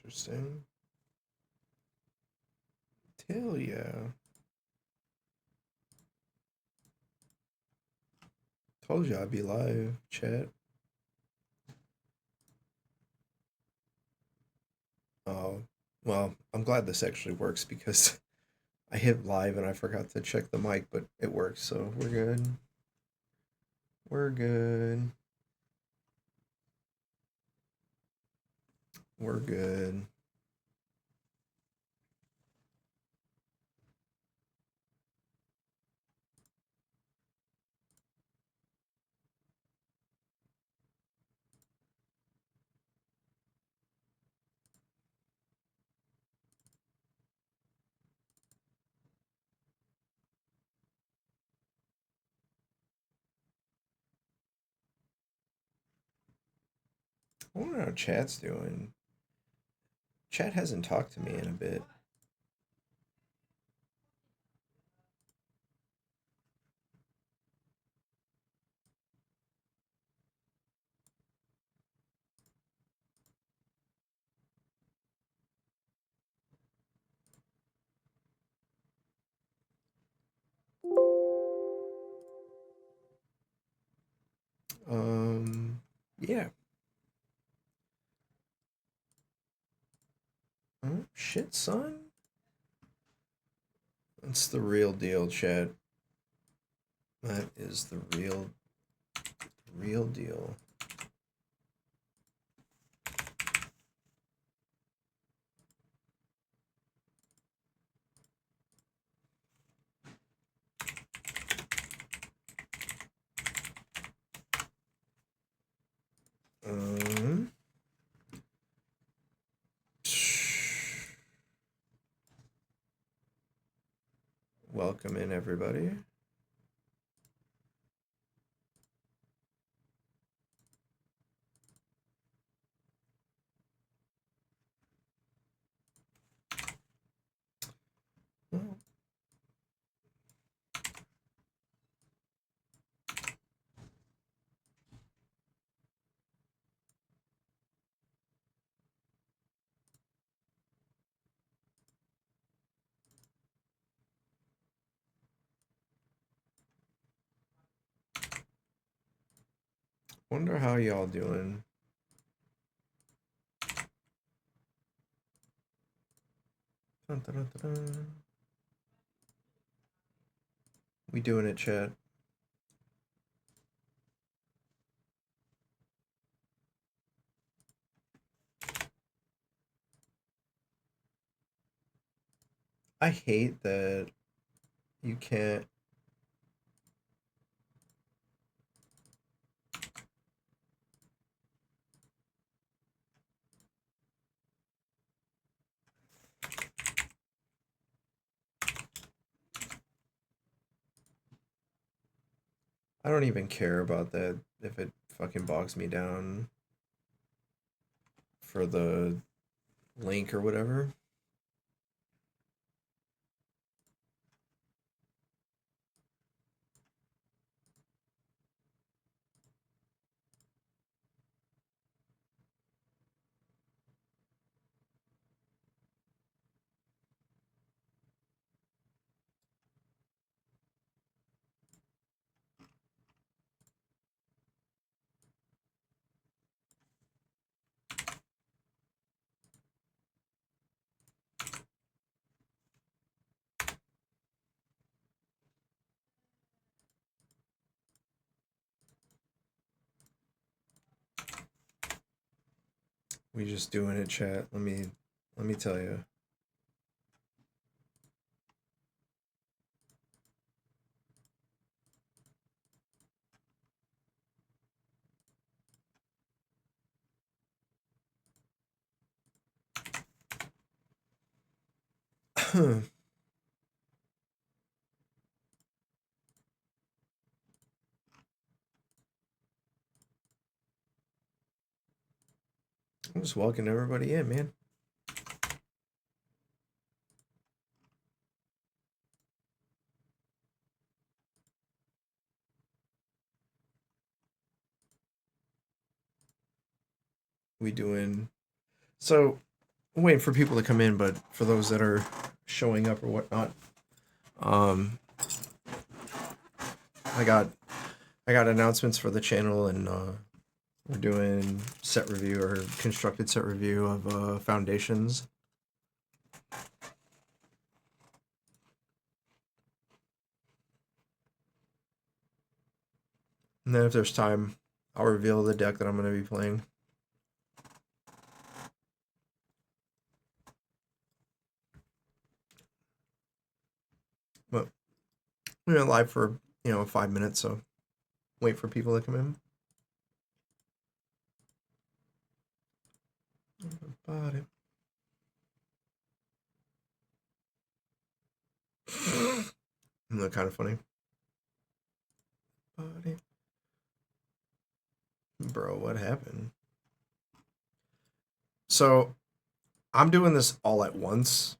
Interesting. Hell yeah. Told you I'd be live, chat. Oh, well, I'm glad this actually works because I hit live and I forgot to check the mic, but it works, so we're good. We're good. We're good. I wonder how chat's doing. Chat hasn't talked to me in a bit. Yeah. Oh, shit, son. That's the real deal, chat. That is the real deal. Um, Welcome in, everybody. Well, wonder how y'all doing. Dun, dun, dun, dun, dun. We doing it, chat. I hate that you can't. I don't even care about that if it fucking bogs me down for the link or whatever. We just doing it, chat. Let me tell you. I'm just walking everybody in, man. We doing so I'm waiting for people to come in, but for those that are showing up or whatnot, I got announcements for the channel, and we're doing set review or constructed set review of Foundations. And then if there's time, I'll reveal the deck that I'm going to be playing. But we're live for 5 minutes, so wait for people to come in. Body. Isn't that kind of funny? Body. Bro, what happened? So I'm doing this all at once,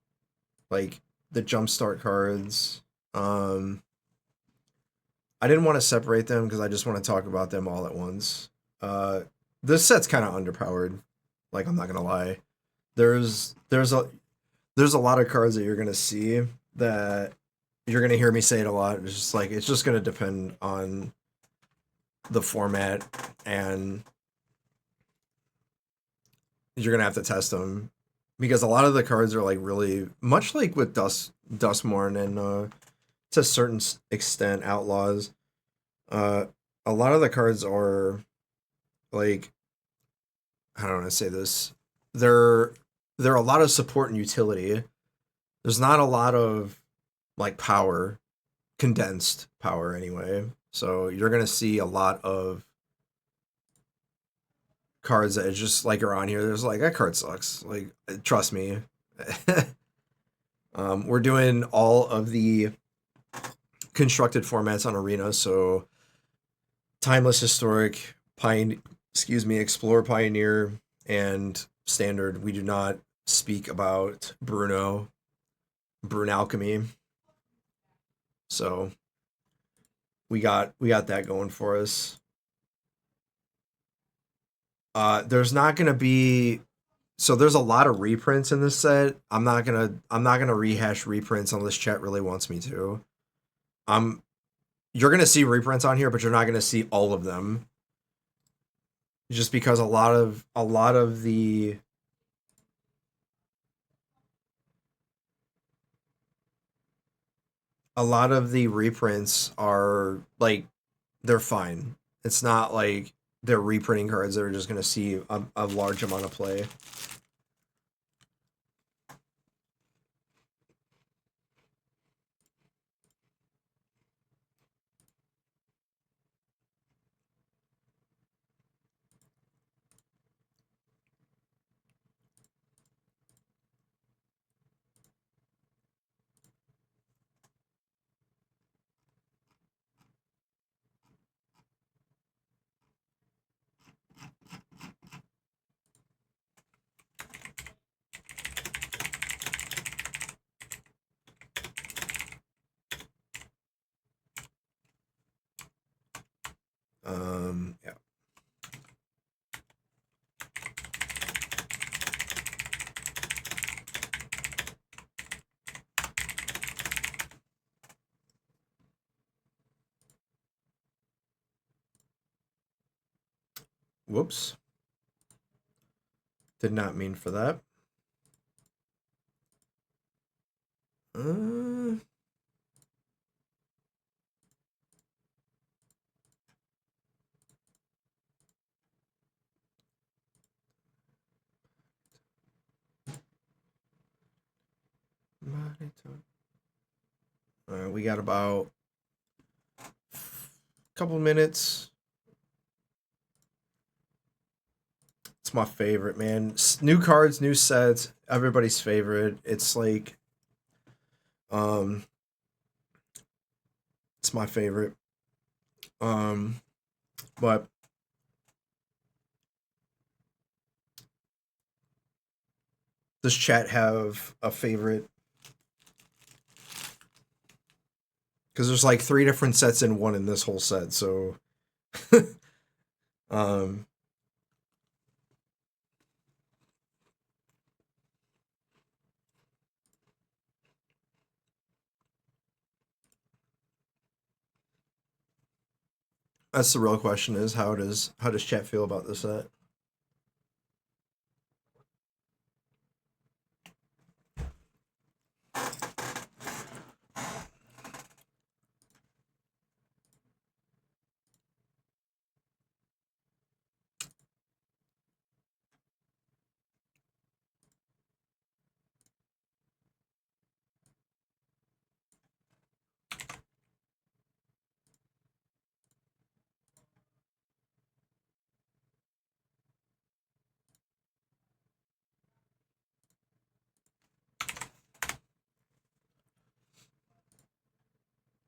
like the jumpstart cards. I didn't want to separate them because I just want to talk about them all at once. This set's kind of underpowered. Like, I'm not gonna lie. There's a lot of cards that you're gonna see that you're gonna hear me say it a lot. It's just like, it's just gonna depend on the format, and you're gonna have to test them, because a lot of the cards are like really much like with Dustmourne and to a certain extent Outlaws. A lot of the cards are like, I don't want to say this. They're a lot of support and utility. There's not a lot of like power, condensed power anyway. So you're gonna see a lot of cards that just like are on here. There's like, that card sucks. Like, trust me. We're doing all of the constructed formats on Arena, so Timeless, Historic, Explore, Pioneer, and Standard. We do not speak about Brune Alchemy. So we got that going for us. There's not gonna be, so there's a lot of reprints in this set. I'm not gonna rehash reprints unless chat really wants me to. You're gonna see reprints on here, but you're not gonna see all of them, just because a lot of the reprints are like, they're fine. It's not like they're reprinting cards that are just gonna see a large amount of play. Yeah. Whoops. Did not mean for that. Alright, we got about a couple minutes. It's my favorite, man. New cards, new sets, everybody's favorite. It's like, it's my favorite. But does chat have a favorite? Because there's like 3 different sets in one in this whole set, so That's the real question: is how does chat feel about this set?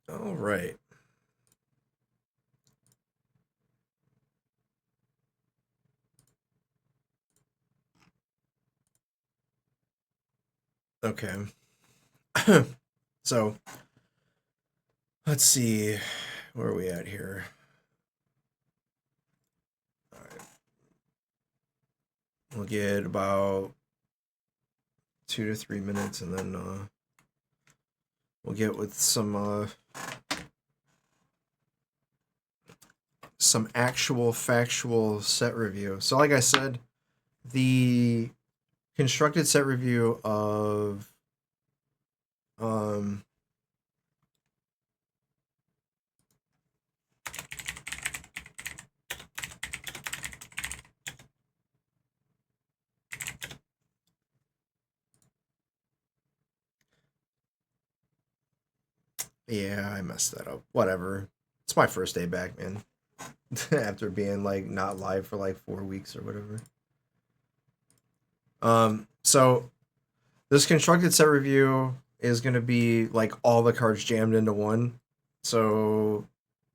All right. Okay. So let's see, where are we at here? All right. We'll get about 2 to 3 minutes, and then we'll get with some actual factual set review. So like I said, the constructed set review of yeah, I messed that up. Whatever. It's my first day back, man. After being like not live for like 4 weeks or whatever. So this constructed set review is gonna be like all the cards jammed into one. So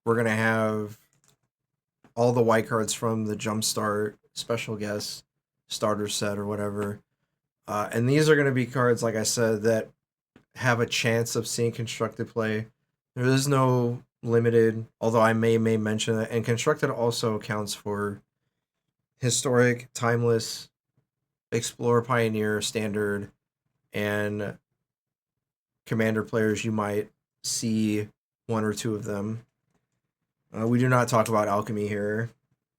we're gonna have all the white cards from the Jumpstart special guest starter set or whatever. And these are gonna be cards, like I said, that have a chance of seeing constructed play. There is no limited, although I may mention that. And constructed also accounts for historic, timeless, explorer, pioneer, standard, and commander players. You might see one or two of them. We do not talk about alchemy here,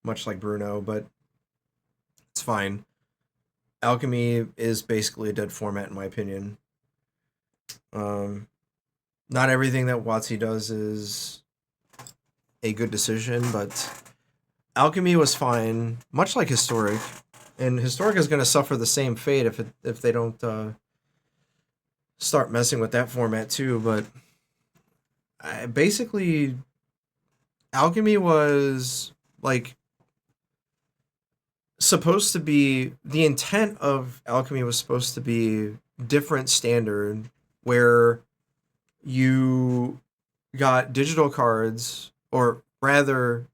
much like Bruno, but it's fine. Alchemy is basically a dead format in my opinion. Not everything that WotC does is a good decision, but alchemy was fine, much like historic, and historic is going to suffer the same fate if they don't start messing with that format too. But basically, alchemy was like supposed to be, the intent of alchemy was supposed to be different standard, where you got digital cards, or rather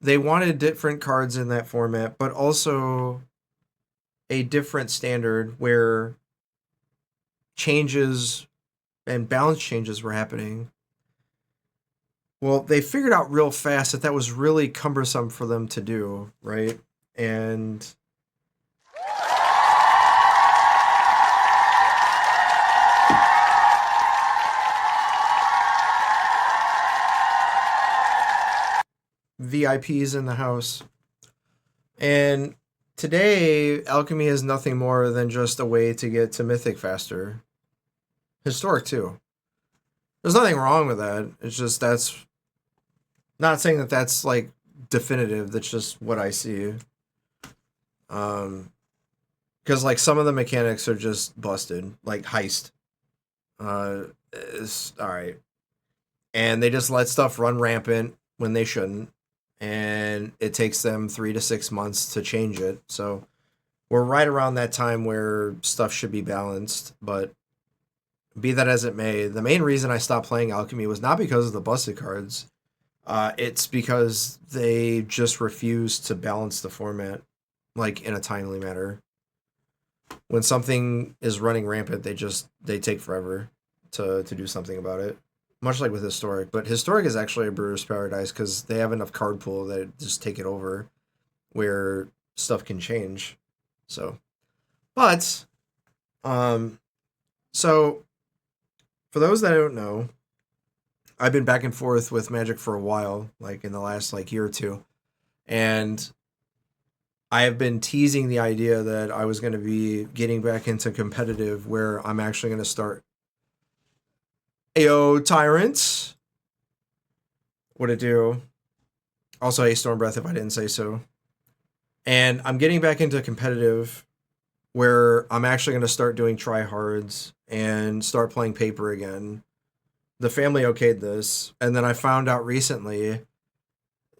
they wanted different cards in that format, but also a different standard where changes and balance changes were happening. Well, they figured out real fast that was really cumbersome for them to do, right? And VIPs in the house. And today, alchemy is nothing more than just a way to get to Mythic faster. Historic too. There's nothing wrong with that. It's just, that's not saying that that's like definitive. That's just what I see. Because like some of the mechanics are just busted, like heist. It's all right, and they just let stuff run rampant when they shouldn't, and it takes them 3 to 6 months to change it. So we're right around that time where stuff should be balanced. But be that as it may, the main reason I stopped playing alchemy was not because of the busted cards. It's because they just refused to balance the format like in a timely manner. When something is running rampant, they take forever to do something about it. Much like with historic, but historic is actually a brewer's paradise because they have enough card pool that just take it over, where stuff can change. So, but so for those that don't know, I've been back and forth with Magic for a while, like in the last like year or two, and I have been teasing the idea that I was going to be getting back into competitive, where I'm actually going to start. Ayo, Tyrants. What it do? Also, a Storm Breath if I didn't say so. And I'm getting back into competitive, where I'm actually going to start doing tryhards and start playing paper again. The family okayed this, and then I found out recently,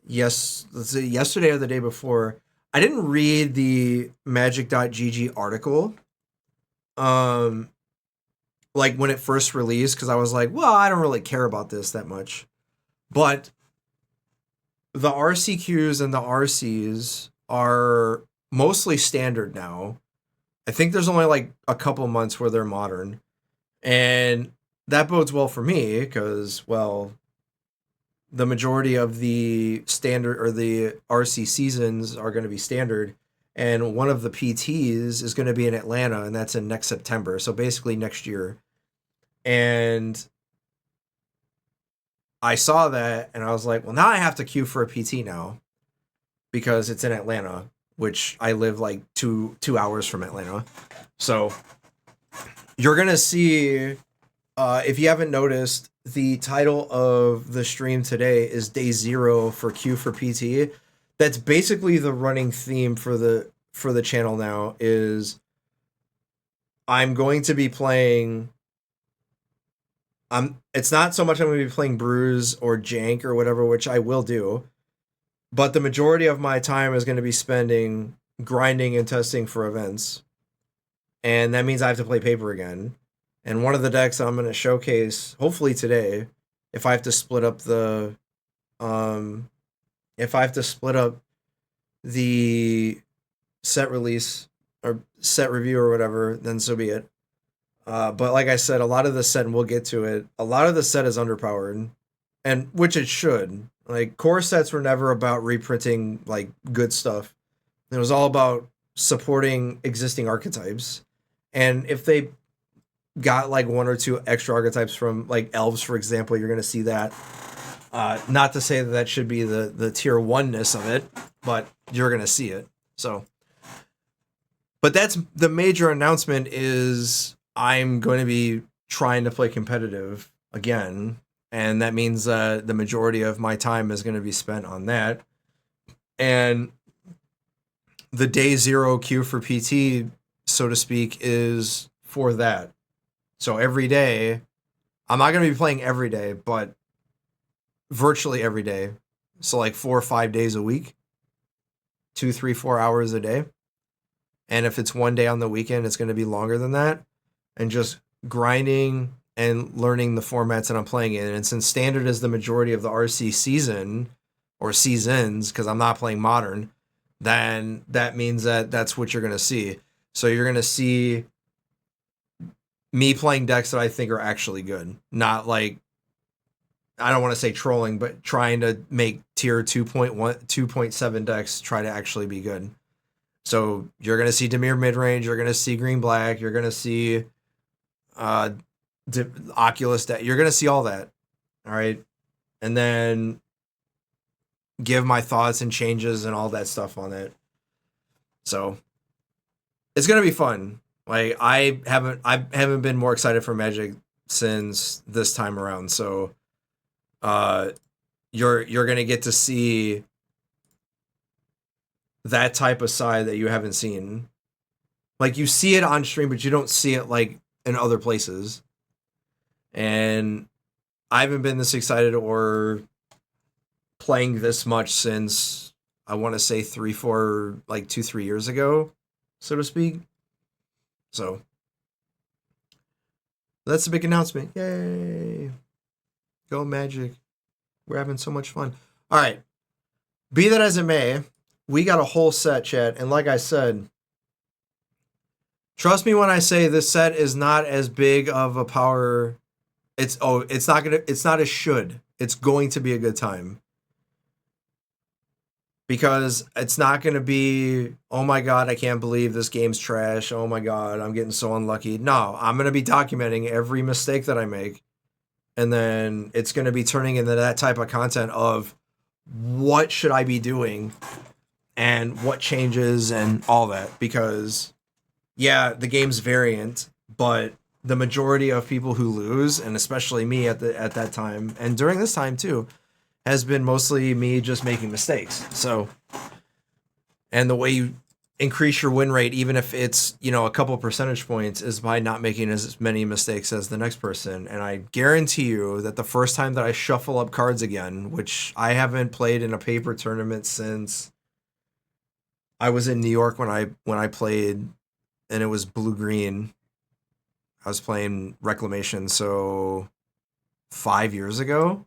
yesterday or the day before, I didn't read the magic.gg article, like when it first released, because I was like, well, I don't really care about this that much. But the RCQs and the RCs are mostly standard now. I think there's only like a couple months where they're modern. And that bodes well for me because, well, the majority of the standard or the RC seasons are going to be standard. And one of the PTs is going to be in Atlanta, and that's in next September. So basically next year. And I saw that, and I was like, well, now I have to queue for a PT now because it's in Atlanta, which I live like two hours from Atlanta. So you're going to see, if you haven't noticed, the title of the stream today is Day 0 for Q for PT. That's basically the running theme for the channel now. Is I'm going to be playing. It's not so much I'm going to be playing Brews or Jank or whatever, which I will do, but the majority of my time is going to be spending grinding and testing for events, and that means I have to play paper again. And one of the decks I'm going to showcase, hopefully today, if I have to split up the set release or set review or whatever, then so be it. But like I said, a lot of the set, and we'll get to it, a lot of the set is underpowered, and which it should. Like, core sets were never about reprinting like good stuff. It was all about supporting existing archetypes. And if they got like one or two extra archetypes from like elves, for example, you're going to see that. Not to say that should be the tier 1-ness of it, but you're going to see it. So, but that's the major announcement, is I'm going to be trying to play competitive again. And that means the majority of my time is going to be spent on that. And the Day 0 queue for PT, so to speak, is for that. So every day, I'm not going to be playing every day, but virtually every day. So like 4 or 5 days a week, 2, 3, 4 hours a day. And if it's one day on the weekend, it's going to be longer than that. And just grinding and learning the formats that I'm playing in. And since standard is the majority of the RC season or seasons, because I'm not playing modern, then that means that that's what you're going to see. So you're going to see me playing decks that I think are actually good. Not like, I don't want to say trolling, but trying to make tier 2.1, 2.7 decks try to actually be good. So you're going to see Dimir midrange, you're going to see green black, you're going to see Oculus deck. You're going to see all that. All right. And then give my thoughts and changes and all that stuff on it. So it's going to be fun. Like, I haven't been more excited for Magic since this time around. So you're going to get to see that type of side that you haven't seen. Like, you see it on stream, but you don't see it like in other places. And I haven't been this excited or playing this much since, I want to say 2-3 years ago, so to speak. So that's a big announcement. Yay. Go Magic. We're having so much fun. All right. Be that as it may, we got a whole set, chat. And like I said, trust me when I say this set is not as big of a power. It's not a should. It's going to be a good time. Because it's not going to be, oh my God, I can't believe this game's trash. Oh my God, I'm getting so unlucky. No, I'm going to be documenting every mistake that I make. and then it's going to be turning into that type of content of what should I be doing and what changes and all that, because yeah, the game's variant, but the majority of people who lose, and especially me at that time and during this time too, has been mostly me just making mistakes. So, and the way you increase your win rate, even if it's, you know, a couple percentage points, is by not making as many mistakes as the next person. And I guarantee you that the first time that I shuffle up cards again, which I haven't played in a paper tournament since I was in New York when I played, and it was blue-green. I was playing Reclamation, so 5 years ago.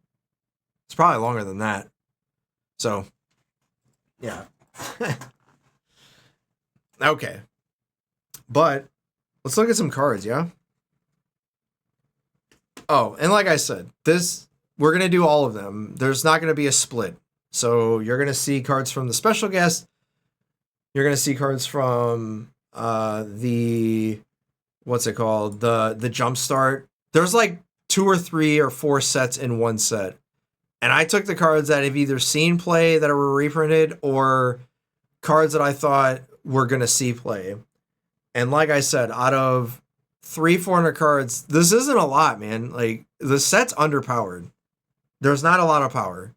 It's probably longer than that. So, yeah. Okay. But let's look at some cards, yeah? Oh, and like I said, we're going to do all of them. There's not going to be a split. So you're going to see cards from the special guest. You're going to see cards from the, what's it called? The Jumpstart. There's like 2 or 3 or 4 sets in one set. And I took the cards that I've either seen play that were reprinted or cards that I thought were going to see play. And like I said, out of 400 cards, this isn't a lot, man. Like, the set's underpowered. There's not a lot of power.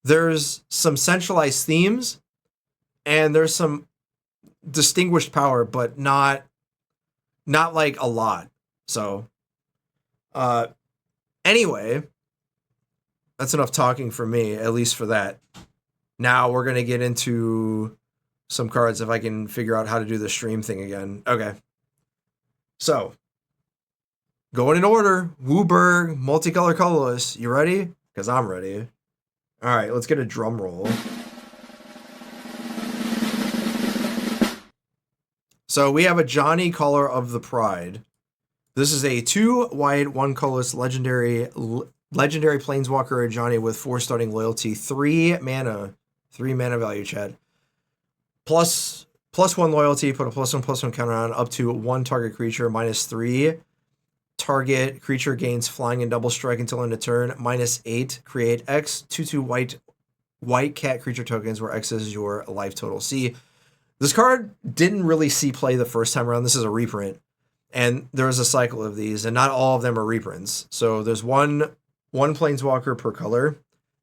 There's some centralized themes, and there's some distinguished power, but not like a lot. So, anyway, that's enough talking for me, at least for that. Now we're going to get into some cards if I can figure out how to do the stream thing again. Okay. So, going in order, Wooburg, multicolor colorless. You ready? Because I'm ready. All right, let's get a drum roll. So we have a Johnny, Color of the Pride. This is a 2 white, 1 colorless legendary Planeswalker Johnny with 4 starting loyalty, 3 mana value, chat. Plus 1 loyalty, put a +1/+1 counter on up to 1 target creature, -3. Target creature gains flying and double strike until end of turn, -8. Create X 2/2 white cat creature tokens where X is your life total. See, this card didn't really see play the first time around. This is a reprint, and there's a cycle of these, and not all of them are reprints. So there's one Planeswalker per color,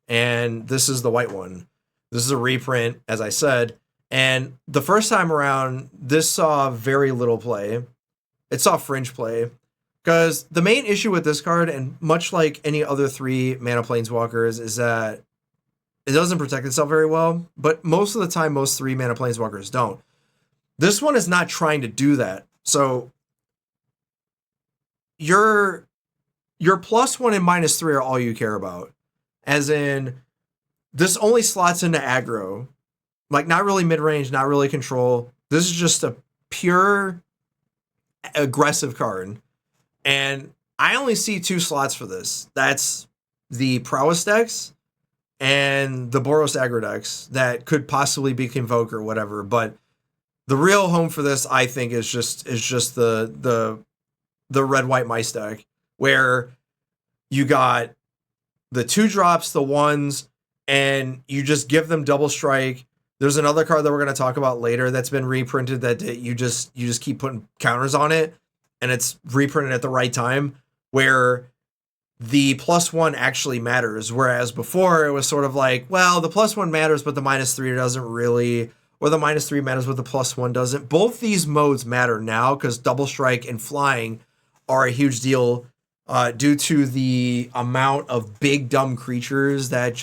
and this is the white one. This is a reprint, as I said, and the first time around, this saw very little play. It saw fringe play, because the main issue with this card, and much like any other 3 mana Planeswalkers, is that it doesn't protect itself very well, but most of the time, most 3 mana Planeswalkers don't. This one is not trying to do that. So your +1 and -3 are all you care about. As in, this only slots into aggro. Like, not really mid-range, not really control. This is just a pure aggressive card. And I only see 2 slots for this. That's the Prowess decks and the Boros aggro decks that could possibly be Convoke or whatever. But the real home for this, I think, is just the red-white mice deck, where you got the 2 drops, the 1s, and you just give them double strike. There's another card that we're going to talk about later that's been reprinted that you just keep putting counters on it, and it's reprinted at the right time, where the +1 actually matters. Whereas before it was sort of like, well, the +1 matters, but the -3 doesn't really, or the -3 matters, but the +1 doesn't. Both these modes matter now, because double strike and flying are a huge deal due to the amount of big dumb creatures that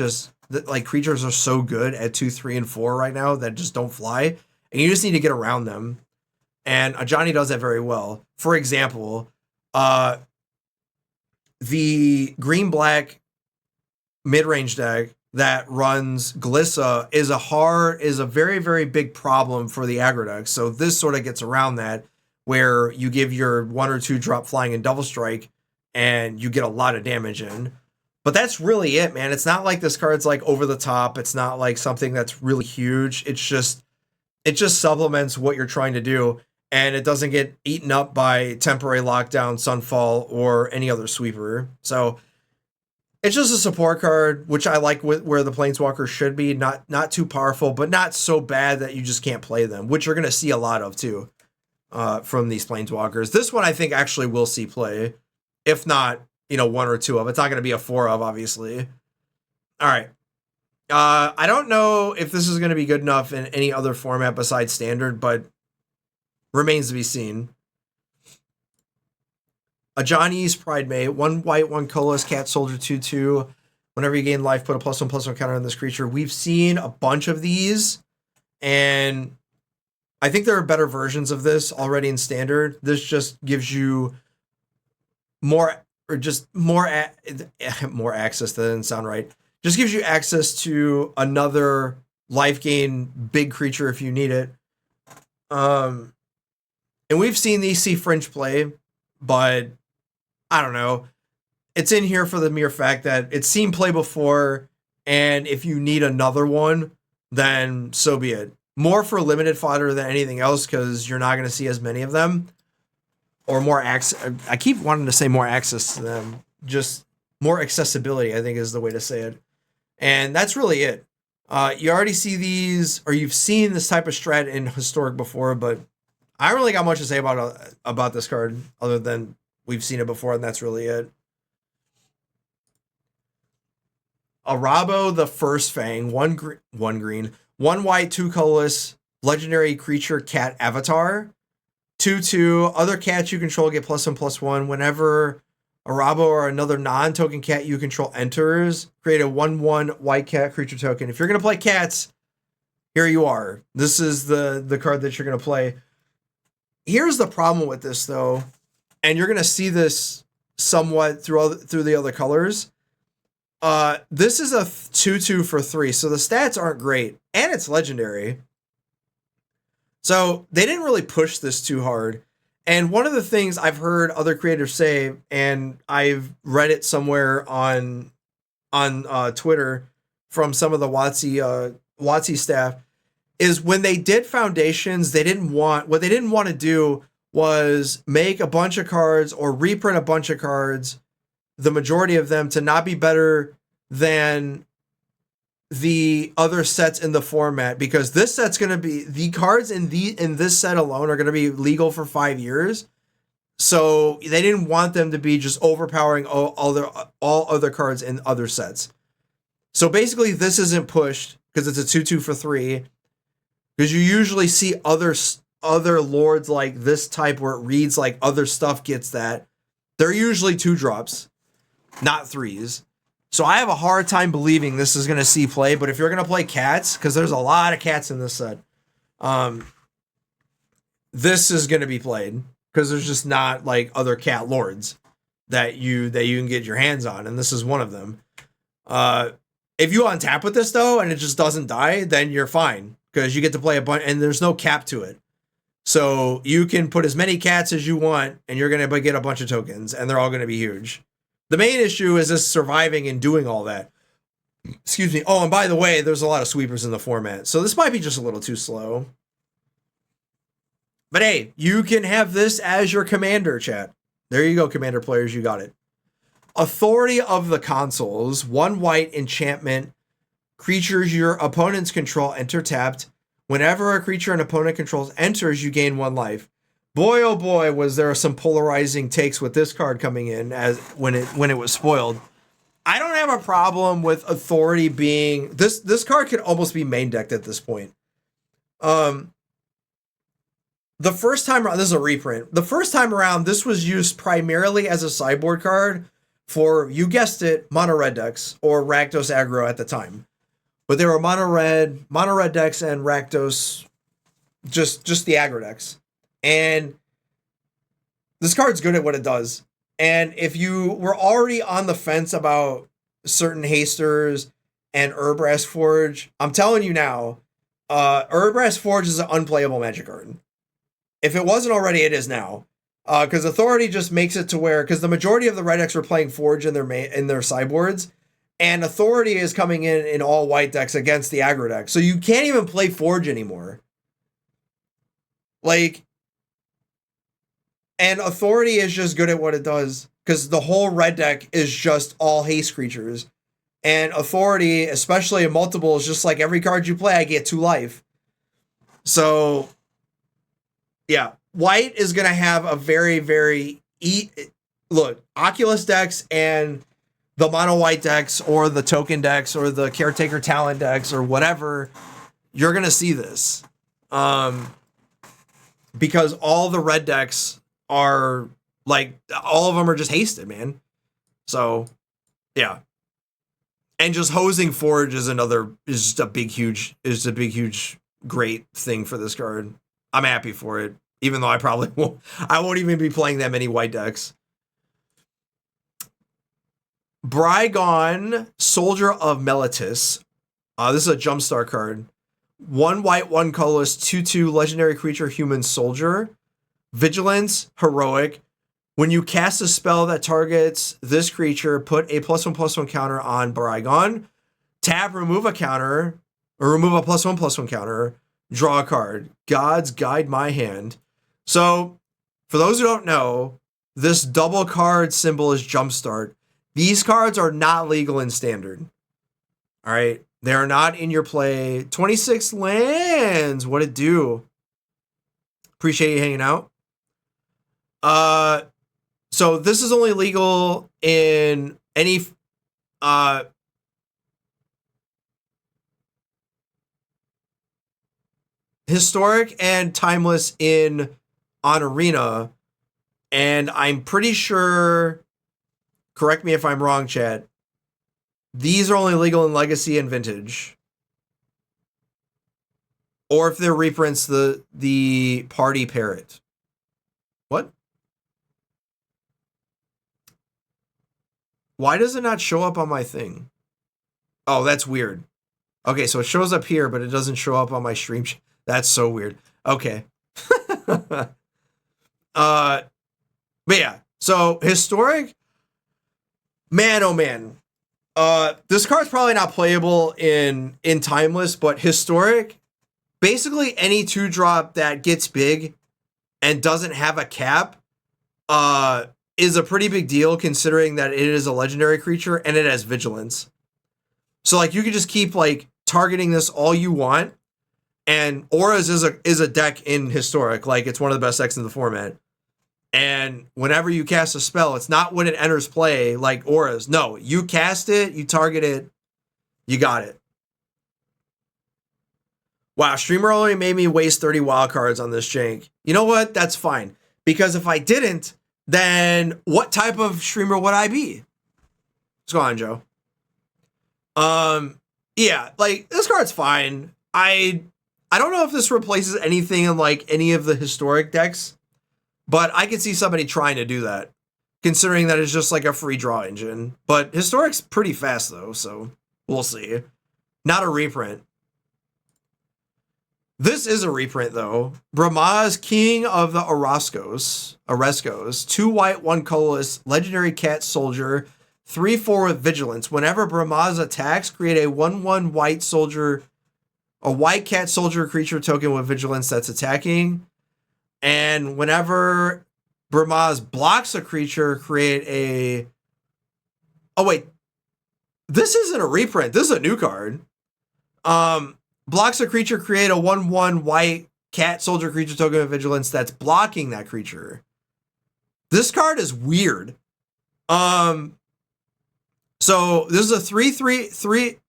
creatures are so good at 2, 3, and 4 right now that just don't fly, and you just need to get around them. And Johnny does that very well. For example, the green-black mid-range deck that runs Glissa is a very, very big problem for the aggro deck. So this sort of gets around that, where you give your 1 or 2 drop flying and double strike, and you get a lot of damage in. But that's really it, man. It's not like this card's like over the top. It's not like something that's really huge. It just supplements what you're trying to do, and it doesn't get eaten up by temporary lockdown, Sunfall, or any other sweeper. So It's just a support card, which I like where the Planeswalkers should be. Not too powerful, but not so bad that you just can't play them, which you're going to see a lot of too from these Planeswalkers. This one I think actually will see play, if not, one or two of. It's not going to be a 4 of, obviously. All right. I don't know if this is going to be good enough in any other format besides Standard, but remains to be seen. A Johnny's Pride Mate, 1 white, 1 colorless, cat soldier, 2/2. Whenever you gain life, put a +1/+1 counter on this creature. We've seen a bunch of these, and I think there are better versions of this already in Standard. This just gives you more access. That doesn't sound right. Just gives you access to another life gain big creature if you need it. And we've seen these see Fringe play, but I don't know. It's in here for the mere fact that it's seen play before, and if you need another one, then so be it. More for limited fodder than anything else, because you're not going to see as many of them. Or more access. I keep wanting to say more access to them. Just more accessibility, I think, is the way to say it. And that's really it. You already see these, or you've seen this type of strat in Historic before, but I don't really got much to say about this card, other than we've seen it before, and that's really it. Arabo the First Fang, 1 green, 1 white, 2 colorless, legendary creature cat avatar. 2/2. Other cats you control get +1/+1. Whenever Arabo or another non-token cat you control enters, create a 1/1 white cat creature token. If you're going to play cats, here you are. This is the card that you're going to play. Here's the problem with this, though, and you're going to see this somewhat through the other colors. This is a 2/2 for 3, so the stats aren't great, and it's legendary. So they didn't really push this too hard. And one of the things I've heard other creators say, and I've read it somewhere on Twitter from some of the WotC staff, is when they did Foundations, what they didn't want to do was make a bunch of cards or reprint a bunch of cards, the majority of them, to not be better than the other sets in the format, because this set's going to be, the cards in this set alone are going to be legal for 5 years. So they didn't want them to be just overpowering all other cards in other sets. So basically this isn't pushed because it's a 2/2 for 3, because you usually see other lords like this type where it reads like other stuff gets that. They're usually 2-drops, not 3s. So I have a hard time believing this is going to see play, but if you're going to play cats, because there's a lot of cats in this set, this is going to be played, because there's just not like other cat lords that you can get your hands on, and this is one of them. If you untap with this, though, and it just doesn't die, then you're fine, because you get to play a bunch, and there's no cap to it. So you can put as many cats as you want, and you're going to get a bunch of tokens, and they're all going to be huge. The main issue is just surviving and doing all that. Excuse me. Oh, and by the way, there's a lot of sweepers in the format, so this might be just a little too slow. But hey, you can have this as your commander, chat. There you go, commander players, you got it. Authority of the Consuls, 1 white enchantment. Creatures your opponents control enter tapped. Whenever a creature an opponent controls enters, you gain 1 life. Boy, oh boy, was there some polarizing takes with this card coming in as when it was spoiled. I don't have a problem with Authority being this card could almost be main decked at this point. The first time around, this is a reprint. The first time around, this was used primarily as a sideboard card for, you guessed it, mono red decks or Rakdos aggro at the time. But there were mono red decks and Rakdos, just the aggro decks. And this card's good at what it does. And if you were already on the fence about certain hasters and Urbrass Forge, I'm telling you now, Urbrass Forge is an unplayable Magic card. If it wasn't already, it is now. Because Authority just makes it to where, because the majority of the red decks were playing Forge in their sideboards, and Authority is coming in all white decks against the aggro deck. So you can't even play Forge anymore. Like, and Authority is just good at what it does. because the whole red deck is just all haste creatures. And authority, especially in multiple, is just like every card you play, I get 2 life. So, yeah, white is going to have a very, very... Look, Oculus decks and the mono white decks or the token decks or the caretaker talent decks or whatever, you're going to see this. Because all the red decks are, like, all of them are just hasted, man. So, yeah. And just hosing Forge is just a big, huge, great thing for this card. I'm happy for it, even though I won't even be playing that many white decks. Brygon, Soldier of Meletis. This is a jumpstart card. 1 white, 1 colorless, 2/2 legendary creature, human soldier. Vigilance, heroic. When you cast a spell that targets this creature, put a +1/+1 counter on Brygon. Tap, remove a counter, or remove a +1/+1 counter. Draw a card. Gods guide my hand. So, for those who don't know, this double card symbol is jumpstart. These cards are not legal in standard. All right. They are not in your play. 26 lands. What it do? Appreciate you hanging out. So this is only legal in any historic and timeless on Arena, and I'm pretty sure, correct me if I'm wrong, chat, these are only legal in Legacy and Vintage. Or if they're reprints, the Party Parrot. What? Why does it not show up on my thing? Oh, that's weird. Okay, so it shows up here, but it doesn't show up on my stream. That's so weird. Okay. But yeah, so historic, man, oh man. This card's probably not playable in timeless, but historic, basically any 2-drop that gets big and doesn't have a cap is a pretty big deal, considering that it is a legendary creature and it has vigilance. So like you can just keep like targeting this all you want. And Auras is a deck in historic, like it's one of the best decks in the format. And whenever you cast a spell, it's not when it enters play like Auras. No, you cast it, you target it, you got it. Wow, streamer only made me waste 30 wild cards on this jank. You know what? That's fine. Because if I didn't, then what type of streamer would I be? What's going on, Joe? Yeah, like this card's fine. I don't know if this replaces anything in like any of the historic decks, but I could see somebody trying to do that, considering that it's just like a free draw engine. But historic's pretty fast though, so we'll see. Not a reprint. This is a reprint though. Brahma's King of the Oreskos. 2 white, 1 colorless, legendary cat soldier, 3/4 with vigilance. Whenever Brahma's attacks, create a 1/1 white soldier, a white cat soldier creature token with vigilance that's attacking. And whenever Brahma's blocks a creature, create a... Oh, wait. This isn't a reprint. This is a new card. Blocks a creature, create a 1/1 white cat soldier creature token with vigilance that's blocking that creature. This card is weird. So this is a 3/3.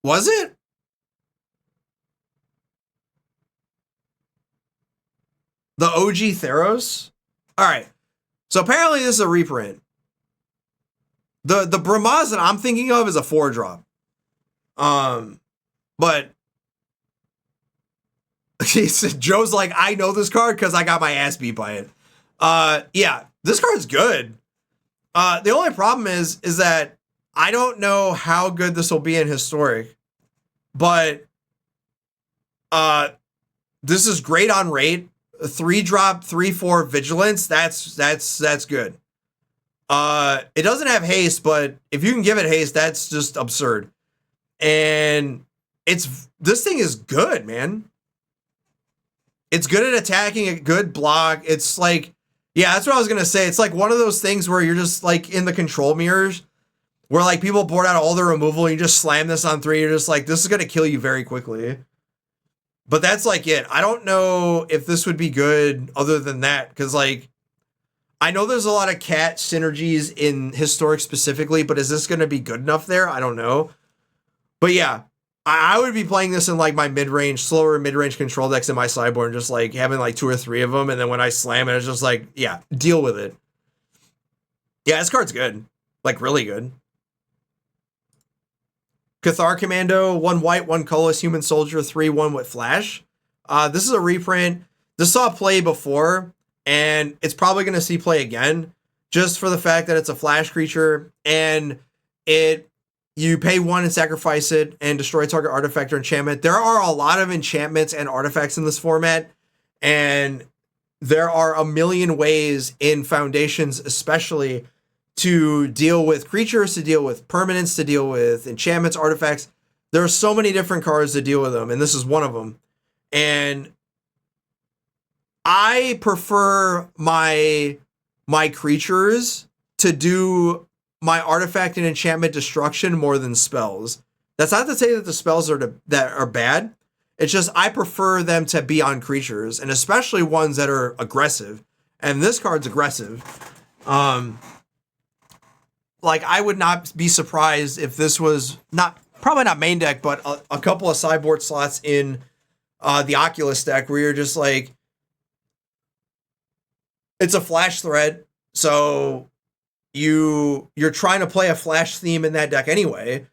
Was it? The OG Theros? Alright. So apparently this is a reprint. The Brahmas that I'm thinking of is a 4-drop. But Joe's like, I know this card because I got my ass beat by it. Yeah, this card's good. The only problem is that I don't know how good this will be in historic, but this is great on rate. 3-drop, 3/4 vigilance. That's good. It doesn't have haste, but if you can give it haste, that's just absurd. And this thing is good, man. It's good at attacking, a good block. It's like Yeah, that's what I was gonna say. It's like one of those things where you're just like in the control mirrors, where like people board out all their removal, and you just slam this on 3. You're just like, this is gonna kill you very quickly. But that's like it. I don't know if this would be good other than that, because like I know there's a lot of cat synergies in Historic specifically, but is this gonna be good enough there? I don't know. But yeah, I would be playing this in like my mid-range, slower mid-range control decks in my sideboard, and just like having like 2 or 3 of them, and then when I slam it, it's just like, yeah, deal with it. Yeah, this card's good. Like, really good. Cathar Commando, 1 white, 1 colorless human soldier, 3/1 with flash. This is a reprint. This saw play before, and it's probably going to see play again, just for the fact that it's a flash creature, and you pay 1 and sacrifice it and destroy target artifact or enchantment. There are a lot of enchantments and artifacts in this format, and there are a million ways in Foundations especially to deal with creatures, to deal with permanents, to deal with enchantments, artifacts. There are so many different cards to deal with them, and this is one of them. And I prefer my creatures to do my artifact and enchantment destruction more than spells. That's not to say that the spells that are bad. It's just I prefer them to be on creatures, and especially ones that are aggressive. And this card's aggressive. Like, I would not be surprised if this was probably not main deck, but a couple of sideboard slots in the Oculus deck where you're just like, it's a flash threat, so you're trying to play a flash theme in that deck anyway,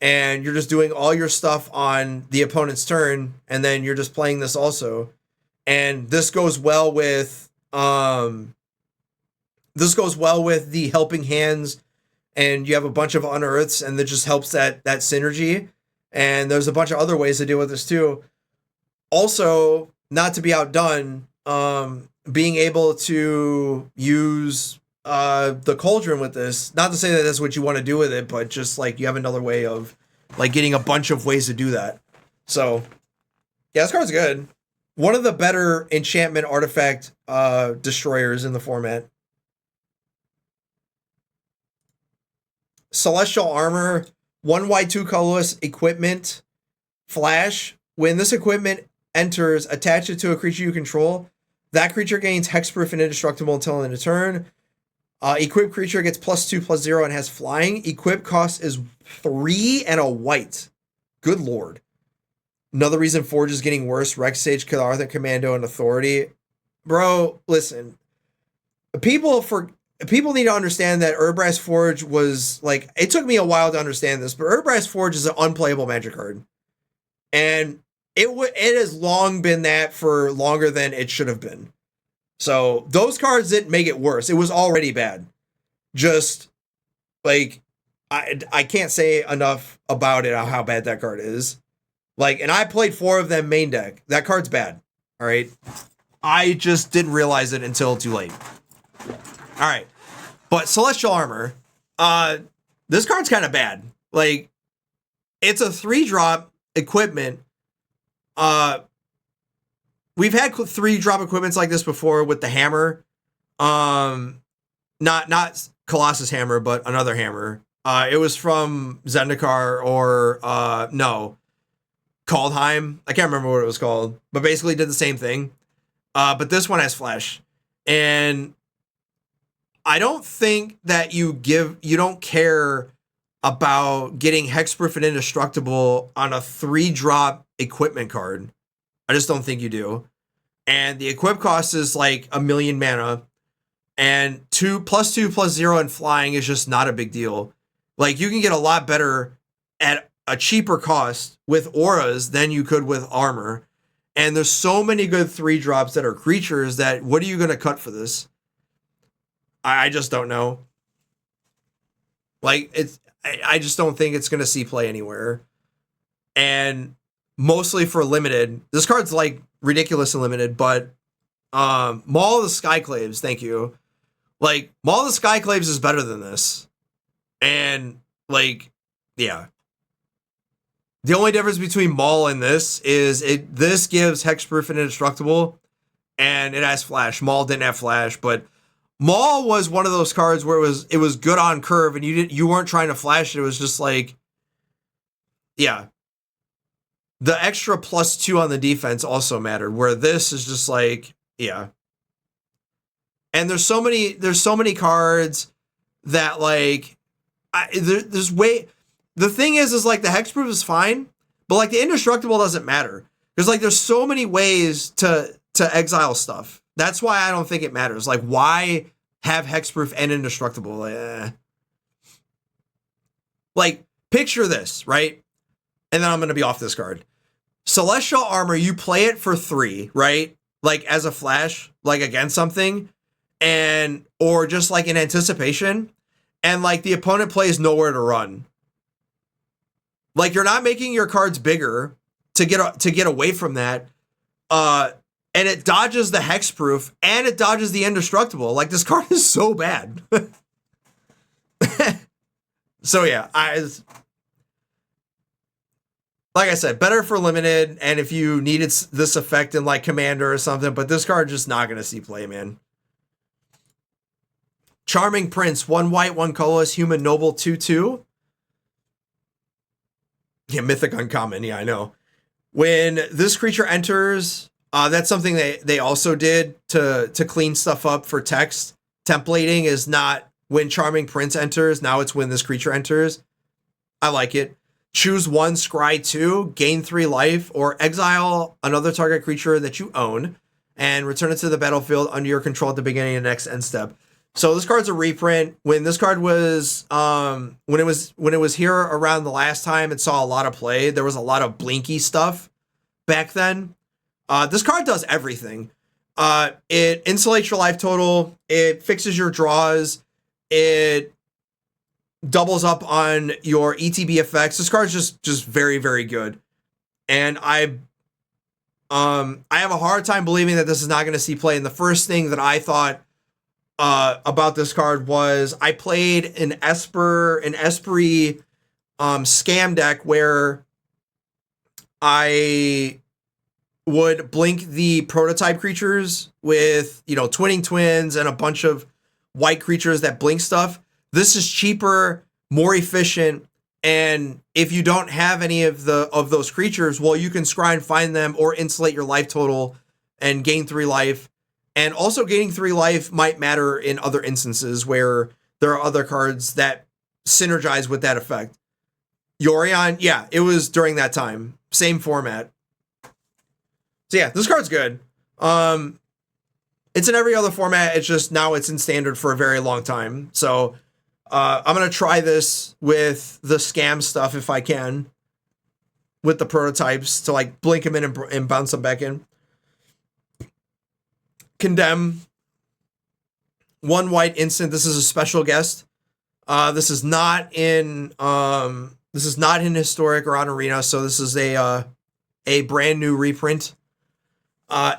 and you're just doing all your stuff on the opponent's turn, and then you're just playing this also. And this goes well with the helping hands, and you have a bunch of unearths, and that just helps that synergy. And there's a bunch of other ways to deal with this too. Also, not to be outdone, being able to use the Cauldron with this, not to say that that's what you want to do with it, but just like you have another way of like getting a bunch of ways to do that. So yeah, this card's good. One of the better enchantment artifact destroyers in the format. Celestial Armor, 1 white, 2 colorless, equipment, flash. When this equipment enters, attach it to a creature you control. That creature gains hexproof and indestructible until end of turn. Equipped creature gets +2/+0 and has flying. Equip cost is 3 and a white. Good lord. Another reason Forge is getting worse. Rex Sage, Cathar Commando, and Authority. Bro, listen. People need to understand that Urbrass Forge was like, it took me a while to understand this, but Urbrass Forge is an unplayable Magic card. And it has long been that for longer than it should have been. So those cards didn't make it worse. It was already bad. Just like, I can't say enough about it, how bad that card is. Like, and I played 4 of them main deck. That card's bad. All right. I just didn't realize it until too late. All right. But Celestial Armor, this card's kind of bad. Like, it's a 3-drop equipment. We've had 3-drop equipments like this before with the hammer. Not Colossus Hammer, but another hammer. It was from Zendikar or Kaldheim. I can't remember what it was called, but basically did the same thing. But this one has flash. And I don't think that you don't care about getting hexproof and indestructible on a 3-drop equipment card. I just don't think you do. And the equip cost is like 1,000,000 mana, and +2/+0 and flying is just not a big deal. Like, you can get a lot better at a cheaper cost with auras than you could with armor. And there's so many good 3-drops that are creatures that, what are you going to cut for this? I just don't know. Like, I just don't think it's going to see play anywhere. And mostly for limited. This card's like ridiculous and limited, but Maul of the Skyclaves, thank you. Like, Maul of the Skyclaves is better than this. And like, yeah. The only difference between Maul and this is this gives hexproof and indestructible, and it has flash. Maul didn't have flash, but Maul was one of those cards where it was good on curve, and you weren't trying to flash it. It was just like, yeah. The extra +2 on the defense also mattered, where this is just like, yeah. And there's so many cards that like, there's way. The thing is like the hexproof is fine, but like the indestructible doesn't matter. There's so many ways to exile stuff. That's why I don't think it matters. Like, why have hexproof and indestructible? Like, picture this, right? And then I'm gonna be off this card. Celestial Armor, you play it for 3, right? Like as a flash, like against something, and or just like in anticipation, and like the opponent plays nowhere to run. Like, you're not making your cards bigger to get away from that. And it dodges the hexproof and it dodges the indestructible. Like, this card is so bad. So yeah, like I said, better for limited, and if you needed this effect in like Commander or something, but this card just not gonna see play, man. Charming Prince, 1 white, 1 colorless, human noble, 2/2. Yeah, mythic uncommon. Yeah, I know. When this creature enters, that's something they also did to clean stuff up for text. Templating is not when Charming Prince enters. Now it's when this creature enters. I like it. Choose 1, scry 2, gain 3 life, or exile another target creature that you own and return it to the battlefield under your control at the beginning of the next end step. So this card's a reprint. When this card was when it was here around the last time, it saw a lot of play. There was a lot of blinky stuff back then. This card does everything. It insulates your life total, it fixes your draws, it doubles up on your ETB effects. This card's just very, very good. And I have a hard time believing that this is not going to see play. And the first thing that I thought about this card was I played an Esprit scam deck where I would blink the prototype creatures with, Twinning Twins and a bunch of white creatures that blink stuff. This is cheaper, more efficient, and if you don't have any of those creatures, well, you can scry and find them or insulate your life total and gain 3 life. And also gaining 3 life might matter in other instances where there are other cards that synergize with that effect. Yorion, yeah, it was during that time. Same format. So yeah, this card's good. It's in every other format. It's just now it's in standard for a very long time. So I'm going to try this with the scam stuff if I can. With the prototypes to like blink them in and bounce them back in. Condemn. 1 white instant. This is a special guest. This is not in historic or on arena, so this is a brand new reprint.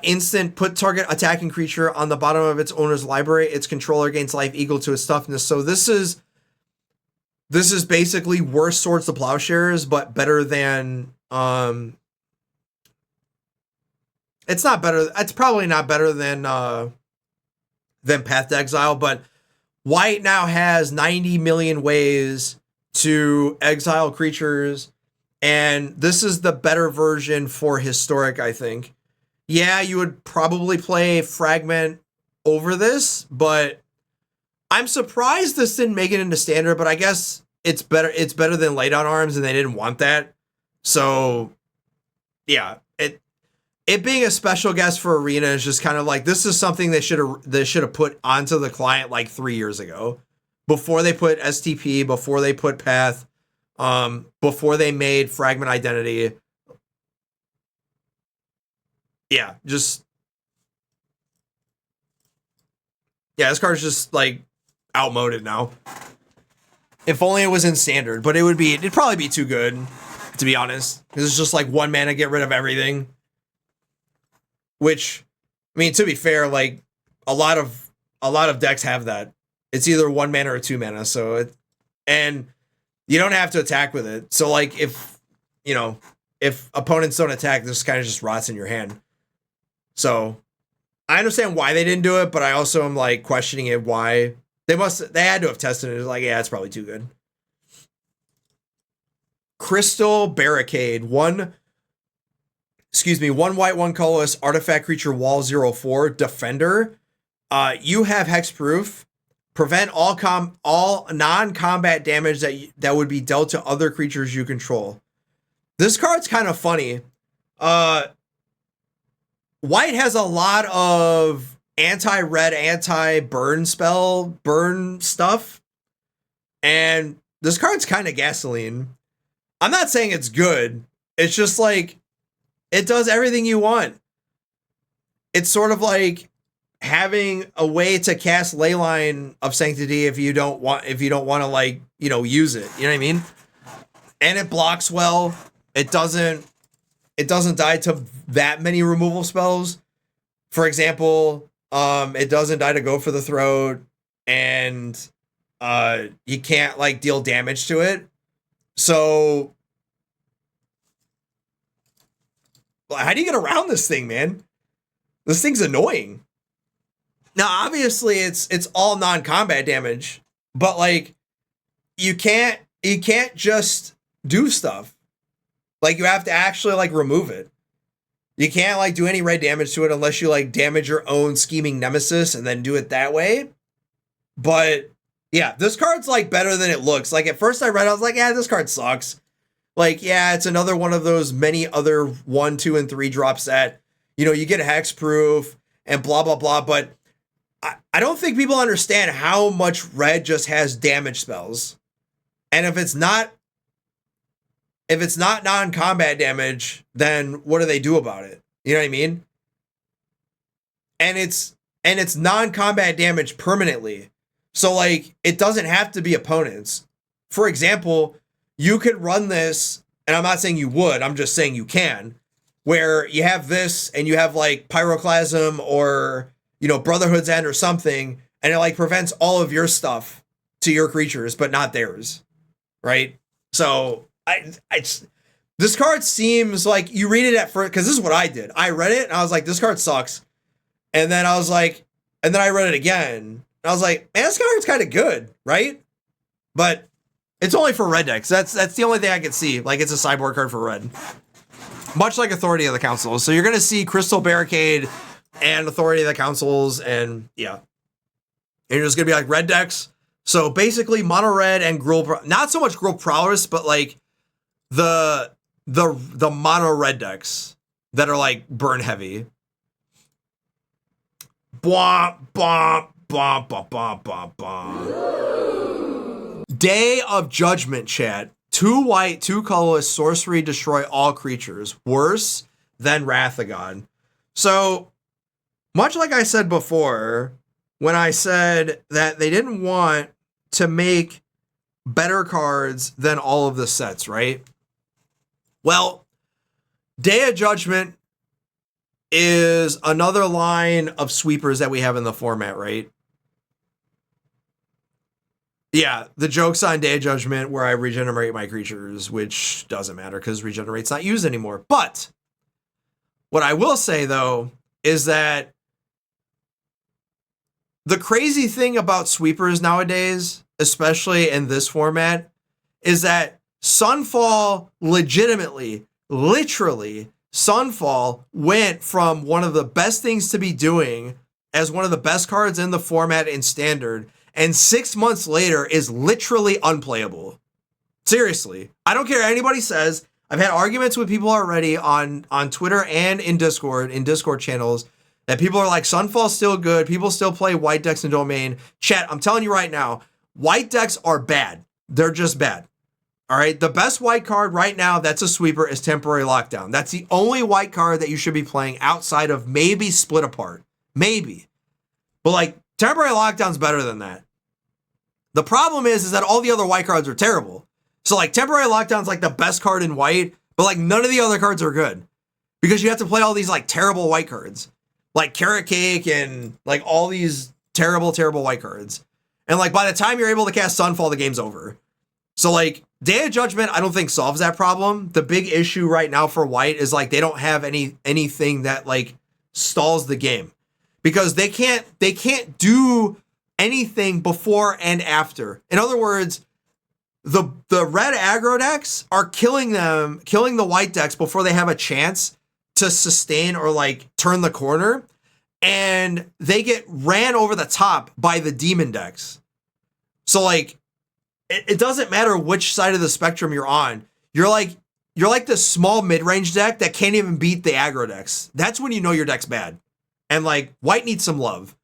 Instant, put target attacking creature on the bottom of its owner's library. Its controller gains life equal to its toughness. So this is basically worse Swords to Plowshares, but better than it's not better. It's probably not better than Path to Exile, but white now has 90 million ways to exile creatures, and this is the better version for historic, I think. Yeah, you would probably play Fragment over this, but I'm surprised this didn't make it into standard, but I guess it's better than Lay Down Arms, and they didn't want that. So yeah, it being a special guest for arena is just kind of like, this is something they should have put onto the client like 3 years ago, before they put STP, before they put Path, before they made Fragment Identity. Yeah, this card's just like outmoded now. If only it was in standard, but it'd probably be too good, to be honest. Because it's just like 1 mana, get rid of everything. Which, I mean, to be fair, like a lot of decks have that. It's either 1 mana or 2 mana. And you don't have to attack with it. So like if opponents don't attack, this kind of just rots in your hand. So I understand why they didn't do it, but I also am like questioning it why. They had to have tested it. It's like, yeah, it's probably too good. Crystal Barricade, one white, one colorless, artifact creature, wall 0/4, defender. You have hexproof. Prevent all non-combat damage that would be dealt to other creatures you control. This card's kind of funny. White has a lot of anti-red, anti-burn stuff. And this card's kind of gasoline. I'm not saying it's good. It's just like, it does everything you want. It's sort of like having a way to cast Leyline of Sanctity if you don't want to, like, you know, use it. You know what I mean? And it blocks well. It doesn't die to that many removal spells. For example, it doesn't die to Go for the Throat, and you can't like deal damage to it. So how do you get around this thing, man? This thing's annoying. Now, obviously, it's all non-combat damage, but like you can't just do stuff. Like, you have to actually like remove it. You can't like do any red damage to it unless you like damage your own scheming nemesis and then do it that way. But yeah, this card's like better than it looks. Like, at first I read, I was like, yeah, this card sucks. Like, yeah, it's another one of those many other 1, 2, and 3 drop set. You know, you get a hexproof and blah, blah, blah. But I don't think people understand how much red just has damage spells. And if it's not non-combat damage, then what do they do about it? You know what I mean? And it's non-combat damage permanently. So like, it doesn't have to be opponents. For example, you could run this, and I'm not saying you would, I'm just saying you can, where you have this and you have like Pyroclasm or, you know, Brotherhood's End or something, and it like prevents all of your stuff to your creatures, but not theirs. Right? So this card seems like, you read it at first, because this is what I did. I read it and I was like, this card sucks. And then I was like, and then I read it again. And I was like, man, this card's kind of good, right? But it's only for red decks. That's the only thing I can see. Like, it's a sideboard card for red. Much like Authority of the Councils. So you're going to see Crystal Barricade and Authority of the Councils, and yeah. And you're just going to be like, red decks. So basically mono red and Gruul, not so much Gruul Prowess, but like the mono red decks that are like burn heavy. Bwomp, bwomp, bwomp, bwomp, bwomp, bwomp, bwomp. Day of Judgment, chat. 2 white, 2 colorless, sorcery, destroy all creatures. Worse than Wrath of God. So, much like I said before, when I said that they didn't want to make better cards than all of the sets, right? Well, Day of Judgment is another line of sweepers that we have in the format, right? Yeah, the joke's on Day of Judgment where I regenerate my creatures, which doesn't matter because regenerate's not used anymore. But what I will say, though, is that the crazy thing about sweepers nowadays, especially in this format, is that Sunfall literally, Sunfall went from one of the best things to be doing as one of the best cards in the format in Standard, and 6 months later is literally unplayable. Seriously. I don't care what anybody says. I've had arguments with people already on Twitter and in Discord channels, that people are like, Sunfall's still good. People still play white decks in Domain. Chat, I'm telling you right now, white decks are bad. They're just bad. All right? The best white card right now that's a sweeper is Temporary Lockdown. That's the only white card that you should be playing outside of maybe Split Apart. Maybe. But like, Temporary Lockdown's better than that. The problem is that all the other white cards are terrible. So like, Temporary Lockdown's like the best card in white, but like none of the other cards are good. Because you have to play all these like terrible white cards. Like Carrot Cake and like all these terrible, terrible white cards. And like, by the time you're able to cast Sunfall, the game's over. So like, Day of Judgment, I don't think solves that problem. The big issue right now for white is like, they don't have anything that like stalls the game. because they can't do anything before and after. In other words, the red aggro decks are killing the white decks before they have a chance to sustain or like turn the corner, and they get ran over the top by the demon decks. So like it doesn't matter which side of the spectrum you're on. You're like the small mid-range deck that can't even beat the aggro decks. That's when you know your deck's bad. And like white needs some love.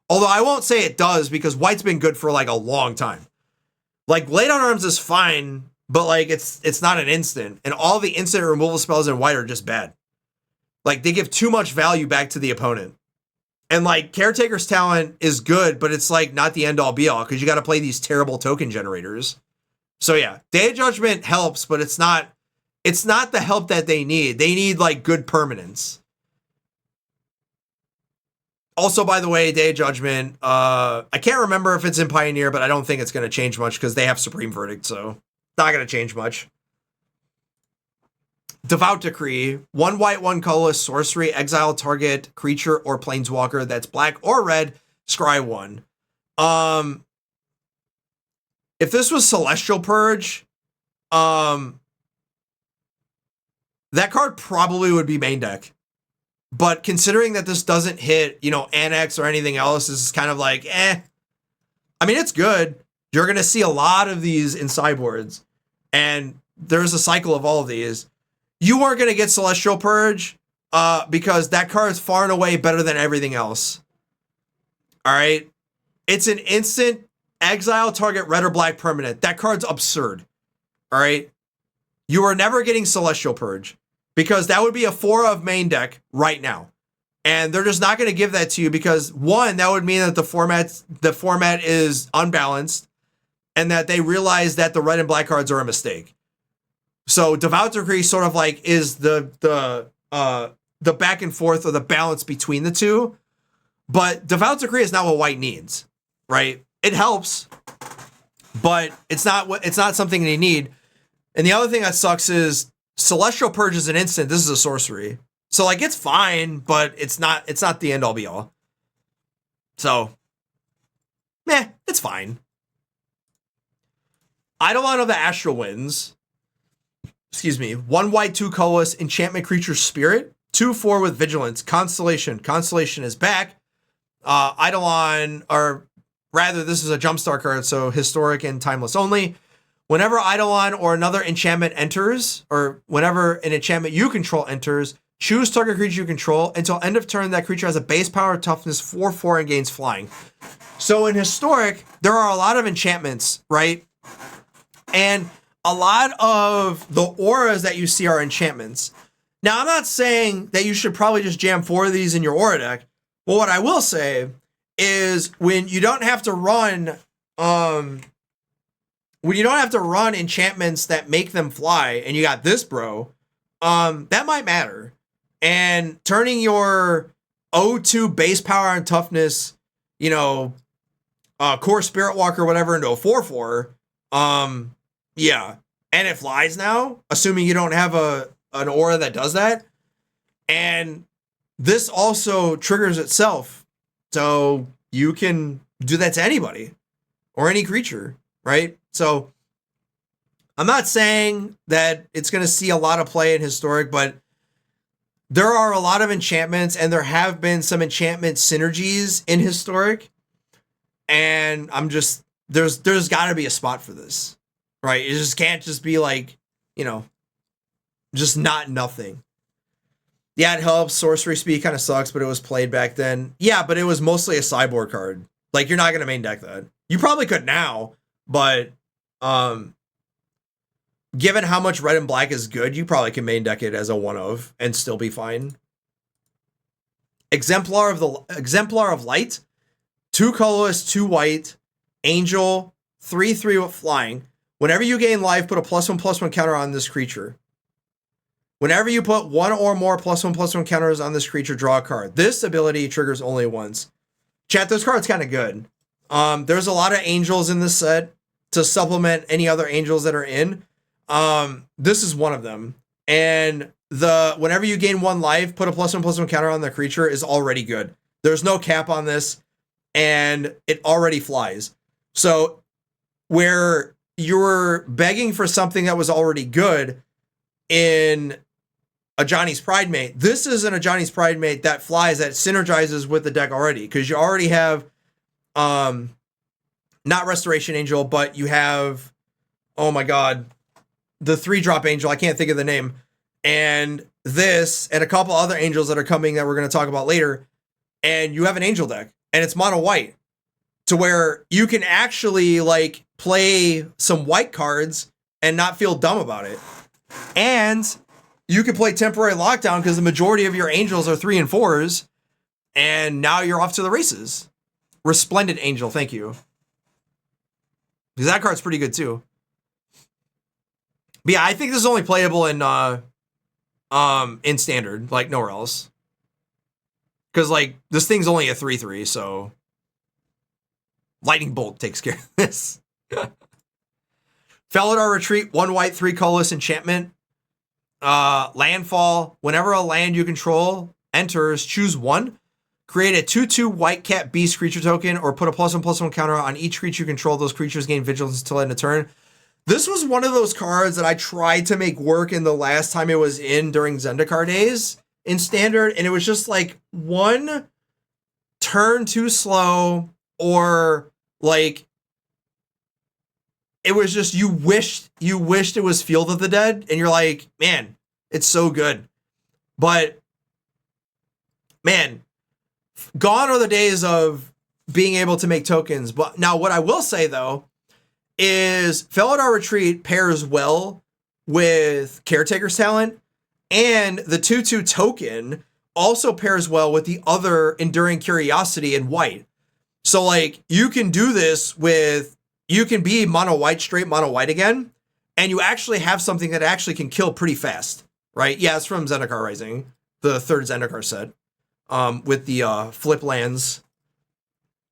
Although I won't say it does, because white's been good for like a long time. Like Late on Arms is fine, but like it's not an instant. And all the instant removal spells in white are just bad. Like they give too much value back to the opponent. And like Caretaker's Talent is good, but it's like not the end all be all, because you got to play these terrible token generators. So yeah, Day of Judgment helps, but it's not the help that they need. They need like good permanence. Also, by the way, Day of Judgment, I can't remember if it's in Pioneer, but I don't think it's going to change much because they have Supreme Verdict, so not going to change much. Devout Decree, 1 white, 1 colorless sorcery, exile target creature or planeswalker that's black or red, scry 1. If this was Celestial Purge, that card probably would be main deck. But considering that this doesn't hit, Annex or anything else, this is kind of like, eh. I mean, it's good. You're going to see a lot of these in sideboards. And there's a cycle of all of these. You weren't going to get Celestial Purge because that card is far and away better than everything else. All right? It's an instant exile target red or black permanent. That card's absurd. All right? You are never getting Celestial Purge, because that would be a 4 of main deck right now. And they're just not going to give that to you because, one, that would mean that the format is unbalanced and that they realize that the red and black cards are a mistake. So Devout Decree sort of like is the back and forth or the balance between the two. But Devout Decree is not what white needs, right? It helps, but it's not something they need. And the other thing that sucks is Celestial Purge is an instant. This is a sorcery. So like it's fine, but it's not the end all be all. So it's fine. Eidolon of the Astral Winds. 1 white, 2 colorless, enchantment creature spirit. 2/4 with vigilance. Constellation. Constellation is back. Eidolon, or rather, this is a jumpstart card, so historic and timeless only. Whenever Eidolon or another enchantment enters, or whenever an enchantment you control enters, choose target creature you control. Until end of turn, that creature has a base power, toughness 4/4 and gains flying. So in historic, there are a lot of enchantments, right? And a lot of the auras that you see are enchantments. Now, I'm not saying that you should probably just jam 4 of these in your aura deck. But what I will say is when you don't have to run enchantments that make them fly, and you got this, bro, that might matter. And turning your O2 base power and toughness, core Spirit Walker, whatever, into a 4/4, yeah. And it flies now, assuming you don't have an aura that does that. And this also triggers itself. So you can do that to anybody or any creature, right? So I'm not saying that it's going to see a lot of play in historic, but there are a lot of enchantments, and there have been some enchantment synergies in historic. And there's got to be a spot for this, right? It just can't just be like, just not nothing. Yeah, it helps. Sorcery speed kind of sucks, but it was played back then. Yeah, but it was mostly a sideboard card. Like, you're not going to main deck that. You probably could now, but given how much red and black is good, you probably can main deck it as a 1/of and still be fine. Exemplar of Light, 2 colorless, 2 white, angel, 3/3 with flying. Whenever you gain life, put a +1/+1 counter on this creature. Whenever you put 1 or more +1/+1 counters on this creature, draw a card. This ability triggers only once. Chat, this card's kind of good. There's a lot of angels in this set to supplement any other angels that are in. This is one of them. And whenever you gain 1 life, put a +1/+1 counter on the creature is already good. There's no cap on this, and it already flies. So where you're begging for something that was already good in a Johnny's Pride Mate, this isn't a Johnny's Pride Mate that flies, that synergizes with the deck already, because you already have not Restoration Angel, but you have, oh my god, the 3-drop angel, I can't think of the name, and this and a couple other angels that are coming that we're going to talk about later, and you have an angel deck, and it's mono white, to where you can actually like play some white cards and not feel dumb about it. And you can play Temporary Lockdown because the majority of your angels are 3 and 4s, and now you're off to the races. Resplendent Angel, thank you. Because that card's pretty good too. But yeah, I think this is only playable in Standard, like nowhere else. Because like this thing's only a 3/3, so Lightning Bolt takes care of this. Felidar Retreat, 1 white, 3 colorless enchantment. Landfall. Whenever a land you control enters, choose 1. Create a 2/2 white cat beast creature token, or put a +1/+1 counter on each creature you control. Those creatures gain vigilance until end of turn. This was one of those cards that I tried to make work in the last time it was in during Zendikar days in Standard, and it was just like 1 turn too slow, or like it was just you wished it was Field of the Dead, and you're like, man, it's so good. But man, gone are the days of being able to make tokens. But now what I will say though is Felidar Retreat pairs well with Caretaker's Talent, and the 2/2 token also pairs well with the other Enduring Curiosity in white. So like you can do this with, you can be mono white, straight mono white again, and you actually have something that actually can kill pretty fast, right? Yeah, it's from Zendikar Rising, the 3rd Zendikar set, with the flip lands,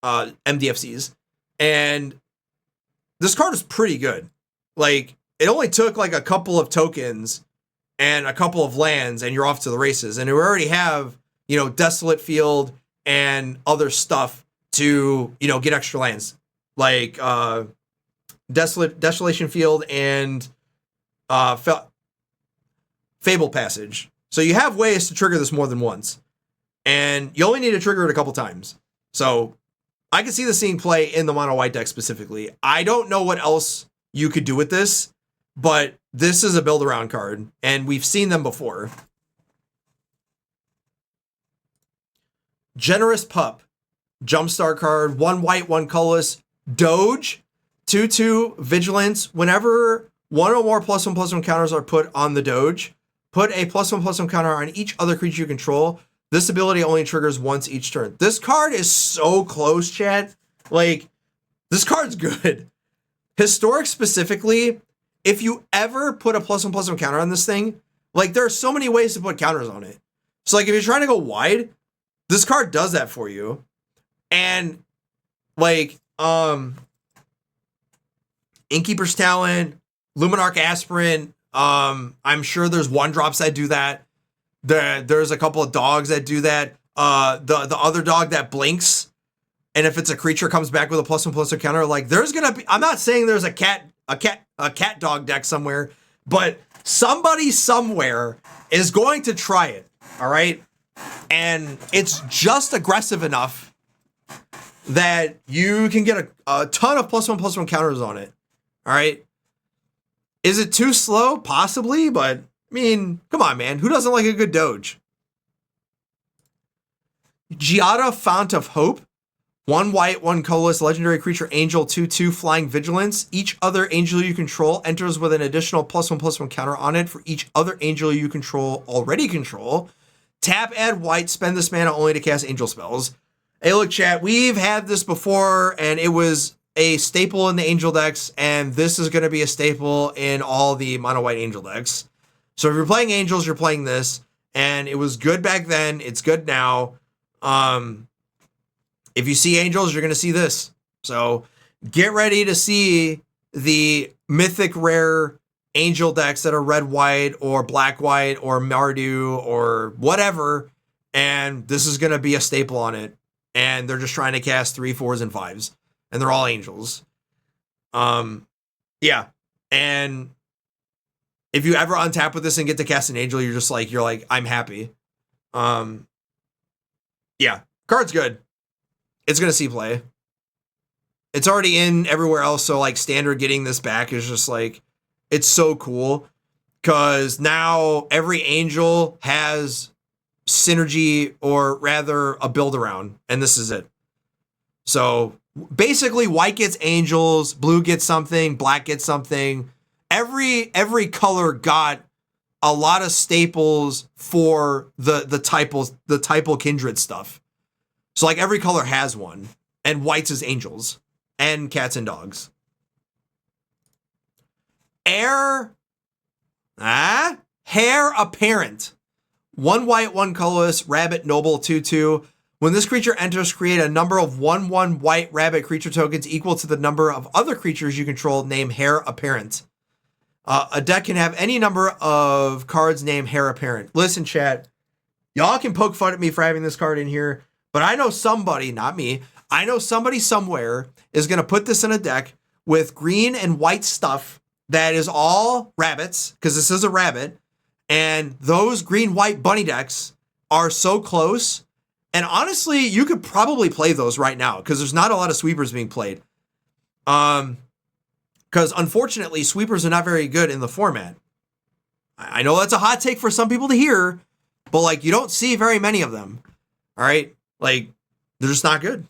MDFCs, and this card is pretty good. Like it only took like a couple of tokens and a couple of lands, and you're off to the races. And you already have, you know, Desolate Field and other stuff to, you know, get extra lands, like Desolation Field and Fable Passage. So you have ways to trigger this more than once, and you only need to trigger it a couple times. So I can see this seeing play in the mono white deck specifically. I don't know what else you could do with this, but this is a build around card, and we've seen them before. Generous Pup, Jumpstart card, 1 white, 1 colorless, Doge, 2/2 vigilance. Whenever 1 or more +1/+1 counters are put on the Doge, put a +1/+1 counter on each other creature you control. This ability only triggers once each turn. This card is so close, chat. Like, this card's good. Historic specifically, if you ever put a +1/+1 counter on this thing, like there are so many ways to put counters on it. So like if you're trying to go wide, this card does that for you. And like Innkeeper's Talent, Luminarch Aspirant, I'm sure there's 1-drops that do that. There's a couple of dogs that do that. The other dog that blinks, and if it's a creature, comes back with a +1/+1 counter. Like there's gonna be, I'm not saying there's a cat dog deck somewhere, but somebody somewhere is going to try it. All right, and it's just aggressive enough that you can get a ton of +1/+1 counters on it. All right, is it too slow? Possibly, but I mean, come on, man. Who doesn't like a good Doge? Giada, Fount of Hope. 1 white, 1 colorless, legendary creature, angel, 2/2, flying vigilance. Each other angel you control enters with an additional +1/+1 counter on it for each other angel you already control. Tap, add white, spend this mana only to cast angel spells. Hey, look, chat, we've had this before, and it was a staple in the angel decks, and this is going to be a staple in all the mono white angel decks. So if you're playing angels, you're playing this, and it was good back then. It's good now. If you see angels, you're going to see this. So get ready to see the mythic rare angel decks that are red white or black white or Mardu or whatever, and this is going to be a staple on it. and they're just trying to cast 3, 4s, and 5s, and they're all angels. Yeah, and if you ever untap with this and get to cast an angel, you're like, I'm happy. Yeah, card's good. It's gonna see play. It's already in everywhere else, so like standard getting this back is just like, it's so cool because now every angel has synergy, or rather a build around, and this is it. So basically white gets angels, blue gets something, black gets something. Every color got a lot of staples for the typal kindred stuff. So like every color has one, and white's is angels and cats and dogs. Heir Apparent. 1 white, 1 colorless, rabbit, noble, 2/2. When this creature enters, create a number of 1/1 white rabbit creature tokens equal to the number of other creatures you control named Heir Apparent. A deck can have any number of cards named Heir Apparent. Listen, chat, y'all can poke fun at me for having this card in here, but I know somebody, not me, I know somebody somewhere is going to put this in a deck with green and white stuff that is all rabbits, because this is a rabbit, and those green-white bunny decks are so close. And honestly, you could probably play those right now because there's not a lot of sweepers being played. Because unfortunately, sweepers are not very good in the format. I know that's a hot take for some people to hear, but like you don't see very many of them. All right, like they're just not good.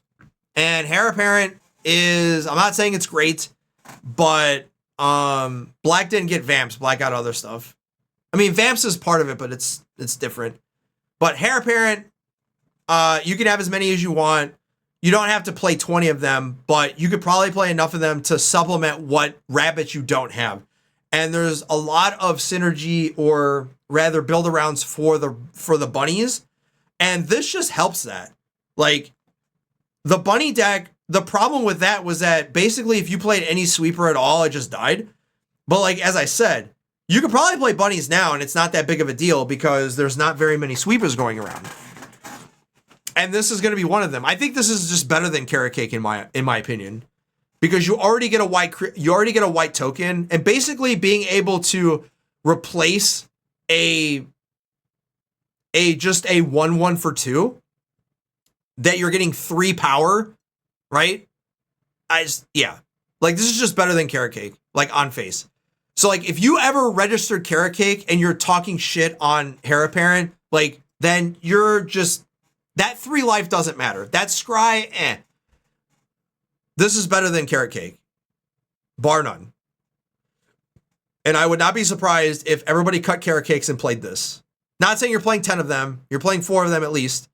And Heir Apparent is, I'm not saying it's great, but black didn't get Vamps. Black got other stuff. I mean, Vamps is part of it, but it's different. But Heir Apparent, you can have as many as you want. You don't have to play 20 of them, but you could probably play enough of them to supplement what rabbits you don't have. And there's a lot of synergy, or rather build arounds for the bunnies. And this just helps that. Like the bunny deck, the problem with that was that basically if you played any sweeper at all, it just died. But like, as I said, you could probably play bunnies now and it's not that big of a deal because there's not very many sweepers going around. And this is going to be one of them. I think this is just better than Carrot Cake in my opinion, because you already get a white token, and basically being able to replace just a 1/1 for 2 that you're getting 3 power, right? Yeah. Like this is just better than Carrot Cake, like on face. So like if you ever registered Carrot Cake and you're talking shit on Heir Apparent, like then you're just, that 3 life doesn't matter. That scry, This is better than Carrot Cake, bar none. And I would not be surprised if everybody cut Carrot Cakes and played this. Not saying you're playing 10 of them, you're playing 4 of them at least.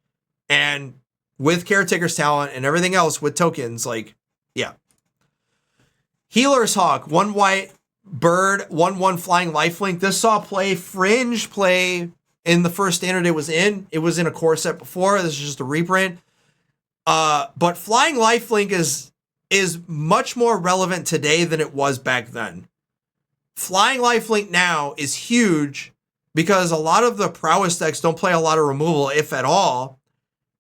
And with Caretaker's talent and everything else with tokens, like, yeah. Healer's Hawk, 1 white bird, 1/1 flying lifelink. This saw play, fringe play in the first standard it was in. It was in a core set before. This is just a reprint. But flying lifelink is much more relevant today than it was back then. Flying lifelink now is huge because a lot of the prowess decks don't play a lot of removal, if at all.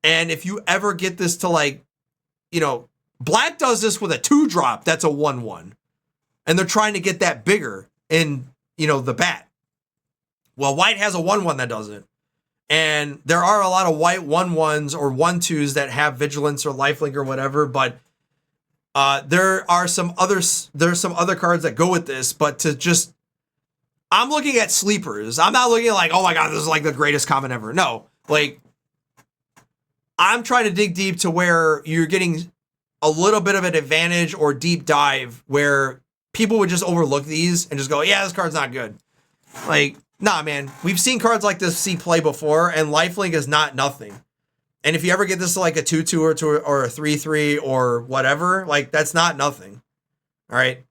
And if you ever get this to like, you know, black does this with a 2-drop that's a 1/1. And they're trying to get that bigger in, you know, the bat. Well, white has a 1/1 that does it. And there are a lot of white 1/1s or 1/2s that have vigilance or lifelink or whatever, but there's some other cards that go with this, but I'm looking at sleepers. I'm not looking at like, oh my God, this is like the greatest common ever. No, like I'm trying to dig deep to where you're getting a little bit of an advantage or deep dive where people would just overlook these and just go, yeah, this card's not good. Like, nah, man, we've seen cards like this see play before, and lifelink is not nothing. And if you ever get this to like a 2/2 or a 3/3 or whatever, like that's not nothing. All right.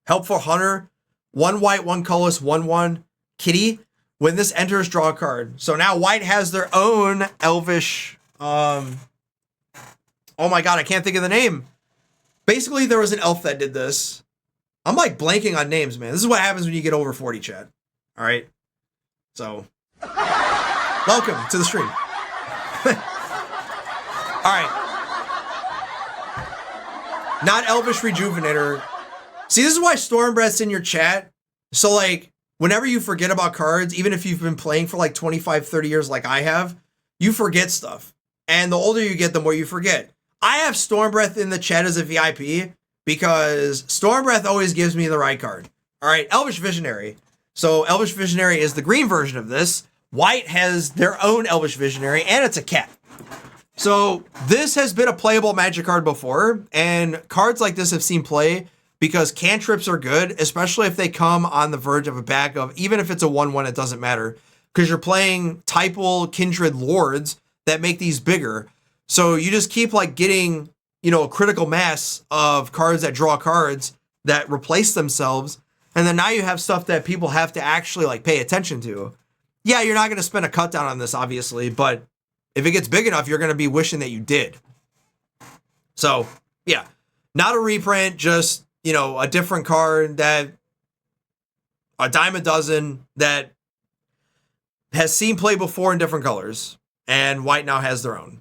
Helpful Hunter, 1 white, 1 colorless, 1/1 kitty. When this enters, draw a card. So now white has their own elvish. Oh my God, I can't think of the name. Basically, there was an elf that did this. I'm like blanking on names, man. This is what happens when you get over 40, chat. All right. So, welcome to the stream. All right. Not Elvish Rejuvenator. See, this is why Stormbreath's in your chat. So, like, whenever you forget about cards, even if you've been playing for like 25, 30 years like I have, you forget stuff. And the older you get, the more you forget. I have Stormbreath in the chat as a VIP because Stormbreath always gives me the right card. All right, Elvish Visionary. So Elvish Visionary is the green version of this. White has their own Elvish Visionary, and it's a cat. So this has been a playable Magic card before, and cards like this have seen play because cantrips are good, especially if they come on the verge of a back of, even if it's a 1/1, it doesn't matter, because you're playing Typal Kindred Lords that make these bigger. So you just keep like getting, you know, a critical mass of cards that draw cards that replace themselves. And then now you have stuff that people have to actually like pay attention to. Yeah, you're not going to spend a cut down on this, obviously, but if it gets big enough, you're going to be wishing that you did. So, yeah, not a reprint, just, you know, a different card that a dime a dozen that has seen play before in different colors. And white now has their own.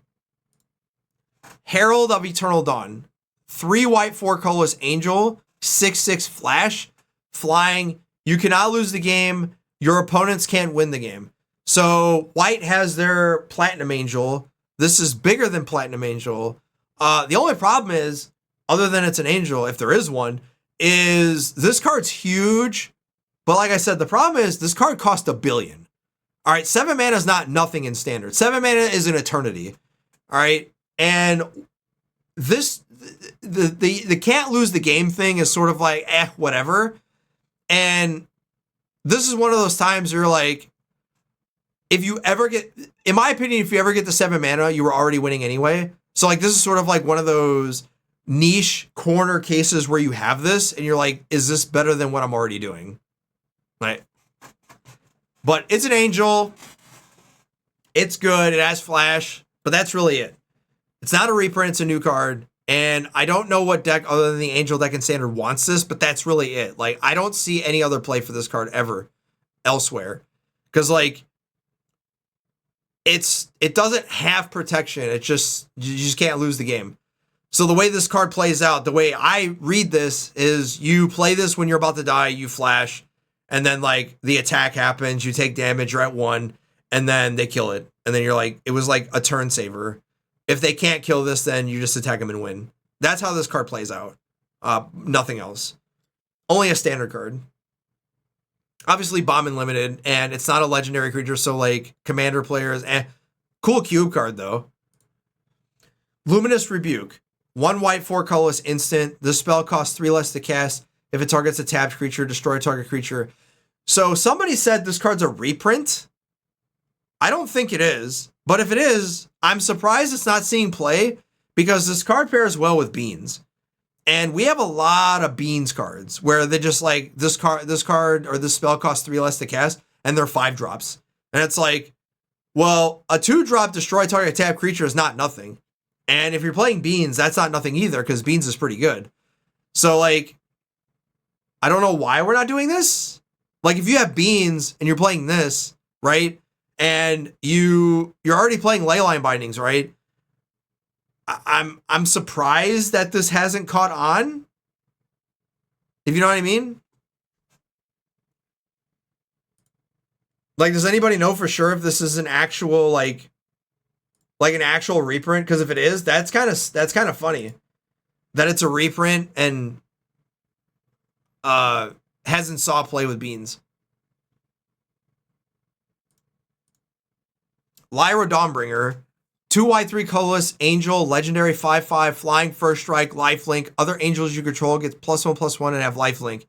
Herald of Eternal Dawn. 3 white, 4 colorless angel, 6/6 flash, flying. You cannot lose the game. Your opponents can't win the game. So white has their Platinum Angel. This is bigger than Platinum Angel. The only problem is, other than it's an angel, if there is one, is this card's huge. But like I said, the problem is this card cost $1 billion. All right, 7 mana is not nothing in standard. 7 mana is an eternity. All right, and this the can't lose the game thing is sort of like whatever. And this is one of those times where you're like, if you ever get, in my opinion, if you ever get the 7 mana, you were already winning anyway. So like this is sort of like one of those niche corner cases where you have this and you're like, is this better than what I'm already doing? Right. But it's an angel. It's good. It has flash, but that's really it. It's not a reprint. It's a new card. And I don't know what deck other than the angel deck in standard wants this, but that's really it. Like, I don't see any other play for this card ever elsewhere. Because like, it doesn't have protection. It's just, you just can't lose the game. So the way this card plays out, the way I read this is you play this when you're about to die, you flash, and then like the attack happens, you take damage, you're at 1, and then they kill it. And then you're like, it was like a turn saver. If they can't kill this, then you just attack them and win. That's how this card plays out. Nothing else. Only a standard card. Obviously, bomb and limited, and it's not a legendary creature, so like commander players, cool cube card though. Luminous Rebuke. 1 white, 4 colorless instant. This spell costs 3 less to cast. If it targets a tapped creature, destroy a target creature. So somebody said this card's a reprint. I don't think it is, but if it is, I'm surprised it's not seeing play because this card pairs well with Beans. And we have a lot of Beans cards where they just like this card or this spell costs 3 less to cast and they're 5 drops. And it's like, well, a 2-drop destroy target tap creature is not nothing. And if you're playing Beans, that's not nothing either because Beans is pretty good. So like, I don't know why we're not doing this. Like if you have Beans and you're playing this, right? And you're already playing Leyline Bindings, right? I'm surprised that this hasn't caught on. If you know what I mean? Like, does anybody know for sure if this is an actual like an actual reprint? Because if it is, that's kind of funny that it's a reprint and hasn't saw play with Beans. Lyra Dawnbringer. 2 white, 3 colorless, angel, legendary, 5/5, flying, first strike, lifelink. Other angels you control get +1/+1 and have lifelink.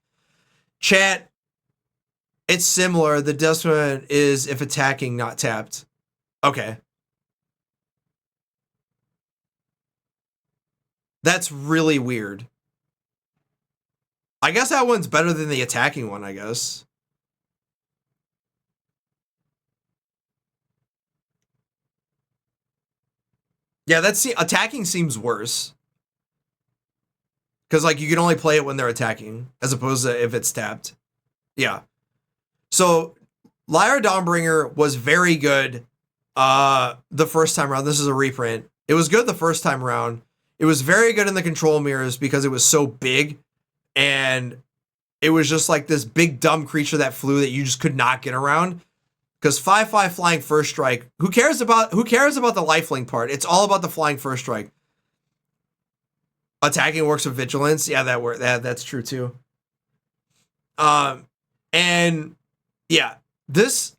Chat, it's similar. The difference is if attacking, not tapped. Okay. That's really weird. I guess that one's better than the attacking one, I guess. Yeah, attacking seems worse. Because like you can only play it when they're attacking, as opposed to if it's tapped. Yeah. So Lyra Dawnbringer was very good the first time around. This is a reprint. It was good the first time around. It was very good in the control mirrors because it was so big, and it was just like this big dumb creature that flew that you just could not get around. Because 5/5 flying first strike, who cares about the lifelink part? It's all about the flying first strike. Attacking works with vigilance. Yeah, that's true too. And yeah, this,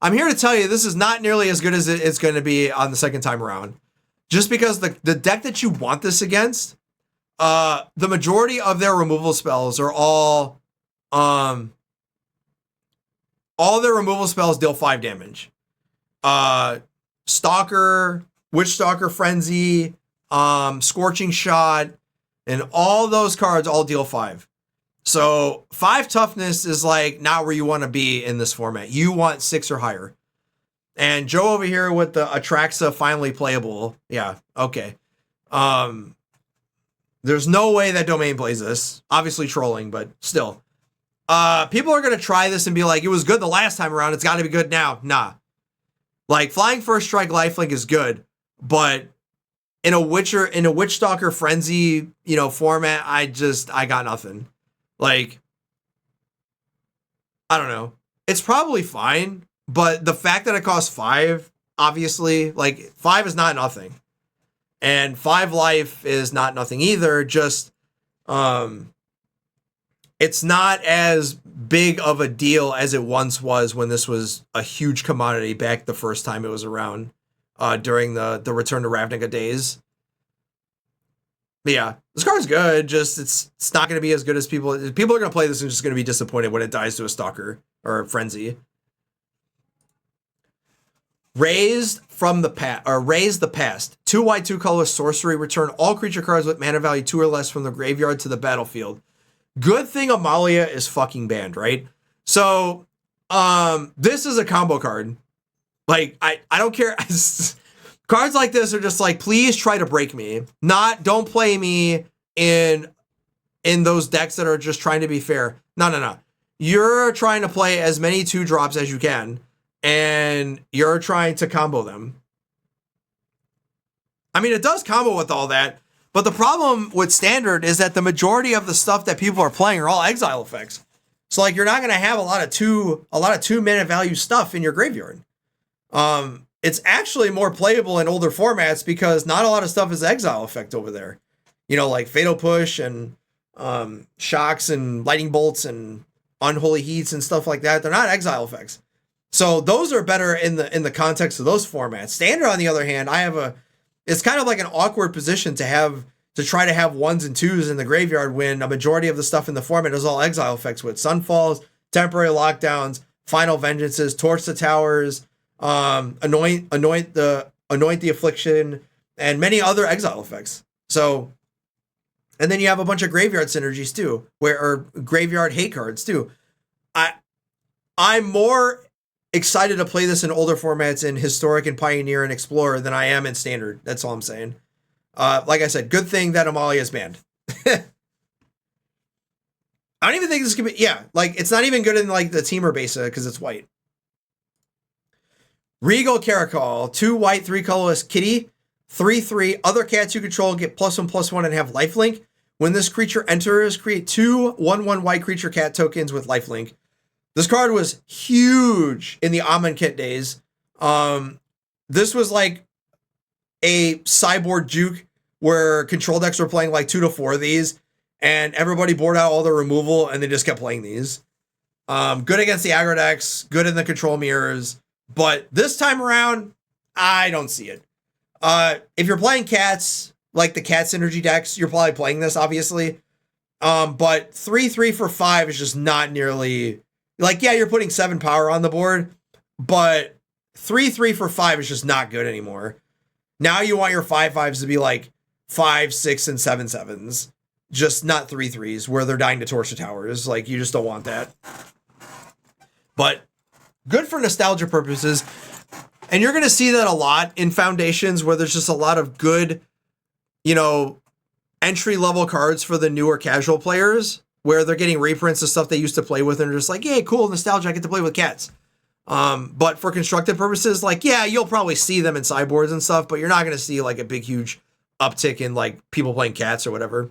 I'm here to tell you, this is not nearly as good as it's going to be on the second time around. Just because the deck that you want this against, the majority of their removal spells are all their removal spells deal 5 damage. Stalker, Witch Stalker Frenzy, Scorching Shot, and all those cards all deal 5. So 5 toughness is like not where you want to be in this format. You want 6 or higher. And Joe over here with the Atraxa finally playable. Yeah, okay. There's no way that Domain plays this. Obviously trolling, but still. People are going to try this and be like, it was good the last time around, it's got to be good now. Nah. Like, Flying First Strike Lifelink is good, but in a Witch Stalker Frenzy, format, I got nothing. Like, I don't know. It's probably fine, but the fact that it costs 5, obviously, like, 5 is not nothing. And 5 life is not nothing either, just, it's not as big of a deal as it once was when this was a huge commodity back the first time it was around, during the Return to Ravnica days. But yeah, this card's good, just it's not going to be as good as people are going to play this and just going to be disappointed when it dies to a Stalker or a Frenzy. Raise the Past. 2 white, 2 colorless sorcery. Return all creature cards with mana value 2 or less from the graveyard to the battlefield. Good thing Amalia is fucking banned, right? So, this is a combo card. Like, I don't care. Cards like this are just like, please try to break me. Don't play me in those decks that are just trying to be fair. No. You're trying to play as many 2-drops as you can, and you're trying to combo them. I mean, it does combo with all that, but the problem with Standard is that the majority of the stuff that people are playing are all exile effects. So, like, you're not going to have a lot of 2 mana value stuff in your graveyard. It's actually more playable in older formats because not a lot of stuff is exile effect over there. Like Fatal Push and Shocks and Lightning Bolts and Unholy Heats and stuff like that. They're not exile effects. So those are better in the context of those formats. Standard, on the other hand, it's kind of like an awkward position to try to have 1s and 2s in the graveyard when a majority of the stuff in the format is all exile effects with Sunfalls, Temporary Lockdowns, Final Vengeances, Torch the Towers, Anoint the Affliction, and many other exile effects. So, and then you have a bunch of graveyard synergies too, or graveyard hate cards too. I'm more excited to play this in older formats in Historic and Pioneer and Explorer than I am in Standard. That's all I'm saying. Like I said, good thing that Amalia is banned. I don't even think this could be, like, it's not even good in like the Teamer beta because it's white. Regal Caracal, 2 white, 3 colorless kitty, 3/3. Other cats you control get +1/+1 and have lifelink. When this creature enters, create 2 1/1 white creature cat tokens with lifelink. This card was huge in the Amonkhet days. This was like a sideboard juke where control decks were playing like 2 to 4 of these, and everybody bored out all the removal, and they just kept playing these. Good against the aggro decks, good in the control mirrors. But this time around, I don't see it. If you're playing cats, like the cat synergy decks, you're probably playing this, obviously. But 3/3 for 5 is just not nearly, like, yeah, you're putting 7 power on the board, but 3/3 for 5 is just not good anymore. Now you want your 5/5s to be like 5, 6, and 7/7s, just not 3/3s where they're dying to Torch the Towers. Like, you just don't want that. But good for nostalgia purposes. And you're going to see that a lot in Foundations where there's just a lot of good, entry-level cards for the newer casual players where they're getting reprints of stuff they used to play with and they're just like, yay, cool, nostalgia, I get to play with cats. But for constructed purposes, like, yeah, you'll probably see them in sideboards and stuff, but you're not going to see like a big, huge uptick in like people playing cats or whatever.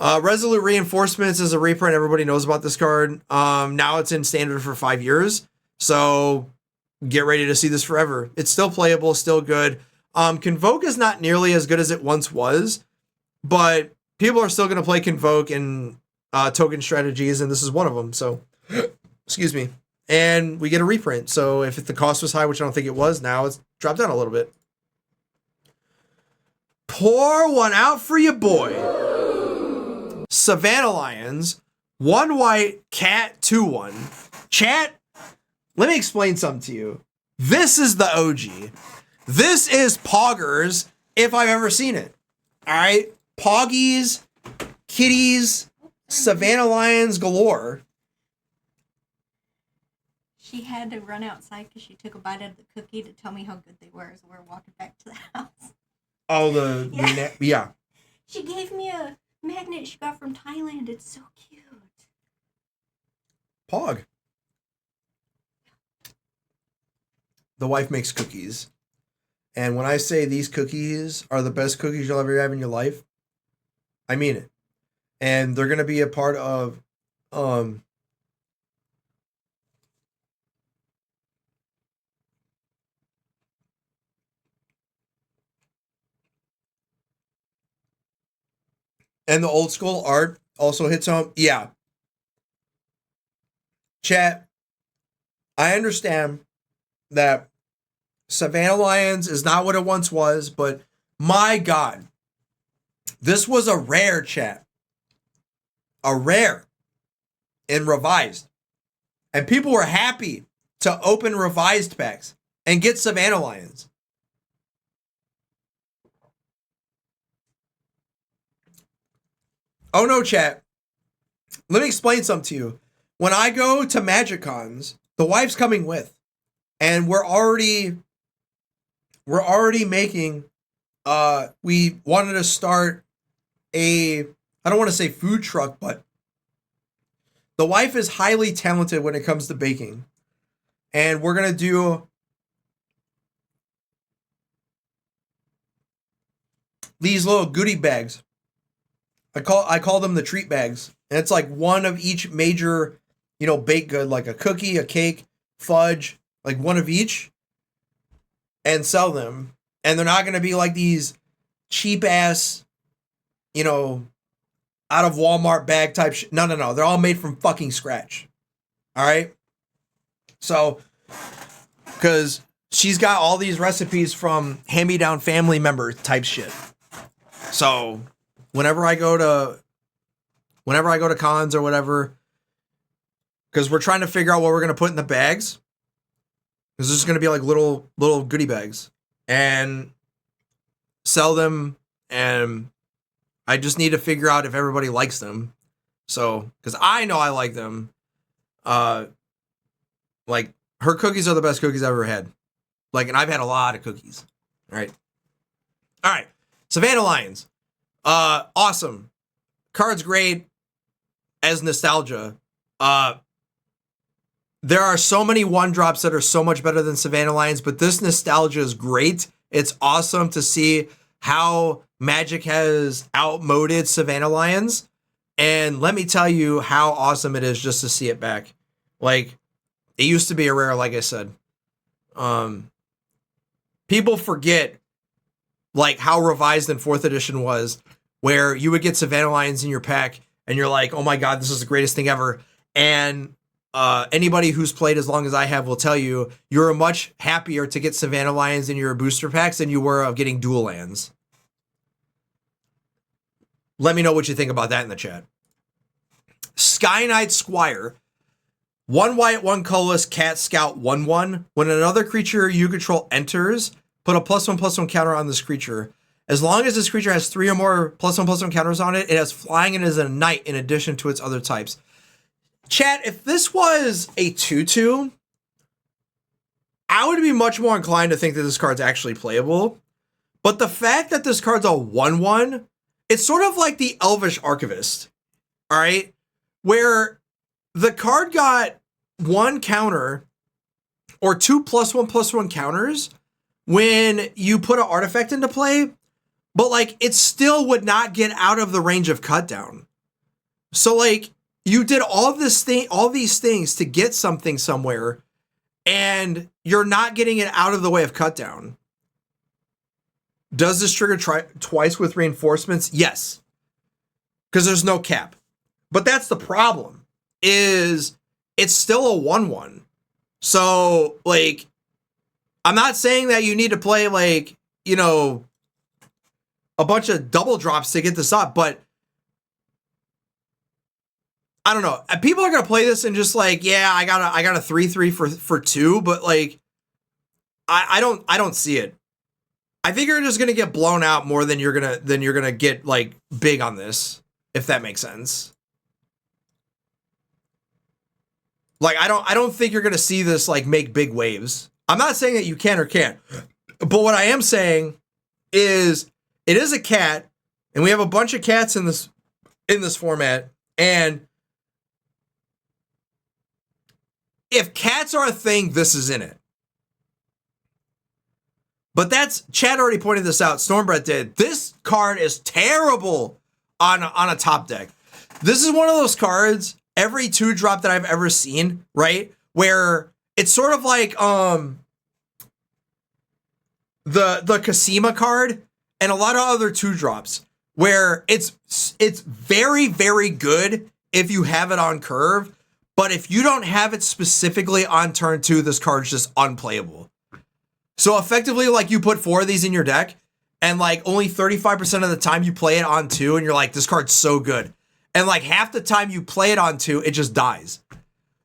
Resolute Reinforcements is a reprint. Everybody knows about this card. Now it's in standard for 5 years. So get ready to see this forever. It's still playable, still good. Convoke is not nearly as good as it once was, but people are still going to play Convoke in token strategies, and this is one of them. So, excuse me. And we get a reprint. So if the cost was high, which I don't think it was, now it's dropped down a little bit. Pour one out for your boy. Savannah Lions, 1 white, cat, 2/1. Chat, let me explain something to you. This is the OG. This is Poggers, if I've ever seen it. All right? Poggies, kitties, Savannah Lions galore. She had to run outside because she took a bite out of the cookie to tell me how good they were as we were walking back to the house. Oh, yeah. She gave me a magnet she got from Thailand. It's so cute. Pog. The wife makes cookies. And when I say these cookies are the best cookies you'll ever have in your life, I mean it. And they're going to be a part of and the old school art also hits home. Yeah. Chat, I understand that Savannah Lions is not what it once was, but my God, this was a rare, chat. A rare in revised. And people were happy to open revised packs and get Savannah Lions. Oh no, chat. Let me explain something to you. When I go to Magic Cons, the wife's coming with. And we're already making, we wanted to start I don't want to say food truck, but the wife is highly talented when it comes to baking. And we're going to do these little goodie bags. I call them the treat bags. And it's like one of each major, baked good, like a cookie, a cake, fudge, like one of each, and sell them. And they're not going to be like these cheap ass, out of Walmart bag type shit. No. They're all made from fucking scratch. All right. So, because she's got all these recipes from hand-me-down family member type shit. So whenever I go to cons or whatever, because we're trying to figure out what we're going to put in the bags. Because there's going to be like little goodie bags and sell them. And I just need to figure out if everybody likes them. So, because I know I like them. Like her cookies are the best cookies I've ever had. Like, and I've had a lot of cookies. All right. Savannah Lions. Awesome. Card's great as nostalgia. There are so many one drops that are so much better than Savannah Lions, but this nostalgia is great. It's awesome to see how Magic has outmoded Savannah Lions. And let me tell you how awesome it is just to see it back. Like, it used to be a rare, like I said. People forget like how revised in 4th edition was, where you would get Savannah Lions in your pack and you're like, oh my God, this is the greatest thing ever. And anybody who's played as long as I have will tell you, you're much happier to get Savannah Lions in your booster packs than you were of getting dual lands. Let me know what you think about that in the chat. Sky Knight Squire. 1 white, 1 colorless, cat scout, 1/1. When another creature you control enters, put a +1/+1 counter on this creature. As long as this creature has 3 or more +1/+1 counters on it, it has flying and is a knight in addition to its other types. Chat, if this was a 2/2, I would be much more inclined to think that this card's actually playable. But the fact that this card's a 1/1, it's sort of like the Elvish Archivist, all right? Where the card got 1 counter or 2 +1/+1 counters when you put an artifact into play, but like it still would not get out of the range of cut down. So like you did all these things to get something somewhere, and you're not getting it out of the way of cut down. Does this trigger twice with reinforcements? Yes, because there's no cap. But that's the problem, is it's still a 1/1. So like, I'm not saying that you need to play like, you know, a bunch of double drops to get this up, but I don't know. People are gonna play this and just like, yeah, I got a 3/3 for 2, but like, I don't see it. I think you're just gonna get blown out more than you're gonna get like big on this, if that makes sense. Like, I don't think you're gonna see this like make big waves. I'm not saying that you can or can't, but what I am saying is it is a cat, and we have a bunch of cats in this format, and if cats are a thing, this is in it. But that's, Chad already pointed this out, Stormbreath did. This card is terrible on a top deck. This is one of those cards, every 2-drop that I've ever seen, right? Where it's sort of like the Kasima card and a lot of other 2-drops, where it's very, very good if you have it on curve, but if you don't have it specifically on turn 2, this card's just unplayable. So effectively, like, you put 4 of these in your deck, and like only 35% of the time you play it on 2, and you're like, this card's so good. And like half the time you play it on 2, it just dies.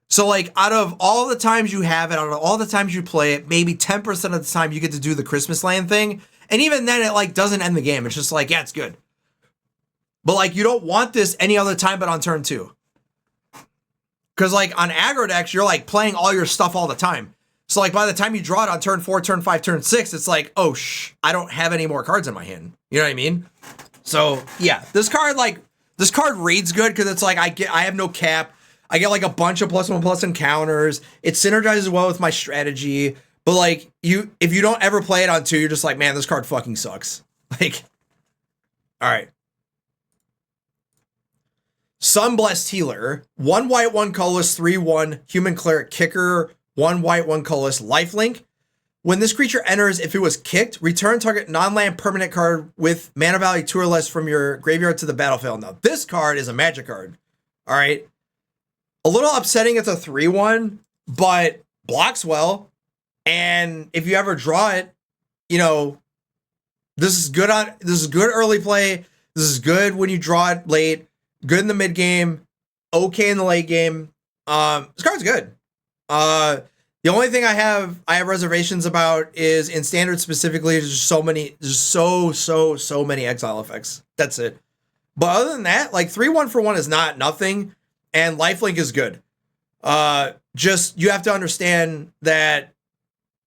So like, out of all the times you have it, out of all the times you play it, maybe 10% of the time you get to do the Christmas land thing. And even then, it like doesn't end the game. It's just like, yeah, it's good. But like, you don't want this any other time but on turn 2. Because like on aggro decks, you're like playing all your stuff all the time. So like by the time you draw it on turn 4, turn 5, turn 6, it's like, oh I don't have any more cards in my hand. You know what I mean? So yeah, this card reads good because it's like I have no cap. I get like a bunch of +1/+1 encounters. It synergizes well with my strategy. But like if you don't ever play it on 2, you're just like, man, this card fucking sucks. Like, all right. Sunblessed Healer, 1 white, 1 colorless, 3/1 human cleric kicker, 1 white, 1 colorless lifelink. When this creature enters, if it was kicked, return target non-land permanent card with mana value 2 or less from your graveyard to the battlefield. Now, this card is a magic card. All right. A little upsetting, it's a 3/1, but blocks well. And if you ever draw it, you know, this is good early play. This is good when you draw it late. Good in the mid game, okay in the late game. This card's good. The only thing I have reservations about is in standard specifically, there's so many exile effects. That's it. But other than that, like 3/1 for 1 is not nothing, and lifelink is good. Just you have to understand that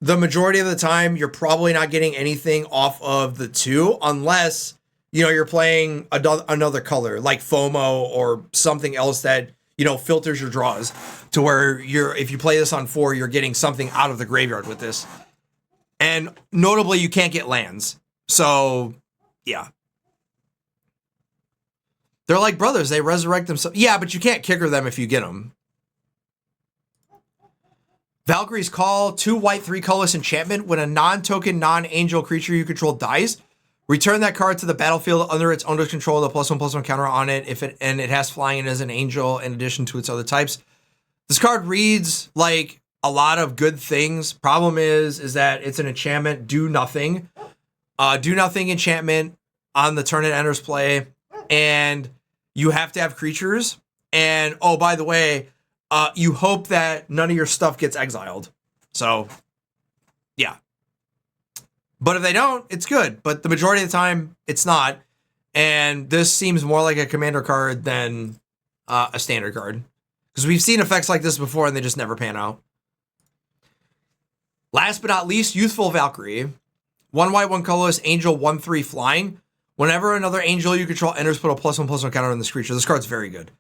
the majority of the time you're probably not getting anything off of the 2 unless, you know, you're playing another color like FOMO or something else that, you know, filters your draws to where if you play this on 4, you're getting something out of the graveyard with this. And notably, you can't get lands. So, yeah. They're like brothers. They resurrect themselves. Yeah, but you can't kicker them if you get them. Valkyrie's Call, 2 white, 3 colorless enchantment. When a non-token, non-angel creature you control dies, return that card to the battlefield under its owner's control with a +1/+1 counter on it and it has flying and is an angel in addition to its other types. This card reads like a lot of good things. Problem is that it's an enchantment, do nothing. Do nothing enchantment on the turn it enters play, and you have to have creatures. And oh, by the way, you hope that none of your stuff gets exiled. So, yeah. But if they don't, it's good. But the majority of the time, it's not. And this seems more like a commander card than a standard card. Because we've seen effects like this before and they just never pan out. Last but not least, Youthful Valkyrie. 1 white, 1 colorless, angel, 1/3 flying. Whenever another angel you control enters, put a +1/+1 counter on this creature. This card's very good.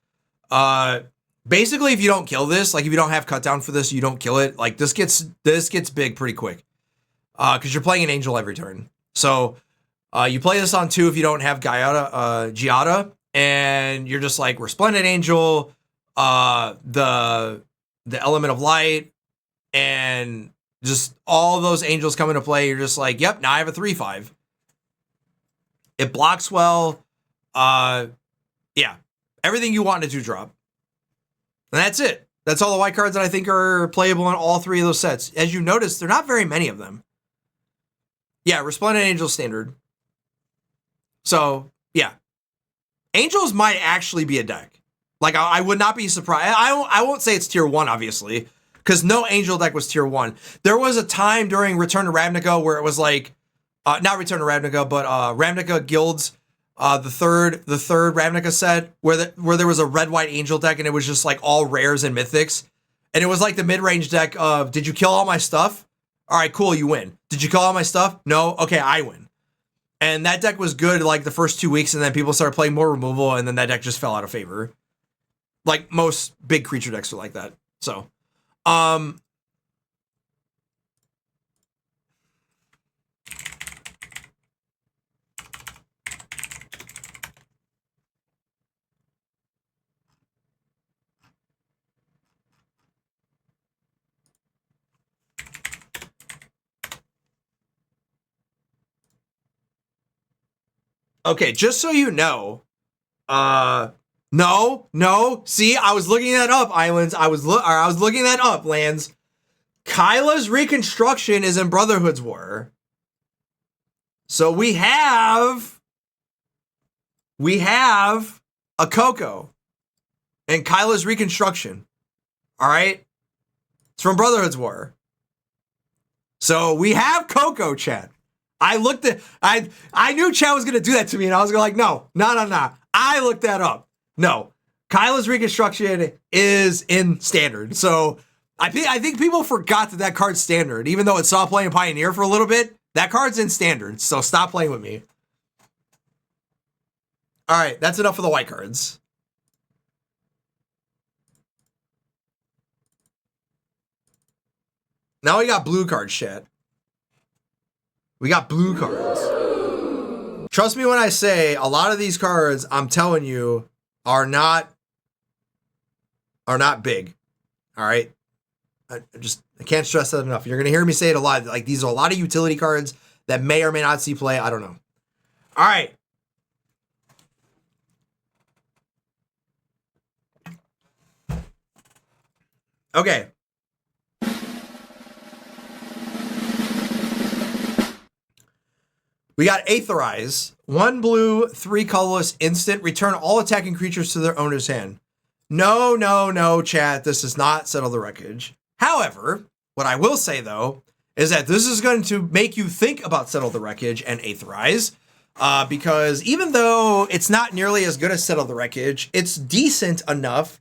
basically, if you don't kill this, like if you don't have cut down for this, you don't kill it. Like this gets big pretty quick, because you're playing an angel every turn. So you play this on 2 if you don't have Giada, and you're just like Resplendent Angel, the Element of Light, and just all those angels come into play. You're just like, yep, now I have a 3/5. It blocks well. Yeah, everything you want to 2-drop. And that's it. That's all the white cards that I think are playable in all 3 of those sets. As you notice, there are not very many of them. Yeah, Resplendent Angel standard. So, yeah. Angels might actually be a deck. Like, I would not be surprised. I won't say it's tier 1, obviously, because no Angel deck was tier 1. There was a time during Return to Ravnica where it was like, not Return to Ravnica, but Ravnica Guilds, the third Ravnica set, where there was a red-white Angel deck, and it was just like all rares and mythics. And it was like the mid-range deck of, did you kill all my stuff? All right, cool, you win. Did you kill all my stuff? No? Okay, I win. And that deck was good like the first 2 weeks, and then people started playing more removal, and then that deck just fell out of favor. Like most big creature decks are like that. So, okay, just so you know, no. See, I was looking that up, Islands. I was looking that up, Lands. Kyla's Reconstruction is in Brotherhood's War. So we have a Coco and Kyla's Reconstruction. All right? It's from Brotherhood's War. So we have Coco, chat. I knew Chad was gonna do that to me, and I was like, no. I looked that up. No, Kyla's Reconstruction is in standard. So I think people forgot that card's standard, even though it saw playing Pioneer for a little bit. That card's in standard. So stop playing with me. All right, that's enough for the white cards. Now we got blue cards, chat. We got blue cards. Trust me when I say a lot of these cards, I'm telling you, are not big. All right? I can't stress that enough. You're going to hear me say it a lot. Like, these are a lot of utility cards that may or may not see play. I don't know. All right. Okay. We got Aetherize. 1 blue, 3 colorless, instant. Return all attacking creatures to their owner's hand. No, chat. This does not settle the wreckage. However, what I will say, though, is that this is going to make you think about Settle the Wreckage and Aetherize. Because even though it's not nearly as good as Settle the Wreckage, it's decent enough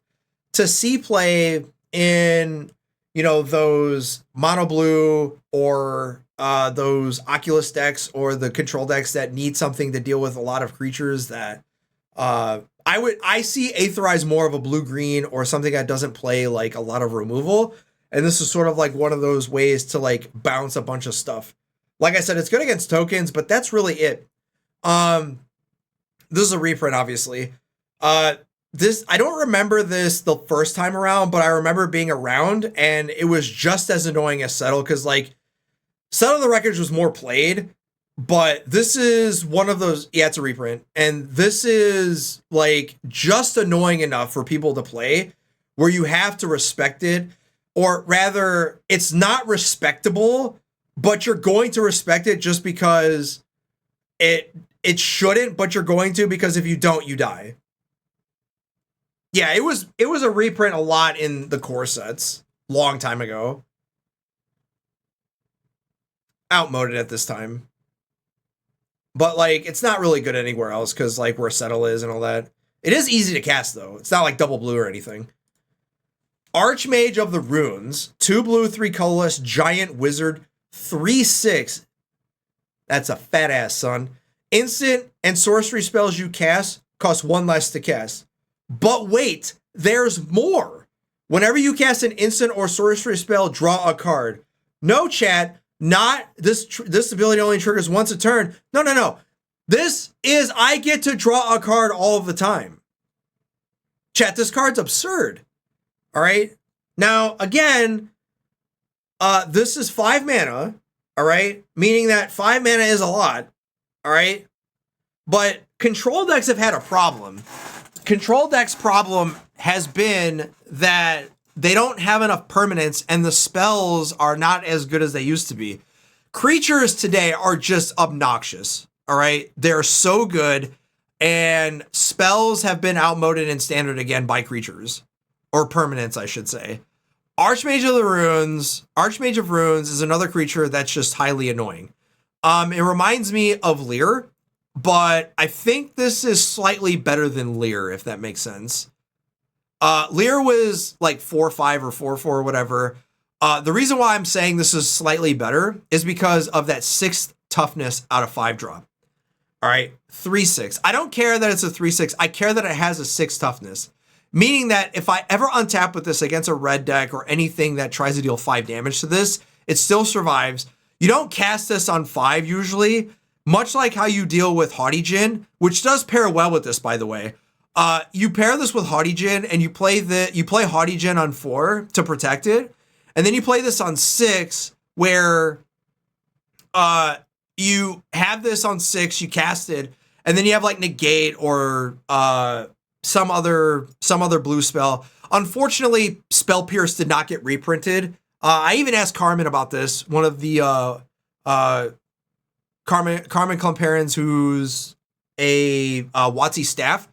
to see play in, those mono blue or those Oculus decks or the control decks that need something to deal with a lot of creatures that I see Aetherize more of a blue-green or something that doesn't play like a lot of removal. And this is sort of like one of those ways to like bounce a bunch of stuff. Like I said, it's good against tokens, but that's really it. This is a reprint, obviously. I don't remember this the first time around, but I remember being around and it was just as annoying as Settle, because like Settle the Wreckage was more played, but this is one of those, yeah, it's a reprint. And this is like just annoying enough for people to play where you have to respect it, or rather it's not respectable, but you're going to respect it just because it shouldn't, but you're going to, because if you don't, you die. Yeah, it was a reprint a lot in the core sets long time ago. Outmoded at this time. But like it's not really good anywhere else because like where Settle is and all that. It is easy to cast though. It's not like double blue or anything. Archmage of the Runes, 2 blue, 3 colorless, giant wizard, 3/6. That's a fat ass, son. Instant and sorcery spells you cast cost 1 less to cast. But wait, there's more. Whenever you cast an instant or sorcery spell, draw a card. No, chat, not this. This ability only triggers once a turn. No. This is I get to draw a card all of the time. Chat, this card's absurd. All right. Now, again, this is 5 mana. All right. Meaning that 5 mana is a lot. All right. But control decks have had a problem. Control decks' problem has been that they don't have enough permanence and the spells are not as good as they used to be. Creatures today are just obnoxious. All right. They're so good. And spells have been outmoded in standard again by creatures. Or permanents, I should say. Archmage of Runes is another creature that's just highly annoying. It reminds me of Leer, but I think this is slightly better than Leer, if that makes sense. Leer was like 4/5 or 4/4 or whatever. The reason why I'm saying this is slightly better is because of that 6th toughness out of 5 drop. All right, 3/6. I don't care that it's a 3/6. I care that it has a 6 toughness. Meaning that if I ever untap with this against a red deck or anything that tries to deal 5 damage to this, it still survives. You don't cast this on 5 usually, much like how you deal with Haughty Djinn, which does pair well with this, by the way. You pair this with Haughty Djinn and you play Haughty Djinn on 4 to protect it, and then you play this on 6 where you have this on 6, you cast it, and then you have like negate or some other blue spell. Unfortunately, Spell Pierce did not get reprinted. I even asked Carmen about this, one of the Carmen Klumperens, who's a WotC staff,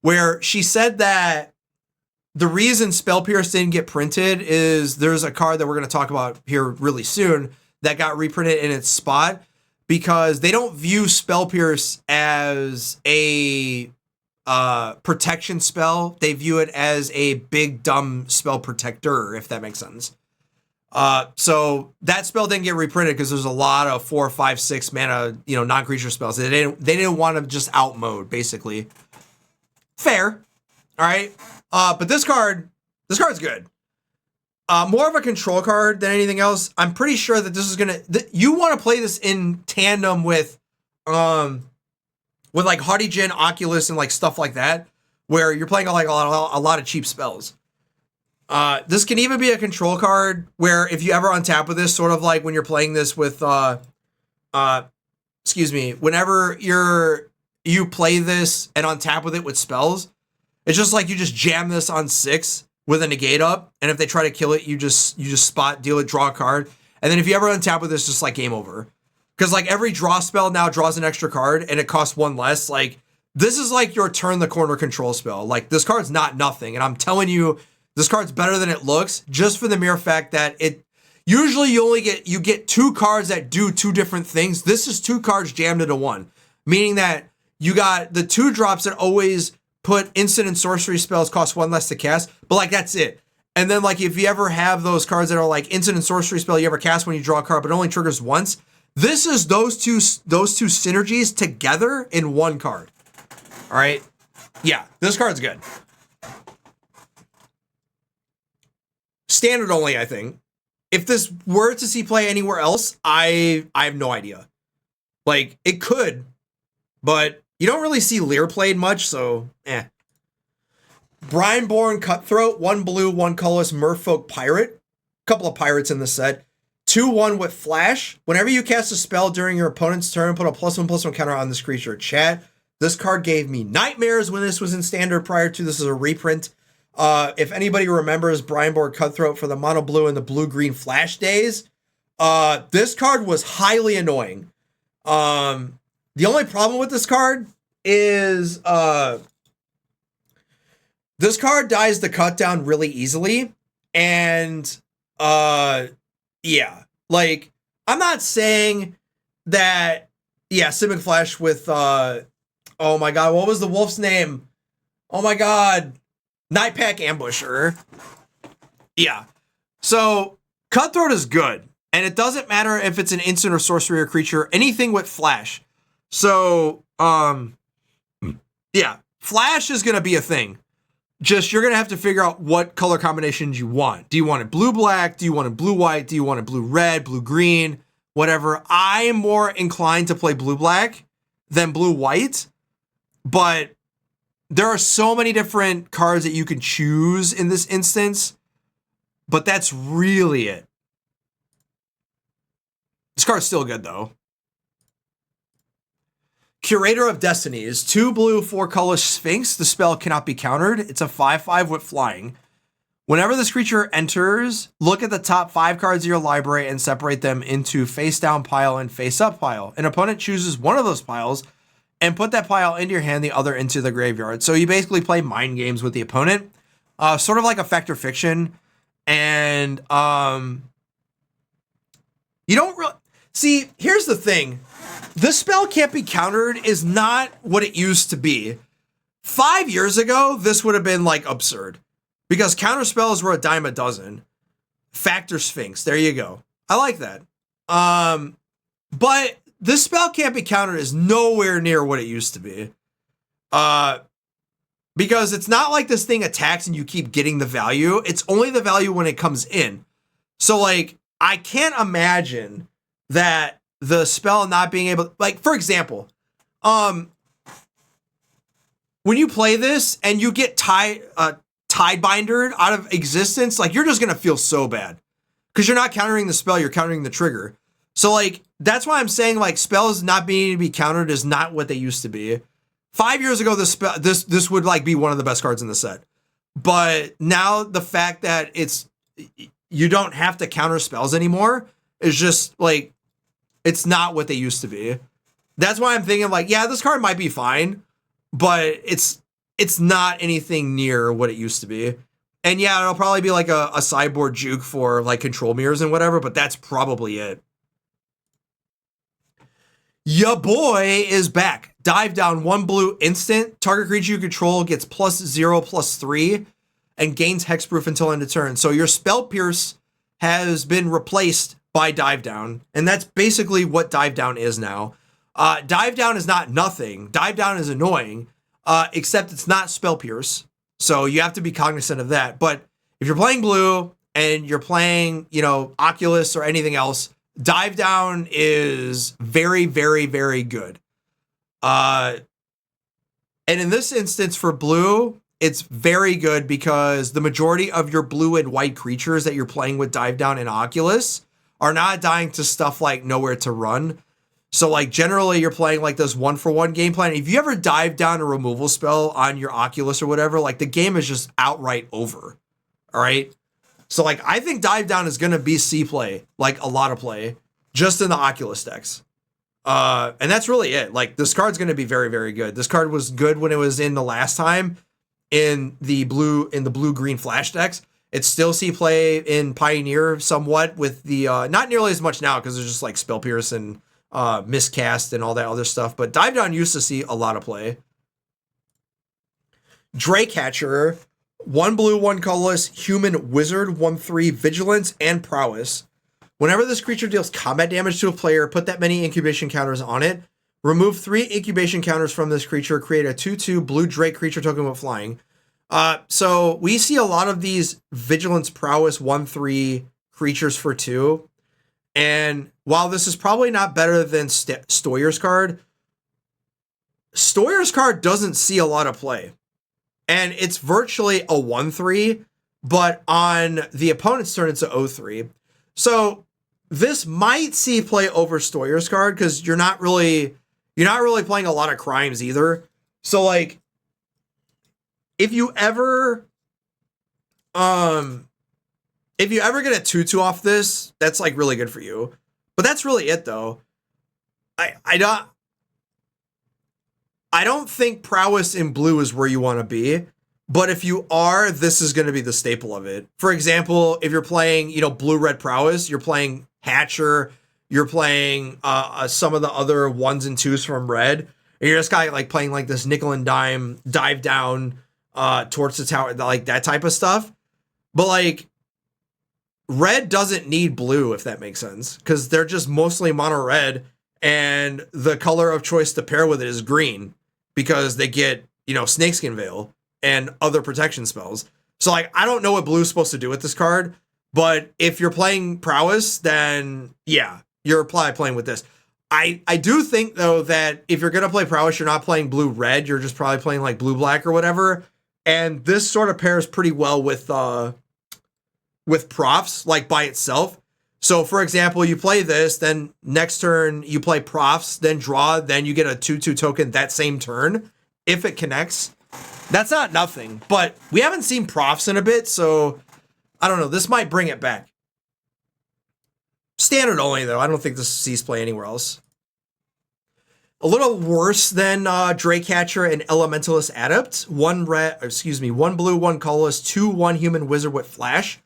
where she said that the reason Spell Pierce didn't get printed is there's a card that we're going to talk about here really soon that got reprinted in its spot because they don't view Spell Pierce as a protection spell. They view it as a big dumb spell protector, if that makes sense. So that spell didn't get reprinted because there's a lot of 4, 5, 6 mana, non-creature spells. They didn't want to just outmode, basically. Fair. All right. But this card's good. More of a control card than anything else. I'm pretty sure that this is you want to play this in tandem with like Haughty Djinn, Oculus, and like stuff like that, where you're playing like a lot of cheap spells. This can even be a control card where if you ever untap with this, sort of like when you're playing this with, whenever you play this and untap with it with spells, it's just like you just jam this on 6 with a negate up, and if they try to kill it, you just spot, deal it, draw a card, and then if you ever untap with this, just like game over. Because like every draw spell now draws an extra card and it costs 1 less. Like this is like your turn the corner control spell. Like this card's not nothing. And I'm telling you, this card's better than it looks just for the mere fact that it usually you get 2 cards that do 2 different things. This is 2 cards jammed into 1, meaning that you got the 2 drops that always put instant and sorcery spells cost 1 less to cast, but like that's it. And then like if you ever have those cards that are like instant and sorcery spell you ever cast when you draw a card, but it only triggers once. This is those two synergies together in 1 card. All right. Yeah, this card's good. Standard only, I think. If this were to see play anywhere else, I have no idea. Like, it could, but you don't really see Leer played much, so Brineborn Cutthroat, 1 blue, 1 colorless Merfolk Pirate. Couple of pirates in the set. 2/1 with Flash. Whenever you cast a spell during your opponent's turn, put a +1/+1 counter on this creature. Chat, this card gave me nightmares when this was in standard prior to this is a reprint. If anybody remembers Brineborn Cutthroat for the mono blue and the blue-green Flash days, this card was highly annoying. The only problem with this card is this card dies the cut down really easily, and yeah, like I'm not saying that. Yeah, Simic Flash with oh my god, what was the wolf's name? Oh my god, Nightpack Ambusher. Yeah, so Cutthroat is good, and it doesn't matter if it's an instant or sorcery or creature, anything with Flash. So yeah, Flash is gonna be a thing. Just you're going to have to figure out what color combinations you want. Do you want it blue-black? Do you want it blue-white? Do you want it blue-red, blue-green, whatever? I am more inclined to play blue-black than blue-white, but there are so many different cards that you can choose in this instance, but that's really it. This card's still good, though. Curator of Destinies. 2 blue, 4 color Sphinx. The spell cannot be countered. It's a 5/5 with flying. Whenever this creature enters, look at the top 5 cards of your library and separate them into face down pile and face up pile. An opponent chooses one of those piles and put that pile into your hand, the other into the graveyard. So you basically play mind games with the opponent, sort of like a Fact or Fiction. And you don't really see. Here's the thing: this spell can't be countered is not what it used to be. 5 years ago, this would have been like absurd because counter spells were a dime a dozen. Factor Sphinx, there you go. I like that. But this spell can't be countered is nowhere near what it used to be. Because it's not like this thing attacks and you keep getting the value. It's only the value when it comes in. So like, I can't imagine that the spell not being able, like, for example, when you play this and you get Tidebindered out of existence, like, you're just going to feel so bad because you're not countering the spell, you're countering the trigger. So like, that's why I'm saying like spells not being able to be countered is not what they used to be. 5 years ago, this would like be one of the best cards in the set. But now the fact that you don't have to counter spells anymore is just like, it's not what they used to be. That's why I'm thinking like, yeah, this card might be fine, but it's not anything near what it used to be. And yeah, it'll probably be like a sideboard juke for like control mirrors and whatever, but that's probably it. Ya boy is back. Dive down 1 blue instant. Target creature you control gets +0/+3 and gains hexproof until end of turn. So your Spell Pierce has been replaced by Dive Down, and that's basically what Dive Down is now. Dive Down is not nothing. Dive Down is annoying, except it's not Spell Pierce. So you have to be cognizant of that. But if you're playing blue and you're playing, Oculus or anything else, Dive Down is very, very, very good. And in this instance for blue, it's very good because the majority of your blue and white creatures that you're playing with Dive Down and Oculus are not dying to stuff like Nowhere to Run. So like generally you're playing like this 1-for-1 game plan. If you ever dive down a removal spell on your Oculus or whatever, like the game is just outright over. All right. So like I think Dive Down is going to be C play, like a lot of play, just in the Oculus decks. And that's really it. Like this card's going to be very, very good. This card was good when it was in the last time in the blue-green flash decks. It's still C play in Pioneer somewhat with the not nearly as much now because there's just like Spell Pierce and Miscast and all that other stuff. But Dive Down used to see a lot of play. Draycatcher, 1 blue, 1 colorless, human wizard, 1/3, vigilance, and prowess. Whenever this creature deals combat damage to a player, put that many incubation counters on it. Remove 3 incubation counters from this creature. Create a 2/2 blue Drake creature token with flying. So we see a lot of these vigilance, prowess, 1/3 creatures for 2. And while this is probably not better than Stoyer's card doesn't see a lot of play. And it's virtually a 1/3, but on the opponent's turn, it's a 0/3. So this might see play over Stoyer's card because you're not really playing a lot of crimes either. So like, if you ever get a 2/2 off this, that's like really good for you. But that's really it though. I don't think prowess in blue is where you want to be. But if you are, this is going to be the staple of it. For example, if you're playing, blue-red prowess, you're playing Hatcher, you're playing some of the other 1s and 2s from red, and you're just kind of like playing like this nickel and dime, dive down towards the tower, like that type of stuff. But like, red doesn't need blue, if that makes sense, because they're just mostly mono red, and the color of choice to pair with it is green because they get, Snakeskin Veil. and other protection spells. So like, I don't know what blue's supposed to do with this card, but if you're playing prowess, then yeah, you're probably playing with this. I do think though that if you're gonna play prowess, you're not playing blue-red, you're just probably playing like blue-black or whatever. And this sort of pairs pretty well with profs, like by itself. So for example, you play this, then next turn you play profs, then draw, then you get a 2/2 token that same turn if it connects. That's not nothing, but we haven't seen profs in a bit, so I don't know. This might bring it back. Standard only though. I don't think this sees play anywhere else. A little worse than Draycatcher and Elementalist Adept. One blue, one colorless, 2/1 human wizard with flash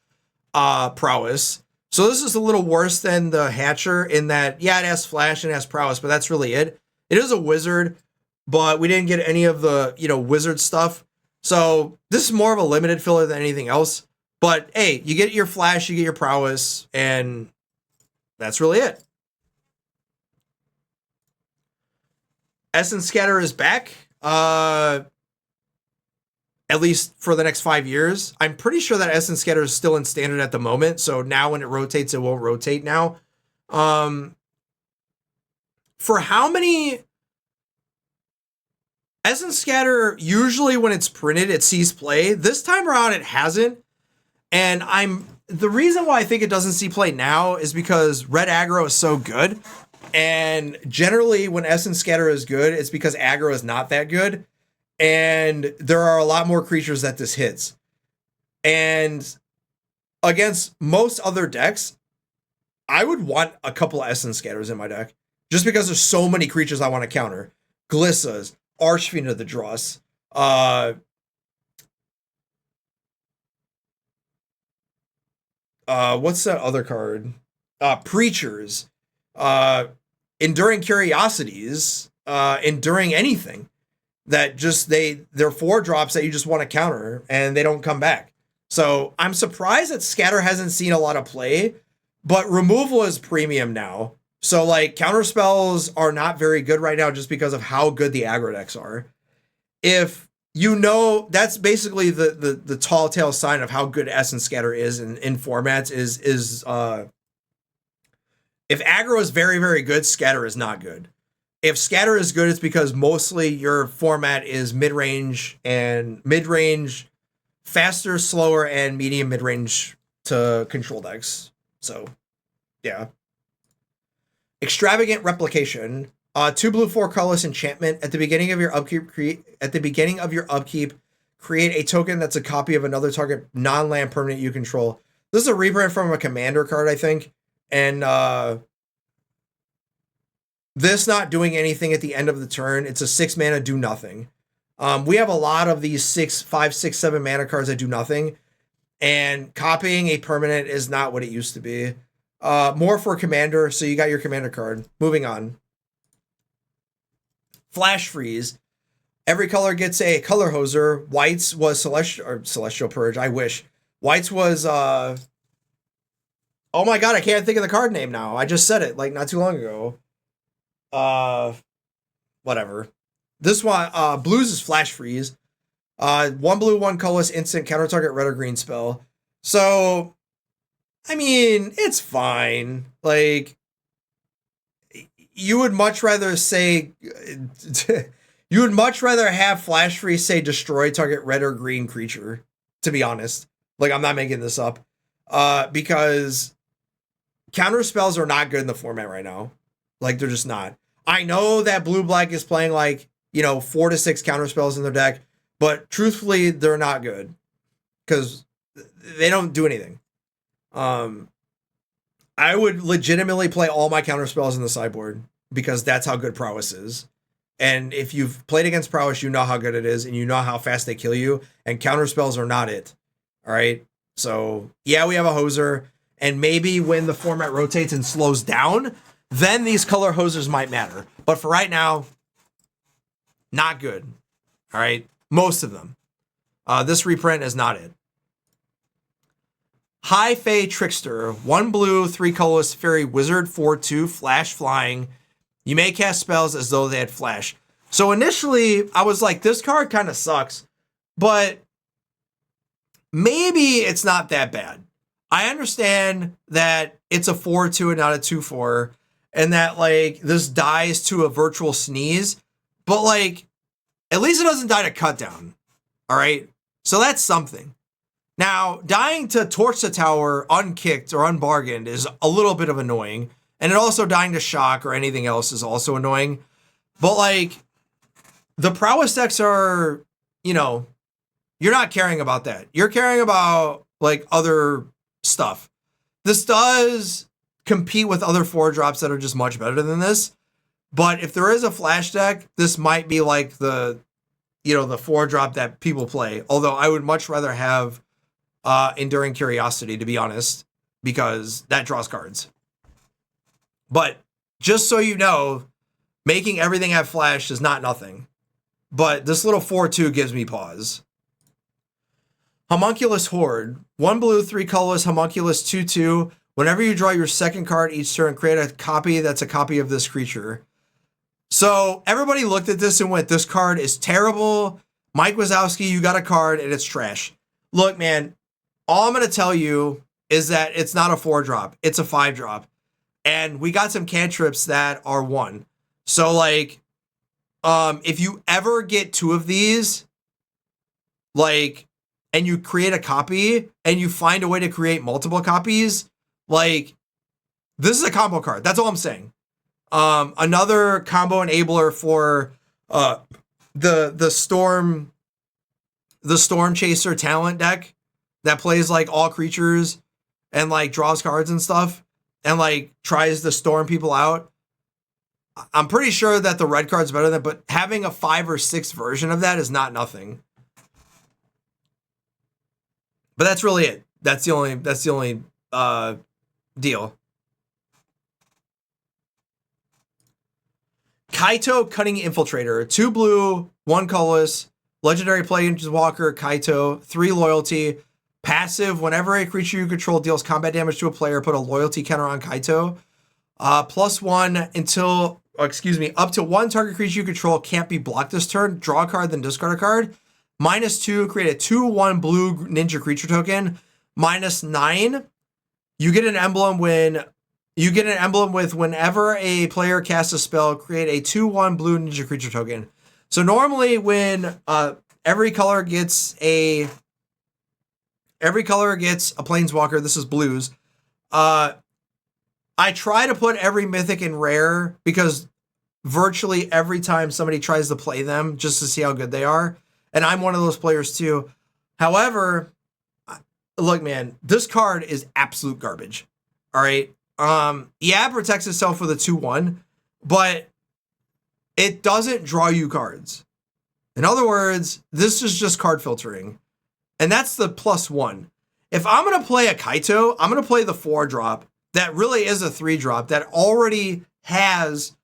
prowess. So this is a little worse than the Hatcher in that, yeah, it has flash and it has prowess, but that's really it. It is a wizard, but we didn't get any of the, wizard stuff. So this is more of a limited filler than anything else. But hey, you get your flash, you get your prowess, and that's really it. Essence Scatter is back. At least for the next 5 years. I'm pretty sure that Essence Scatter is still in standard at the moment. So now when it rotates, it won't rotate now. For how many... Essence Scatter, usually when it's printed, it sees play. This time around, it hasn't. And the reason why I think it doesn't see play now is because red aggro is so good. And generally, when Essence Scatter is good, it's because aggro is not that good. And there are a lot more creatures that this hits. And against most other decks, I would want a couple of Essence Scatters in my deck. Just because there's so many creatures I want to counter. Glissas, Archfiend of the Dross, what's that other card? Preachers, Enduring Curiosities, Enduring Anything. That just they're 4-drops that you just want to counter and they don't come back. So I'm surprised that Scatter hasn't seen a lot of play, but removal is premium now. So like counter spells are not very good right now just because of how good the aggro decks are. If that's basically the tall tale sign of how good Essence Scatter is in formats is if aggro is very, very good, Scatter is not good. If Scatter is good, it's because mostly your format is mid-range, faster, slower, and medium mid-range to control decks. So, yeah. Extravagant Replication. 2 blue, 4 colorless enchantment. At the beginning of your upkeep, create a token that's a copy of another target non-land permanent you control. This is a reprint from a commander card, I think. And this not doing anything at the end of the turn. It's a 6 mana do nothing. We have a lot of these 5, 6, 7 mana cards that do nothing. And copying a permanent is not what it used to be. More for commander, so you got your commander card. Moving on. Flash Freeze. Every color gets a color hoser. White's was Celestial Purge. I wish. White's was oh my god, I can't think of the card name now. I just said it like not too long ago. Whatever. This one, blues is Flash Freeze. 1 blue, 1 colorless instant counter target red or green spell. So, I mean, it's fine. Like, you would much rather say, you would much rather have Flash Freeze say destroy target red or green creature, to be honest. Like, I'm not making this up. Because counter spells are not good in the format right now. Like, they're just not. I know that blue-black is playing, like, 4 to 6 counter spells in their deck, but truthfully, they're not good. Because they don't do anything. I would legitimately play all my counter spells in the sideboard, because that's how good prowess is. And if you've played against prowess, you know how good it is, and you know how fast they kill you, and counter spells are not it. All right? So, yeah, we have a hoser, and maybe when the format rotates and slows down, then these color hosers might matter. But for right now, not good. All right? Most of them. This reprint is not it. High Fae Trickster. 1 blue, 3 colorless fairy wizard, 4/2, flash flying. You may cast spells as though they had flash. So initially, I was like, this card kind of sucks. but maybe it's not that bad. I understand that it's a 4-2 and not a 2-4, and that like this dies to a virtual sneeze, but like at least it doesn't die to cut down. All right. So that's something. Now, dying to torch the tower unkicked or unbargained is a little bit of annoying. And it also dying to shock or anything else is also annoying. But like the prowess decks are, you know, you're not caring about that. You're caring about like other stuff. This does compete with other 4-drops that are just much better than this. But if there is a flash deck, this might be like the 4-drop that people play. Although I would much rather have Enduring Curiosity, to be honest, because that draws cards. But just so you know, making everything have flash is not nothing. But this little 4-2 gives me pause. Homunculus Horde. 1 blue, 3 colorless, Homunculus 2-2. Whenever you draw your second card each turn, create a copy that's a copy of this creature. So everybody looked at this and went, this card is terrible. Mike Wazowski, you got a card and it's trash. Look, man, all I'm going to tell you is that it's not a 4-drop. It's a 5-drop. And we got some cantrips that are 1. So like, if you ever get 2 of these, like, and you create a copy and you find a way to create multiple copies, like, this is a combo card. That's all I'm saying. Another combo enabler for the Storm Chaser talent deck that plays like all creatures and like draws cards and stuff and like tries to storm people out. I'm pretty sure that the red card's better than, but having a 5 or 6 version of that is not nothing. But that's really it. That's the only deal. Kaito Cunning Infiltrator. 2 blue, 1 colorless, legendary Planeswalker Kaito, 3 loyalty. Passive, whenever a creature you control deals combat damage to a player, put a loyalty counter on Kaito. +1 until, up to 1 target creature you control can't be blocked this turn. Draw a card, then discard a card. -2, create a 2/1 blue ninja creature token. -9, you get an emblem with whenever a player casts a spell, create a 2/1 blue ninja creature token. So normally when every color gets a planeswalker, this is blues. I try to put every mythic in rare because virtually every time somebody tries to play them just to see how good they are. And I'm one of those players too. However, look, man, this card is absolute garbage. All right. Yeah, it protects itself with a 2/1, but it doesn't draw you cards. In other words, this is just card filtering. And that's the +1. If I'm going to play a Kaito, I'm going to play the 4-drop that really is a 3-drop that already has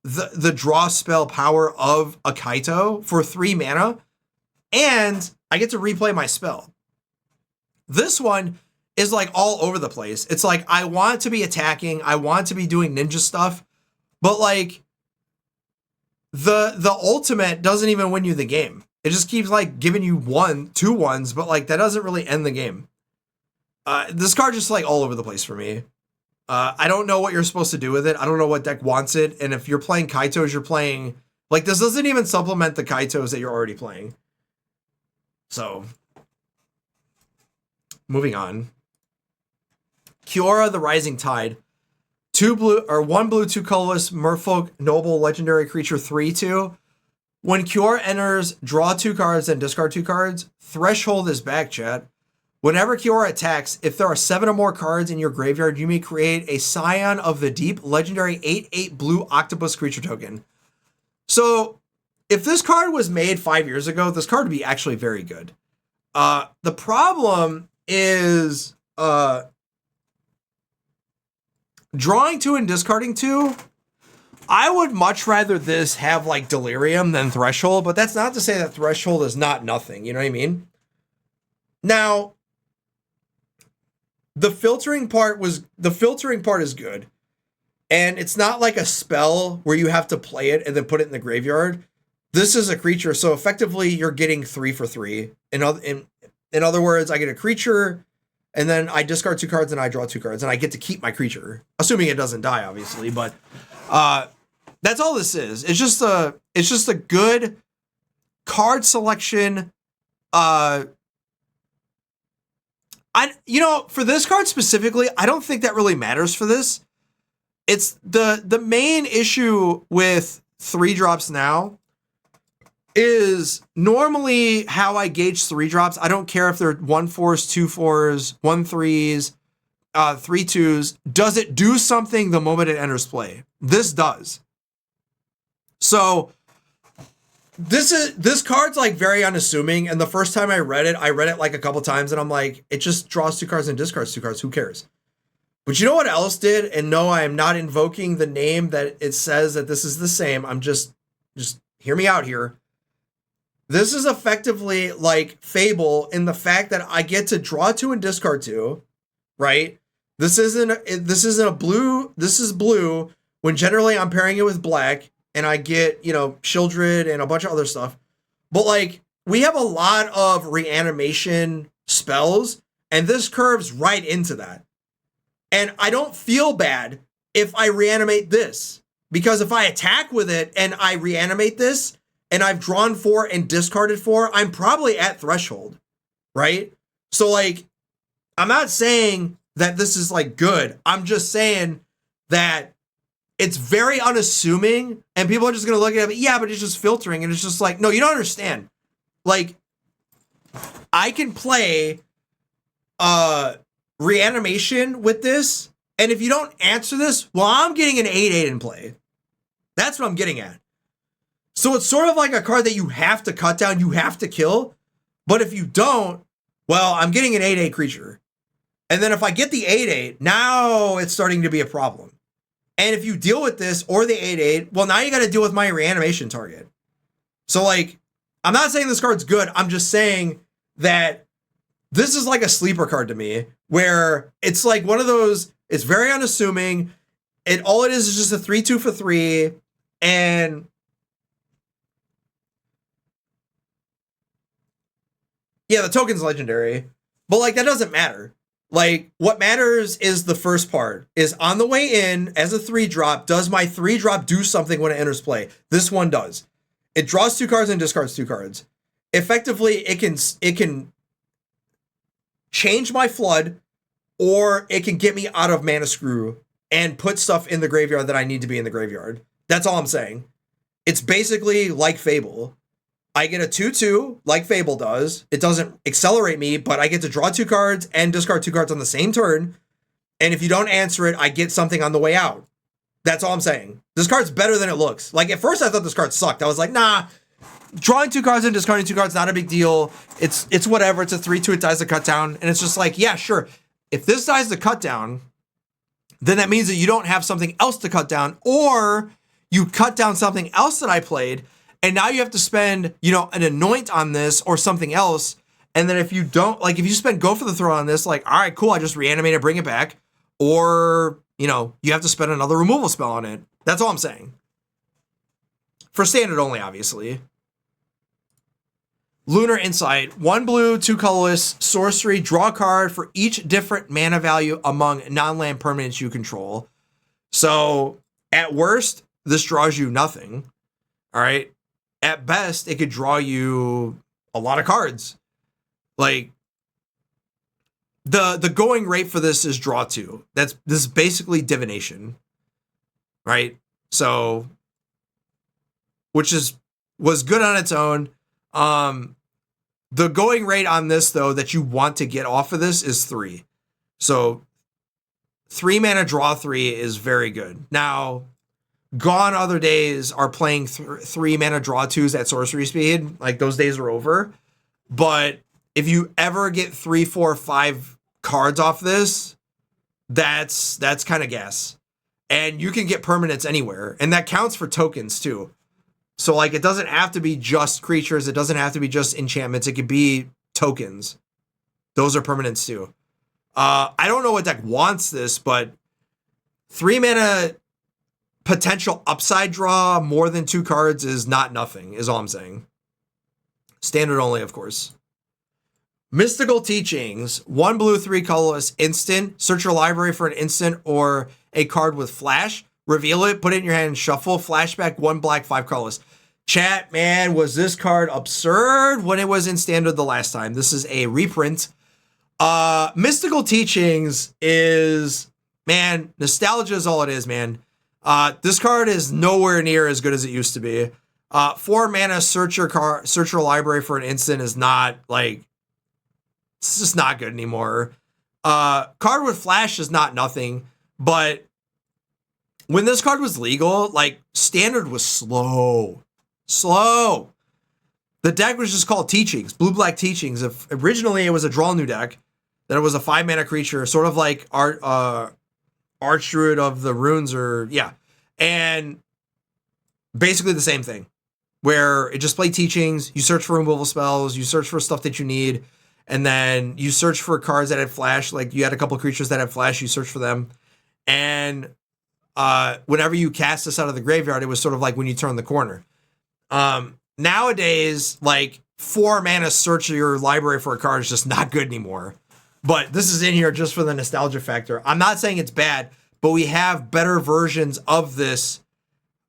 the draw spell power of a Kaito for 3 mana. And I get to replay my spell. This one is like all over the place. It's like, I want to be attacking. I want to be doing ninja stuff. But like the ultimate doesn't even win you the game. It just keeps like giving you 2 ones, but like that doesn't really end the game. This card just like all over the place for me. I don't know what you're supposed to do with it. I don't know what deck wants it. And if you're playing Kaitos, you're playing like this doesn't even supplement the Kaitos that you're already playing. So moving on. Kiora the Rising Tide. 1 blue, 2 colorless, Merfolk Noble Legendary Creature 3/2. When Kiora enters, draw 2 cards and discard 2 cards. Threshold is back, chat. Whenever Kiora attacks, if there are 7 or more cards in your graveyard, you may create a Scion of the Deep Legendary 8/8 blue octopus creature token. So if this card was made 5 years ago, this card would be actually very good. The problem is drawing 2 and discarding 2. I would much rather this have like Delirium than Threshold, but that's not to say that Threshold is not nothing. You know what I mean? Now, the filtering part is good. And it's not like a spell where you have to play it and then put it in the graveyard. this is a creature, so effectively you're getting 3 for 3. In other words, I get a creature, and then I discard 2 cards and I draw 2 cards, and I get to keep my creature, assuming it doesn't die, obviously. But that's all this is. It's just a good card selection. For this card specifically, I don't think that really matters for this. It's the main issue with 3-drops now is normally how I gauge 3-drops. I don't care if they're 1/4s, 2/4s, 1/3s, 3/2s. Does it do something the moment it enters play? This does. So this card's like very unassuming, and the first time I read it like a couple times, and I'm like, it just draws 2 cards and discards 2 cards. Who cares? But you know what else did? And no, I am not invoking the name that it says that this is the same. I'm just hear me out here. This is effectively like Fable in the fact that I get to draw 2 and discard 2, right? This isn't a blue. This is blue when generally I'm pairing it with black, and I get, Shieldred and a bunch of other stuff. But like, we have a lot of reanimation spells, and this curves right into that. And I don't feel bad if I reanimate this, because if I attack with it and I reanimate this, and I've drawn 4 and discarded 4, I'm probably at threshold, right? So like, I'm not saying that this is like good. I'm just saying that it's very unassuming, and people are just going to look at it, yeah, but it's just filtering, and it's just like, no, you don't understand. Like, I can play reanimation with this, and if you don't answer this, well, I'm getting an 8/8 in play. That's what I'm getting at. So it's sort of like a card that you have to cut down, you have to kill, but if you don't, well, I'm getting an 8/8 creature. And then if I get the 8/8, now it's starting to be a problem. And if you deal with this or the 8/8, well, now you got to deal with my reanimation target. So like, I'm not saying this card's good. I'm just saying that this is like a sleeper card to me, where it's like one of those, it's very unassuming. All it is just a 3/2 for 3. And yeah, the token's legendary, but like, that doesn't matter. Like, what matters is the first part, is on the way in as a 3-drop, does my 3-drop do something when it enters play? This one does. It draws 2 cards and discards 2 cards. Effectively, it can change my flood, or it can get me out of mana screw and put stuff in the graveyard that I need to be in the graveyard. That's all I'm saying. It's basically like Fable. I get a 2/2 like Fable does. It doesn't accelerate me, but I get to draw 2 cards and discard 2 cards on the same turn. And if you don't answer it, I get something on the way out. That's all I'm saying. This card's better than it looks. Like, at first I thought this card sucked. I was like, nah, drawing 2 cards and discarding 2 cards, not a big deal. It's whatever. It's a 3/2, it dies the cut down. And it's just like, yeah, sure. If this dies the cut down, then that means that you don't have something else to cut down, or you cut down something else that I played, and now you have to spend, an anoint on this or something else. And then if you don't, like, if you spend Go for the Throw on this, like, all right, cool, I just reanimate it, bring it back. Or, you have to spend another removal spell on it. That's all I'm saying. For standard only, obviously. Lunar Insight. 1 blue, 2 colorless, sorcery, draw a card for each different mana value among non-land permanents you control. So, at worst, this draws you nothing. All right? At best, it could draw you a lot of cards. Like, the going rate for this is draw 2. This is basically divination, right? So, which was good on its own. The going rate on this, though, that you want to get off of this is 3. So 3 mana draw 3 is very good. Now, gone other days are playing 3 mana draw 2s at sorcery speed. Like, those days are over. But if you ever get 3, 4, 5 cards off this, that's kind of gas. And you can get permanents anywhere. And that counts for tokens, too. So, like, it doesn't have to be just creatures. It doesn't have to be just enchantments. It could be tokens. Those are permanents, too. I don't know what deck wants this, but 3 mana potential upside draw more than 2 cards is not nothing, is all I'm saying. Standard only, of course. Mystical Teachings, 1 blue, 3 colorless, instant. Search your library for an instant or a card with flash. Reveal it, put it in your hand and shuffle. Flashback, 1 black, 5 colorless. Chat, man, was this card absurd when it was in standard the last time? This is a reprint. Mystical Teachings is, man, nostalgia is all it is, man. This card is nowhere near as good as it used to be. 4 mana, search your library for an instant is not, like, it's just not good anymore. Card with flash is not nothing, but when this card was legal, like, standard was slow. The deck was just called Teachings, blue-black Teachings. If originally it was a draw new deck, then it was a 5 mana creature, sort of like Archdruid of the Runes, or yeah, and basically the same thing, where it just played Teachings. You search for removal spells, you search for stuff that you need, and then you search for cards that had flash. Like you had a couple creatures that had flash, you search for them, and whenever you cast this out of the graveyard, it was sort of like when you turn the corner. Nowadays, like 4 mana search your library for a card is just not good anymore. But this is in here just for the nostalgia factor. I'm not saying it's bad, but we have better versions of this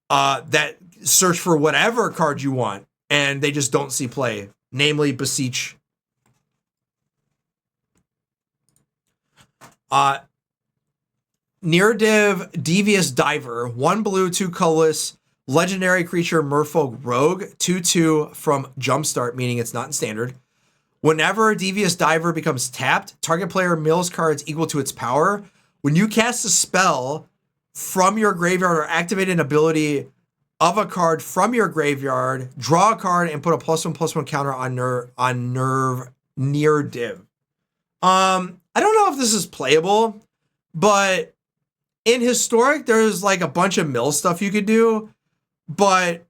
that search for whatever card you want, and they just don't see play, namely Beseech. Near-div Devious Diver, 1 blue, 2 colorless, legendary creature Merfolk Rogue, 2/2 from Jumpstart, meaning it's not in standard. Whenever a Devious Diver becomes tapped, target player mills cards equal to its power. When you cast a spell from your graveyard or activate an ability of a card from your graveyard, draw a card and put a +1/+1 counter on near div. I don't know if this is playable, but in Historic, there's like a bunch of mill stuff you could do, but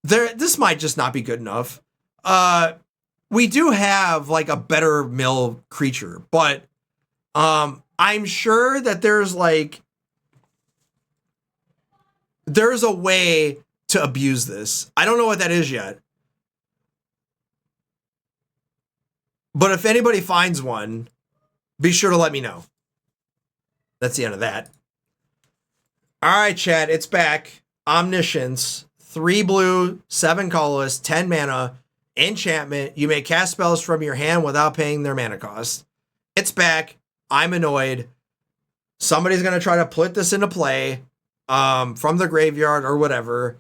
this might just not be good enough. We do have like a better mill creature, but I'm sure that there's a way to abuse this. I don't know what that is yet. But if anybody finds one, be sure to let me know. That's the end of that. All right, chat, it's back. Omniscience, 3 blue, 7 colorless, 10 mana, enchantment. You may cast spells from your hand without paying their mana cost. It's back. I'm annoyed. Somebody's going to try to put this into play from the graveyard or whatever.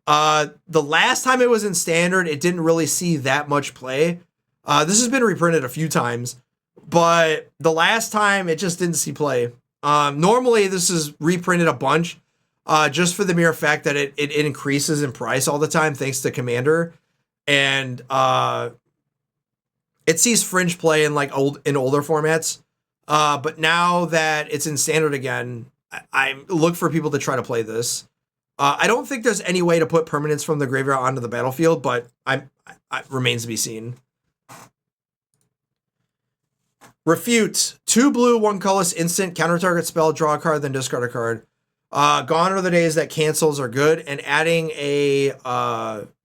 The last time it was in standard, it didn't really see that much play. This has been reprinted a few times, but the last time it just didn't see play. Normally this is reprinted a bunch, just for the mere fact that it increases in price all the time thanks to Commander, and it sees fringe play in older formats. But now that it's in standard again, I look for people to try to play this. I don't think there's any way to put permanents from the graveyard onto the battlefield, but it remains to be seen. Refute, 2 blue, 1 colorless, instant, counter target spell, draw a card, then discard a card. Gone are the days that cancels are good, and adding a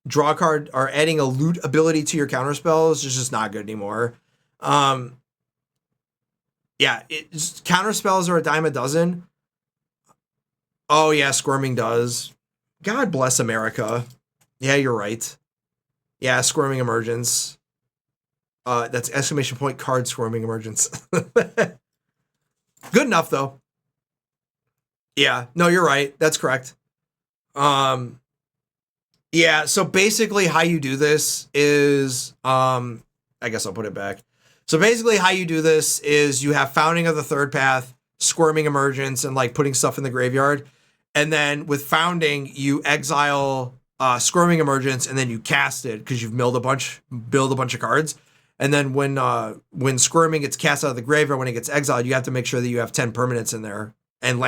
draw card or adding a loot ability to your counter spells is just not good anymore. Yeah, counter spells are a dime a dozen. Oh yeah, Squirming does. God bless America. Yeah, you're right. Yeah, Squirming Emergence. That's exclamation point card Squirming Emergence. Good enough though. Yeah, no, you're right. That's correct. Yeah, so basically how you do this is, I guess I'll put it back. So basically how you do this is you have Founding of the Third Path, Squirming Emergence, and like putting stuff in the graveyard. And then with Founding, you exile Squirming Emergence, and then you cast it because you've build a bunch of cards. And then when Squirming gets cast out of the graveyard, when it gets exiled, you have to make sure that you have 10 permanents in there. And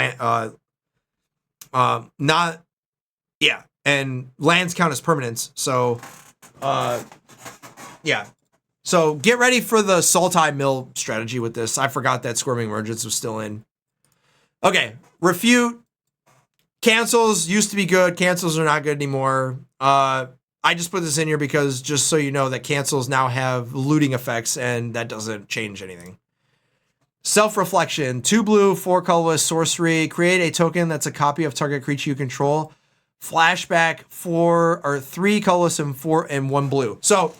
and lands count as permanents. So yeah. So get ready for the Sultai Mill strategy with this. I forgot that Squirming Emergence was still in. Okay, Refute. Cancels used to be good. Cancels are not good anymore. I just put this in here because just so you know that cancels now have looting effects and that doesn't change anything. Self-reflection, 2 blue, 4 colorless sorcery. Create a token that's a copy of target creature you control. Flashback, 3 colorless and 1 blue. So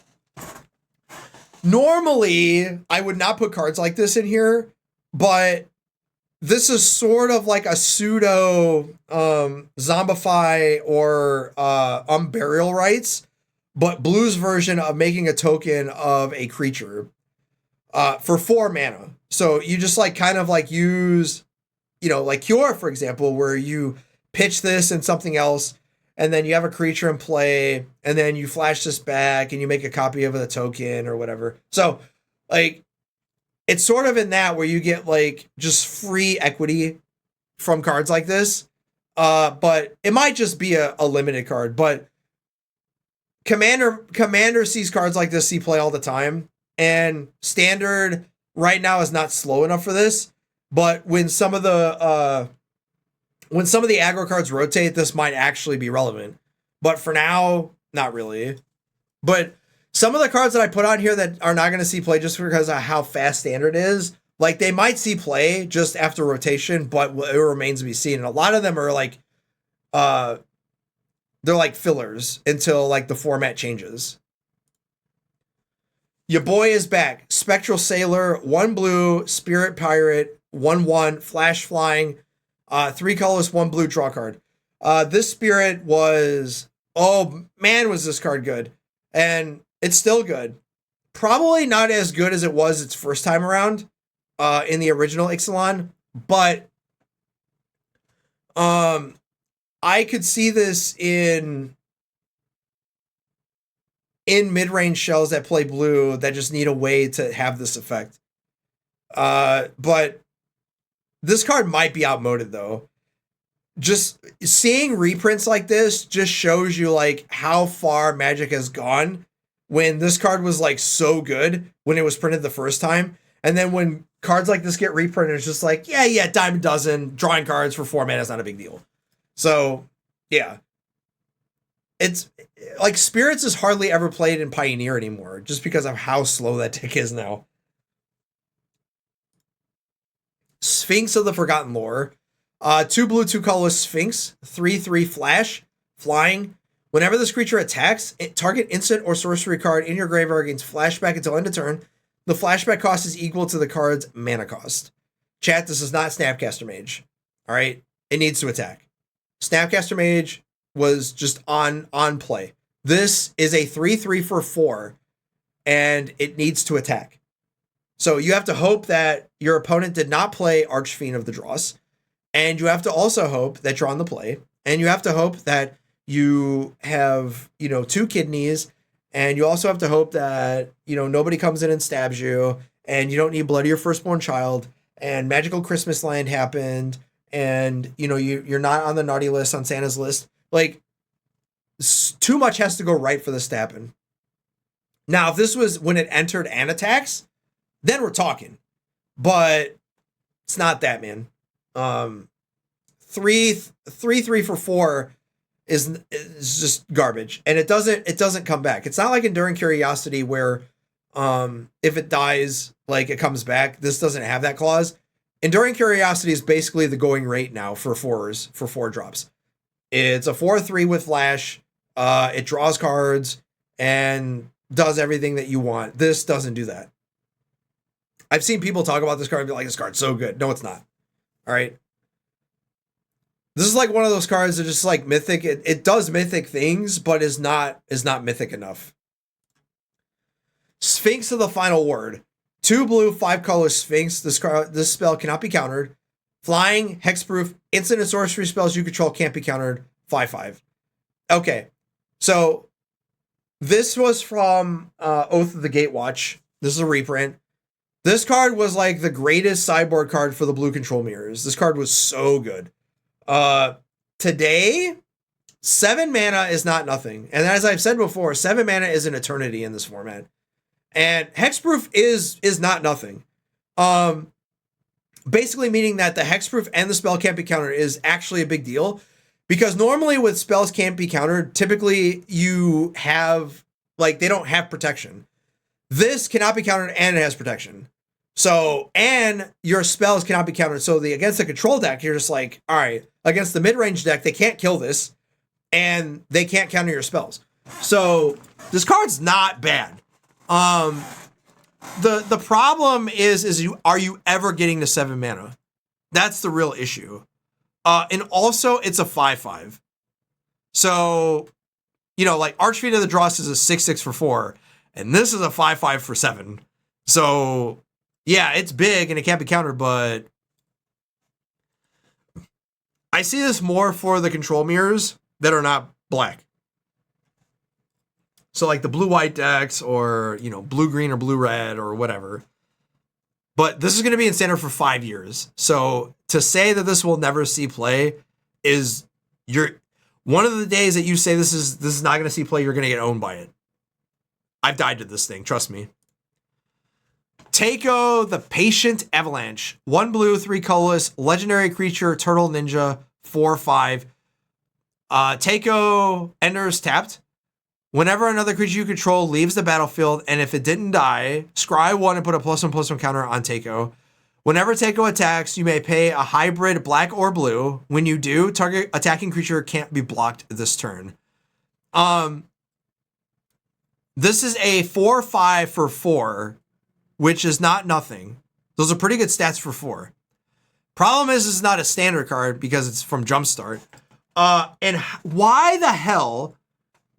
normally I would not put cards like this in here, but this is sort of like a pseudo zombify or unburial rights, but blue's version of making a token of a creature for 4 mana. So you just like kind of like use, you know, like Cure, for example, where you pitch this and something else, and then you have a creature in play, and then you flash this back and you make a copy of the token or whatever. So like, it's sort of in that where you get like just free equity from cards like this. But it might just be a limited card, but Commander sees cards like this see play all the time, and Standard right now is not slow enough for this. But when some of the aggro cards rotate, this might actually be relevant. But for now, not really. But some of the cards that I put on here that are not going to see play just because of how fast Standard is, like they might see play just after rotation, but it remains to be seen. And a lot of them are like, they're like fillers until like the format changes. Your boy is back. Spectral Sailor, 1 blue, Spirit Pirate, 1/1, Flash Flying, 3 colors, 1 blue, draw card. This Spirit was, oh man, was this card good. And it's still good. Probably not as good as it was its first time around in the original Ixalan, but I could see this in mid-range shells that play blue that just need a way to have this effect. But this card might be outmoded though. Just seeing reprints like this just shows you like how far Magic has gone when this card was like so good when it was printed the first time. And then when cards like this get reprinted, it's just like, yeah, dime a dozen, drawing cards for 4 mana is not a big deal. So yeah, it's like Spirits is hardly ever played in Pioneer anymore just because of how slow that tick is now. Sphinx of the Forgotten Lore, 2 blue, 2 colorless Sphinx, 3/3 flash, flying. Whenever this creature attacks, target instant or sorcery card in your graveyard gains flashback until end of turn. The flashback cost is equal to the card's mana cost. Chat, this is not Snapcaster Mage. All right, it needs to attack. Snapcaster Mage was just on play. This is a 3/3 for 4, and it needs to attack. So you have to hope that your opponent did not play Archfiend of the Dross, and you have to also hope that you're on the play, and you have to hope that you have, 2 kidneys, and you also have to hope that, nobody comes in and stabs you, and you don't need Blood of Your Firstborn Child, and Magical Christmas Land happened, and, you're not on the naughty list, on Santa's list. Like, too much has to go right for this to happen. Now, if this was when it entered and attacks, then we're talking. But it's not that, man. 3/3 for 4 is just garbage, and it doesn't come back. It's not like Enduring Curiosity where if it dies, like it comes back. This doesn't have that clause. Enduring Curiosity is basically the going rate now for 4s, for 4 drops. It's a 4/3 with flash. It draws cards and does everything that you want. This doesn't do that. I've seen people talk about this card and be like, this card's so good. No, it's not. All right. This is like one of those cards that just like mythic. It does mythic things, but is not mythic enough. Sphinx of the Final Word. 2 blue, 5 color Sphinx. This spell cannot be countered. Flying, hexproof, instant and sorcery spells you control can't be countered. 5/5. Okay, so this was from Oath of the Gatewatch. This is a reprint. This card was like the greatest sideboard card for the blue control mirrors. This card was so good. Today, 7 mana is not nothing. And as I've said before, 7 mana is an eternity in this format. And hexproof is not nothing. Basically meaning that the hexproof and the spell can't be countered is actually a big deal. Because normally with spells can't be countered, typically you have, like, they don't have protection. This cannot be countered and it has protection. So, and your spells cannot be countered. So against the control deck, you're just like, all right, against the mid-range deck, they can't kill this and they can't counter your spells. So this card's not bad. The problem is are you ever getting to 7 mana? That's the real issue. And also it's a 5/5. So, you know, like Archfiend of the Dross is a 6/6 for 4, and this is a 5/5 for 7. So yeah, it's big and it can't be countered, but I see this more for the control mirrors that are not black. So like the blue-white decks or, you know, blue-green or blue-red or whatever. But this is going to be in standard for 5 years. So to say that this will never see play is one of the days that you say this is not going to see play, you're going to get owned by it. I've died to this thing, trust me. Takeo the Patient Avalanche. 1 blue, 3 colorless, legendary creature, turtle ninja, 4/5. Takeo enters tapped. Whenever another creature you control leaves the battlefield, and if it didn't die, scry 1 and put a +1/+1 counter on Takeo. Whenever Takeo attacks, you may pay a hybrid black or blue. When you do, target attacking creature can't be blocked this turn. This is a 4/5 for 4, which is not nothing. Those are pretty good stats for 4. Problem is, it's not a standard card because it's from Jumpstart. And why the hell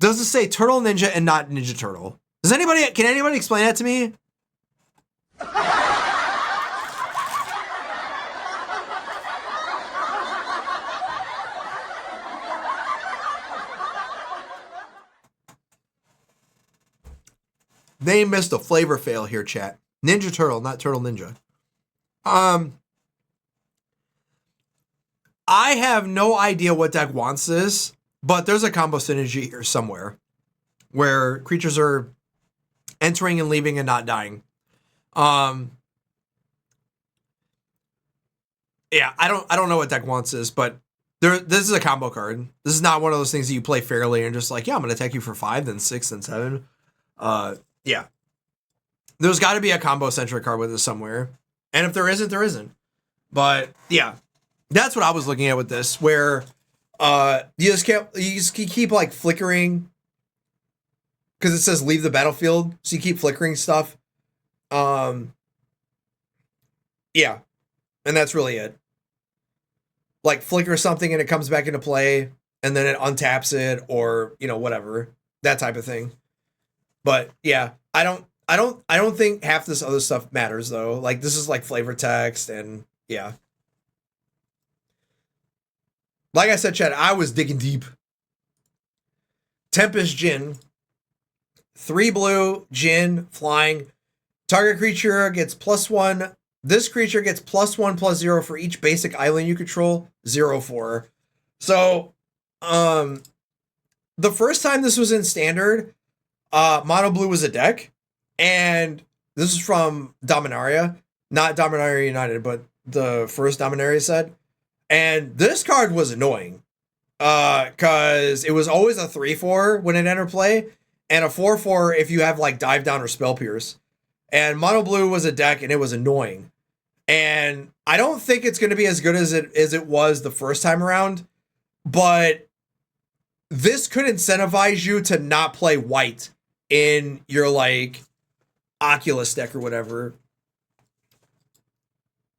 does it say Turtle Ninja and not Ninja Turtle? Can anybody explain that to me? They missed a flavor fail here, chat. Ninja Turtle, not Turtle Ninja. I have no idea what deck wants this, but there's a combo synergy here somewhere where creatures are entering and leaving and not dying. Yeah, I don't know what deck wants this, but this is a combo card. This is not one of those things that you play fairly and just like, yeah, I'm gonna attack you for 5, then 6, then 7. Yeah. There's got to be a combo centric card with this somewhere, and if there isn't, there isn't. But yeah, that's what I was looking at with this, where you just keep like flickering because it says leave the battlefield, so you keep flickering stuff. Yeah, and that's really it. Like flicker something and it comes back into play, and then it untaps it, or you know, whatever, that type of thing. But yeah, I don't think half this other stuff matters though. Like this is like flavor text, and yeah. Like I said, Chad, I was digging deep. Tempest Djinn. 3 blue, Djinn, flying. Target creature gets +1. This creature gets +1/+0 for each basic island you control. 0/4. So, the first time this was in standard, Mono Blue was a deck, and this is from Dominaria, not Dominaria United, but the first Dominaria set. And this card was annoying, because it was always a 3/4 when it entered play, and a 4/4 if you have like Dive Down or Spell Pierce. And Mono Blue was a deck, and it was annoying. And I don't think it's going to be as good as it was the first time around, but this could incentivize you to not play white in your like Oculus deck or whatever.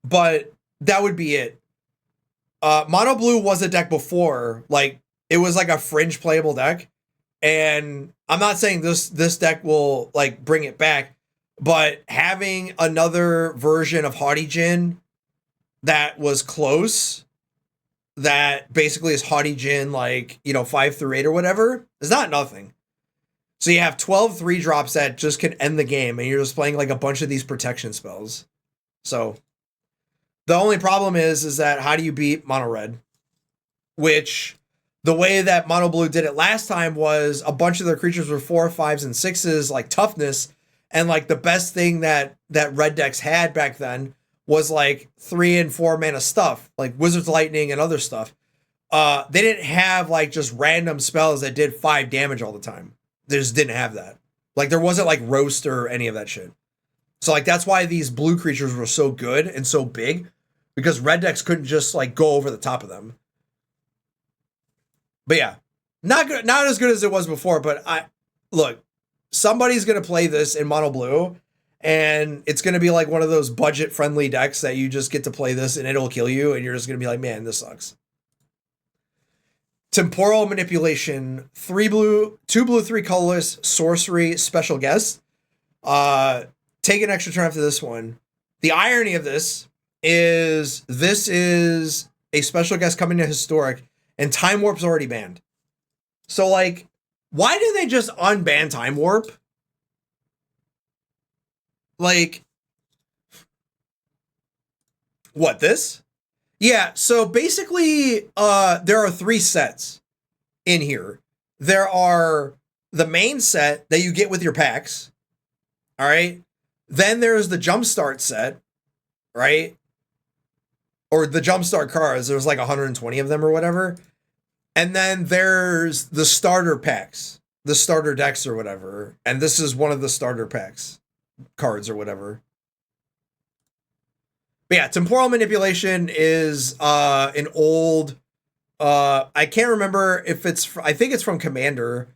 But that would be it. Mono Blue was a deck before, like it was like a fringe playable deck, and I'm not saying this deck will like bring it back, but having another version of Haughty Djinn that was close, that basically is Haughty Djinn, like, you know, 5 through 8 or whatever, is not nothing. So you have 12 3-drops that just can end the game, and you're just playing like a bunch of these protection spells. So the only problem is that how do you beat Mono Red? Which the way that Mono Blue did it last time was a bunch of their creatures were 4, 5s, and 6s, like toughness. And like the best thing that red decks had back then was like 3 and 4 mana stuff, like Wizard's Lightning and other stuff. they didn't have like just random spells that did 5 damage all the time. They just didn't have that. Like there wasn't like roast or any of that shit. So like that's why these blue creatures were so good and so big, because red decks couldn't just like go over the top of them. But yeah, not good, not as good as it was before. But look, somebody's gonna play this in mono blue, and it's gonna be like one of those budget friendly decks that you just get to play this and it'll kill you, and you're just gonna be like, man, this sucks. Temporal Manipulation, 3 blue, 2 blue, 3 colorless, sorcery, special guest. Take an extra turn after this one. The irony of this is a special guest coming to historic, and Time Warp's already banned. So like, why did they just unban Time Warp? Like, what, this? Yeah, so basically, there are 3 sets in here. There are the main set that you get with your packs, all right? Then there's the Jumpstart set, right? Or the Jumpstart cards. There's like 120 of them or whatever. And then there's the starter packs, the starter decks or whatever. And this is one of the starter packs, cards or whatever. But yeah, Temporal Manipulation is an old, I can't remember if it's, I think it's from Commander,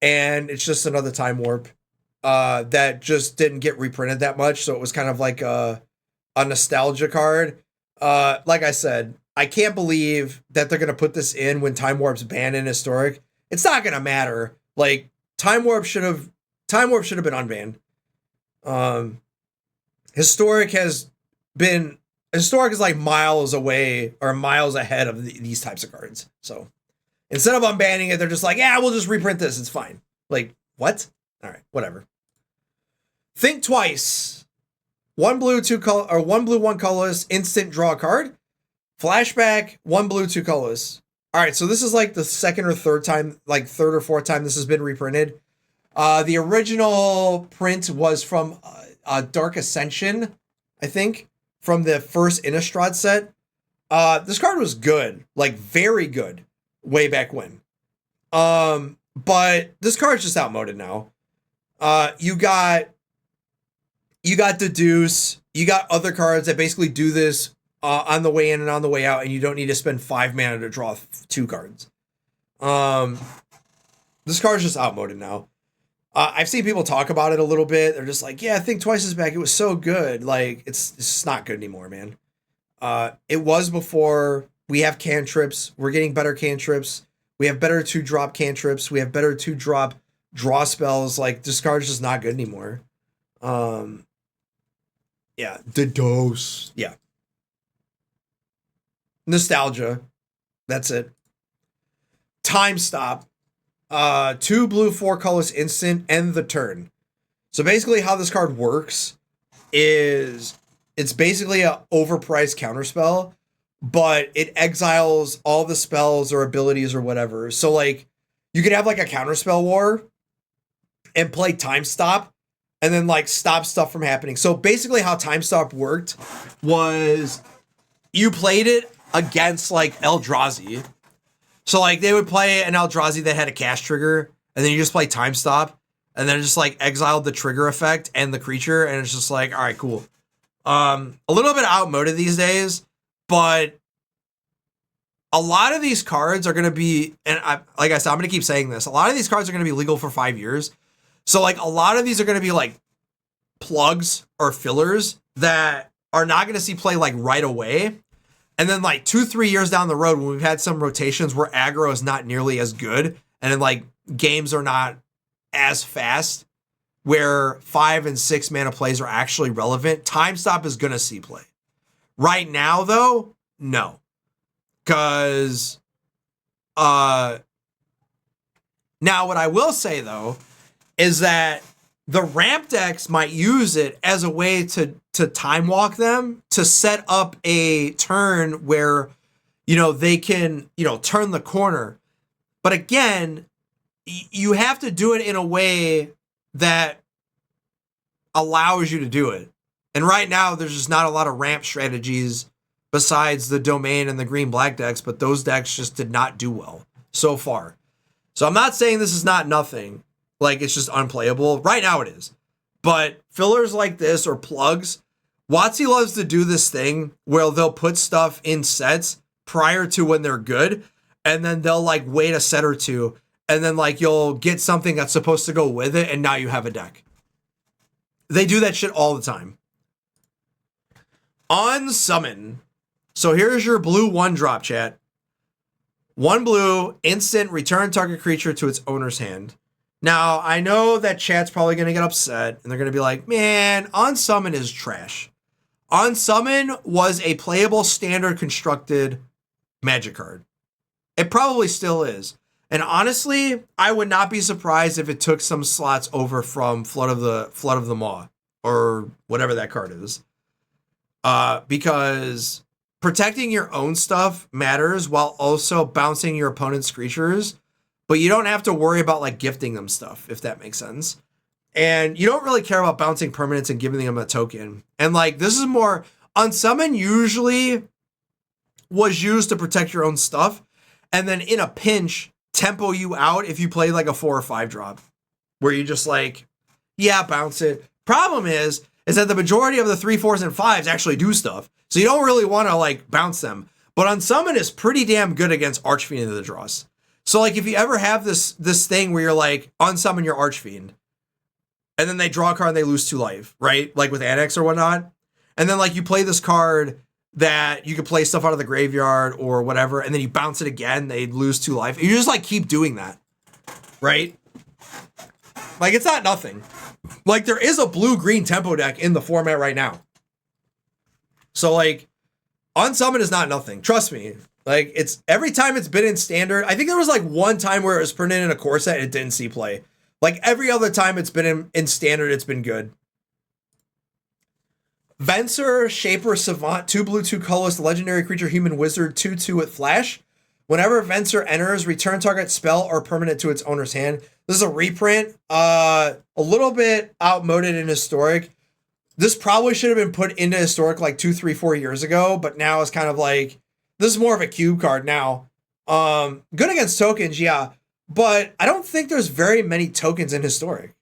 and it's just another Time Warp that just didn't get reprinted that much, so it was kind of like a nostalgia card. Like I said, I can't believe that they're going to put this in when Time Warp's banned in Historic. It's not going to matter. Like, Time Warp should have been unbanned. Historic is like miles away or miles ahead of these types of cards. So instead of unbanning it, they're just like, yeah, we'll just reprint this. It's fine. Like, what? All right, whatever. Think Twice. 1 blue, 2 color, or 1 blue, 1 colorless, instant draw a card. Flashback, 1 blue, 2 colorless. All right, so this is like the second or third time, like third or fourth time this has been reprinted. The original print was from Dark Ascension, I think, from the first Innistrad set. This card was good, like very good, way back when. But this card's just outmoded now. You got Deduce, you got other cards that basically do this on the way in and on the way out, and you don't need to spend 5 mana to draw 2 cards. This card's just outmoded now. I've seen people talk about it a little bit. They're just like, yeah, Think Twice is back. It was so good. Like, it's not good anymore, man. It was before. We have cantrips. We're getting better cantrips. We have better 2-drop cantrips. We have better 2-drop draw spells. Like, this card's just not good anymore. Yeah, the dose. Yeah. Nostalgia. That's it. Time Stop. 2 blue, 4 colors instant, end the turn. So basically how this card works is it's basically a overpriced counterspell, but it exiles all the spells or abilities or whatever. So like you could have like a counterspell war and play Time Stop and then like stop stuff from happening. So basically how Time Stop worked was you played it against like Eldrazi. So like they would play an Eldrazi that had a cast trigger, and then you just play Time Stop, and then just like exiled the trigger effect and the creature, and it's just like, all right, cool. A little bit outmoded these days, but a lot of these cards are gonna be, and like I said, I'm gonna keep saying this. A lot of these cards are gonna be legal for 5 years. So like a lot of these are gonna be like plugs or fillers that are not gonna see play like right away. And then like 2-3 years down the road, when we've had some rotations where aggro is not nearly as good, and then like games are not as fast, where 5 and 6 mana plays are actually relevant, Time Stop is gonna see play. Right now though, no. Cause now what I will say though is that the ramp decks might use it as a way to time walk them, to set up a turn where, you know, they can, you know, turn the corner. But again, you have to do it in a way that allows you to do it. And right now, there's just not a lot of ramp strategies besides the Domain and the green-black decks, but those decks just did not do well so far. So I'm not saying this is not nothing. Like, it's just unplayable. Right now it is. But fillers like this or plugs, WotC loves to do this thing where they'll put stuff in sets prior to when they're good, and then they'll like wait a set or two, and then like you'll get something that's supposed to go with it, and now you have a deck. They do that shit all the time. On summon. So here's your blue 1-drop, chat. 1 blue, instant, return target creature to its owner's hand. Now, I know that chat's probably going to get upset, and they're going to be like, man, On Summon is trash. On Summon was a playable standard constructed Magic card. It probably still is. And honestly, I would not be surprised if it took some slots over from Flood of the Maw, or whatever that card is. Because protecting your own stuff matters while also bouncing your opponent's creatures, but you don't have to worry about like gifting them stuff, if that makes sense. And you don't really care about bouncing permanents and giving them a token. And like, this is more, Unsummon usually was used to protect your own stuff, and then in a pinch, tempo you out if you play like a 4 or 5 drop, where you just like, yeah, bounce it. Problem is that the majority of the 3, 4s, and 5s actually do stuff. So you don't really want to like bounce them. But Unsummon is pretty damn good against Archfiend of the Dross. So like, if you ever have this thing where you're like, unsummon your Archfiend, and then they draw a card and they lose 2 life, right? Like with Annex or whatnot. And then like you play this card that you could play stuff out of the graveyard or whatever, and then you bounce it again, they lose 2 life. You just like keep doing that, right? Like, it's not nothing. Like, there is a blue-green tempo deck in the format right now. So like, Unsummon is not nothing. Trust me. Like, it's every time it's been in standard. I think there was like one time where it was printed in a core set and it didn't see play. Like, every other time it's been in standard, it's been good. Venser, Shaper, Savant, 2 blue, 2 colorless, legendary creature, human wizard, 2/2 with flash. Whenever Venser enters, return target spell or permanent to its owner's hand. This is a reprint. A little bit outmoded in historic. This probably should have been put into historic like 2, 3, 4 years ago, but now it's kind of like, this is more of a cube card now. Good against tokens, yeah, but I don't think there's very many tokens in historic.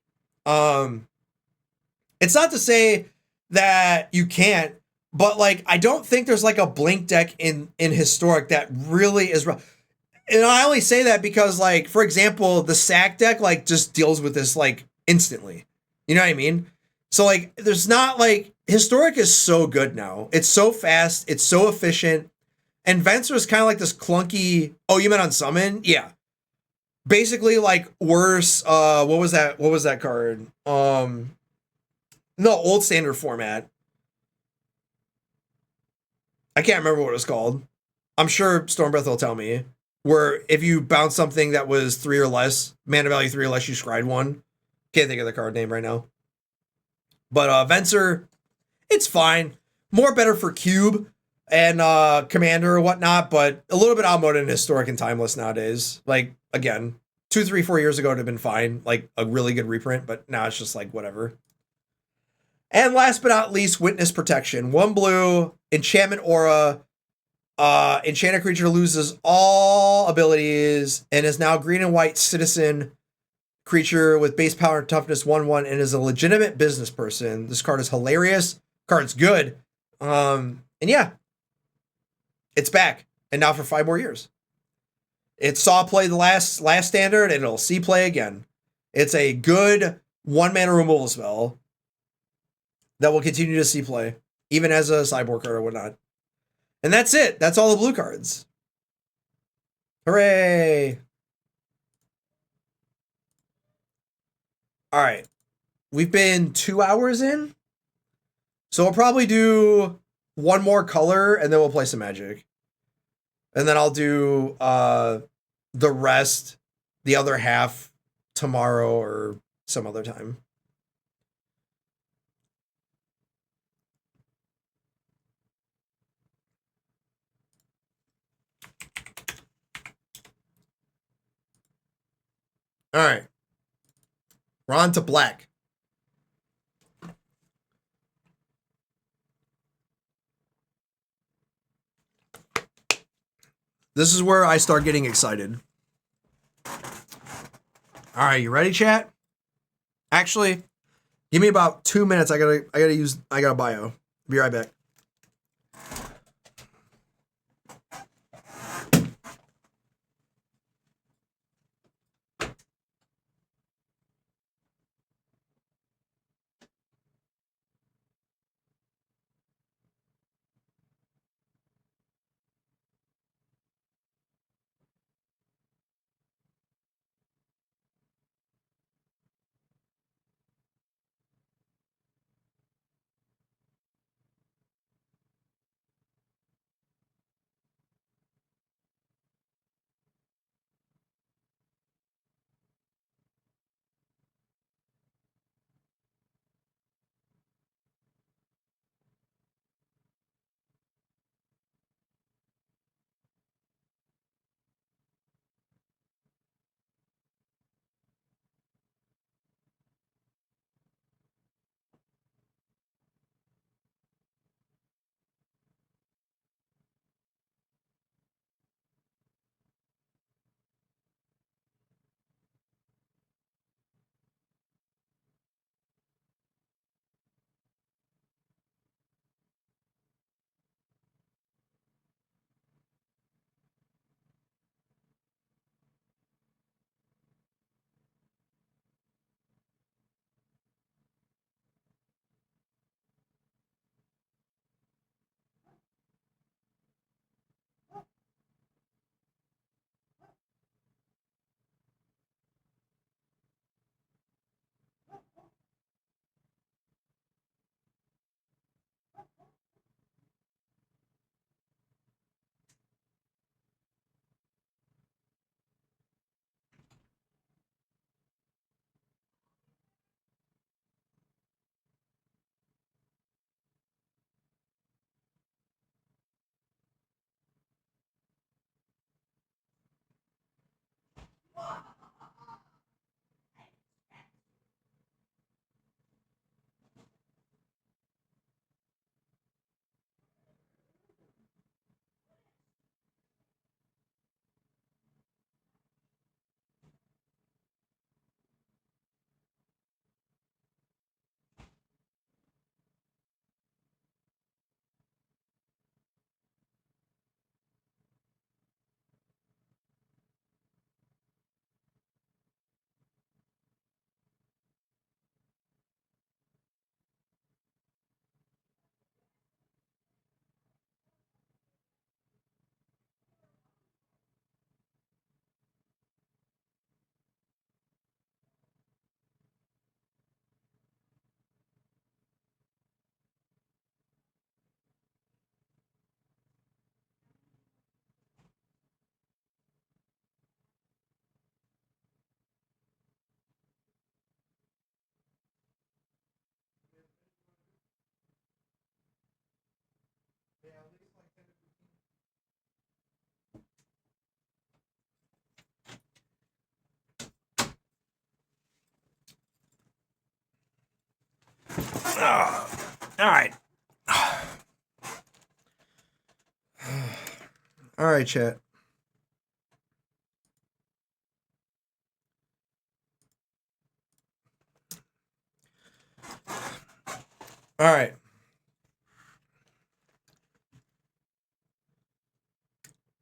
It's not to say that you can't, but like, I don't think there's like a blink deck in historic that really is. And I only say that because, like, for example, the sack deck like just deals with this like instantly. You know what I mean? So like, there's not like, historic is so good now. It's so fast. It's so efficient. And Venser is kind of like this clunky. Oh, you meant Unsummon? Yeah. Basically like worse. What was that card? No, old standard format. I can't remember what it was called. I'm sure Stormbreath will tell me. Where if you bounce something that was 3 or less, mana value 3 or less, you scryed 1. Can't think of the card name right now. But Venser, it's fine. More better for Cube and Commander or whatnot, but a little bit outmoded in historic and timeless nowadays. Like, again, 2, 3, 4 years ago it would have been fine. Like a really good reprint, but now it's just like whatever. And last but not least, Witness Protection. 1 blue, enchantment aura. Enchanted creature loses all abilities and is now green and white citizen creature with base power and toughness 1/1 and is a legitimate business person. This card is hilarious. Card's good. And yeah, it's back. And now for 5 more years. It saw play the last standard and it'll see play again. It's a good 1-mana removal spell that will continue to see play, even as a sideboard card or whatnot. And that's it. That's all the blue cards. Hooray! All right. We've been 2 hours in. So we'll probably do 1 more color and then we'll play some Magic. And then I'll do the rest, the other half, tomorrow or some other time. All right. We're on to black. This is where I start getting excited. All right, you ready, chat? Actually, give me about 2 minutes. I got a bio. Be right back. All right. All right, chat. All right.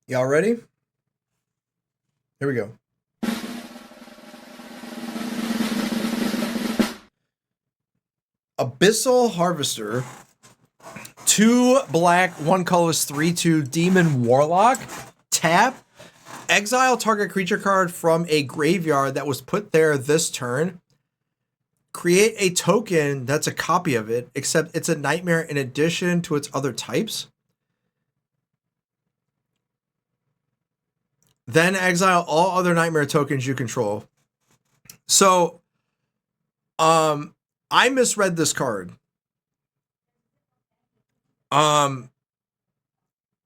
Y'all ready? Here we go. Abyssal Harvester. 2 black, 1 colorless, 3/2 Demon Warlock. Tap. Exile target creature card from a graveyard that was put there this turn. Create a token that's a copy of it, except it's a nightmare in addition to its other types. Then exile all other nightmare tokens you control. So, I misread this card.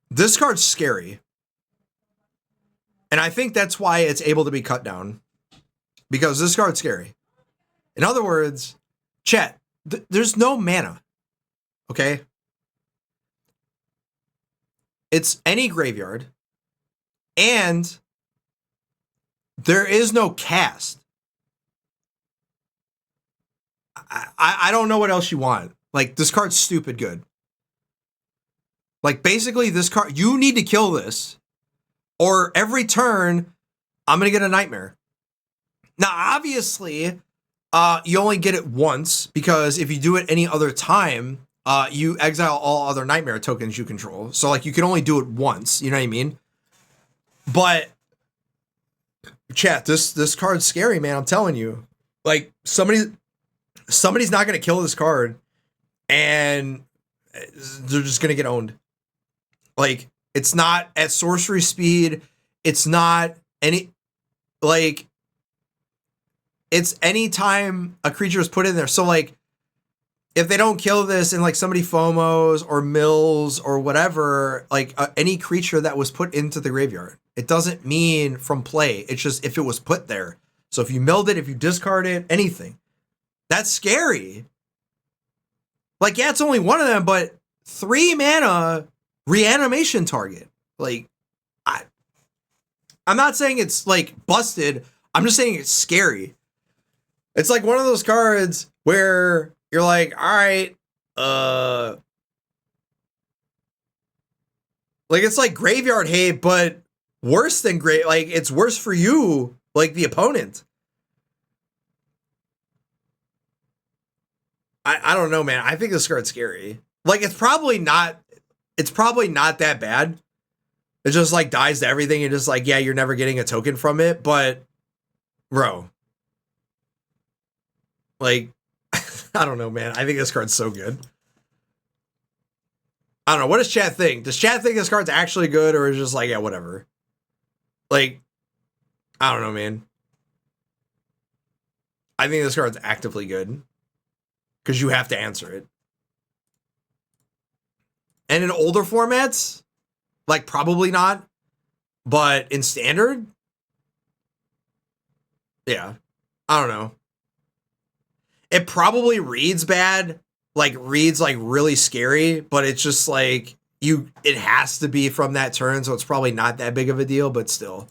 This card's scary. And I think that's why it's able to be cut down. Because this card's scary. In other words, chat, there's no mana. Okay? It's any graveyard. And there is no cast. I don't know what else you want. Like, this card's stupid good. Like, basically, this card, you need to kill this, or every turn, I'm going to get a nightmare. Now, obviously, you only get it once, because if you do it any other time, you exile all other nightmare tokens you control. So, like, you can only do it once, you know what I mean? But, chat, this card's scary, man, I'm telling you. Like, somebody's not going to kill this card, and they're just going to get owned. Like, it's not at sorcery speed. It's not any, like, it's any time a creature is put in there. So, like, if they don't kill this and, like, somebody FOMOs or mills or whatever, like, any creature that was put into the graveyard, it doesn't mean from play. It's just if it was put there. So if you milled it, if you discard it, anything. That's scary. Like, yeah, it's only one of them, but 3 mana reanimation target. Like, I'm not saying it's, like, busted. I'm just saying it's scary. It's like one of those cards where you're like, all right, like, it's like graveyard hate, but worse than like, it's worse for you, like, the opponent. I don't know, man. I think this card's scary. Like, it's probably not that bad. It just, like, dies to everything. You're just like, yeah, you're never getting a token from it. But, bro, like, I don't know, man. I think this card's so good. I don't know. What does chat think? Does chat think this card's actually good, or is it just like, yeah, whatever? Like, I don't know, man. I think this card's actively good, because you have to answer it. And in older formats, like, probably not. But in standard, yeah, I don't know. It probably reads bad, like, reads, like, really scary, but it's just, like, it has to be from that turn, so it's probably not that big of a deal, but still.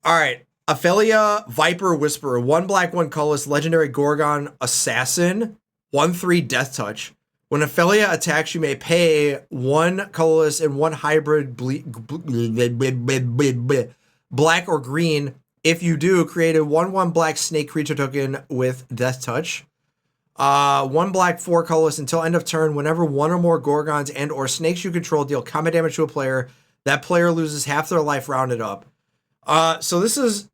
All right. Ophelia, Viper, Whisperer, 1 black, 1 colorless, legendary Gorgon, Assassin, 1/3 Death Touch. When Ophelia attacks, you may pay 1 colorless and 1 hybrid black or green. If you do, create a 1/1 black snake creature token with Death Touch. 1 black, 4 colorless until end of turn. Whenever 1 or more Gorgons and or snakes you control deal combat damage to a player, that player loses half their life rounded up. So this is,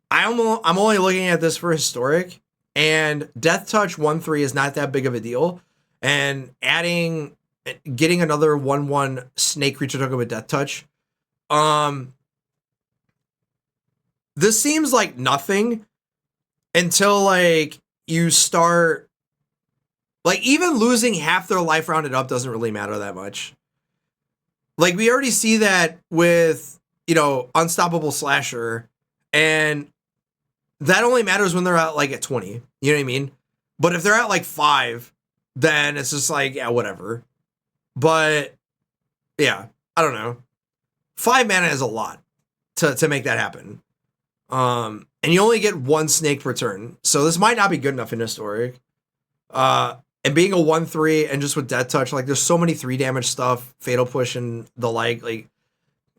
I'm only looking at this for historic, and Death Touch 1/3 is not that big of a deal. And getting another 1/1 snake creature token with Death Touch, this seems like nothing until, like, you start, like, even losing half their life rounded up doesn't really matter that much. Like, we already see that with, you know, Unstoppable Slasher, and that only matters when they're at, like, at 20. You know what I mean? But if they're at, like, 5, then it's just like, yeah, whatever. But, yeah, I don't know. 5 mana is a lot to make that happen. And you only get 1 snake per turn. So this might not be good enough in historic. And being a 1/3 and just with Death Touch, like, there's so many 3 damage stuff, Fatal Push and the like.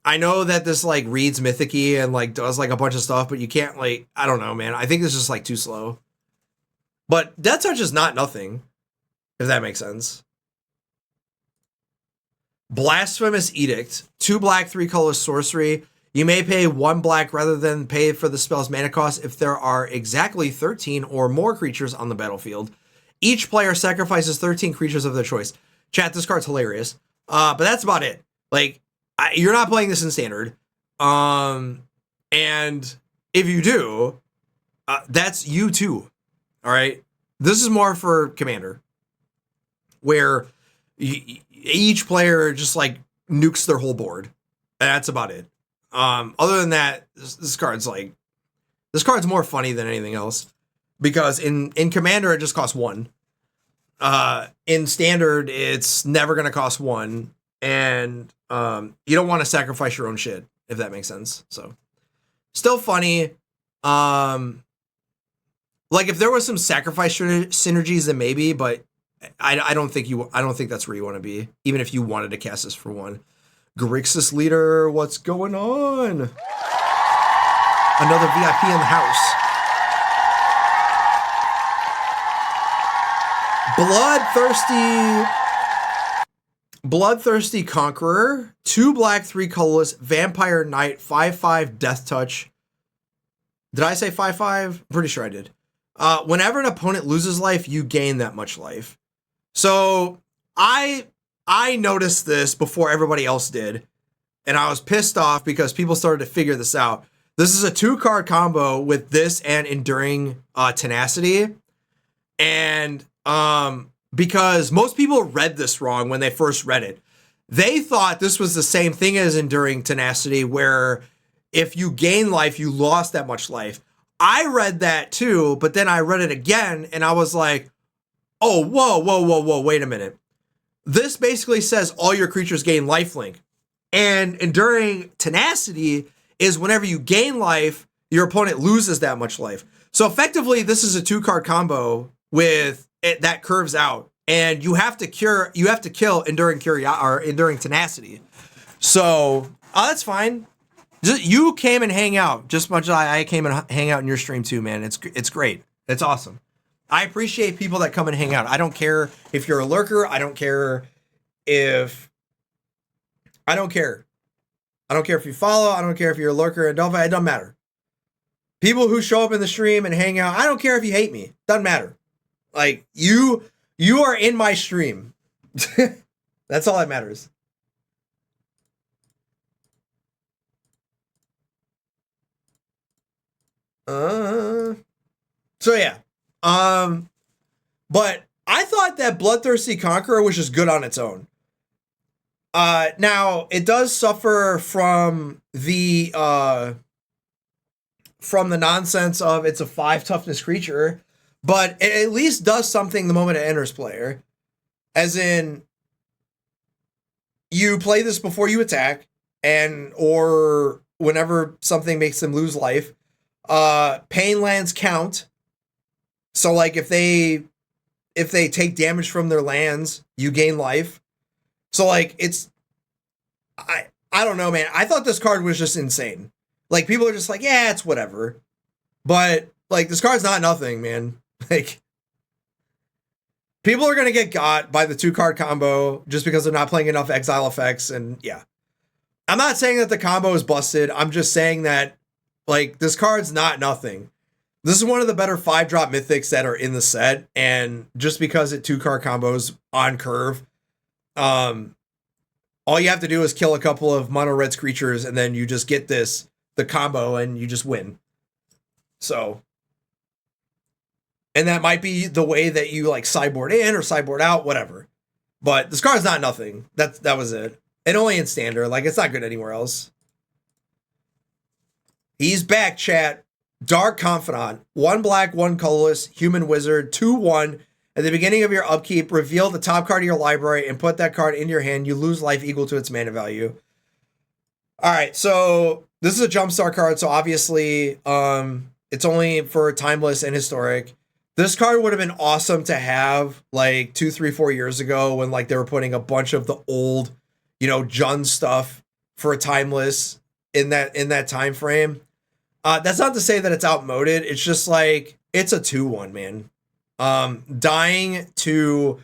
I know that this, like, reads mythic-y and, like, does, like, a bunch of stuff, but you can't, like, I don't know, man. I think this is just, like, too slow. But Death Touch is not nothing, if that makes sense. Blasphemous Edict, 2 black, 3 colorless sorcery. You may pay 1 black rather than pay for the spell's mana cost if there are exactly 13 or more creatures on the battlefield. Each player sacrifices 13 creatures of their choice. Chat, this card's hilarious. But that's about it. Like, you're not playing this in standard. And if you do, that's you too. All right. This is more for Commander, where each player just, like, nukes their whole board. And that's about it. Other than that, this card's more funny than anything else, because in Commander it just costs 1. In Standard it's never gonna cost 1, and you don't want to sacrifice your own shit. if that makes sense. So still funny. Like if there was some sacrifice synergies, then maybe, but I don't think that's where you want to be, even if you wanted to cast this for 1. Grixis leader, what's going on? Another VIP in the house. Bloodthirsty Conqueror, 2 black, 3 colorless, Vampire Knight, 5/5 Death Touch. Did I say 5/5? Pretty sure I did. Whenever an opponent loses life, you gain that much life. So I noticed this before everybody else did, and I was pissed off because people started to figure this out. This is a 2-card combo with this and Enduring Tenacity, and because most people read this wrong when they first read it. They thought this was the same thing as Enduring Tenacity, where if you gain life, you lost that much life. I read that too, but then I read it again and I was like, oh, whoa, wait a minute. This basically says all your creatures gain lifelink. And Enduring Tenacity is whenever you gain life, your opponent loses that much life. So effectively, this is a 2-card combo with it that curves out, and you have to kill Enduring Tenacity. So that's fine. Just, you came and hang out just much as I came and hang out in your stream too, man. It's great. It's awesome. I appreciate people that come and hang out. I don't care if you're a lurker. I don't care if you follow. I don't care if you're a lurker and don't. It doesn't matter. People who show up in the stream and hang out. I don't care if you hate me. Doesn't matter. Like you are in my stream. That's all that matters. So yeah. But I thought that Bloodthirsty Conqueror was just good on its own. Now it does suffer from the nonsense of it's a 5 toughness creature, but it at least does something the moment it enters player. As in, you play this before you attack, or whenever something makes them lose life. Pain lands count. So like if they take damage from their lands, you gain life. So like I don't know, man. I thought this card was just insane. Like people are just like, yeah, it's whatever. But like this card's not nothing, man. Like people are gonna get got by the 2-card combo just because they're not playing enough exile effects, and yeah. I'm not saying that the combo is busted. I'm just saying that like this card's not nothing. This is one of the better 5-drop mythics that are in the set, and just because it 2-card combos on curve, all you have to do is kill a couple of mono reds creatures, and then you just get the combo, and you just win. So, and that might be the way that you like sideboard in or sideboard out, whatever. But this card's not nothing. That was it. And only in standard. Like it's not good anywhere else. He's back, chat. Dark Confidant, 1 black, 1 colorless, human wizard, 2/1. At the beginning of your upkeep, reveal the top card of your library and put that card in your hand. You lose life equal to its mana value. All right, so this is a jumpstart card, so obviously it's only for timeless and historic. This card would have been awesome to have like 2, 3, 4 years ago when like they were putting a bunch of the old, Jund stuff for a timeless in that time frame. That's not to say that it's outmoded. It's just like it's a 2/1, man. Dying to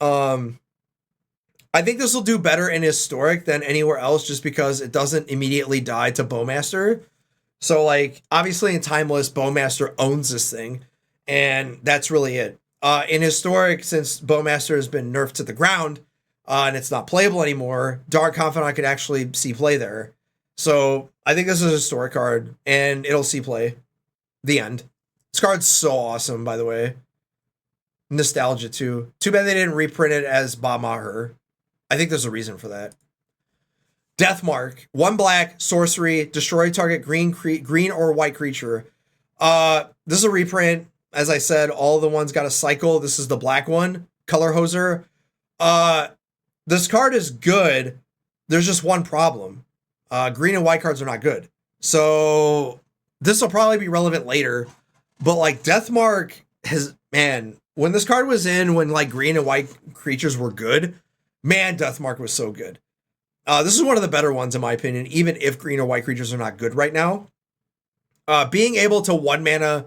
I think this will do better in historic than anywhere else just because it doesn't immediately die to Bowmaster. So like obviously in timeless, Bowmaster owns this thing, and that's really it. In historic, since Bowmaster has been nerfed to the ground and it's not playable anymore, Dark Confidant could actually see play there. So I think this is a historic card, and it'll see play. The end. This card's so awesome, by the way. Nostalgia, too. Too bad they didn't reprint it as Ba Maher. I think there's a reason for that. Deathmark. 1 black, sorcery, destroy target green or white creature. This is a reprint. As I said, all the ones got a cycle. This is the black one. Color Hoser. This card is good. There's just one problem. green and white cards are not good. So this will probably be relevant later. But like Deathmark has, man, when this card was in, when like green and white creatures were good, man, Deathmark was so good. This is one of the better ones in my opinion, even if green or white creatures are not good right now. Being able to 1 mana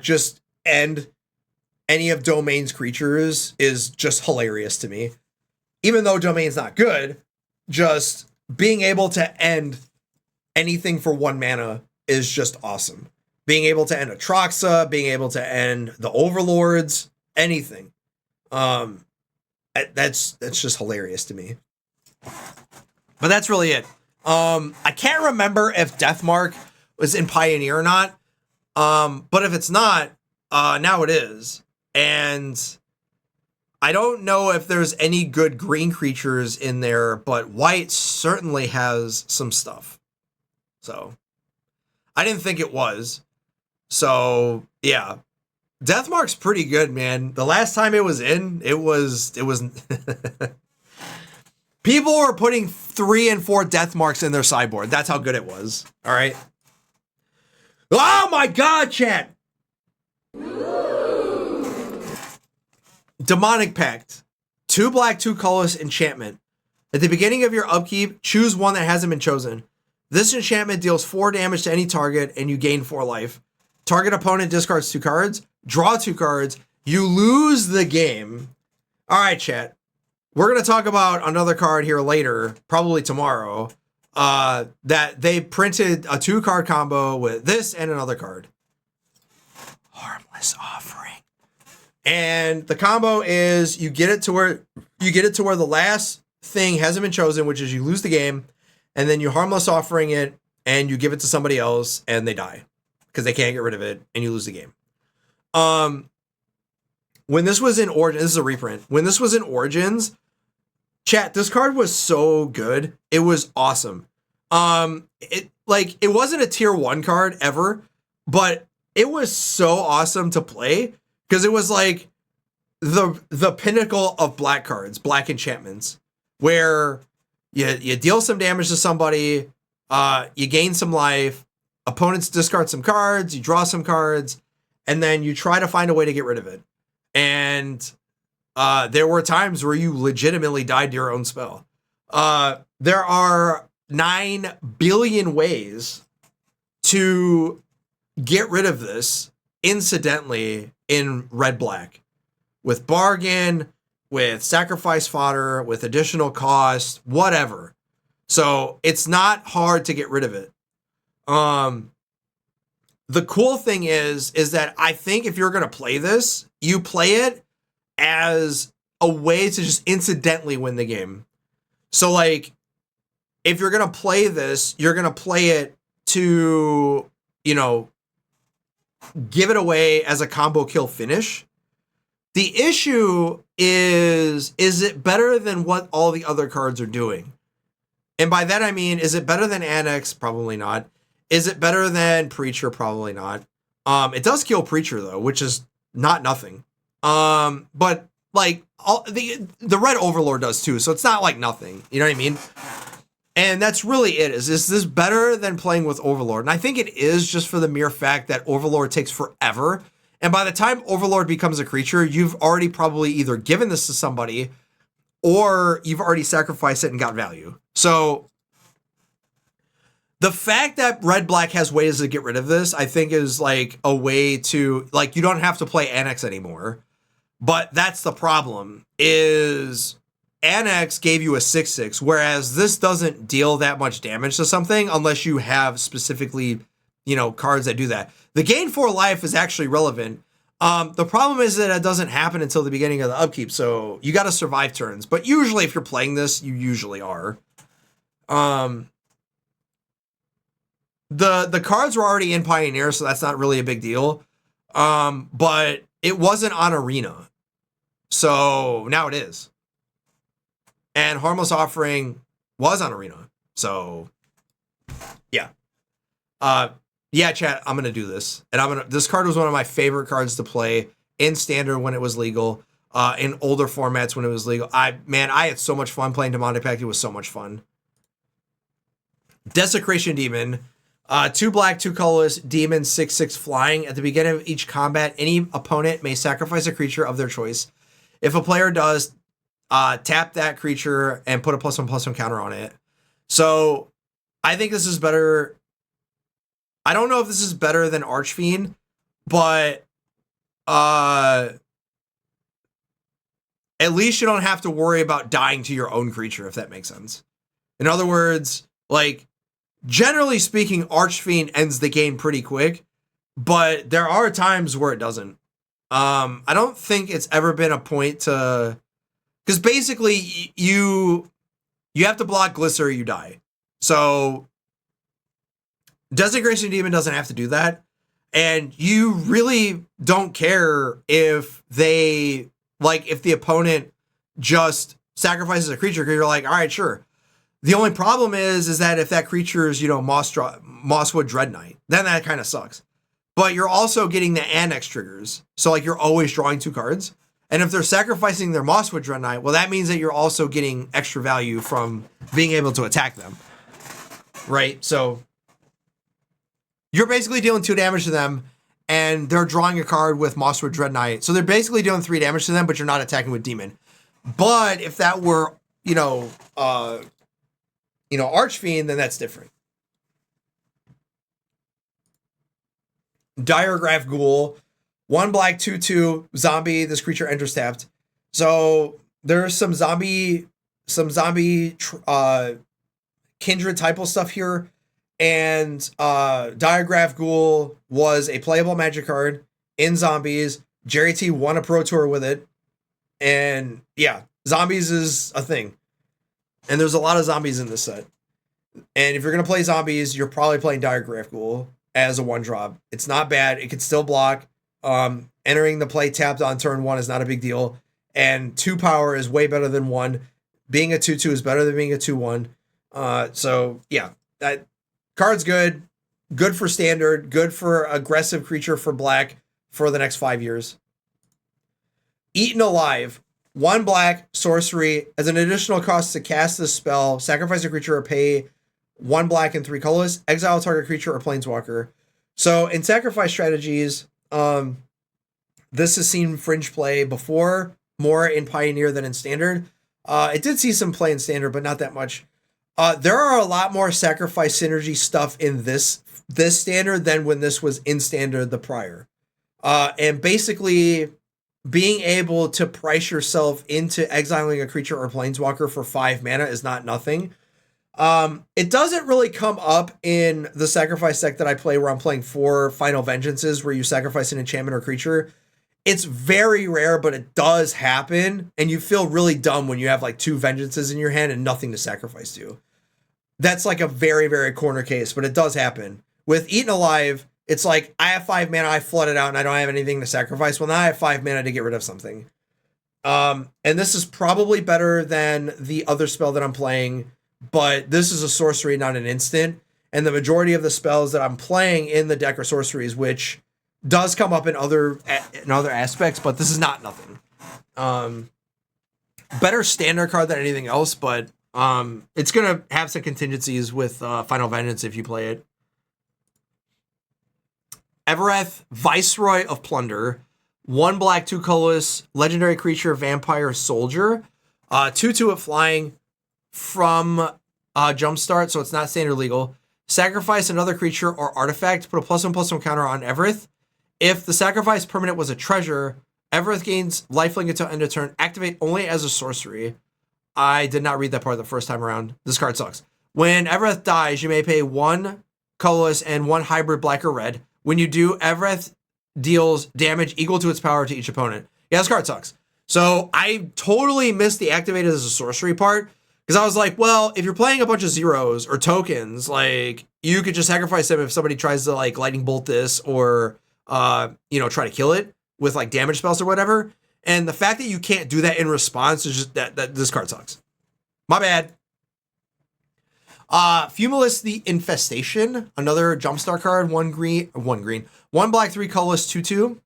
just end any of Domain's creatures is just hilarious to me. Even though Domain's not good, just being able to end anything for 1 mana is just awesome. Being able to end Atraxa, being able to end the Overlords, anything. That's just hilarious to me. But that's really it. I can't remember if Deathmark was in Pioneer or not. But if it's not, now it is. And I don't know if there's any good green creatures in there, but white certainly has some stuff. So I didn't think it was. So yeah, Deathmark's pretty good, man. The last time it was in, it was people were putting 3 and 4 Deathmarks in their sideboard. That's how good it was. All right. Oh my God, chat. Demonic Pact. 2 black, 2 colorless enchantment. At the beginning of your upkeep, choose one that hasn't been chosen. This enchantment deals 4 damage to any target and you gain 4 life. Target opponent discards 2 cards, draw 2 cards, you lose the game. All right, chat. We're going to talk about another card here later, probably tomorrow, that they printed a 2-card combo with this and another card. Harmless Offering. And the combo is you get it to where the last thing hasn't been chosen, which is you lose the game, and then you Harmless Offering it and you give it to somebody else and they die because they can't get rid of it and you lose the game. When this was in Origins, this is a reprint. When this was in Origins, chat, this card was so good. It was awesome. It wasn't a tier 1 card ever, but it was so awesome to play because it was like the pinnacle of black cards, black enchantments, where you deal some damage to somebody, you gain some life, opponents discard some cards, you draw some cards, and then you try to find a way to get rid of it. And there were times where you legitimately died to your own spell. There are 9 billion ways to get rid of this incidentally in red-black. With bargain, with sacrifice fodder, with additional cost, whatever. So it's not hard to get rid of it. The cool thing is that I think if you're going to play this, you play it as a way to just incidentally win the game. So like, if you're going to play this, you're going to play it to, give it away as a combo kill finish. The issue is it better than what all the other cards are doing? And by that I mean, is it better than Annex? Probably not. Is it better than Preacher? Probably not. It does kill Preacher though, which is not nothing. But like the Red Overlord does too, so it's not like nothing. You know what I mean? And that's really it. Is this better than playing with Overlord? And I think it is, just for the mere fact that Overlord takes forever. And by the time Overlord becomes a creature, you've already probably either given this to somebody or you've already sacrificed it and got value. So the fact that red-black has ways to get rid of this, I think is like a way to, like, you don't have to play Annex anymore. But that's the problem, is Annex gave you a 6/6, whereas this doesn't deal that much damage to something unless you have specifically, cards that do that. The gain 4 life is actually relevant. The problem is that it doesn't happen until the beginning of the upkeep, so you got to survive turns. But usually if you're playing this, you usually are. The cards were already in Pioneer, so that's not really a big deal. But it wasn't on Arena. So now it is. And Harmless Offering was on Arena. So yeah. Yeah, chat, I'm gonna do this. And this card was one of my favorite cards to play in Standard when it was legal, in older formats when it was legal. I had so much fun playing Demonic Pact. It was so much fun. Desecration Demon. 2 black, 2 colorless, demon, 6/6 flying. At the beginning of each combat, any opponent may sacrifice a creature of their choice. If a player does, tap that creature and put a +1/+1 counter on it. So I think this is better. I don't know if this is better than Archfiend, but at least you don't have to worry about dying to your own creature, if that makes sense. In other words, like, generally speaking, Archfiend ends the game pretty quick, but there are times where it doesn't. I don't think it's ever been a point to, because basically you have to block Glister or you die. So Desecration Demon doesn't have to do that, and you really don't care if they, like, if the opponent just sacrifices a creature, because you're like, all right, sure. The only problem is that if that creature is, Mosswood Dread Knight, then that kind of sucks. But you're also getting the annex triggers. So, like, you're always drawing 2 cards. And if they're sacrificing their Mosswood Dread Knight, well, that means that you're also getting extra value from being able to attack them. Right? So you're basically dealing 2 damage to them, and they're drawing a card with Mosswood Dread Knight. So they're basically doing 3 damage to them, but you're not attacking with Demon. But if that were, Archfiend, then that's different. Diregraph Ghoul, 1 black, 2/2 zombie. This creature enters tapped. So there's some zombie kindred type of stuff here, and Diregraph Ghoul was a playable Magic card in zombies. Jerry T won a Pro Tour with it, and yeah, zombies is a thing. And there's a lot of zombies in this set. And if you're going to play zombies, you're probably playing Diregraph Ghoul as a 1-drop. It's not bad. It can still block. Entering the play tapped on turn 1 is not a big deal. And 2 power is way better than 1. Being a 2/2 is better than being a 2/1. So, yeah. That card's good. Good for standard. Good for aggressive creature for black for the next 5 years. Eaten Alive. 1 black, sorcery. As an additional cost to cast this spell, sacrifice a creature or pay 1 black and 3 colorless. Exile target creature or planeswalker. So in sacrifice strategies, this has seen fringe play before, more in Pioneer than in Standard. It did see some play in Standard, but not that much. There are a lot more sacrifice synergy stuff in this Standard than when this was in Standard the prior. And basically, being able to price yourself into exiling a creature or planeswalker for 5 mana is not nothing. It doesn't really come up in the sacrifice deck that I play, where I'm playing 4 Final Vengeances, where you sacrifice an enchantment or creature. It's very rare, but it does happen, and you feel really dumb when you have like 2 Vengeances in your hand and nothing to sacrifice to. That's like a very, very corner case, but it does happen. With Eaten Alive, it's like, I have 5 mana, I flood it out, and I don't have anything to sacrifice. Well, now I have 5 mana to get rid of something. And this is probably better than the other spell that I'm playing, but this is a sorcery, not an instant. And the majority of the spells that I'm playing in the deck are sorceries, which does come up in other aspects, but this is not nothing. Better standard card than anything else, but it's going to have some contingencies with Final Vengeance if you play it. Evereth, Viceroy of Plunder. 1 black, 2 colorless, legendary creature, vampire, soldier. 2/2 at flying from Jumpstart, so it's not standard legal. Sacrifice another creature or artifact, put a +1/+1 counter on Evereth. If the sacrifice permanent was a treasure, Evereth gains lifelink until end of turn. Activate only as a sorcery. I did not read that part the first time around. This card sucks. When Evereth dies, you may pay 1 colorless and 1 hybrid black or red. When you do, Evereth deals damage equal to its power to each opponent. Yeah, this card sucks. So I totally missed the activated as a sorcery part, because I was like, well, if you're playing a bunch of zeros or tokens, like, you could just sacrifice them if somebody tries to like lightning bolt this or try to kill it with like damage spells or whatever. And the fact that you can't do that in response is just that this card sucks. My bad. Fumulus the Infestation, another Jumpstart card, 1 green, 1 black, 3 colorless, 2/2.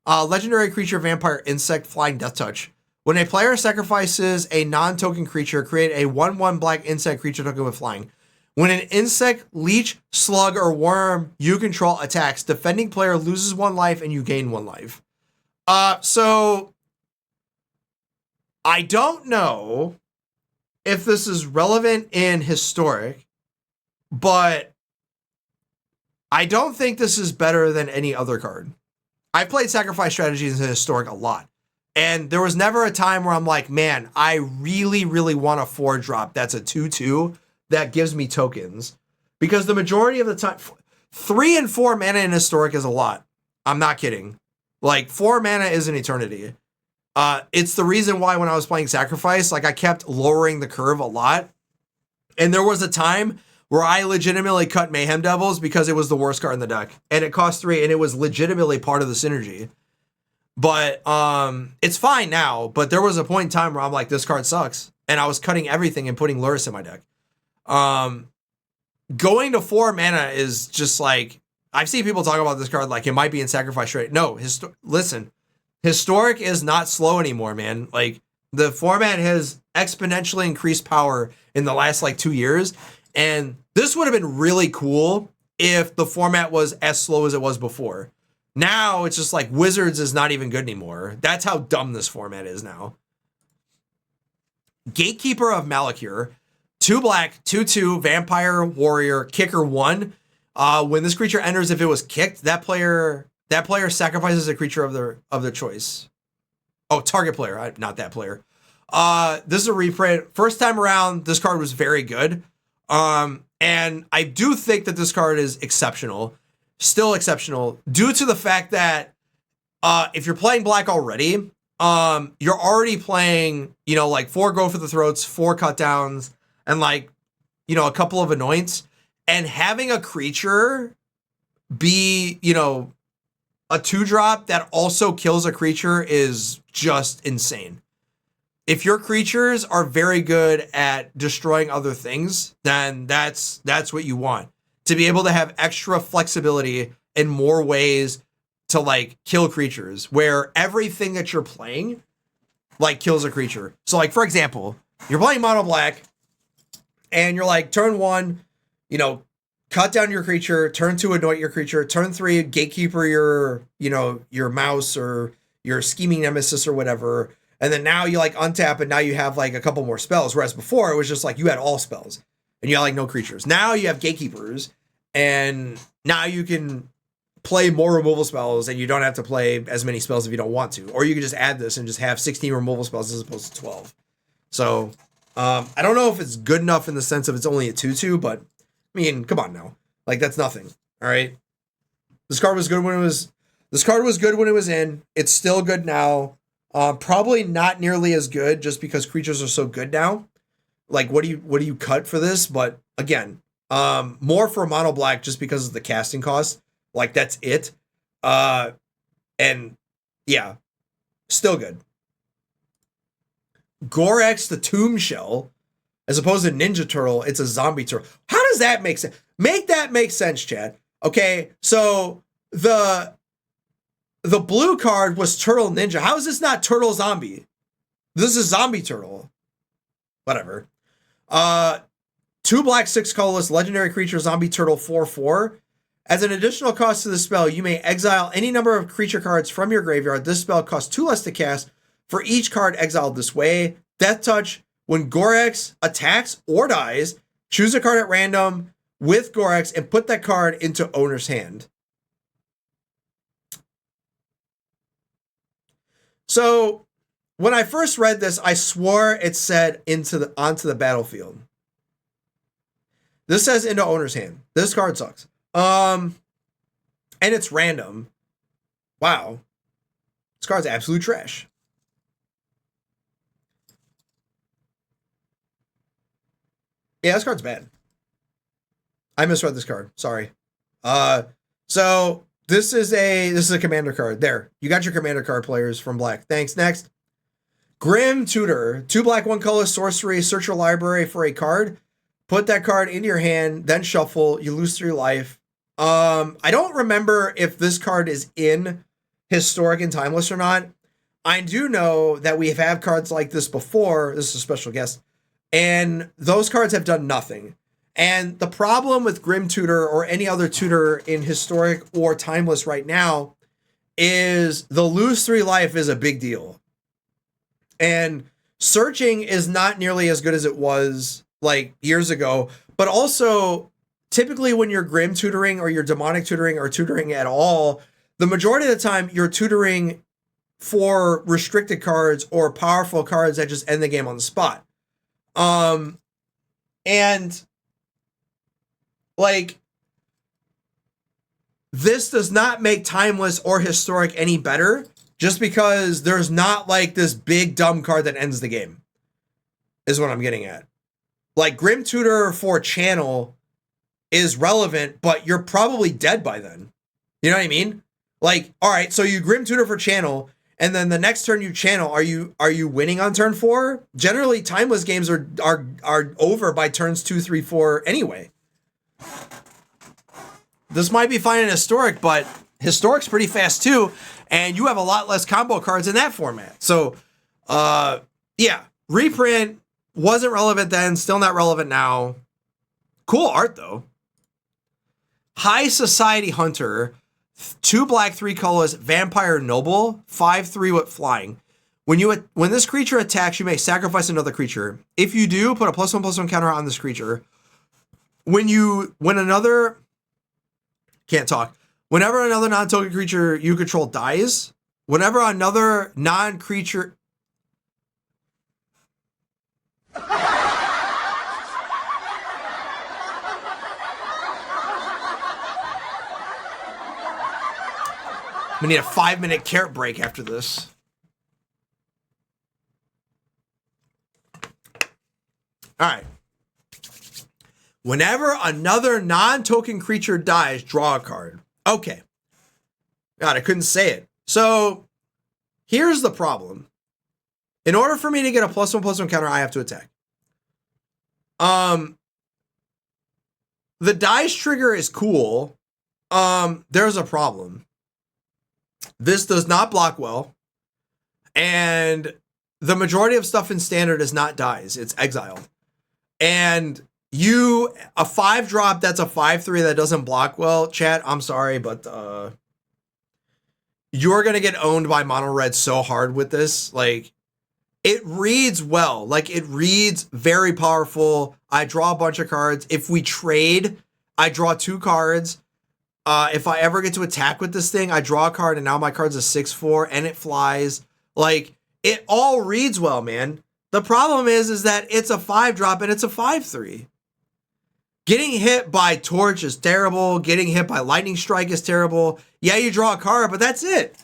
Legendary creature, vampire, insect, flying, death touch. When a player sacrifices a non-token creature, create a 1/1 black insect creature token with flying. When an insect, leech, slug, or worm you control attacks, defending player loses 1 life and you gain 1 life. So I don't know if this is relevant in Historic, but I don't think this is better than any other card. I've played Sacrifice Strategies in Historic a lot, and there was never a time where I'm like, man, I really, really want a 4-drop that's a 2/2 that gives me tokens. Because the majority of the time, 3 and 4 mana in Historic is a lot. I'm not kidding. Like, 4 mana is an eternity. It's the reason why when I was playing Sacrifice, like I kept lowering the curve a lot. And there was a time where I legitimately cut Mayhem Devils because it was the worst card in the deck. And it cost 3 and it was legitimately part of the synergy. But it's fine now. But there was a point in time where I'm like, this card sucks. And I was cutting everything and putting Luris in my deck. Going to 4 mana is just like, I've seen people talk about this card like it might be in Sacrifice Straight. No, listen, Historic is not slow anymore, man. Like, the format has exponentially increased power in the last like 2 years. And this would have been really cool if the format was as slow as it was before. Now it's just like Wizards is not even good anymore. That's how dumb this format is now. Gatekeeper of Malakir. 2 black, 2/2, vampire, warrior, kicker 1. When this creature enters, if it was kicked, that player sacrifices a creature of their choice. Oh, target player, not that player. This is a reprint. First time around, this card was very good. And I do think that this card is exceptional. Still exceptional due to the fact that if you're playing black already, you're already playing, like 4 Go for the Throats, 4 cut downs, and like, a couple of anoints. And having a creature be, a 2-drop that also kills a creature is just insane. If your creatures are very good at destroying other things, then that's what you want. To be able to have extra flexibility in more ways to like kill creatures, where everything that you're playing like kills a creature. So like, for example, you're playing mono black and you're like, turn 1, cut down your creature, turn 2, anoint your creature, turn 3, gatekeeper your mouse or your scheming nemesis or whatever. And then now you like untap and now you have like a couple more spells. Whereas before it was just like you had all spells and you had like no creatures. Now you have gatekeepers and now you can play more removal spells and you don't have to play as many spells if you don't want to. Or you can just add this and just have 16 removal spells as opposed to 12. So I don't know if it's good enough in the sense of it's only a 2/2, but I mean, come on now. Like, that's nothing. All right. This card was good when it was in. It's still good now. Probably not nearly as good just because creatures are so good now. Like, what do you cut for this? But again, more for mono black just because of the casting cost. Like, that's it. And yeah, still good. Gorex the Tomb Shell, as opposed to Ninja Turtle, it's a zombie turtle. How does that make sense? Make that make sense, Chad. Okay, so the blue card was Turtle Ninja. How is this not Turtle Zombie? This is Zombie Turtle. Whatever. 2 black, 6 colorless, legendary creature, Zombie Turtle 4/4. As an additional cost to the spell, you may exile any number of creature cards from your graveyard. This spell costs 2 less to cast for each card exiled this way. Death Touch. When Gorex attacks or dies, choose a card at random with Gorex and put that card into owner's hand. So when I first read this, I swore it said onto the battlefield. This says into owner's hand. This card sucks. And it's random. Wow. This card's absolute trash. Yeah, this card's bad. I misread this card. Sorry. So this is a commander card. There. You got your commander card, players from black. Thanks. Next. Grim Tutor. 2 black, 1 color, sorcery. Search your library for a card. Put that card into your hand, then shuffle. You lose 3 life. I don't remember if this card is in Historic and Timeless or not. I do know that we have had cards like this before. This is a special guest. And those cards have done nothing. And the problem with Grim Tutor or any other tutor in Historic or Timeless right now is the lose 3 life is a big deal. And searching is not nearly as good as it was like years ago, but also typically when you're Grim tutoring or you're demonic tutoring or tutoring at all, the majority of the time you're tutoring for restricted cards or powerful cards that just end the game on the spot. And like, this does not make Timeless or Historic any better just because there's not like this big dumb card that ends the game, is what I'm getting at. Like, Grim Tutor for Channel is relevant, but you're probably dead by then. You know what I mean? Like, all right, so you Grim Tutor for Channel, and then the next turn you channel, are you winning on turn 4? Generally, Timeless games are over by turns 2, 3, 4 anyway. This might be fine in Historic, but Historic's pretty fast too, and you have a lot less combo cards in that format. So, yeah, reprint wasn't relevant then, still not relevant now. Cool art though. High Society Hunter, 2 black, 3 colors, Vampire Noble, 5/3 with flying. When this creature attacks, you may sacrifice another creature. If you do, put a +1/+1 counter on this creature. Whenever another non-token creature you control dies, whenever another non-creature we need a 5-minute carrot break after this. All right. Whenever another non-token creature dies, draw a card. Okay. God, I couldn't say it. So here's the problem. In order for me to get a +1/+1 counter, I have to attack. The dice trigger is cool. There's a problem. This does not block well. And the majority of stuff in Standard is not dies. It's exiled. And a 5-drop that's a 5/3 that doesn't block well, chat, I'm sorry, but you're gonna get owned by mono red so hard with this. Like, it reads well, like it reads very powerful. I draw a bunch of cards. If we trade, I draw 2 cards. If I ever get to attack with this thing, I draw a card and now my card's a 6/4 and it flies. Like, it all reads well, man. The problem is that it's a 5-drop and it's a 5/3. Getting hit by Torch is terrible. Getting hit by Lightning Strike is terrible. Yeah, you draw a card, but that's it.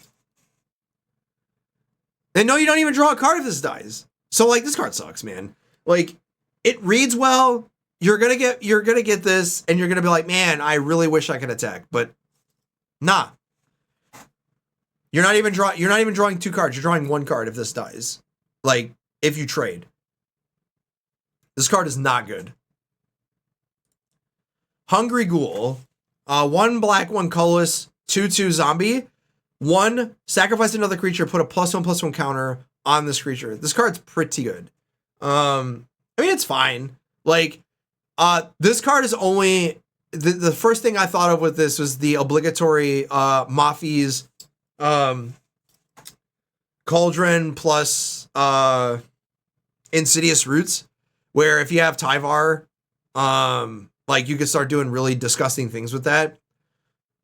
And no, you don't even draw a card if this dies. So, like, this card sucks, man. Like, it reads well. You're gonna get this, and you're gonna be like, man, I really wish I could attack, but nah. You're not even drawing 2 cards. You're drawing 1 card if this dies. Like, if you trade. This card is not good. Hungry Ghoul, 1 black, 1 colorless, 2/2 zombie. 1, sacrifice another creature, put a +1/+1 counter on this creature. This card's pretty good. I mean, it's fine. Like, this card is only the first thing I thought of with this was the obligatory Mafi's Cauldron plus Insidious Roots, where if you have Tyvar, like, you could start doing really disgusting things with that,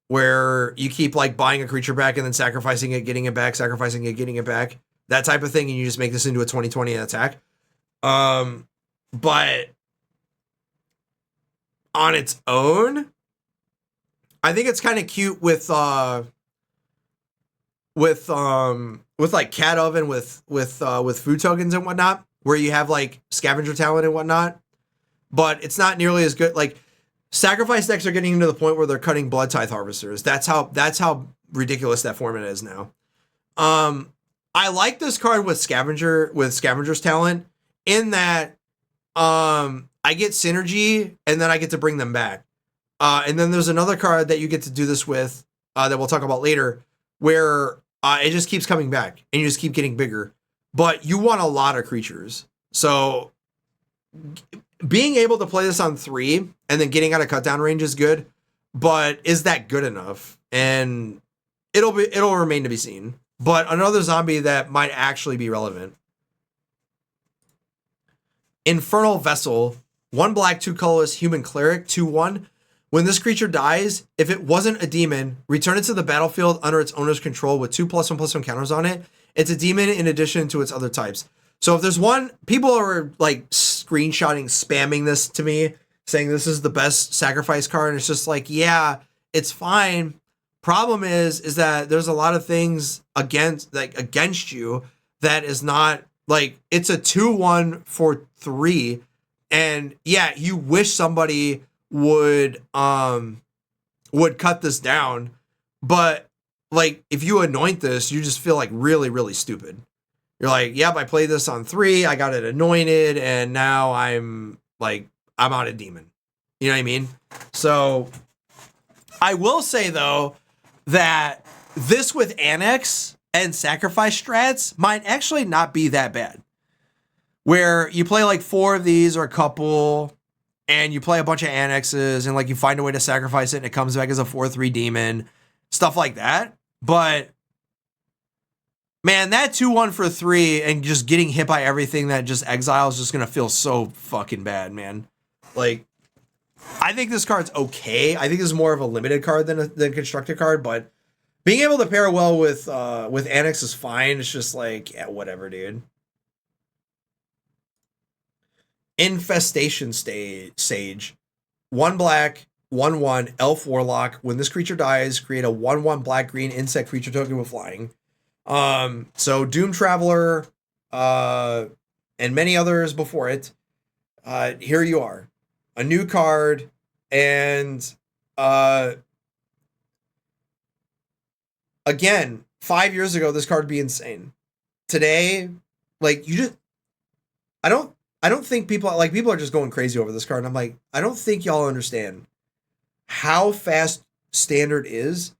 where you keep like buying a creature back and then sacrificing it, getting it back, sacrificing it, getting it back, that type of thing, and you just make this into a 20/20 attack. But on its own, I think it's kind of cute with like Cat Oven with food tokens and whatnot, where you have like scavenger talent and whatnot. But it's not nearly as good. Like, sacrifice decks are getting to the point where they're cutting Blood Tithe Harvesters. That's how ridiculous that format is now. I like this card with Scavenger's talent in that I get synergy and then I get to bring them back. And then there's another card that you get to do this with that we'll talk about later, where it just keeps coming back and you just keep getting bigger. But you want a lot of creatures. So being able to play this on 3 and then getting out of cut down range is good, but is that good enough? And it'll remain to be seen. But another zombie that might actually be relevant. Infernal Vessel, 1 black, 2 colorless, human cleric, 2/1. When this creature dies, if it wasn't a demon, return it to the battlefield under its owner's control with 2+1/+1 counters on it. It's a demon in addition to its other types. So if there's one, people are like screenshotting, spamming this to me, saying this is the best sacrifice card. And it's just like, yeah, it's fine. Problem is that there's a lot of things against you that is not like, it's a 2/1 for 3. And yeah, you wish somebody would cut this down, but like if you anoint this, you just feel like really, really stupid. You're like, yep, I played this on 3, I got it anointed, and now I'm out of demon. You know what I mean? So I will say though that this with Annex and sacrifice strats might actually not be that bad. Where you play like 4 of these or a couple, and you play a bunch of annexes, and like you find a way to sacrifice it, and it comes back as a 4/3 demon, stuff like that. But man, that 2/1 for 3 and just getting hit by everything that just exiles is just gonna feel so fucking bad, man. Like, I think this card's okay. I think this is more of a limited card than a constructed card, but being able to pair well with Annex is fine. It's just like, yeah, whatever, dude. Infestation Sage. 1 black, 1/1, Elf Warlock. When this creature dies, create a 1/1 black-green insect creature token with flying. So Doom Traveler, and many others before it. Here you are. A new card, and again, 5 years ago, this card would be insane. Today, like, I don't think people are just going crazy over this card. And I'm like, I don't think y'all understand how fast standard is,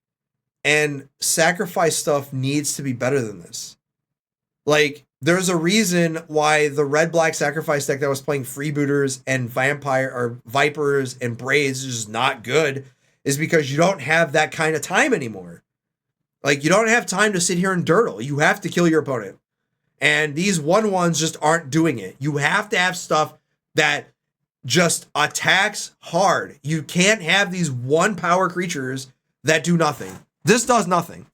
and sacrifice stuff needs to be better than this. Like, there's a reason why the red-black sacrifice deck that was playing freebooters and vipers and braids is just not good, is because you don't have that kind of time anymore. Like, you don't have time to sit here and dirtle. You have to kill your opponent. And these 1/1s just aren't doing it. You have to have stuff that just attacks hard. You can't have these 1 power creatures that do nothing. This does nothing.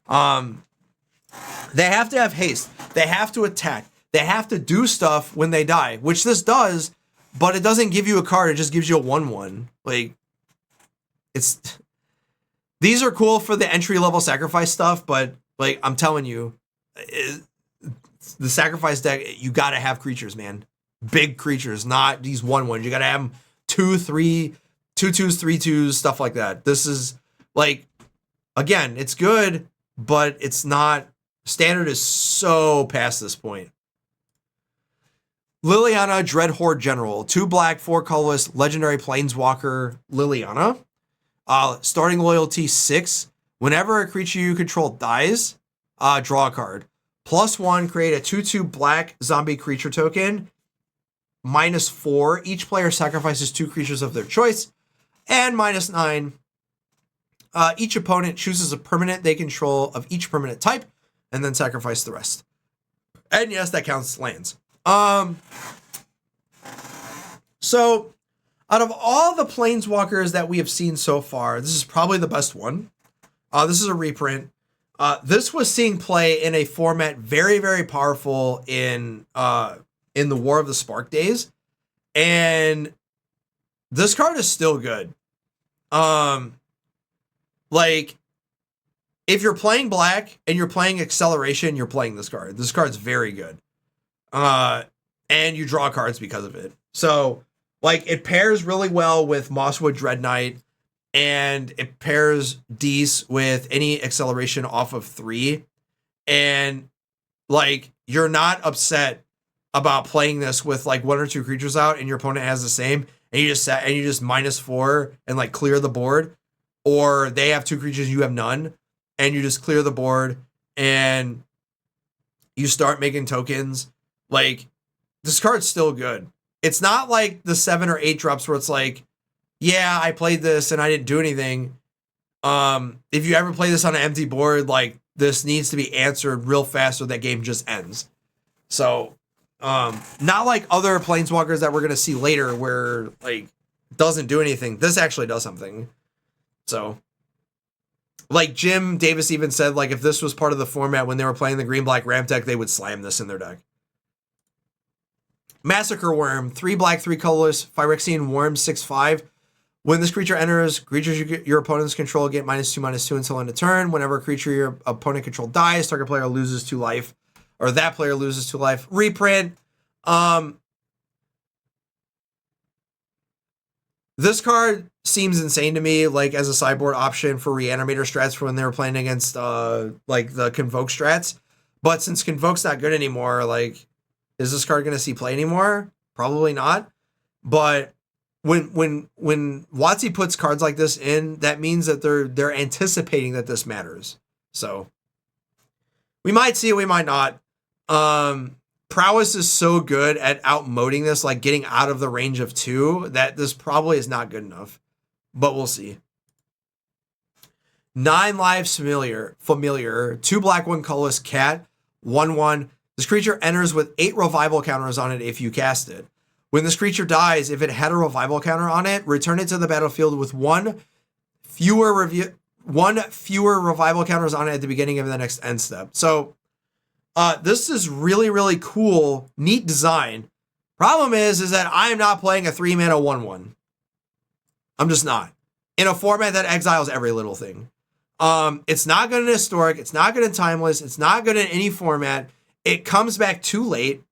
They have to have haste. They have to attack. They have to do stuff when they die, which this does, but it doesn't give you a card. It just gives you a 1/1. Like, these are cool for the entry level sacrifice stuff, but like, I'm telling you, the sacrifice deck, you got to have creatures, man. Big creatures, not these 1/1s. You got to have them 2/3, 2/2s, 3/2s, stuff like that. This is like, again, it's good, but it's not. Standard is so past this point. Liliana, Dreadhorde General. 2 black, 4 colorless, legendary planeswalker Liliana. Starting loyalty 6. Whenever a creature you control dies, draw a card. +1, create a 2/2 black zombie creature token. -4, each player sacrifices 2 creatures of their choice. And -9, each opponent chooses a permanent they control of each permanent type, and then sacrifice the rest. And yes, that counts lands. So out of all the planeswalkers that we have seen so far, this is probably the best one. This is a reprint. This was seeing play in a format very, very powerful in the War of the Spark days. And this card is still good. Like, if you're playing black and you're playing acceleration, you're playing this card. This card's very good. And you draw cards because of it. So, like, it pairs really well with Mosswood Dread Knight, and it pairs Dees with any acceleration off of 3. And, like, you're not upset about playing this with, like, 1 or 2 creatures out and your opponent has the same, and you just -4 and, like, clear the board. Or they have 2 creatures, you have none, and you just clear the board and you start making tokens. Like, this card's still good. It's not like the 7 or 8 drops where it's like, yeah, I played this and I didn't do anything. If you ever play this on an empty board, like this needs to be answered real fast or that game just ends. So, not like other Planeswalkers that we're going to see later where like doesn't do anything. This actually does something. So, like Jim Davis even said, like if this was part of the format when they were playing the green-black ramp deck, they would slam this in their deck. Massacre Worm, 3 black, 3 colorless, Phyrexian Worm, 6/5. When this creature enters, creatures your opponents control get -2/-2 until end of turn. Whenever a creature your opponent control dies, target player loses 2 life, or that player loses 2 life. Reprint. This card seems insane to me, like as a sideboard option for Reanimator strats for when they were playing against like the Convoke strats. But since Convoke's not good anymore, like, is this card going to see play anymore? Probably not. But when WotC puts cards like this in, that means that they're anticipating that this matters. So we might see it, we might not. Prowess is so good at outmoding this, like getting out of the range of 2, that this probably is not good enough. But we'll see. 9 lives familiar, 2 black, 1 colorless cat, 1/1. This creature enters with 8 revival counters on it if you cast it. When this creature dies, if it had a revival counter on it, return it to the battlefield with 1 fewer revival counters on it at the beginning of the next end step. So this is really, really cool, neat design. Problem is that I am not playing a 3-mana 1/1. I'm just not. In a format that exiles every little thing. It's not good in Historic. It's not good in Timeless. It's not good in any format. It comes back too late.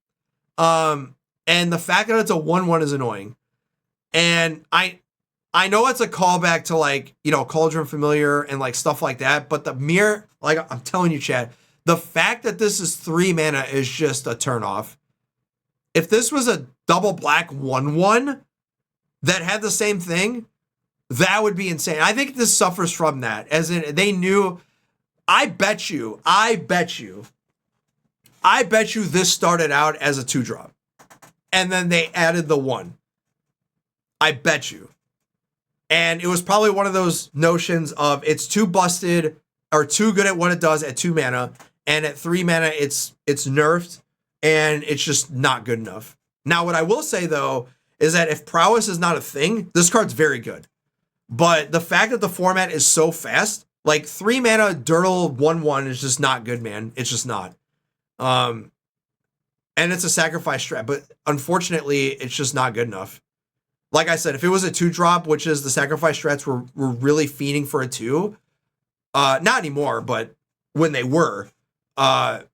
And the fact that it's a 1/1 is annoying. And I know it's a callback to like, you know, Cauldron Familiar and like stuff like that. But the mere, like I'm telling you, Chad, the fact that this is 3 mana is just a turnoff. If this was a double black 1/1 that had the same thing, that would be insane. I think this suffers from that. As in, they knew, I bet you this started out as a 2-drop. And then they added the 1. I bet you. And it was probably one of those notions of it's too busted or too good at what it does at 2 mana. And at 3 mana, it's nerfed and it's just not good enough. Now, what I will say, though, is that if prowess is not a thing, this card's very good. But the fact that the format is so fast, like 3 mana Dirtle 1/1 is just not good, man. It's just not. And it's a sacrifice strat, but unfortunately, it's just not good enough. Like I said, if it was a 2-drop, which is the sacrifice strats were really feeding for a 2, not anymore, but when they were, combos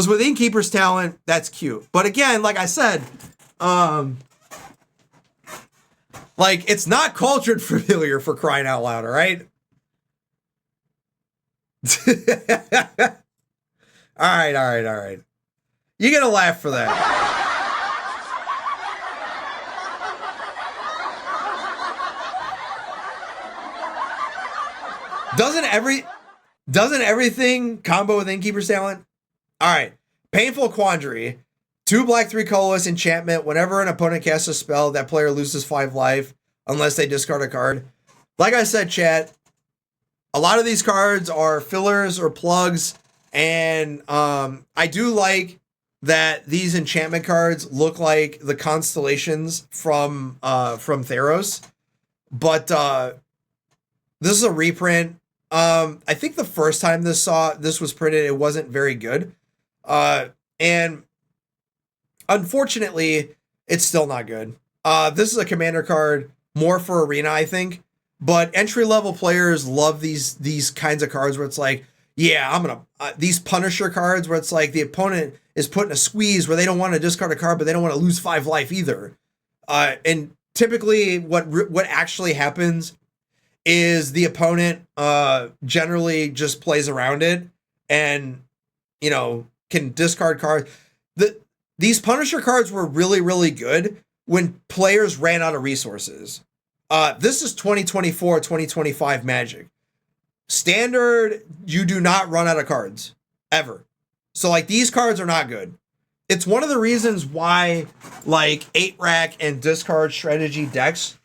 with Innkeeper's Talent, that's cute. But again, like I said, like it's not Cauldron Familiar for crying out loud, all right? All right. You get a laugh for that. Doesn't everything combo with Innkeeper's Talent? All right. Painful Quandary. 2 black, 3 colorless enchantment. Whenever an opponent casts a spell, that player loses 5 life unless they discard a card. Like I said, chat, a lot of these cards are fillers or plugs. And I do like that these enchantment cards look like the constellations from Theros. But this is a reprint. I think the first time this was printed, it wasn't very good. And unfortunately, it's still not good. This is a commander card, more for Arena, I think. But entry-level players love these kinds of cards where it's like, yeah, I'm going to... these Punisher cards where it's like the opponent is put in a squeeze where they don't want to discard a card, but they don't want to lose 5 life either. And typically what actually happens is the opponent generally just plays around it and, you know, can discard cards. These Punisher cards were really, really good when players ran out of resources. This is 2024, 2025 Magic. Standard, you do not run out of cards ever. So like these cards are not good. it's one of the reasons why like 8-rack and discard strategy decks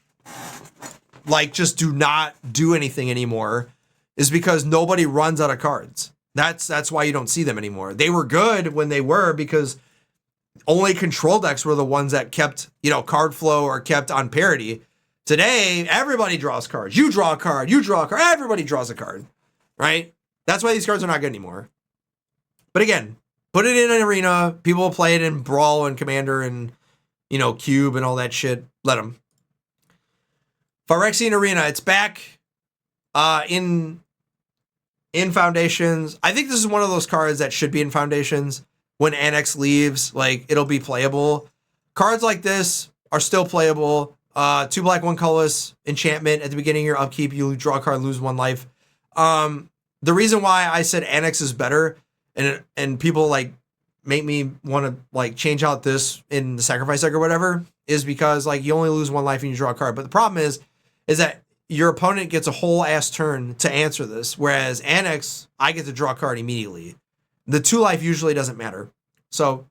like just do not do anything anymore, is because nobody runs out of cards. That's why you don't see them anymore. They were good when they were, because only control decks were the ones that kept, you know, card flow or kept on parity. Today, everybody draws cards. You draw a card, you draw a card, everybody draws a card, right? That's why these cards are not good anymore. But again, put it in an arena. People will play it in Brawl and Commander and, you know, Cube and all that shit. Let them. Phyrexian Arena, it's back in Foundations. I think this is one of those cards that should be in Foundations. When Annex leaves, like, it'll be playable. Cards like this are still playable. 2 black, 1 colorless enchantment. At the beginning of your upkeep, you draw a card, lose 1 life. The reason why I said Annex is better, and people like make me want to like change out this in the sacrifice deck or whatever, is because like you only lose 1 life and you draw a card. But the problem is that your opponent gets a whole ass turn to answer this, whereas Annex, I get to draw a card immediately. The 2 life usually doesn't matter. So,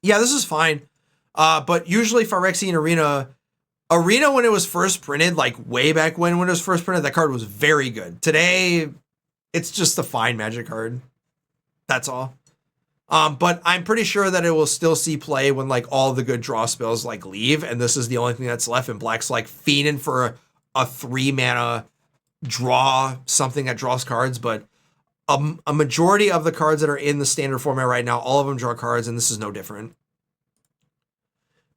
yeah, this is fine. But usually Phyrexian Arena, when it was first printed, like way back when it was first printed, that card was very good. Today, it's just a fine Magic card. That's all. But I'm pretty sure that it will still see play when like all the good draw spells like leave, and this is the only thing that's left, and Black's like fiending for a 3 mana draw, something that draws cards. But a majority of the cards that are in the standard format right now, all of them draw cards, and this is no different.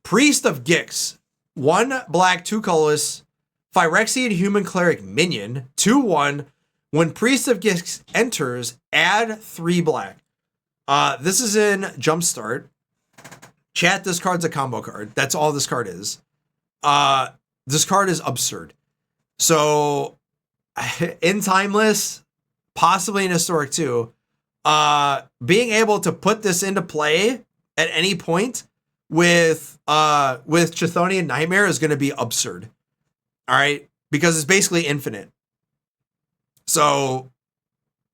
Priest of Gix, 1 black, 2 colorless, Phyrexian Human Cleric minion, 2/1. When Priest of Gix enters, add 3 black. This is in Jumpstart. Chat, this card's a combo card. That's all this card is. This card is absurd. So, in Timeless, possibly in Historic too, being able to put this into play at any point with Chthonian Nightmare is going to be absurd. All right? Because it's basically infinite. So,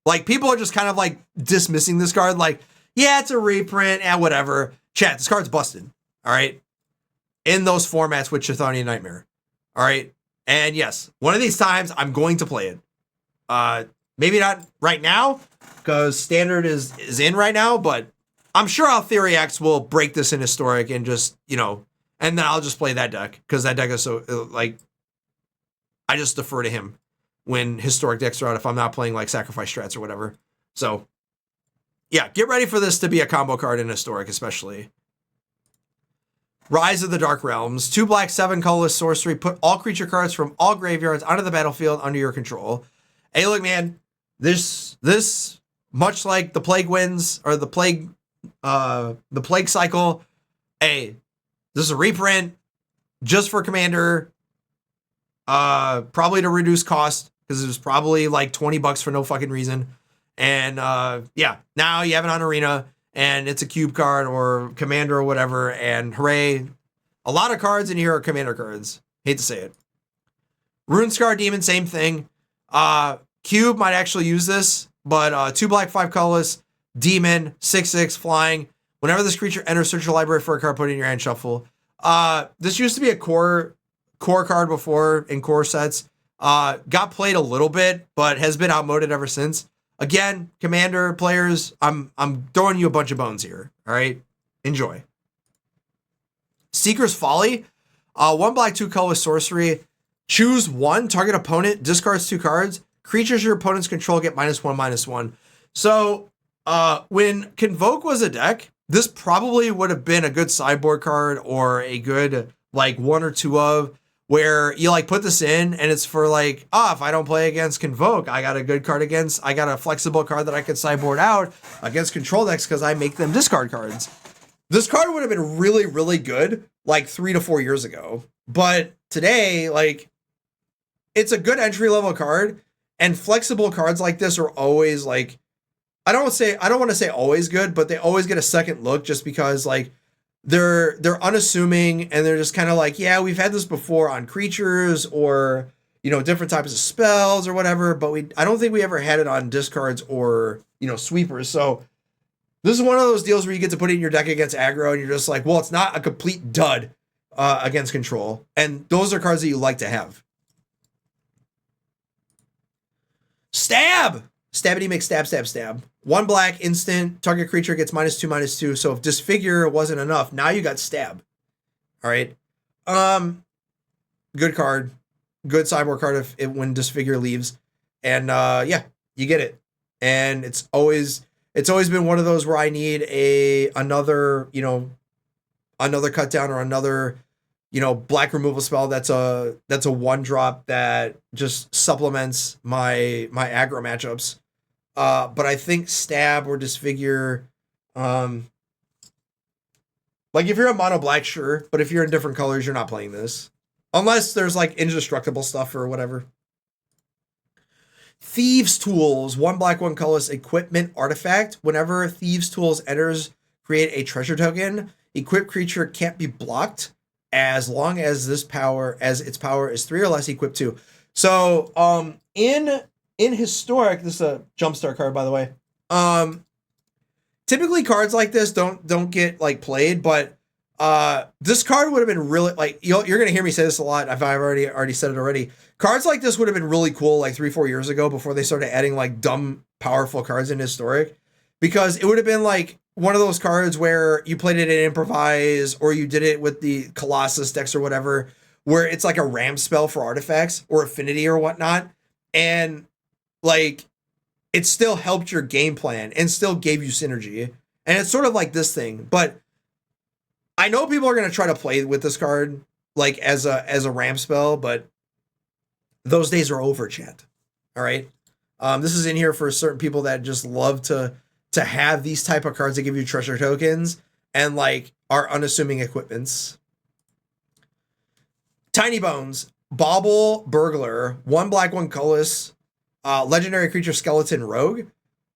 like, people are just kind of like dismissing this card like, yeah, it's a reprint and whatever. Chat, this card's busted. All right? In those formats with Chthonian Nightmare. All right? And yes, one of these times I'm going to play it. Maybe not right now, because Standard is in right now, but I'm sure Theory X will break this in Historic and just, you know, and then I'll just play that deck, because that deck is so, like, I just defer to him when Historic decks are out if I'm not playing, like, Sacrifice strats or whatever. So, yeah, get ready for this to be a combo card in Historic, especially. Rise of the Dark Realms, 2 black, 7 colorless sorcery. Put all creature cards from all graveyards onto the battlefield under your control. Hey, look, man, this much like the Plague Winds or the Plague Cycle. Hey, this is a reprint just for Commander. Probably to reduce cost, because it was probably like $20 for no fucking reason. And yeah, now you have it on Arena, and it's a cube card or Commander or whatever. And hooray, a lot of cards in here are Commander cards. Hate to say it. Runescar Demon, same thing. Cube might actually use this, but 2 black, 5 colorless, Demon, 6/6, flying. Whenever this creature enters, search your library for a card, put it in your hand, shuffle. This used to be a core card before in core sets. Got played a little bit, but has been outmoded ever since. Again, Commander players, I'm throwing you a bunch of bones here. All right, enjoy. Seeker's Folly, 1 black, 2 colorless sorcery. Choose 1, target opponent, discards 2 cards. Creatures your opponents control get -1/-1. So, when Convoke was a deck, this probably would have been a good sideboard card or a good, like, 1 or 2 of, where you, like, put this in and it's for, like, if I don't play against Convoke, I got a good card I got a flexible card that I could sideboard out against control decks because I make them discard cards. This card would have been really, really good, like, 3 to 4 years ago. But today, like, it's a good entry-level card, and flexible cards like this are always, like, I don't want to say always good, but they always get a second look just because, like, they're unassuming, and they're just kind of like, yeah, we've had this before on creatures or, you know, different types of spells or whatever, but I don't think we ever had it on discards or, you know, sweepers. So This is one of those deals where you get to put it in your deck against aggro, and you're just like, well, it's not a complete dud against control. And those are cards that you like to have. Stab! Stabbity makes stab, stab, stab. 1 black, instant. Target creature gets -2/-2. So if Disfigure wasn't enough, now you got stab. All right. Good card. Good sideboard card when Disfigure leaves. And yeah, you get it. And it's always been one of those where I need another cut down or another, black removal spell that's a 1-drop that just supplements my aggro matchups. But I think Stab or Disfigure, like if you're a mono black, sure, but if you're in different colors, you're not playing this. Unless there's like indestructible stuff or whatever. Thieves' Tools, 1 black, 1 colorless equipment artifact. Whenever Thieves' Tools enters, create a treasure token. Equipped creature can't be blocked as long as its power is 3 or less, equipped 2. So in Historic, this is a jumpstart card, by the way. Typically cards like this don't get like played, but this card would have been really, like, you're gonna hear me say this a lot if I've already said it already. Cards like this would have been really cool like 3-4 years ago before they started adding like dumb powerful cards in Historic, because it would have been like one of those cards where you played it in Improvise or you did it with the Colossus decks or whatever, where it's like a ram spell for artifacts or affinity or whatnot, and like it still helped your game plan and still gave you synergy. And it's sort of like this thing, but I know people are going to try to play with this card like as a ram spell, but those days are over, chat. All right. This is in here for certain people that just love to have these type of cards that give you treasure tokens and like are unassuming equipments. Tiny Bones, Bauble Burglar, 1 black, 1 colorless, legendary creature skeleton rogue,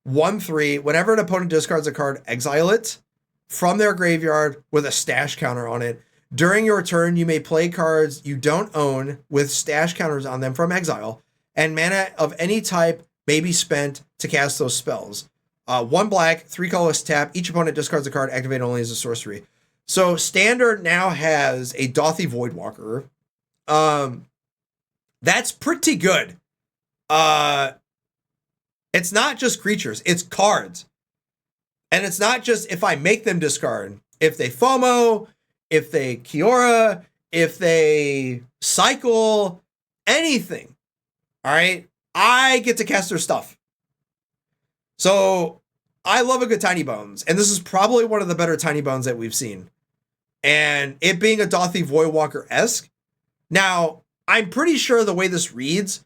1/3. Whenever an opponent discards a card, exile it from their graveyard with a stash counter on it. During your turn, you may play cards you don't own with stash counters on them from exile, and mana of any type may be spent to cast those spells. 1 black, 3 colorless, tap. Each opponent discards a card, activate only as a sorcery. So Standard now has a Dothy Voidwalker. That's pretty good. It's not just creatures, it's cards. And it's not just if I make them discard. If they FOMO, if they Kiora, if they cycle, anything. All right? I get to cast their stuff. So I love a good Tiny Bones. And this is probably one of the better Tiny Bones that we've seen. And it being a Dothy Voidwalker-esque. Now, I'm pretty sure the way this reads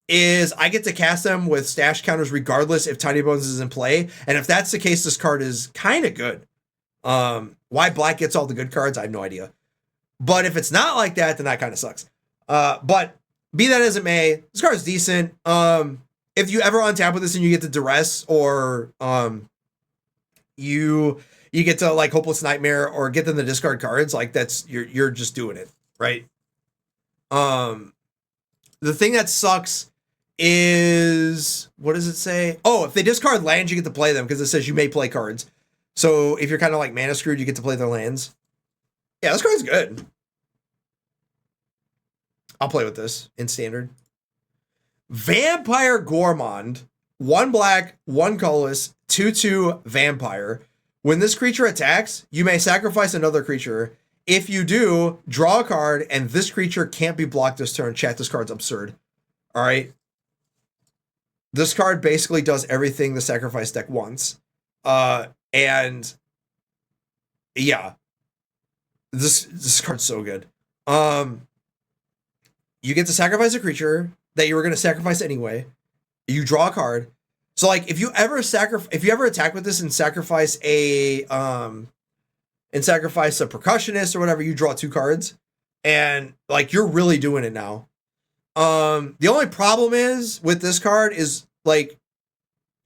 is I get to cast them with stash counters regardless if Tiny Bones is in play. And if that's the case, this card is kind of good. Why black gets all the good cards, I have no idea. But if it's not like that, then that kind of sucks. But be that as it may, this card is decent. If you ever untap with this and you get to Duress, or you get to like Hopeless Nightmare or get them to discard cards, like that's you're just doing it, right? The thing that sucks is, what does it say? Oh, if they discard lands, you get to play them because it says you may play cards. So if you're kind of like mana screwed, you get to play their lands. Yeah, this card's good. I'll play with this in Standard. Vampire Gourmand, 1 black, 1 colorless, 2/2 vampire. When this creature attacks, you may sacrifice another creature. If you do, draw a card, and this creature can't be blocked this turn. Chat, this card's absurd. All right. This card basically does everything the sacrifice deck wants. And yeah, this card's so good. You get to sacrifice a creature that you were going to sacrifice anyway. You draw a card. So like if you ever attack with this and sacrifice a percussionist or whatever, you draw 2 cards, and like you're really doing it now. The only problem is with this card is like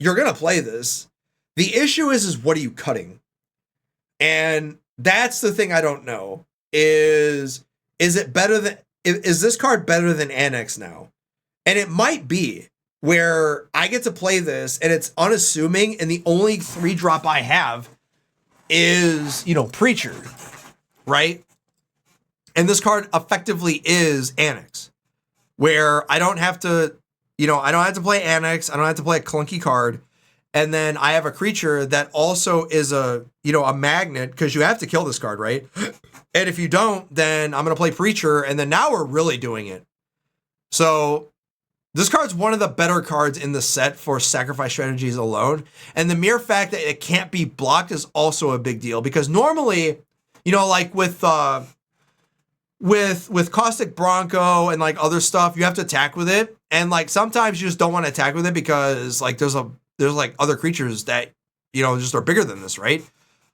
you're gonna play this. The issue is what are you cutting? And that's the thing I don't know. Is this card better than Annex now? And it might be. where I get to play this and it's unassuming, and the only 3-drop I have is, Preacher, right? And this card effectively is Annex, where I don't have to, I don't have to play Annex. I don't have to play a clunky card. And then I have a creature that also is a magnet, because you have to kill this card, right? And if you don't, then I'm going to play Preacher. And then now we're really doing it. So this card's one of the better cards in the set for sacrifice strategies alone. And the mere fact that it can't be blocked is also a big deal, because normally, like with Caustic Bronco and like other stuff, you have to attack with it. And like sometimes you just don't want to attack with it because like there's like other creatures that, just are bigger than this, right?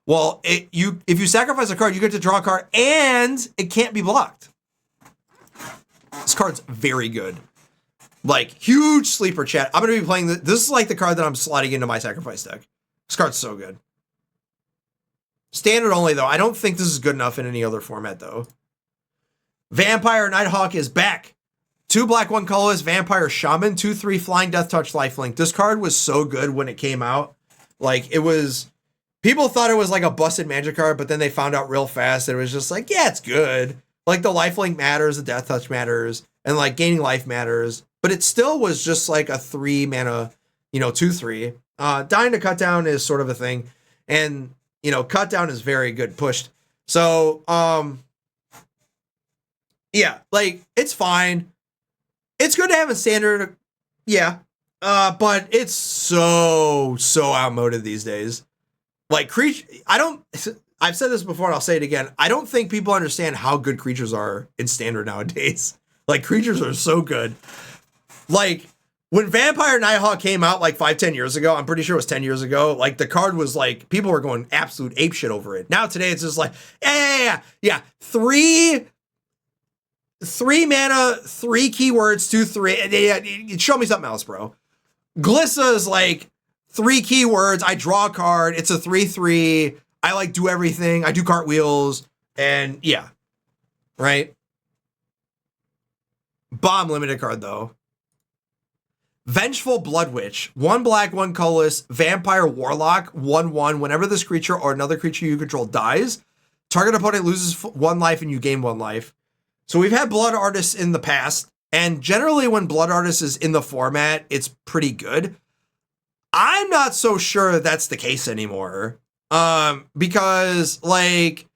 Well, if you sacrifice a card, you get to draw a card and it can't be blocked. This card's very good. Like, huge sleeper, chat. I'm going to be playing this. This is like the card that I'm sliding into my sacrifice deck. This card's so good. Standard only, though. I don't think this is good enough in any other format, though. Vampire Nighthawk is back. 2 black, 1 colorless, Vampire Shaman, 2/3 flying, Death Touch, lifelink. This card was so good when it came out. Like, it was... People thought it was like a busted Magic card, but then they found out real fast that it was just like, yeah, it's good. Like, the lifelink matters, the Death Touch matters, and like gaining life matters. But it still was just like a 3 mana, 2/3. Dying to cut down is sort of a thing. And, cut down is very good pushed. So, yeah, like, it's fine. It's good to have a standard, yeah. But it's so outmoded these days. Like, I've said this before and I'll say it again. I don't think people understand how good creatures are in standard nowadays. Like, creatures are so good. Like, when Vampire Nighthawk came out like 5-10 years ago, I'm pretty sure it was 10 years ago, like, the card was like, people were going absolute ape shit over it. Now today it's just like, yeah. 3 mana, 3 keywords, 2/3. Show me something else, bro. Glissa is like 3 keywords. I draw a card. It's a 3/3. I like do everything. I do cartwheels. And yeah. Right? Bomb limited card though. Vengeful Blood Witch. 1 black, 1 colorless, Vampire Warlock, 1/1. Whenever this creature or another creature you control dies, target opponent loses 1 life and you gain 1 life. So we've had Blood Artists in the past, and generally when Blood Artist is in the format, it's pretty good. I'm not so sure that's the case anymore. Because like,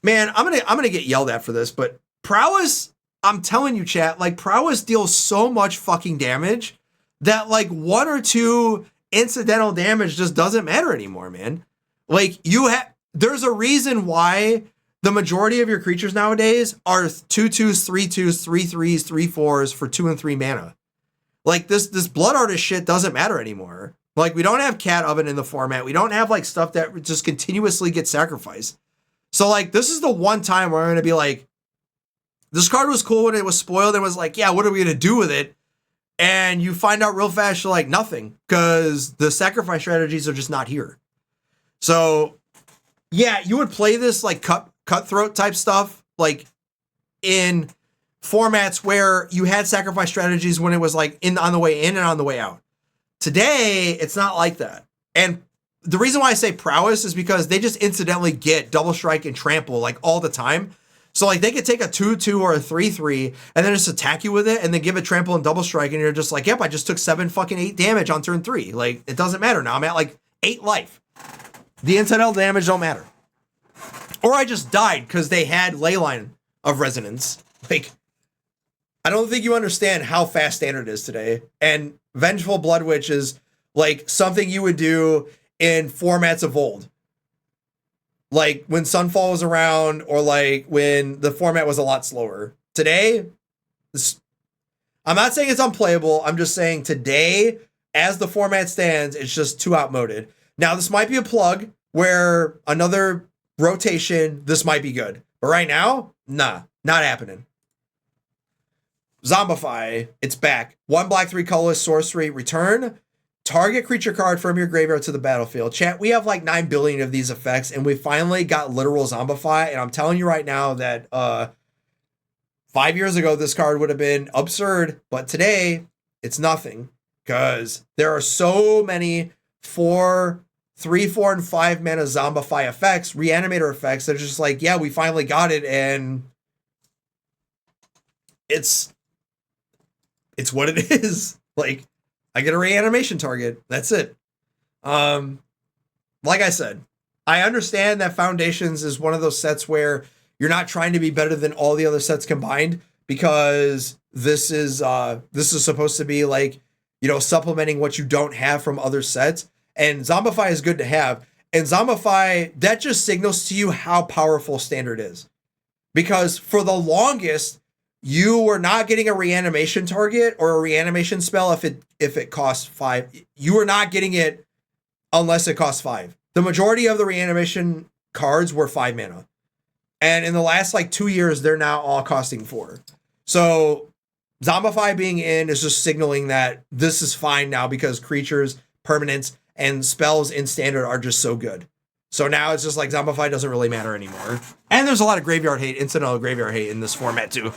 man, I'm gonna get yelled at for this, but Prowess, I'm telling you, chat, like, Prowess deals so much fucking damage that like 1 or 2 incidental damage just doesn't matter anymore, man. Like, there's a reason why the majority of your creatures nowadays are 2/2s, 3/2s, 3/3s, 3/4s for 2 and 3 mana. Like, this Blood Artist shit doesn't matter anymore. Like, we don't have Cat Oven in the format. We don't have like stuff that just continuously gets sacrificed. So like, this is the one time where I'm gonna be like, this card was cool when it was spoiled and was like, yeah, what are we gonna do with it? And you find out real fast, you're like, nothing, because the sacrifice strategies are just not here. So yeah, you would play this like cutthroat type stuff, like in formats where you had sacrifice strategies when it was like on the way in and on the way out. Today, it's not like that. And the reason why I say Prowess is because they just incidentally get Double Strike and Trample like all the time. So like, they could take a 2/2 or a 3/3 and then just attack you with it and then give it Trample and Double Strike, and you're just like, yep, I just took 8 damage on turn 3. Like, it doesn't matter now. I'm at like 8 life. The incidental damage don't matter. Or I just died because they had Leyline of Resonance. Like, I don't think you understand how fast standard is today. And Vengeful Blood Witch is like something you would do in formats of old. Like when Sunfall was around, or like when the format was a lot slower. Today, I'm not saying it's unplayable. I'm just saying today, as the format stands, it's just too outmoded. Now, this might be a plug where another rotation, this might be good. But right now, nah, not happening. Zombify, it's back. 1 black, 3 colorless, sorcery, return. Target creature card from your graveyard to the battlefield. Chat, we have like 9 billion of these effects, and we finally got literal Zombify, and I'm telling you right now that 5 years ago, this card would have been absurd, but today it's nothing because there are so many 3, 4, and 5 mana Zombify effects, Reanimator effects. They're just like, yeah, we finally got it, and it's what it is. Like, I get a reanimation target. That's it. Like I said, I understand that Foundations is one of those sets where you're not trying to be better than all the other sets combined, because this is supposed to be like, you know, supplementing what you don't have from other sets. And Zombify is good to have. And Zombify, that just signals to you how powerful Standard is. Because for the longest, you were not getting a reanimation target or a reanimation spell if it costs 5. You were not getting it unless it costs 5. The majority of the reanimation cards were 5 mana. And in the last like 2 years, they're now all costing 4. So Zombify being in is just signaling that this is fine now, because creatures, permanents, and spells in Standard are just so good. So now it's just like Zombify doesn't really matter anymore. And there's a lot of graveyard hate, incidental graveyard hate in this format too.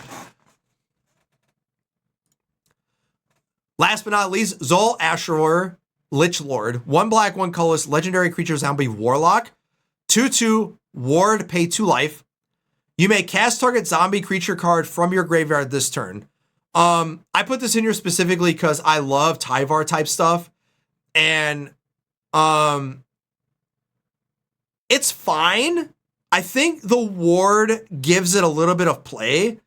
Last but not least, Zol Asheror, Lich Lord. 1 black, 1 colorless, legendary creature zombie warlock. 2/2, ward, pay 2 life. You may cast target zombie creature card from your graveyard this turn. I put this in here specifically because I love Tyvar type stuff. And it's fine. I think the ward gives it a little bit of play,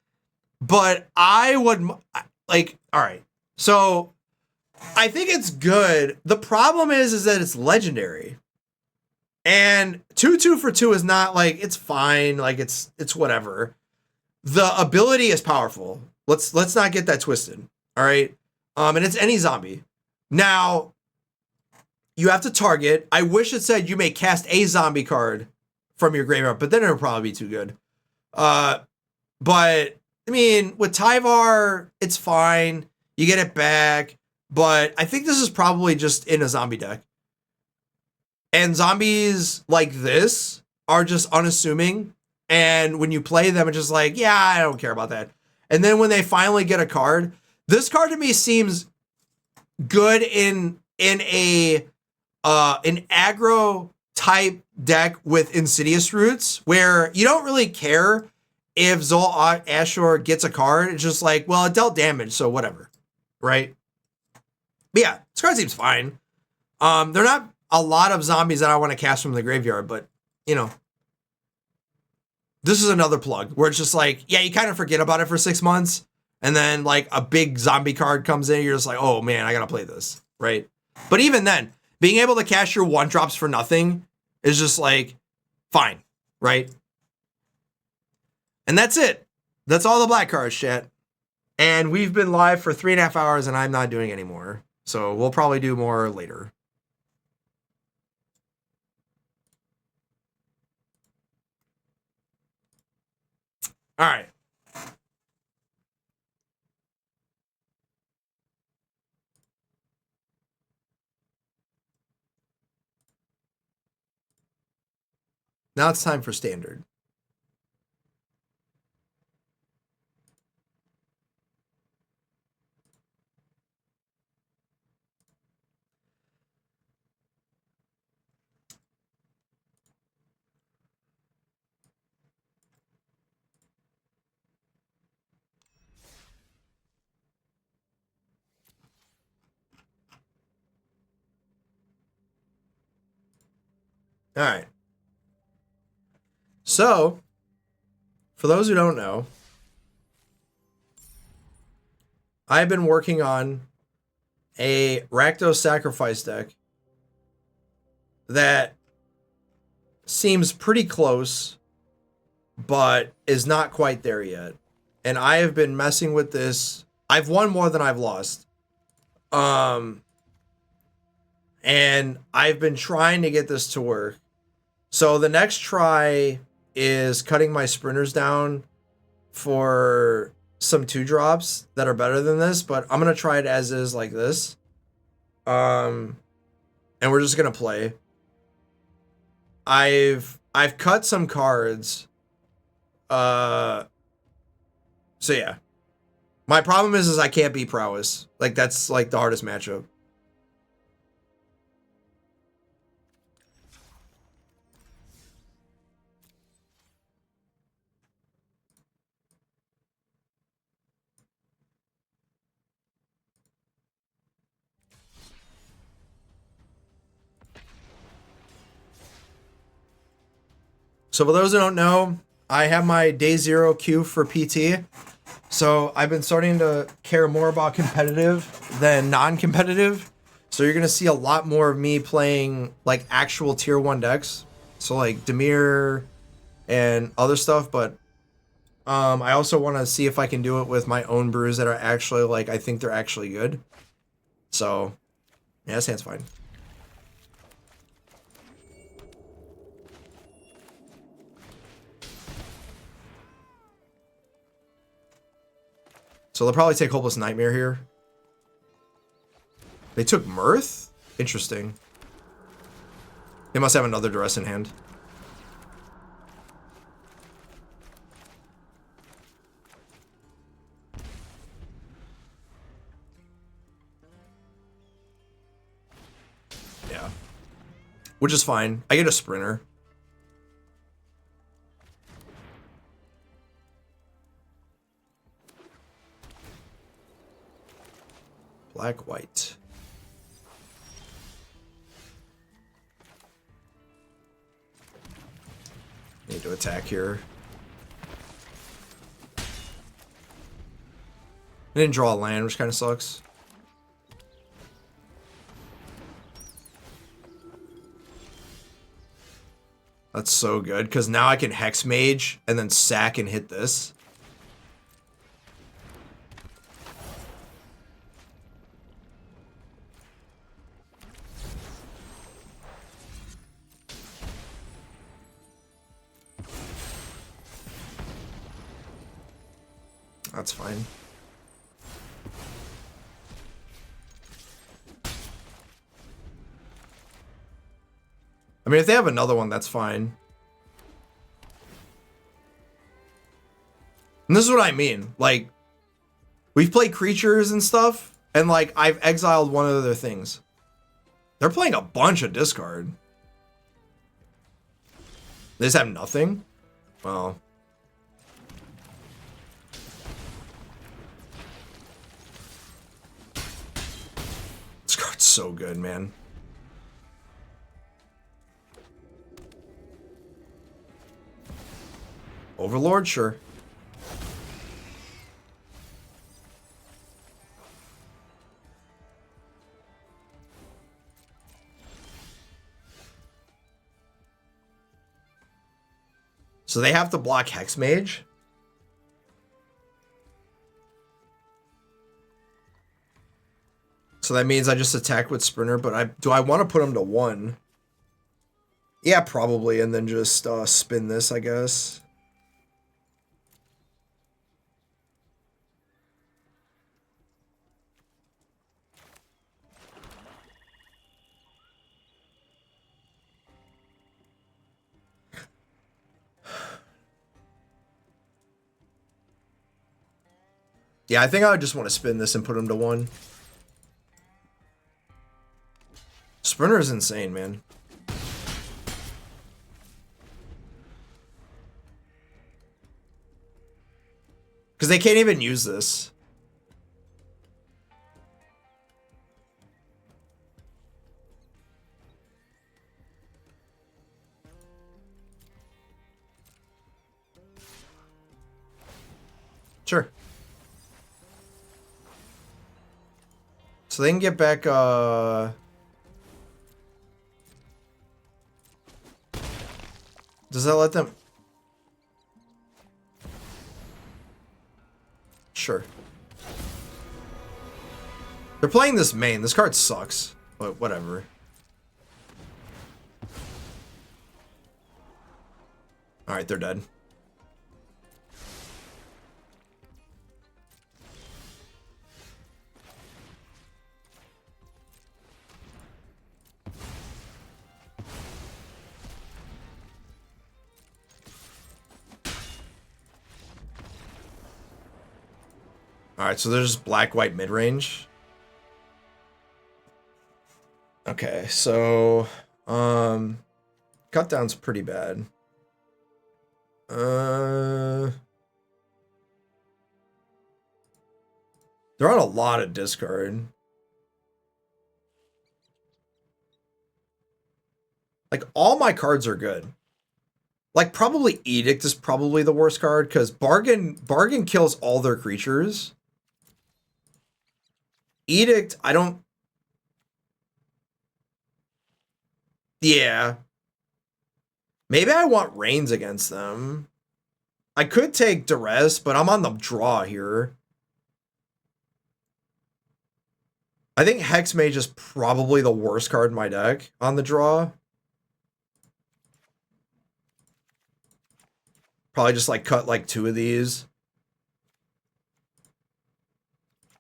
but I would like, all right. So I think it's good. The problem is that it's legendary, and 2/2 for 2 is not like, it's fine. Like it's whatever. The ability is powerful. Let's not get that twisted. All right. And it's any zombie. Now, you have to target. I wish it said you may cast a zombie card from your graveyard, but then it would probably be too good. But I mean, with Tyvar, it's fine. You get it back, but I think this is probably just in a zombie deck. And zombies like this are just unassuming. And when you play them, it's just like, yeah, I don't care about that. And then when they finally get a card, this card to me seems good in an aggro type deck with Insidious Roots, where you don't really care if Zol Ashur gets a card. It's just like, well, it dealt damage, so whatever, right? But yeah, this card seems fine. They're not a lot of zombies that I want to cast from the graveyard, but, you know, this is another plug where it's just like, yeah, you kind of forget about it for 6 months, and then like a big zombie card comes in, you're just like, oh man, I gotta play this, right? But even then, being able to cast your 1-drops for nothing is just like, fine, right? And that's it. That's all the black cards, chat. And we've been live for 3.5 hours, and I'm not doing any more. So we'll probably do more later. All right. Now it's time for Standard. All right. So, for those who don't know, I've been working on a Rakdos Sacrifice deck that seems pretty close, but is not quite there yet. And I have been messing with this. I've won more than I've lost. And I've been trying to get this to work. So the next try is cutting my sprinters down for some 2-drops that are better than this, but I'm gonna try it as is, like this. And we're just gonna play. I've cut some cards. So yeah. My problem is I can't beat prowess. Like, that's like the hardest matchup. So for those who don't know, I have my day 0 queue for PT. So I've been starting to care more about competitive than non-competitive. So you're going to see a lot more of me playing like actual tier 1 decks. So like Dimir and other stuff. But I also want to see if I can do it with my own brews that are actually like, I think they're actually good. So yeah, this hand's fine. So they'll probably take Hopeless Nightmare here. They took Mirth? Interesting. They must have another Duress in hand. Yeah. Which is fine. I get a Sprinter. Black, white. Need to attack here. I didn't draw a land, which kind of sucks. That's so good, because now I can Hex Mage and then sack and hit this. That's fine. I mean, if they have another one, that's fine. And this is what I mean. Like, we've played creatures and stuff, and like, I've exiled one of their things. They're playing a bunch of discard. They just have nothing? Well. This card's so good, man. Overlord, sure. So they have to block Hex Mage. So that means I just attack with Sprinter, but do I want to put him to 1? Yeah, probably, and then just spin this, I guess. Yeah, I think I would just want to spin this and put him to 1. Sprinter is insane, man. Because they can't even use this. Sure. So they can get back, does that let them? Sure. They're playing this main. This card sucks, but whatever. Alright, they're dead. Alright, so there's black-white mid-range. Okay, so cut down's pretty bad. They're on a lot of discard. Like, all my cards are good. Like, probably Edict is probably the worst card, because Bargain kills all their creatures. Edict, I don't... Yeah. Maybe I want Reigns against them. I could take Duress, but I'm on the draw here. I think Hexmage is probably the worst card in my deck on the draw. Probably just like cut like 2 of these.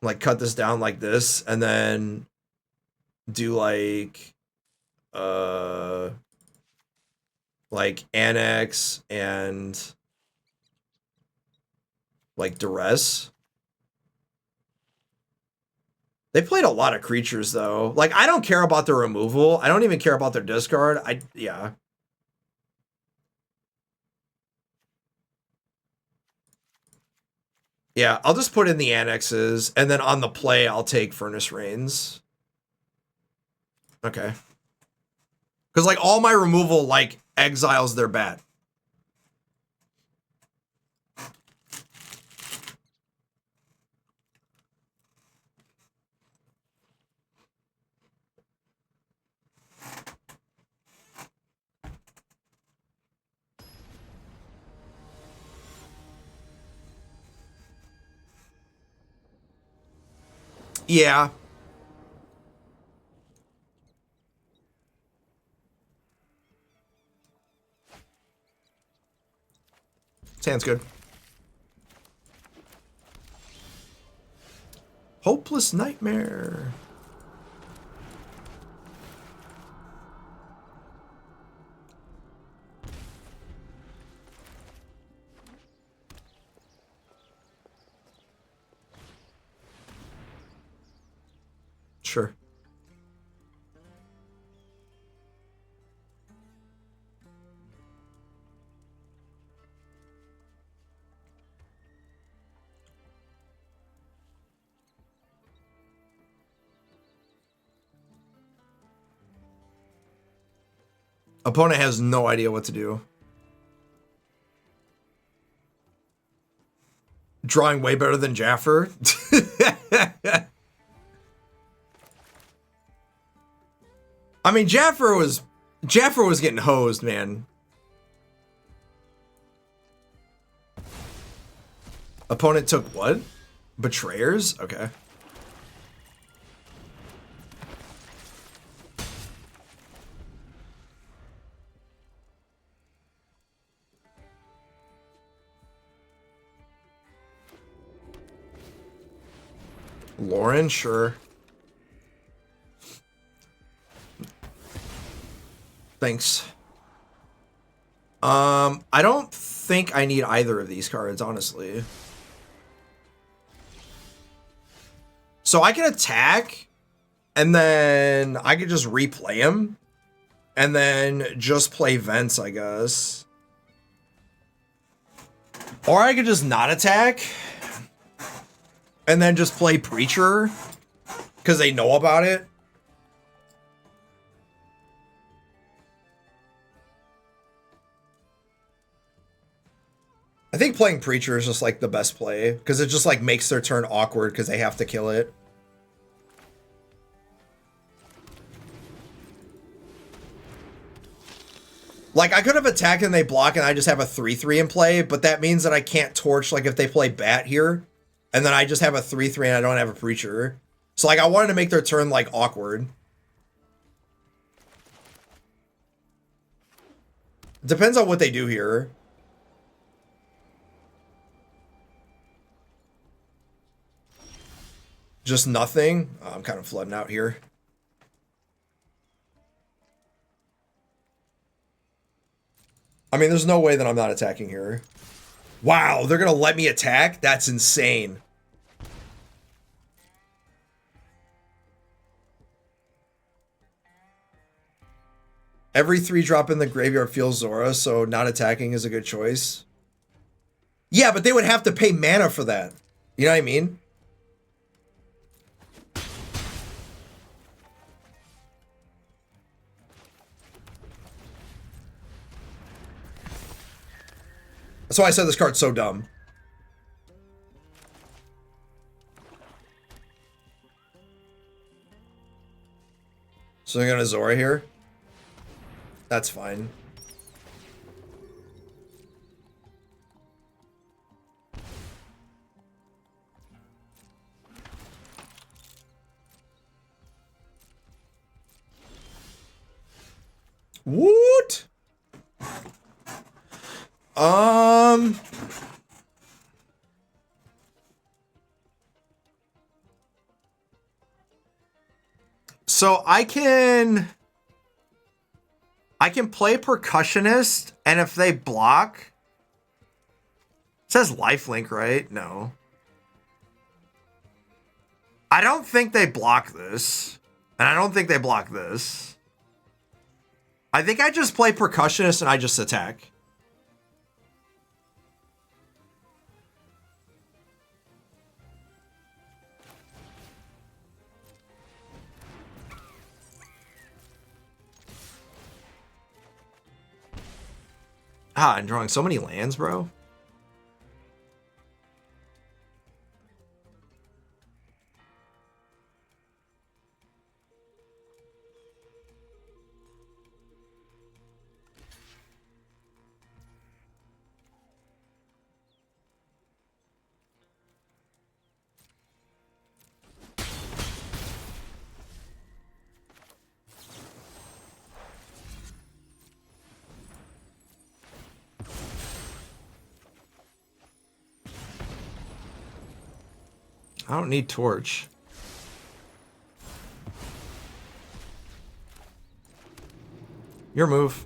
Like cut this down like this and then do like Annex and like Duress. They played a lot of creatures though. Like I don't care about their removal. I don't even care about their discard. Yeah. Yeah, I'll just put in the annexes, and then on the play, I'll take Furnace Reigns. Okay. Because, like, all my removal, like, exiles their bat. Yeah. Sounds good. Hopeless Nightmare. Sure. Opponent has no idea what to do. Drawing way better than Jaffer. I mean, Jaffer was getting hosed, man. Opponent took what? Betrayers? Okay. Lauren, sure. Thanks. I don't think I need either of these cards, honestly. So I can attack, and then I could just replay him, and then just play Vents, I guess. Or I could just not attack, and then just play Preacher, because they know about it. I think playing Preacher is just like the best play, because it just like makes their turn awkward because they have to kill it. Like, I could have attacked and they block and I just have a 3/3 in play, but that means that I can't torch, like, if they play Bat here, and then I just have a 3/3 and I don't have a Preacher. So, like, I wanted to make their turn, like, awkward. Depends on what they do here. Just nothing? Oh, I'm kind of flooding out here. I mean, there's no way that I'm not attacking here. Wow, they're going to let me attack? That's insane. Every 3-drop in the graveyard feels Zora, so not attacking is a good choice. Yeah, but they would have to pay mana for that. You know what I mean? That's why I said this card's so dumb. So they're gonna Zora here? That's fine. What? So I can play Percussionist, and if they block, it says lifelink, right? No. I don't think they block this, and I don't think they block this. I think I just play Percussionist and I just attack. Ah, I'm drawing so many lands, bro. I don't need Torch. Your move.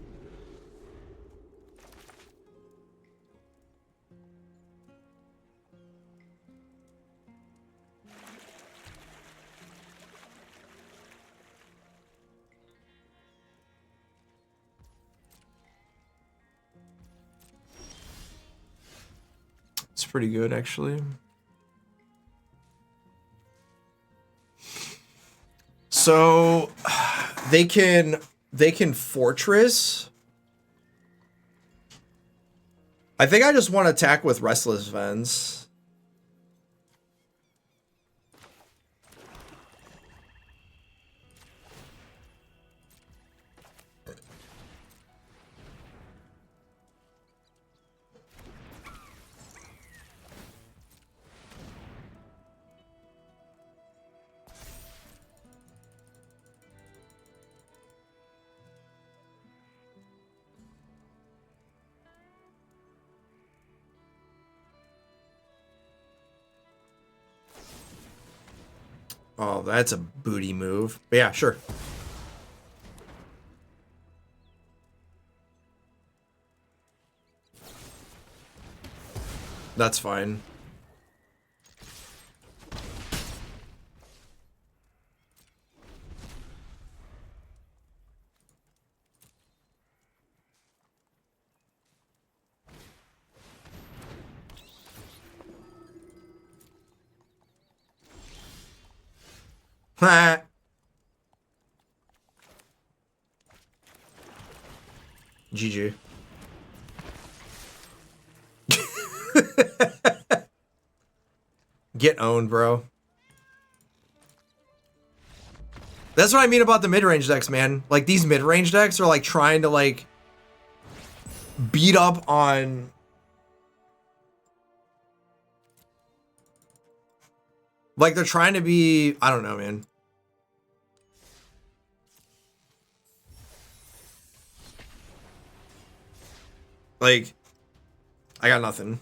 It's pretty good, actually. So they can Fortress. I think I just want to attack with Restless Vents. Oh, that's a booty move. But yeah, sure. That's fine. GG. Get owned, bro. That's what I mean about the mid-range decks, man. Like, these mid-range decks are, like, trying to, like, beat up on... Like, they're trying to be... I don't know, man. Like, I got nothing.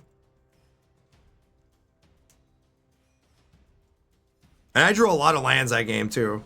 And I drew a lot of lands that game, too.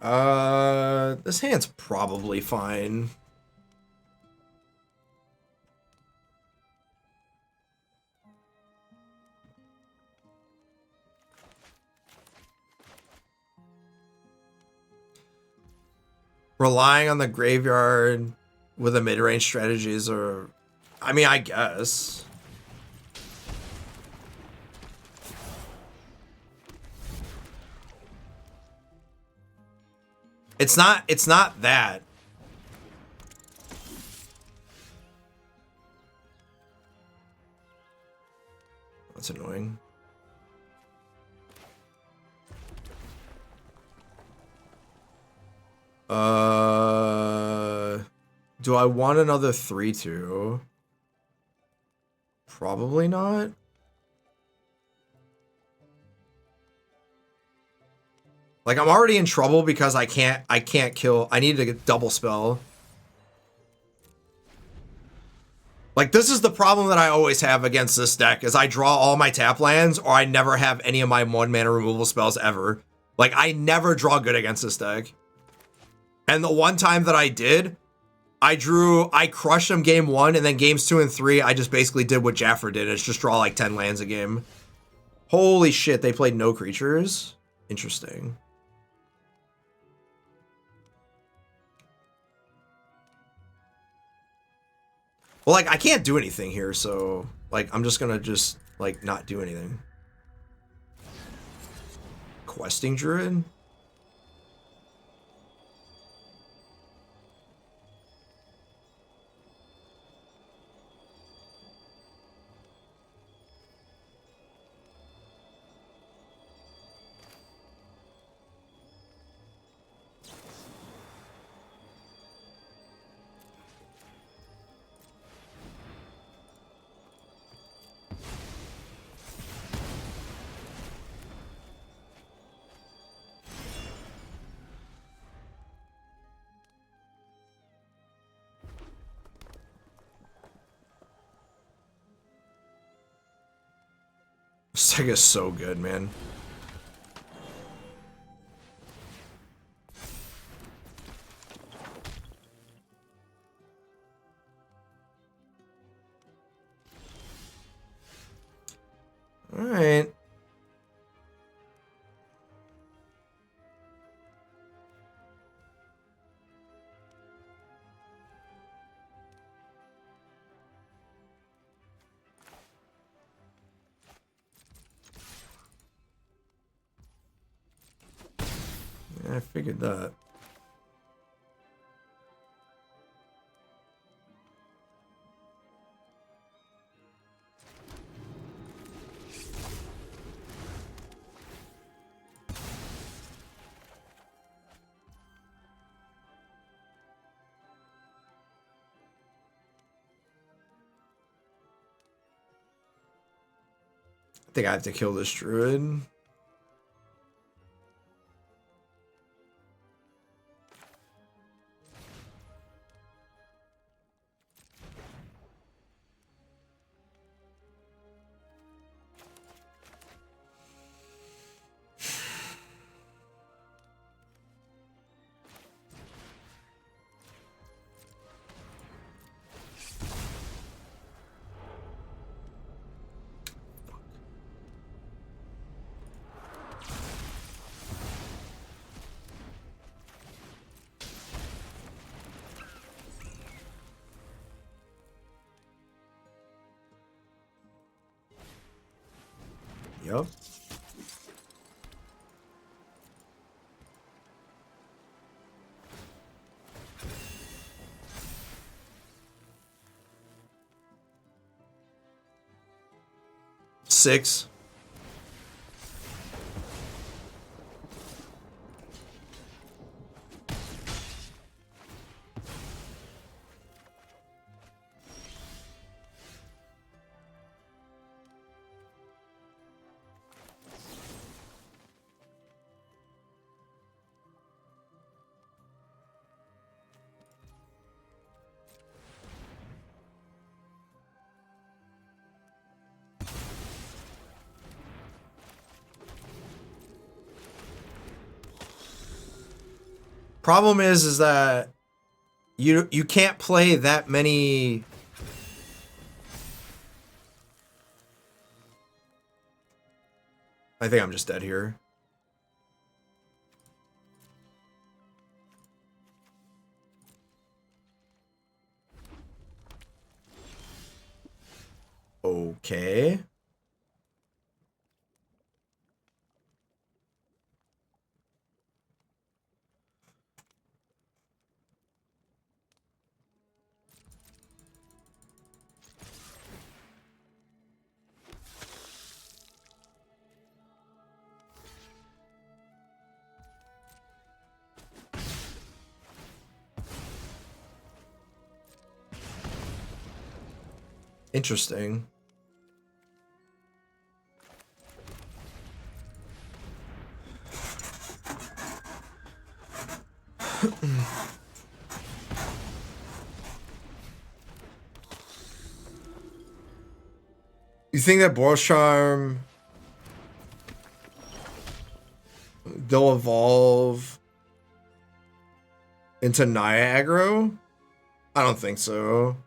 This hand's probably fine. Relying on the graveyard with a mid-range strategies, or I mean, I guess. It's not that. That's annoying. Do I want another 3/2? Probably not. Like, I'm already in trouble because I can't kill. I need to get double spell. Like, this is the problem that I always have against this deck, is I draw all my tap lands, or I never have any of my 1-mana removal spells ever. Like, I never draw good against this deck. And the one time that I did, I crushed them game 1, and then games 2 and 3, I just basically did what Jaffer did. It's just draw like 10 lands a game. Holy shit, they played no creatures? Interesting. Well, like, I can't do anything here, so, like, I'm just gonna like, not do anything. Questing Druid? This deck is so good, man. All right. Yeah, I figured that. I think I have to kill this druid. Yup. Six. Problem is that you can't play that many. I think I'm just dead here. Okay. Interesting. You think that Boros Charm, they'll evolve into Naya aggro? I don't think so.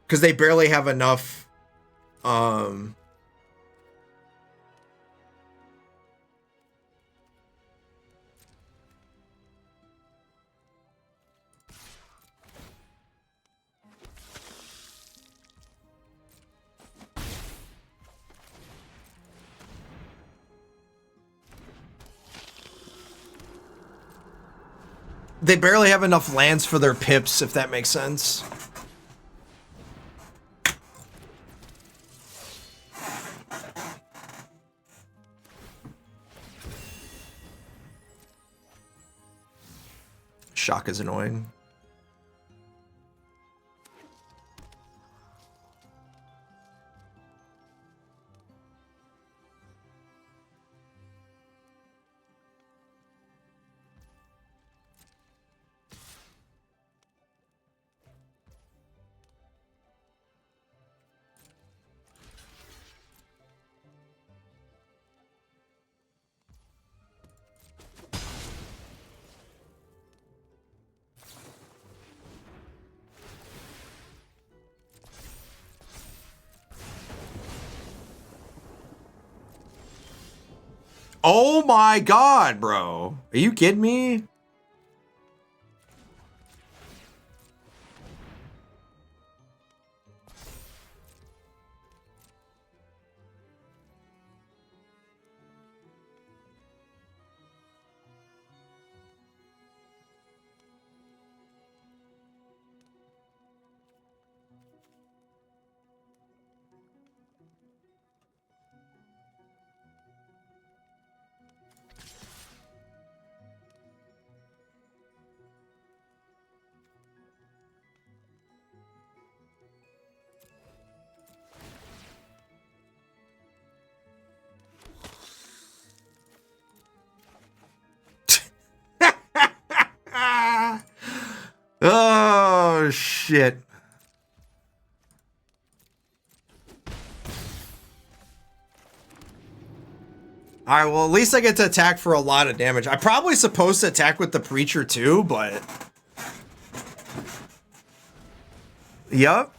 Because they barely have enough they barely have enough lands for their pips, if that makes sense. Shock is annoying. Oh my god, bro. Are you kidding me? Oh, shit. All right, well, at least I get to attack for a lot of damage. I'm probably supposed to attack with the Preacher too, but... Yup.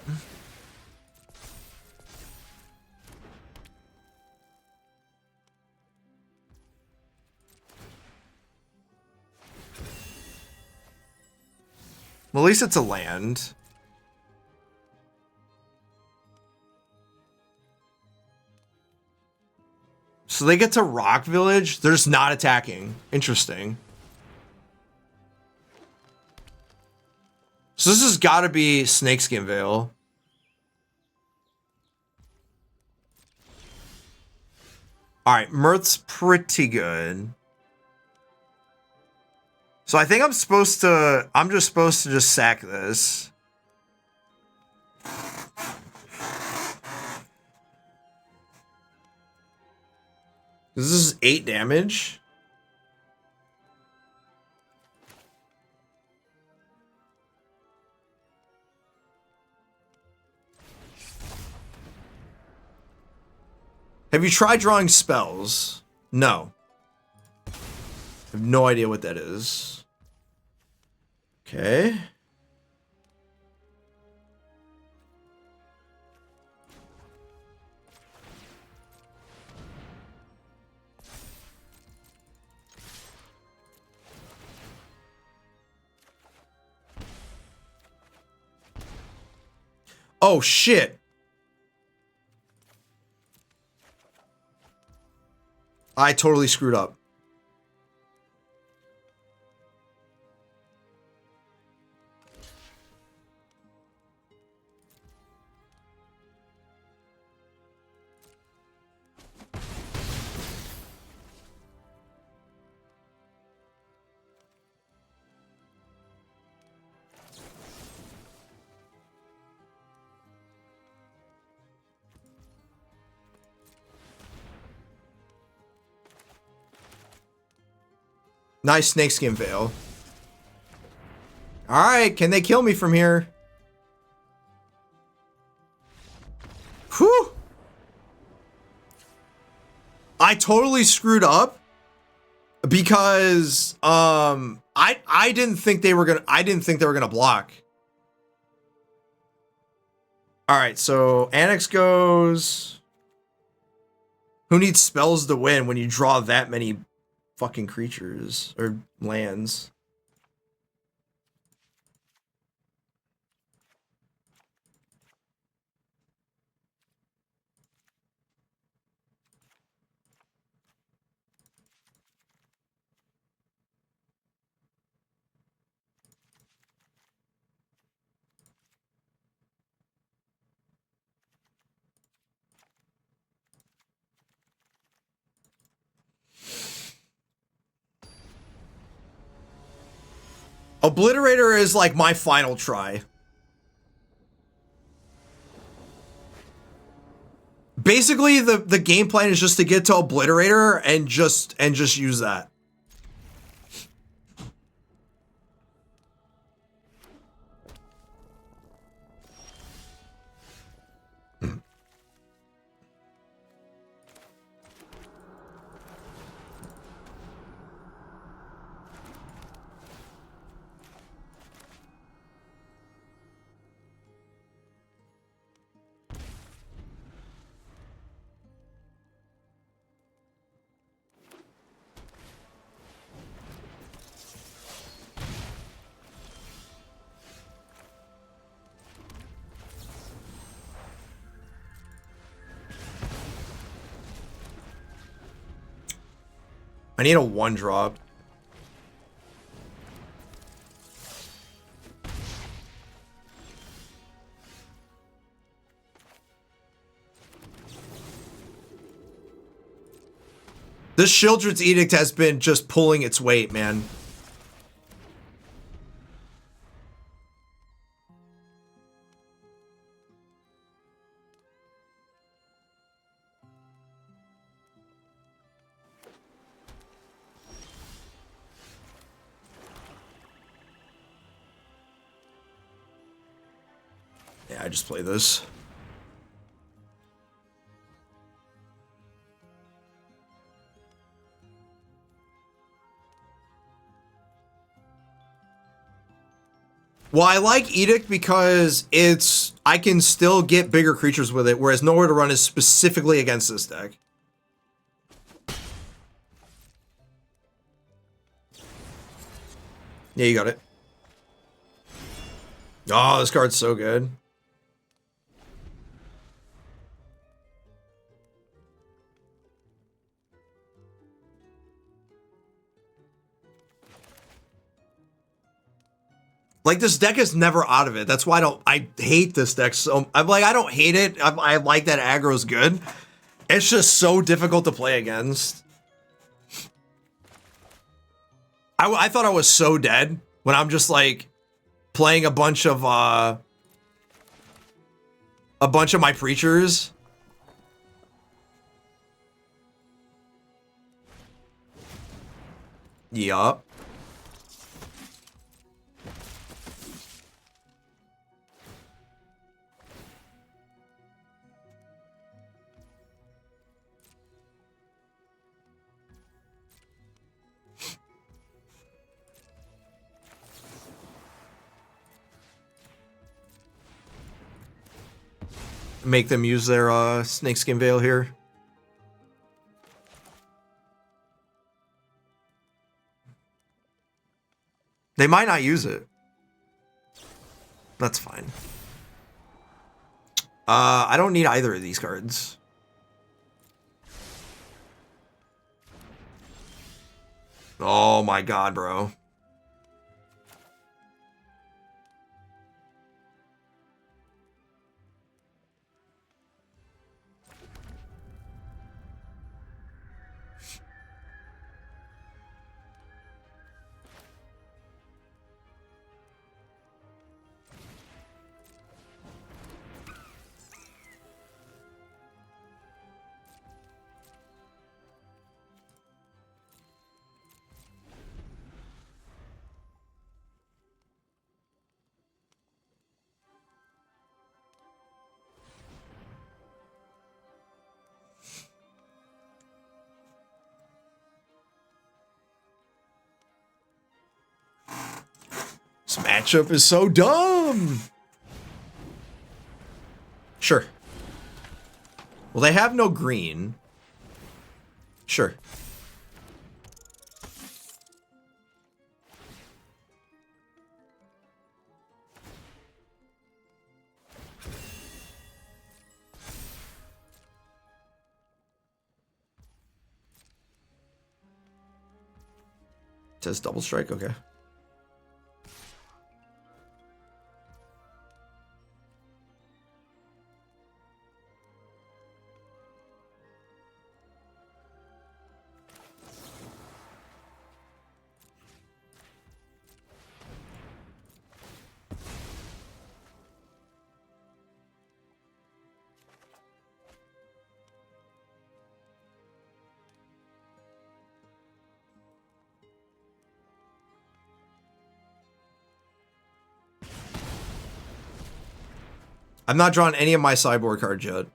Well, at least it's a land. So they get to Rock Village. They're just not attacking. Interesting. So this has got to be Snakeskin Veil. All right, Mirth's pretty good. So I think I'm just supposed to just sack this. This is 8 damage. Have you tried drawing spells? No. Have have no idea what that is. Okay. Oh, shit. I totally screwed up. Nice snakeskin veil. Alright, can they kill me from here? Whew! I totally screwed up because I didn't think they were gonna block. Alright, so Annex goes. Who needs spells to win when you draw that many fucking creatures or lands? Obliterator is like my final try. Basically, the game plan is just to get to Obliterator and just use that. I need a 1-drop. This Shieldred's Edict has been just pulling its weight, man. Yeah, I just play this. Well, I like Edict because I can still get bigger creatures with it, whereas Nowhere to Run is specifically against this deck. Yeah, you got it. Oh, this card's so good. Like, this deck is never out of it. That's why I hate this deck so. I'm like, I don't hate it. I like that aggro's good. It's just so difficult to play against. I thought I was so dead when I'm just like playing a bunch of my preachers. Yup. make them use their snakeskin veil here. They might not use it. That's fine. I don't need either of these cards. Oh my god, bro. This matchup is so dumb. Sure. Well, they have no green. Sure. It says double strike, okay. I'm not drawing any of my sideboard cards yet.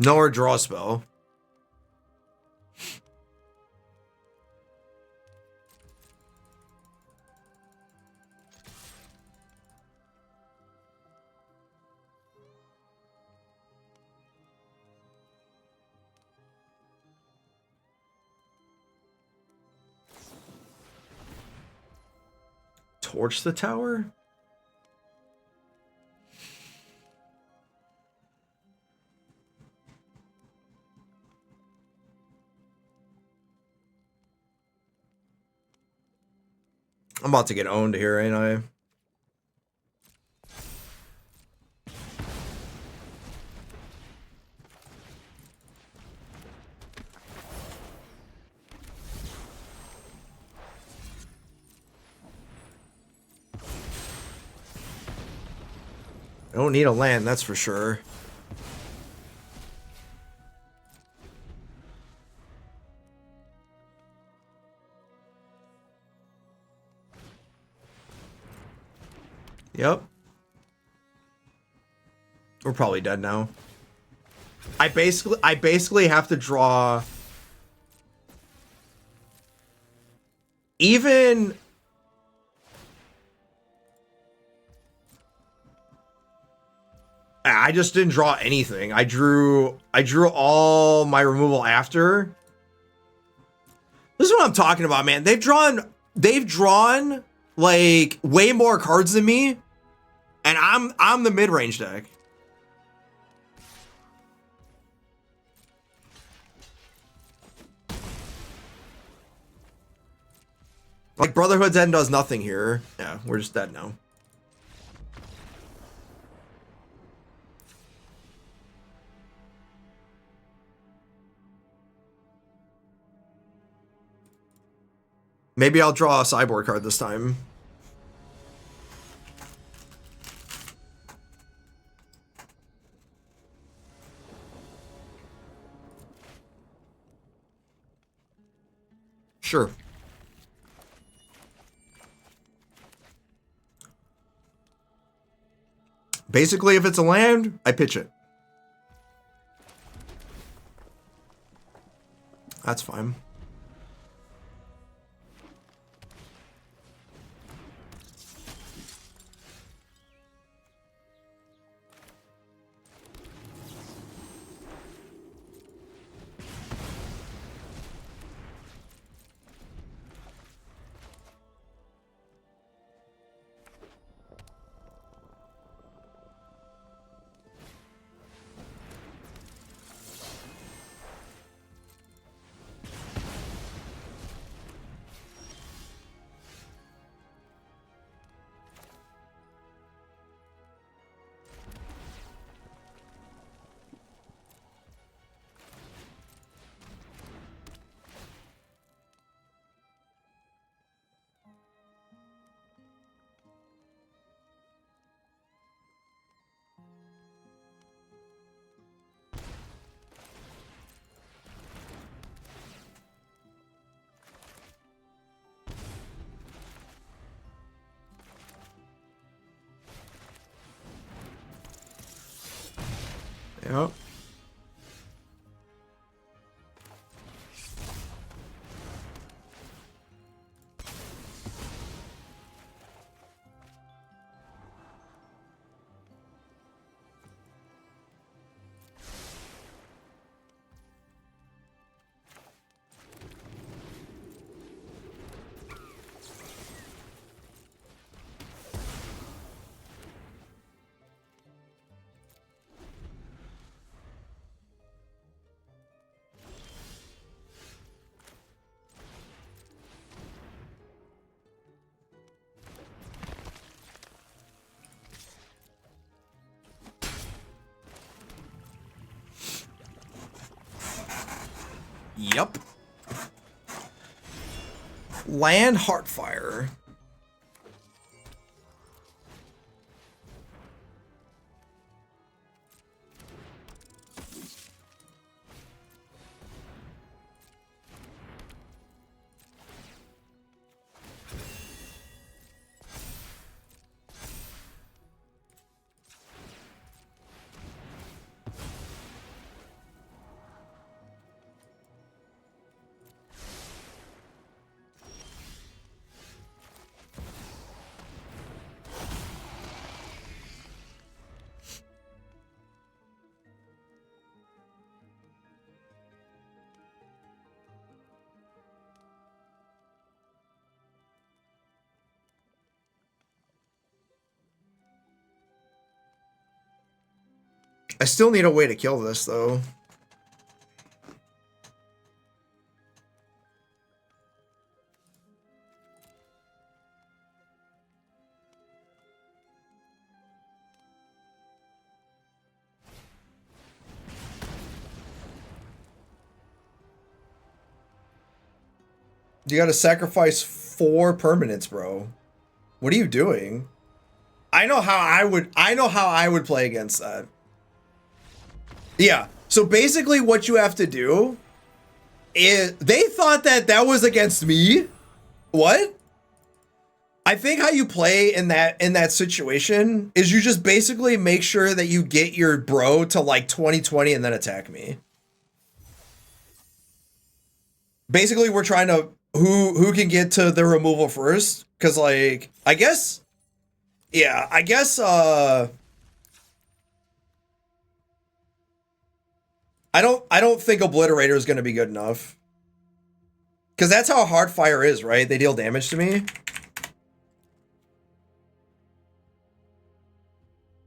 Nor draw spell. Torch the tower? I'm about to get owned here, ain't I? I don't need a land, that's for sure. Yep. We're probably dead now. I basically have to draw even I just didn't draw anything. I drew all my removal after. This is what I'm talking about, man. They've drawn like way more cards than me, and I'm the mid-range deck. Like Brotherhood's End does nothing here. Yeah, we're just dead now. Maybe I'll draw a sideboard card this time. Sure. Basically, if it's a land, I pitch it. That's fine. Yep. Yep. Land Heartfire. I still need a way to kill this, though. You gotta sacrifice 4 permanents, bro. What are you doing? I know how I would play against that. Yeah. So basically what you have to do is, they thought that that was against me. What? I think how you play in that situation is you just basically make sure that you get your bro to like 2020 and then attack me. Basically, we're trying to who can get to the removal first, cuz like I guess I don't think Obliterator is going to be good enough. Cuz that's how Heartfire is, right? They deal damage to me.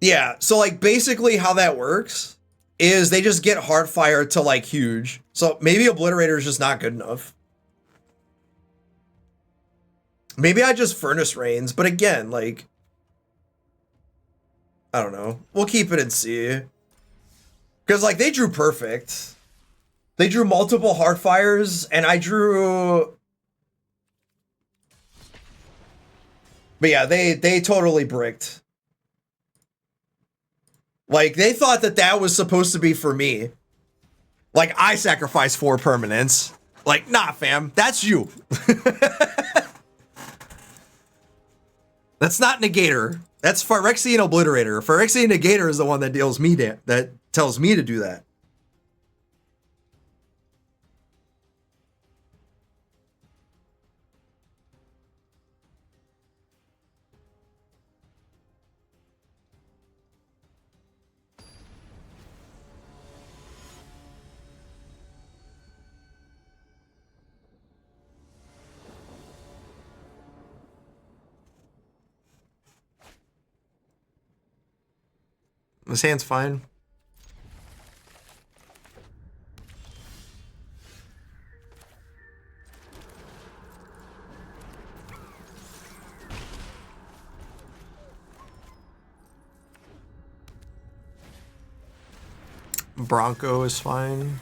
Yeah, so like basically how that works is they just get Heartfire to like huge. So maybe Obliterator is just not good enough. Maybe I just Furnace Rains, but again, like, I don't know. We'll keep it and see. Because like they drew perfect. They drew multiple Heartfires, and I drew... But yeah, they totally bricked. Like, they thought that that was supposed to be for me. Like, I sacrificed 4 permanents. Like, nah, fam, that's you. That's not Negator. That's Phyrexian Obliterator. Phyrexian Negator is the one that deals me that tells me to do that. This hand's fine. Bronco is fine.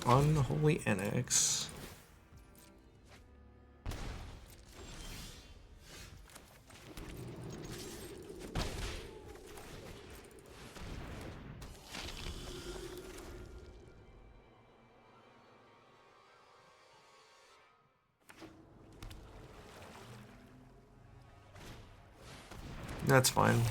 Unholy Annex. That's fine.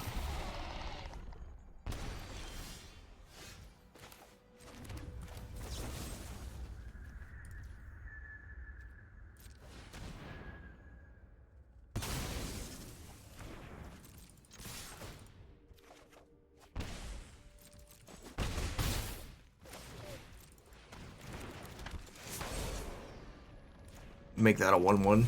Make that a 1/1.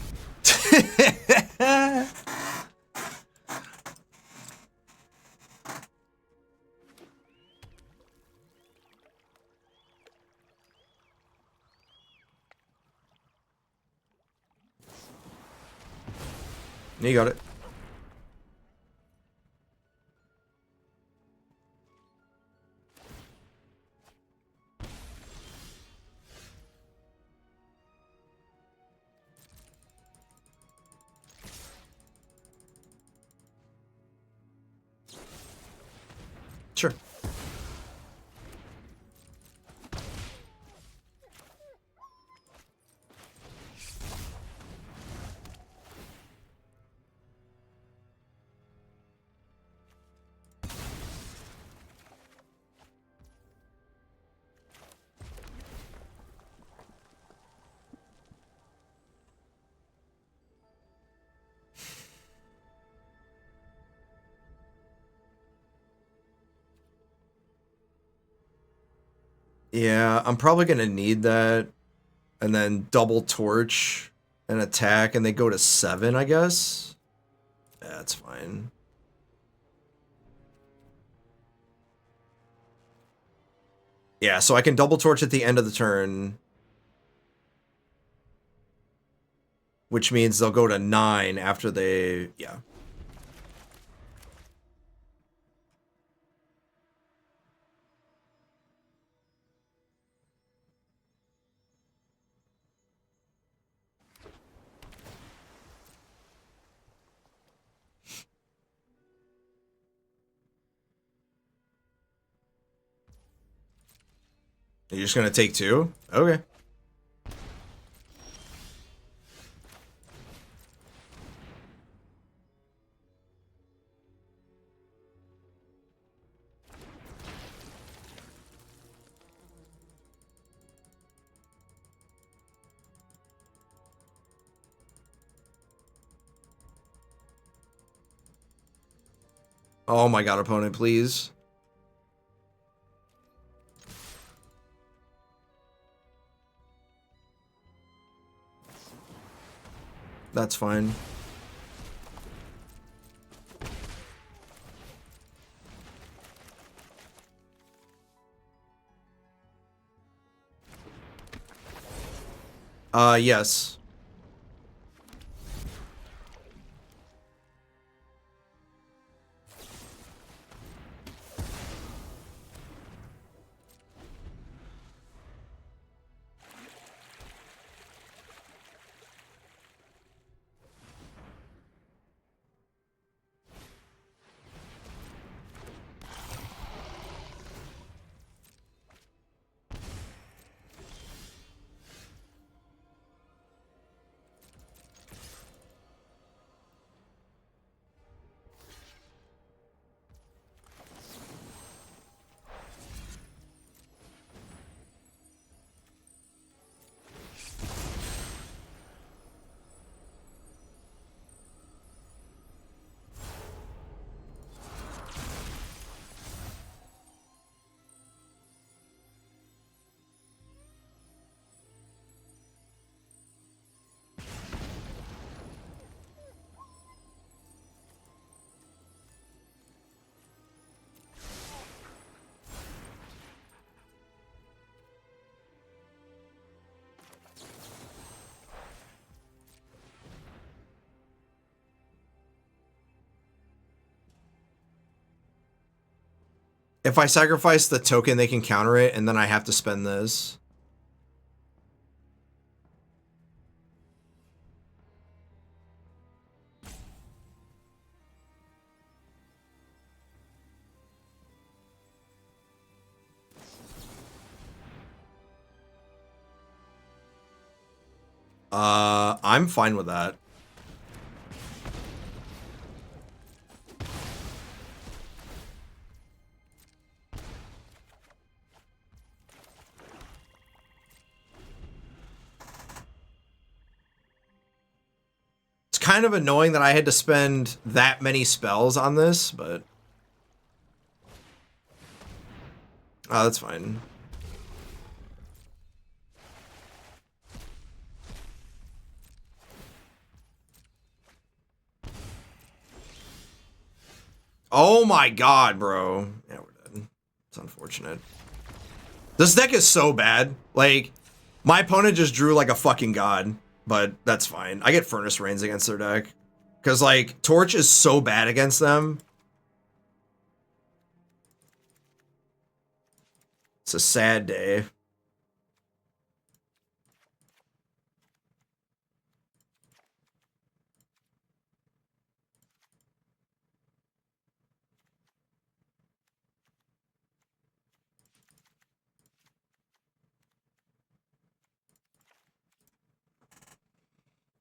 You got it. Sure. Yeah, I'm probably going to need that. And then double torch and attack, and they go to 7, I guess. Yeah, that's fine. Yeah, so I can double torch at the end of the turn. Which means they'll go to 9 after they... Yeah. You're just going to take 2? Okay. Oh my god, opponent, please. That's fine. Yes. If I sacrifice the token, they can counter it, and then I have to spend this. I'm fine with that. It's kind of annoying that I had to spend that many spells on this, but... Oh, that's fine. Oh my god, bro. Yeah, we're dead. It's unfortunate. This deck is so bad. Like, my opponent just drew like a fucking god, but that's fine. I get Furnace Rains against their deck. Because, like, Torch is so bad against them. It's a sad day.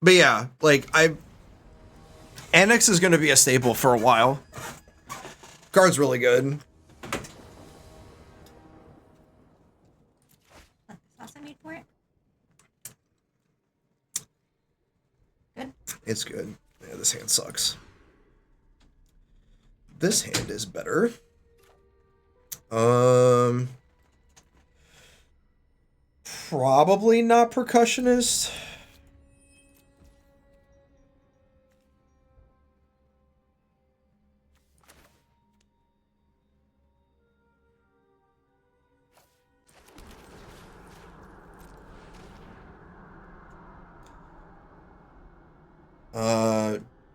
But yeah, like, Annex is going to be a staple for a while. Card's really good. What sauce I need for it? Good. It's good. Yeah, this hand sucks. This hand is better. Probably not Percussionist.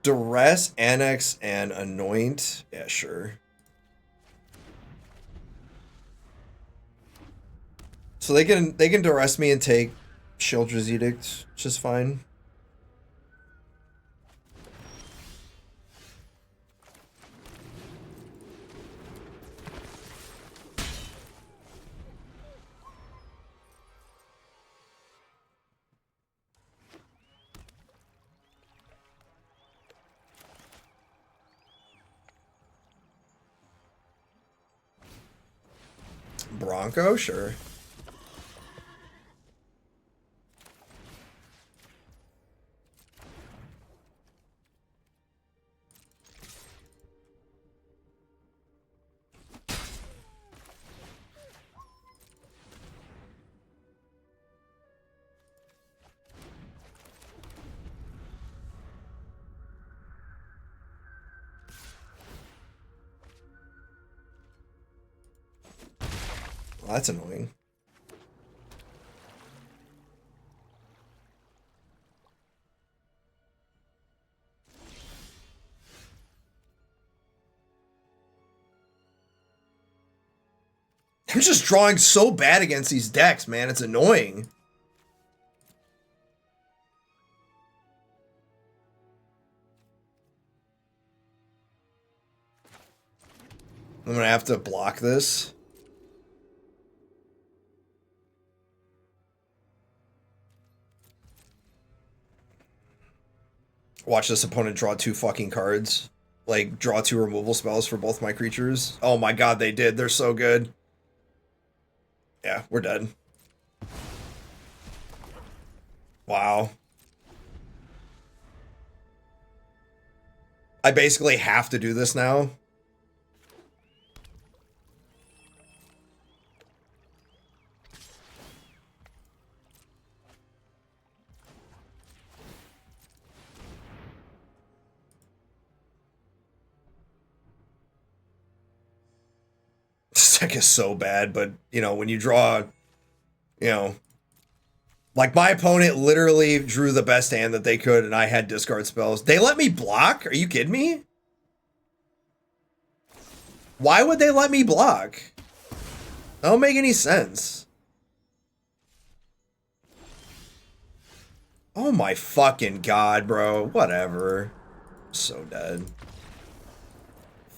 Duress, Annex, and Anoint. Yeah, sure. So they can duress me and take Shieldred's Edict just fine. Bronco, sure. Well, that's annoying. I'm just drawing so bad against these decks, man. It's annoying. I'm gonna have to block this. Watch this opponent draw 2 fucking cards. Like, draw 2 removal spells for both my creatures. Oh my god, they did. They're so good. Yeah, we're dead. Wow. I basically have to do this now. This deck is so bad, but, you know, when you draw, you know, like my opponent literally drew the best hand that they could and I had discard spells. They let me block? Are you kidding me? Why would they let me block? That don't make any sense. Oh my fucking god, bro. Whatever. I'm so dead.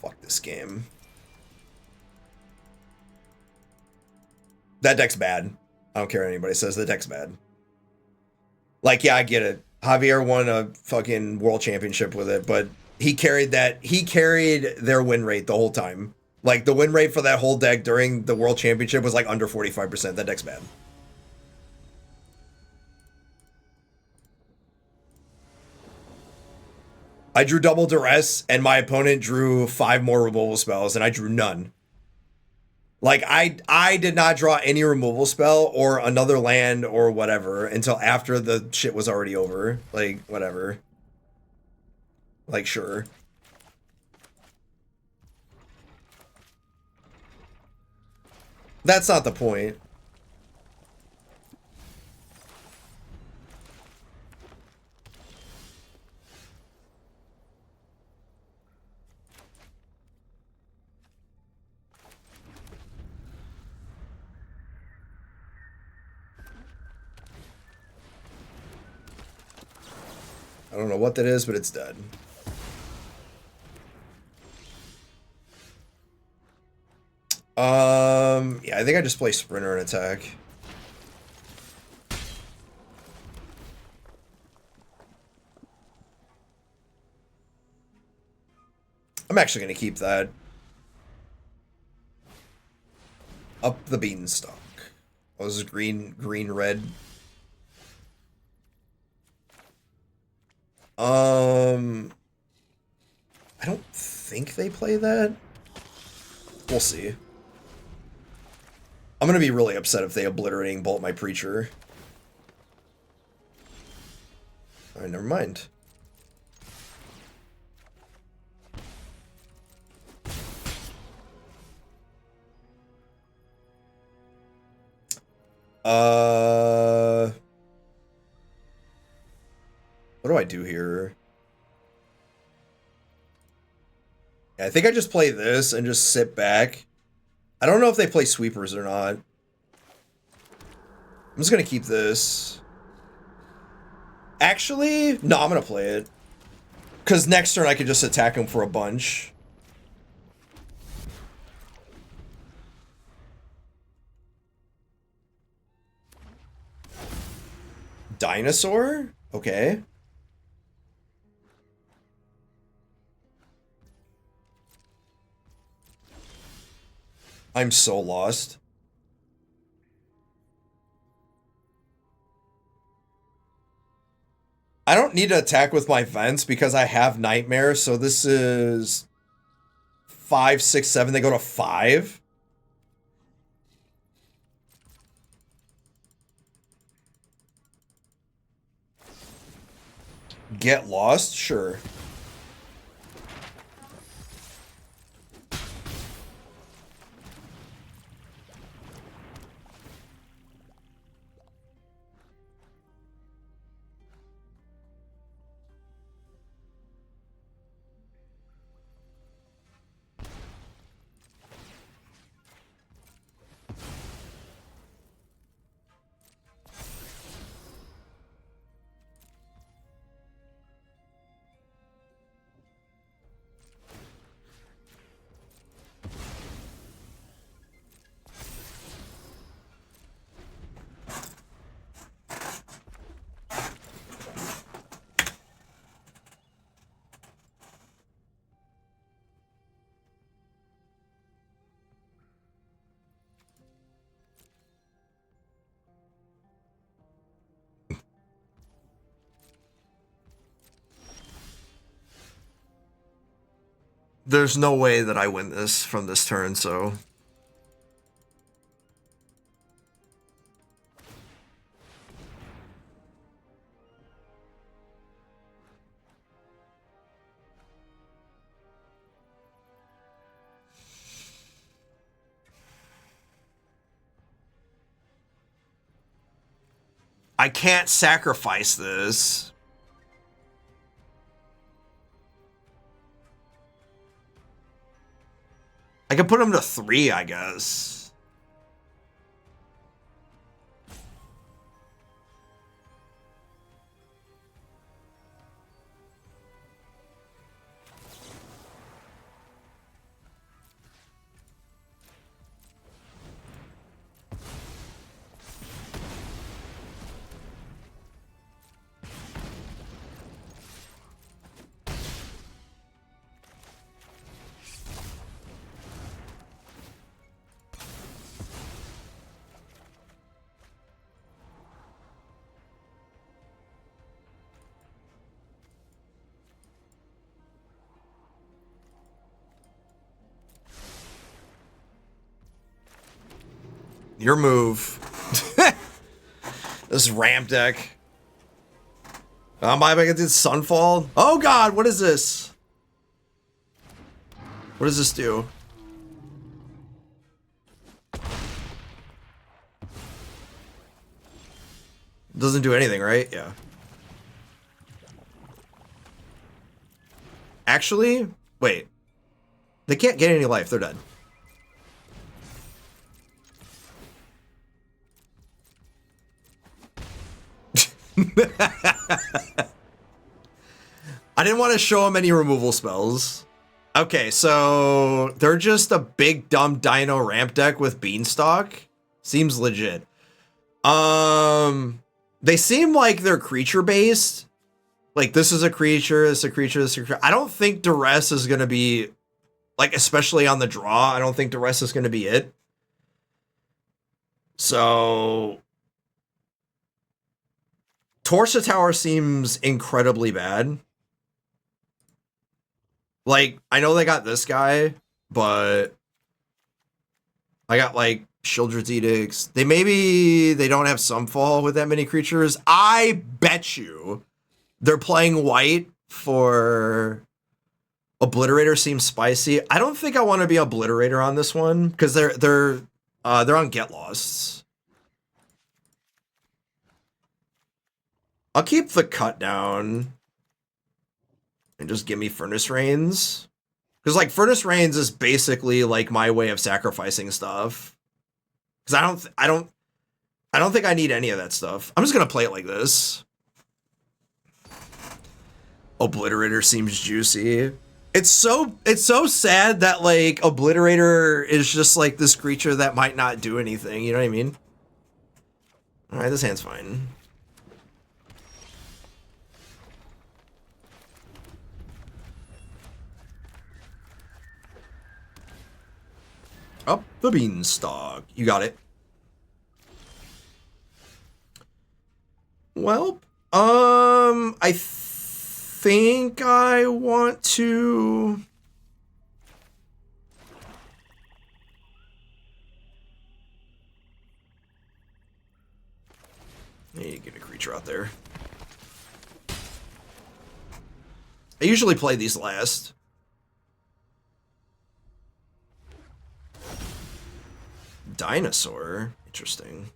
Fuck this game. That deck's bad. I don't care what anybody says. The deck's bad. Like, yeah, I get it. Javier won a fucking world championship with it, but he carried their win rate the whole time. Like, the win rate for that whole deck during the world championship was like under 45%. That deck's bad. I drew double duress, and my opponent drew 5 more removal spells, and I drew none. Like, I did not draw any removal spell or another land or whatever until after the shit was already over. Like, whatever. Like, sure. That's not the point. I don't know what that is, but it's dead. Yeah, I think I just play Sprinter and attack. I'm actually gonna keep that. Up the beanstalk. Oh, this is green, red. I don't think they play that. We'll see. I'm gonna be really upset if they obliterating bolt my preacher. Alright, never mind. What do I do here? Yeah, I think I just play this and just sit back. I don't know if they play sweepers or not. I'm just gonna keep this. Actually, no, I'm gonna play it. Because next turn I could just attack him for a bunch. Dinosaur? Okay. I'm so lost. I don't need to attack with my vents because I have Nightmare, so this is 5, 6, 7. They go to 5. Get lost? Sure. There's no way that I win this from this turn, so... I can't sacrifice this. I could put him to 3, I guess. Your move. This ramp deck. I'm back at this Sunfall. Oh god, what is this? What does this do? Doesn't do anything, right? Yeah. Actually, wait. They can't get any life. They're dead. I didn't want to show him any removal spells. Okay, so they're just a big dumb dino ramp deck with Beanstalk. Seems legit. They seem like they're creature based. Like this is a creature, this is a creature, this is a creature. I don't think Duress is gonna be like, especially on the draw. I don't think Duress is gonna be it. So Torsa Tower seems incredibly bad. Like, I know they got this guy, but I got like Shieldred's Edicts. They don't have Sunfall with that many creatures. I bet you they're playing white for Obliterator. Seems spicy. I don't think I want to be Obliterator on this one because they're on Get Lost. I'll keep the cut down and just give me Furnace Rains. Because like Furnace Rains is basically like my way of sacrificing stuff. Because I don't think I need any of that stuff. I'm just gonna play it like this. Obliterator seems juicy. It's so sad that like Obliterator is just like this creature that might not do anything. You know what I mean? All right, this hand's fine. Up the beanstalk. You got it. Well, I think I want to... I need to get a creature out there. I usually play these last. Dinosaur. Interesting.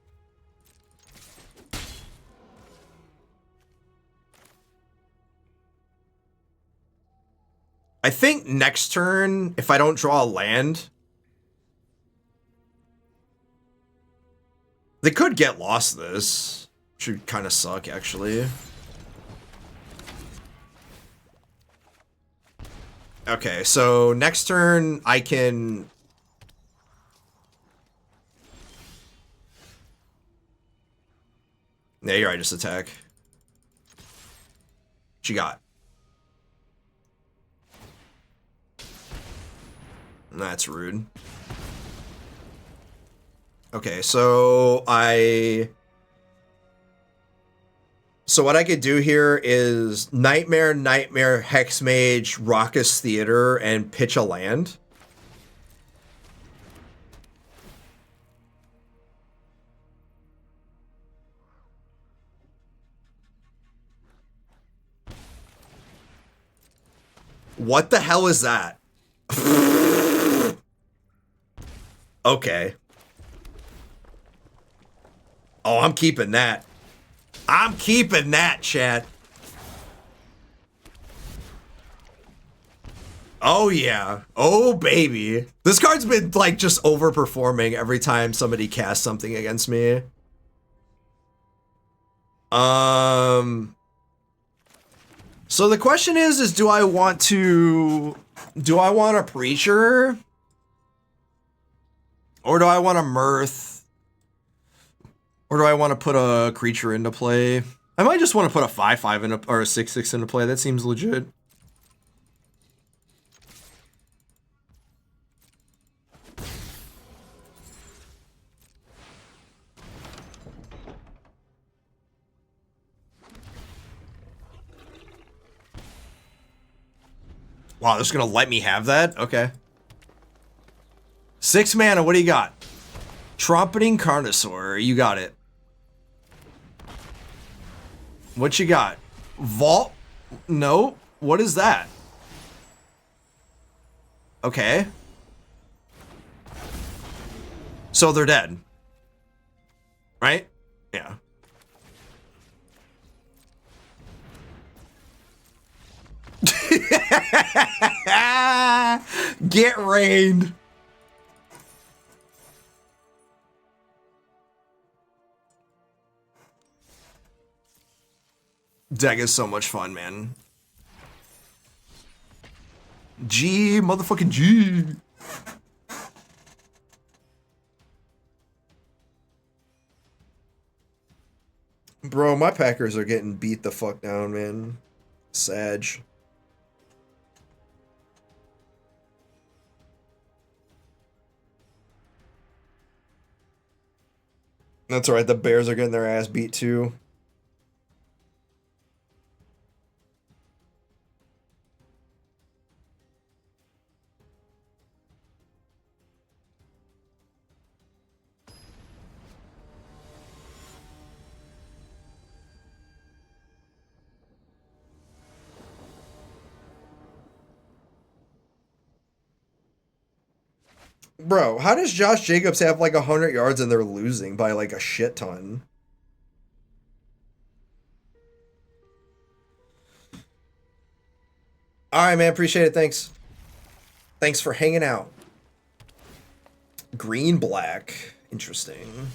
I think next turn, if I don't draw a land, they could get lost this. Which would kind of suck, actually. Okay, so next turn, I can... Yeah, you're right, just attack. What you got? That's rude. Okay, so what I could do here is Nightmare, Hexmage, Raucous Theater, and pitch a land. What the hell is that? Okay. Oh, I'm keeping that. I'm keeping that, chat. Oh yeah. Oh baby. This card's been like just overperforming every time somebody casts something against me. So the question is do I want a preacher? Or do I want a mirth? Or do I want to put a creature into play? I might just want to put a 5/5 into, or a 6/6 into play. That seems legit. Wow, they're just gonna let me have that? Okay. 6 mana, what do you got? Trumpeting Carnosaur, you got it. What you got? Vault? No. What is that? Okay. So they're dead. Right? Yeah. Get rained. Deck is so much fun, man. G, motherfucking G. Bro, my Packers are getting beat the fuck down, man. Sag. That's right, the Bears are getting their ass beat too. Bro, how does Josh Jacobs have like 100 yards and they're losing by like a shit ton? All right, man. Appreciate it. Thanks. Thanks for hanging out. Green, black. Interesting.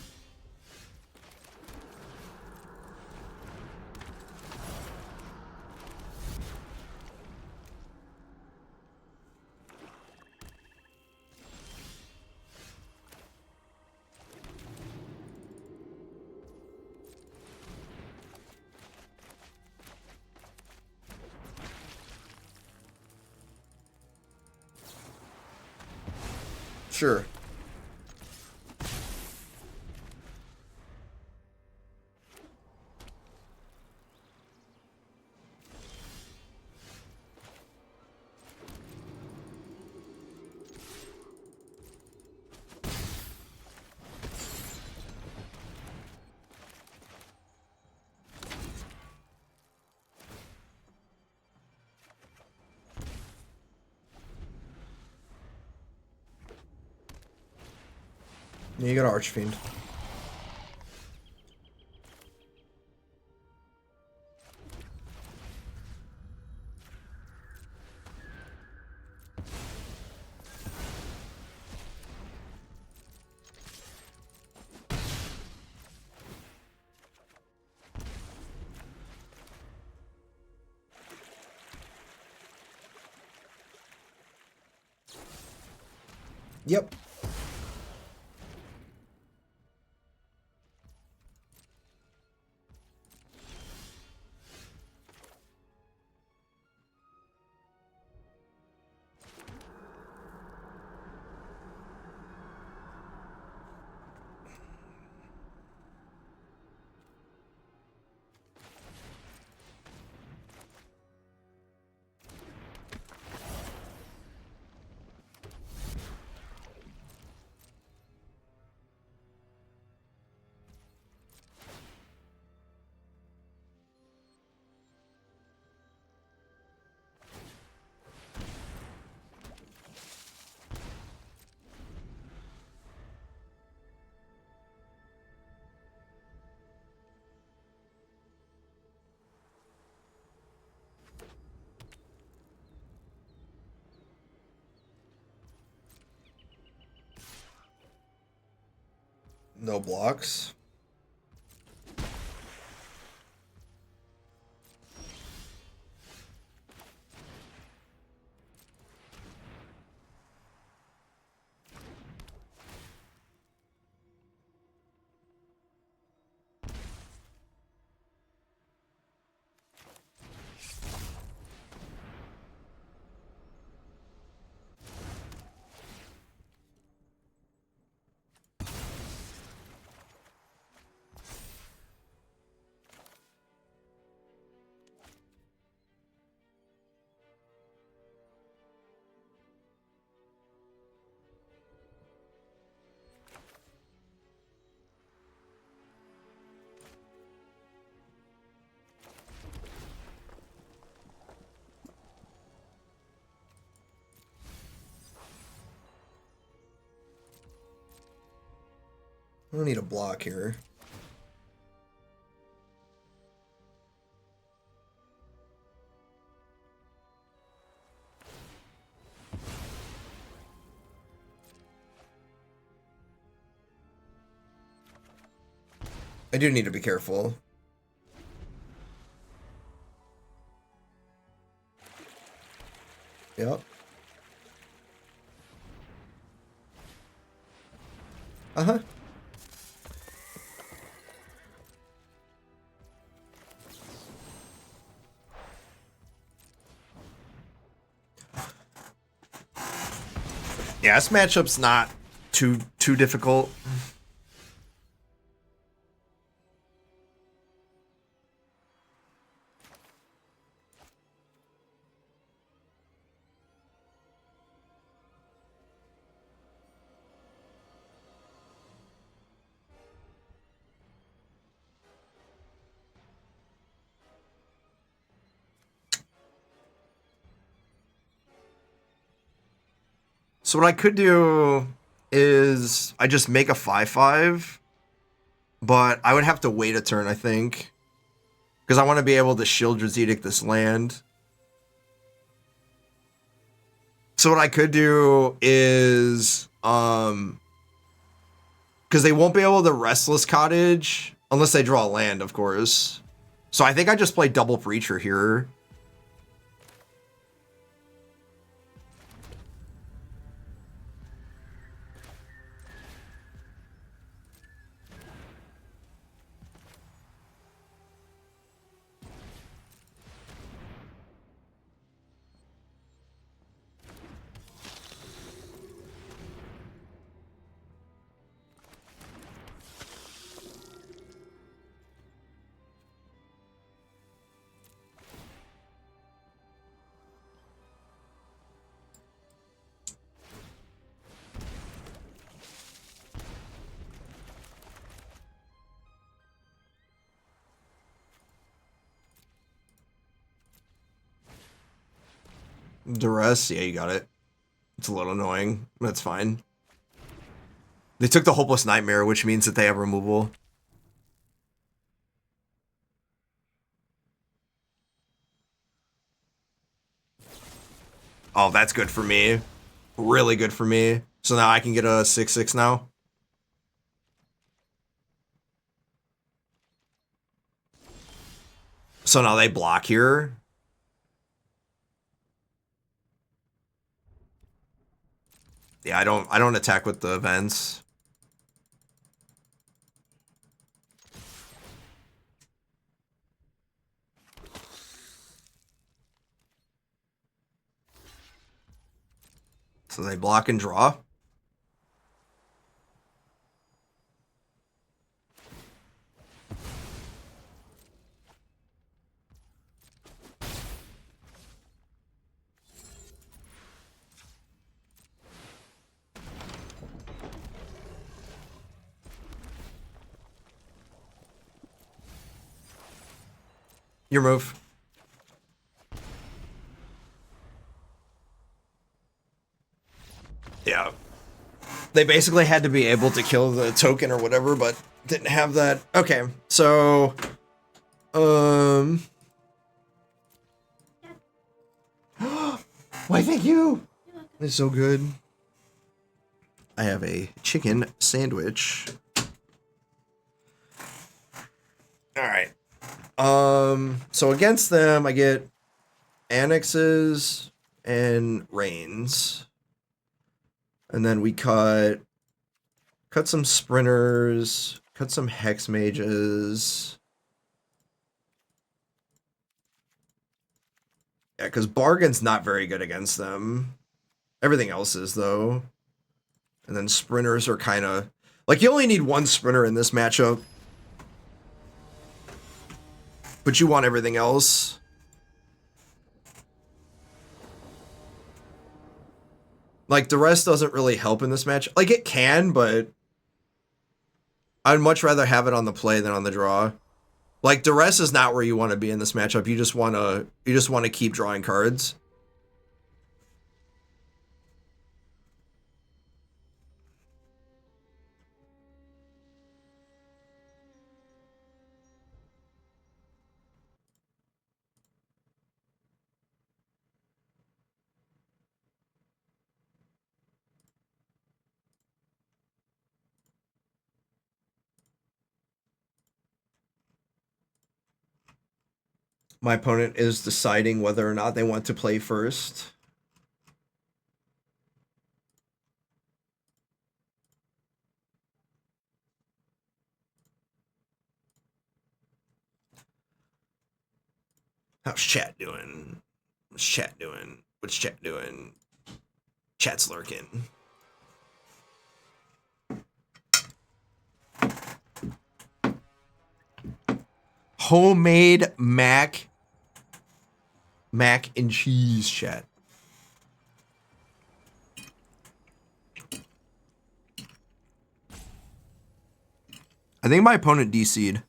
Sure. Yeah, you got an Archfiend. Yep. No blocks. I don't need a block here. I do need to be careful. Yep. Uh-huh. Yeah, this matchup's not too difficult. So what I could do is I just make a 5/5, but I would have to wait a turn, I think, because I want to be able to Shieldred's Edict this land. So what I could do is, because they won't be able to Restless Cottage unless they draw a land, of course. So I think I just play Double Breacher here. Duress, yeah, you got it. It's a little annoying. That's fine. They took the Hopeless Nightmare, which means that they have removal. Oh, that's good for me. Really good for me. So now I can get a 6/6 now. So now they block here. Yeah, I don't attack with the events. So they block and draw. Your move. Yeah. They basically had to be able to kill the token or whatever, but didn't have that. Okay, so why thank you. It's so good. I have a chicken sandwich. All right. So against them, I get annexes and reigns, and then we cut some sprinters, cut some hex mages. Yeah, because bargain's not very good against them. Everything else is though, and then sprinters are kind of like you only need one sprinter in this matchup, but you want everything else. Like, the rest doesn't really help in this match. Like, it can, but I'd much rather have it on the play than on the draw. Like, the rest is not where you want to be in this matchup. You just want to keep drawing cards. My opponent is deciding whether or not they want to play first. How's chat doing? What's chat doing? What's chat doing? Chat's lurking. Homemade mac and cheese, chat. I think my opponent DC'd.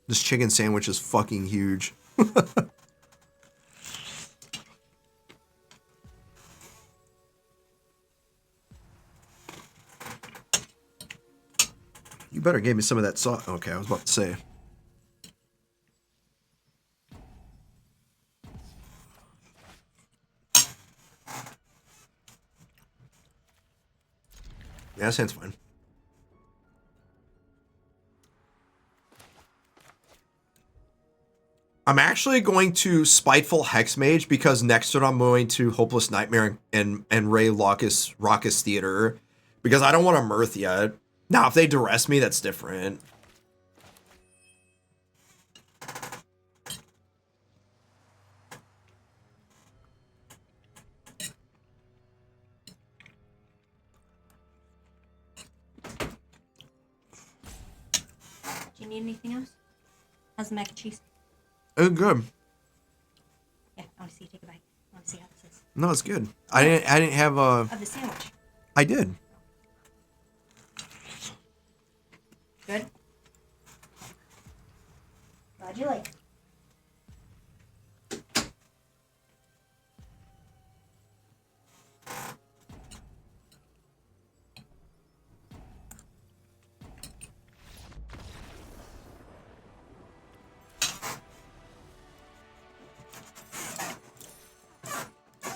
This chicken sandwich is fucking huge. You better give me some of that sauce. Okay, I was about to say. Yeah, that sounds fine. I'm actually going to Spiteful Hexmage because next turn I'm going to Hopeless Nightmare and Ray Raucous Theater because I don't want to Mirth yet. Now, if they duress me, that's different. Do you need anything else? How's the mac and cheese? It's good. Yeah, I want to see you take a bite. I want to see how this is. No, it's good. I didn't have a. Of the sandwich. I did. Good. Glad you like it.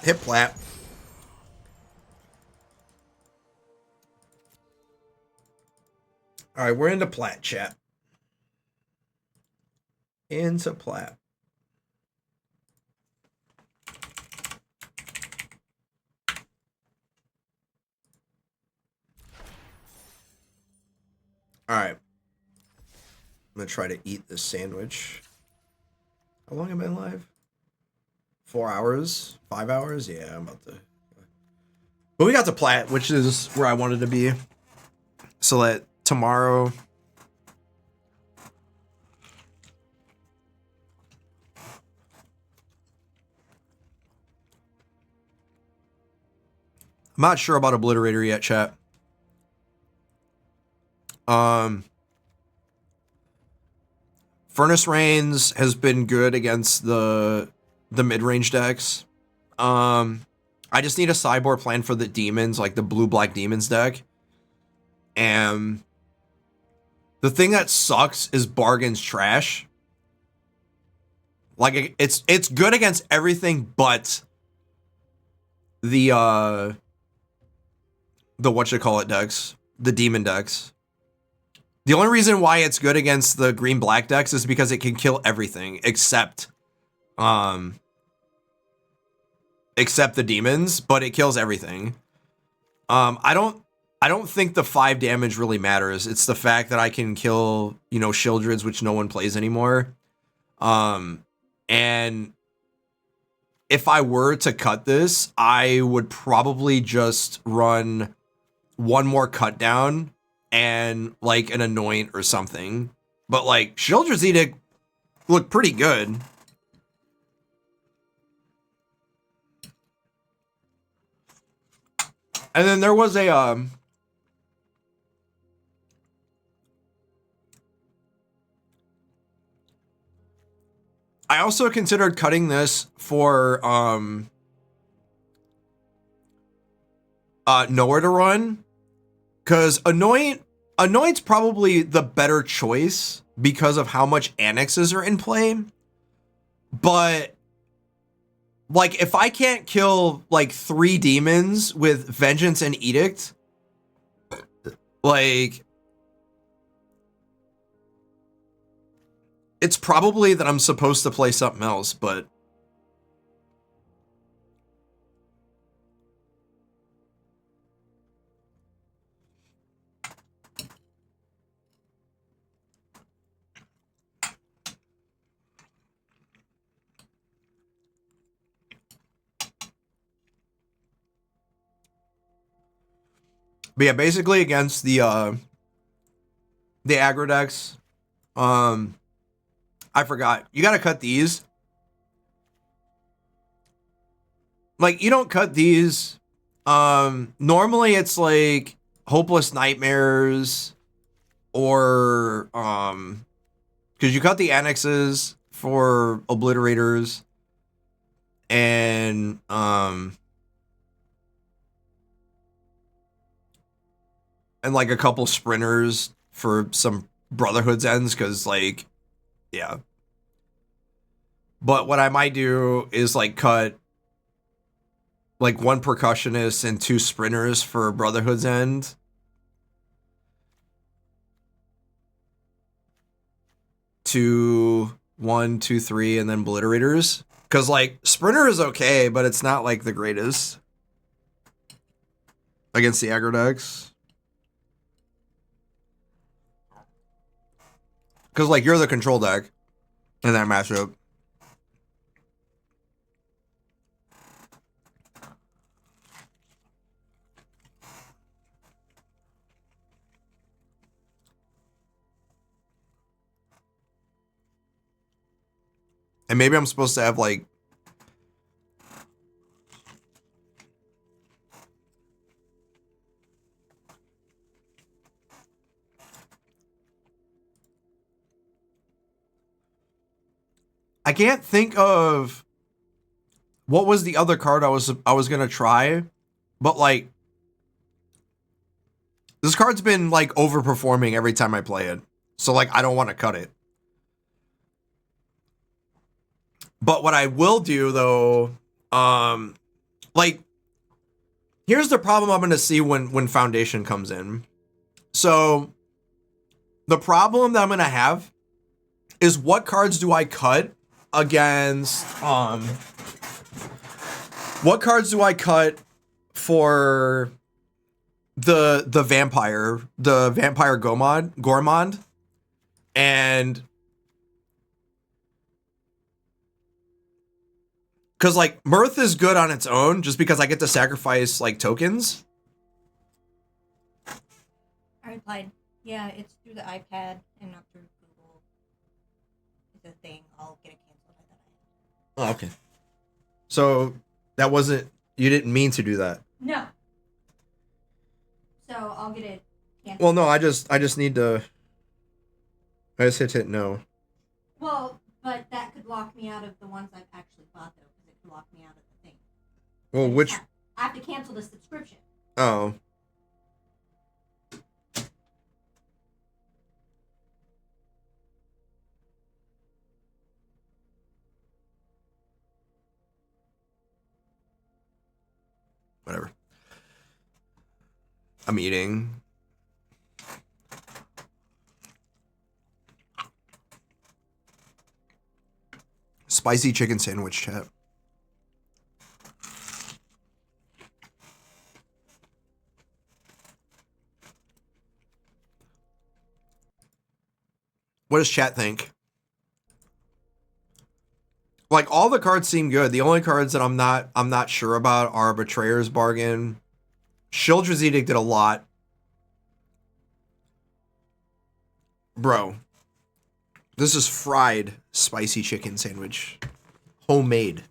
Hip plat. All right, we're into plat, chat. Into plat. All right. I'm going to try to eat this sandwich. How long have I been live? 4 hours? 5 hours? Yeah, I'm about to. But we got to plat, which is where I wanted to be. So that tomorrow. I'm not sure about Obliterator yet, chat. Furnace Reigns has been good against the mid-range decks. I just need a sideboard plan for the demons, like the blue-black demons deck. And the thing that sucks is Bargain's trash. Like, it's good against everything but the the whatchamacallit decks, the demon decks. The only reason why it's good against the green-black decks is because it can kill everything except the demons, but it kills everything. I don't think the 5 damage really matters. It's the fact that I can kill, you know, Shieldreds, which no one plays anymore. And if I were to cut this, I would probably just run one more cut down and like an anoint or something. But like Shieldred's Edict look pretty good. And then there was a I also considered cutting this for nowhere to run, because Anoint's probably the better choice because of how much annexes are in play. But like if I can't kill like 3 demons with Vengeance and Edict, like it's probably that I'm supposed to play something else, but yeah, basically against the aggro decks, I forgot. You gotta cut these. Like, you don't cut these. Normally it's like Hopeless Nightmares or because you cut the annexes for Obliterators and like a couple sprinters for some Brotherhood's ends, because like, yeah. But what I might do is like cut like 1 percussionist and 2 sprinters for Brotherhood's end. Two, 1, 2, 3, and then Obliterators. Because like Sprinter is okay, but it's not like the greatest against the aggro decks. Because like you're the control deck in that matchup. And maybe I'm supposed to have like I can't think of what was the other card I was gonna try, but like this card's been like overperforming every time I play it. So like I don't want to cut it. But what I will do though, like here's the problem I'm gonna see when Foundation comes in. So the problem that I'm gonna have is what cards do I cut against what cards do I cut for the vampire Gormand, and because like Mirth is good on its own just because I get to sacrifice like tokens. I replied, yeah, it's through the iPad and not through Google. It's a thing. I'll get it canceled. Oh, okay. So that wasn't, you didn't mean to do that. No. So I'll get it canceled. Well, no, I just need to. I just hit no. Well, but that could lock me out of the ones I've actually bought, though, because it could lock me out of the thing. Well, which? I have to cancel the subscription. Oh. Whatever. I'm eating. Spicy chicken sandwich, chat. What does chat think? Like, all the cards seem good. The only cards that I'm not sure about are Betrayer's Bargain. Children's Edict did a lot. Bro, this is fried spicy chicken sandwich. Homemade.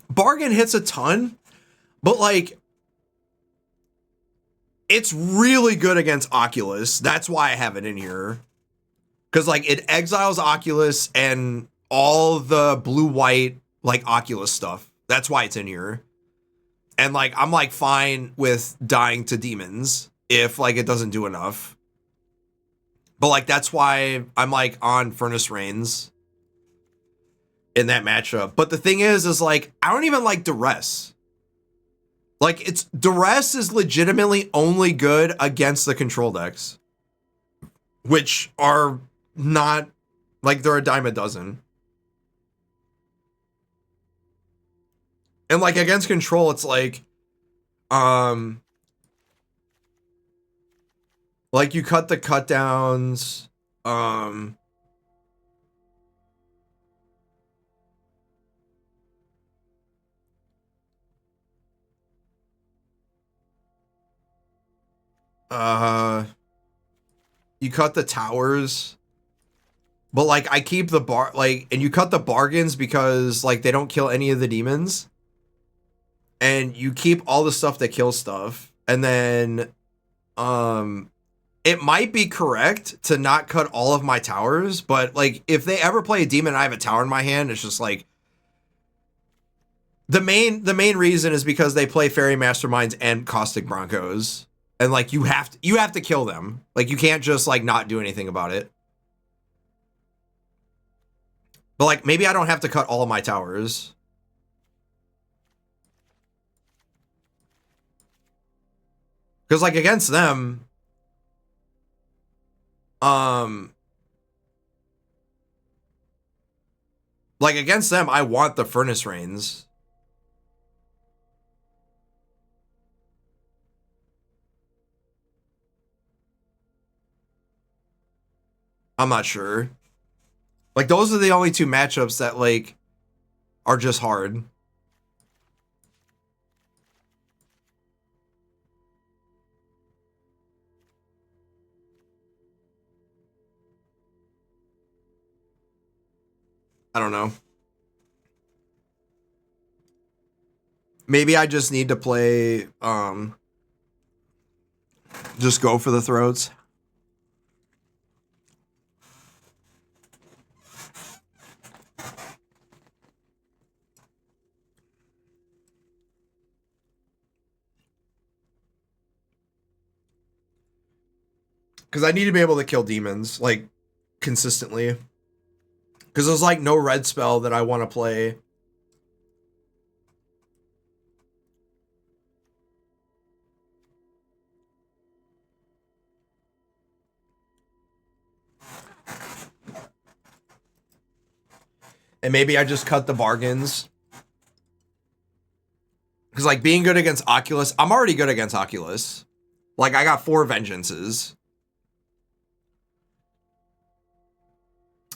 Bargain hits a ton, but like, it's really good against Oculus. That's why I have it in here. Because like, it exiles Oculus and all the blue-white like Oculus stuff. That's why it's in here. And like, I'm like fine with dying to demons if like it doesn't do enough. But like, that's why I'm like on Furnace Reigns in that matchup. But the thing is like, I don't even like Duress. Like, it's Duress is legitimately only good against the control decks, which are not like, they're a dime a dozen. And like, against control, it's like you cut the cut downs, you cut the towers, but like, I keep the and you cut the bargains because like, they don't kill any of the demons. And you keep all the stuff that kills stuff. And then, it might be correct to not cut all of my towers, but like, if they ever play a demon and I have a tower in my hand, it's just like, the main reason is because they play Fairy Masterminds and Caustic Broncos. And like, you have to kill them. Like, you can't just like not do anything about it. But like, maybe I don't have to cut all of my towers. Because like, against them, like, against them, I want the Furnace Reigns. I'm not sure. Like, those are the only two matchups that like are just hard. I don't know. Maybe I just need to play, just go for the throats. Because I need to be able to kill demons, like, consistently. Because there's, like, no red spell that I want to play. And maybe I just cut the bargains. Because, like, being good against Oculus, I'm already good against Oculus. Like, I got 4 Vengeances.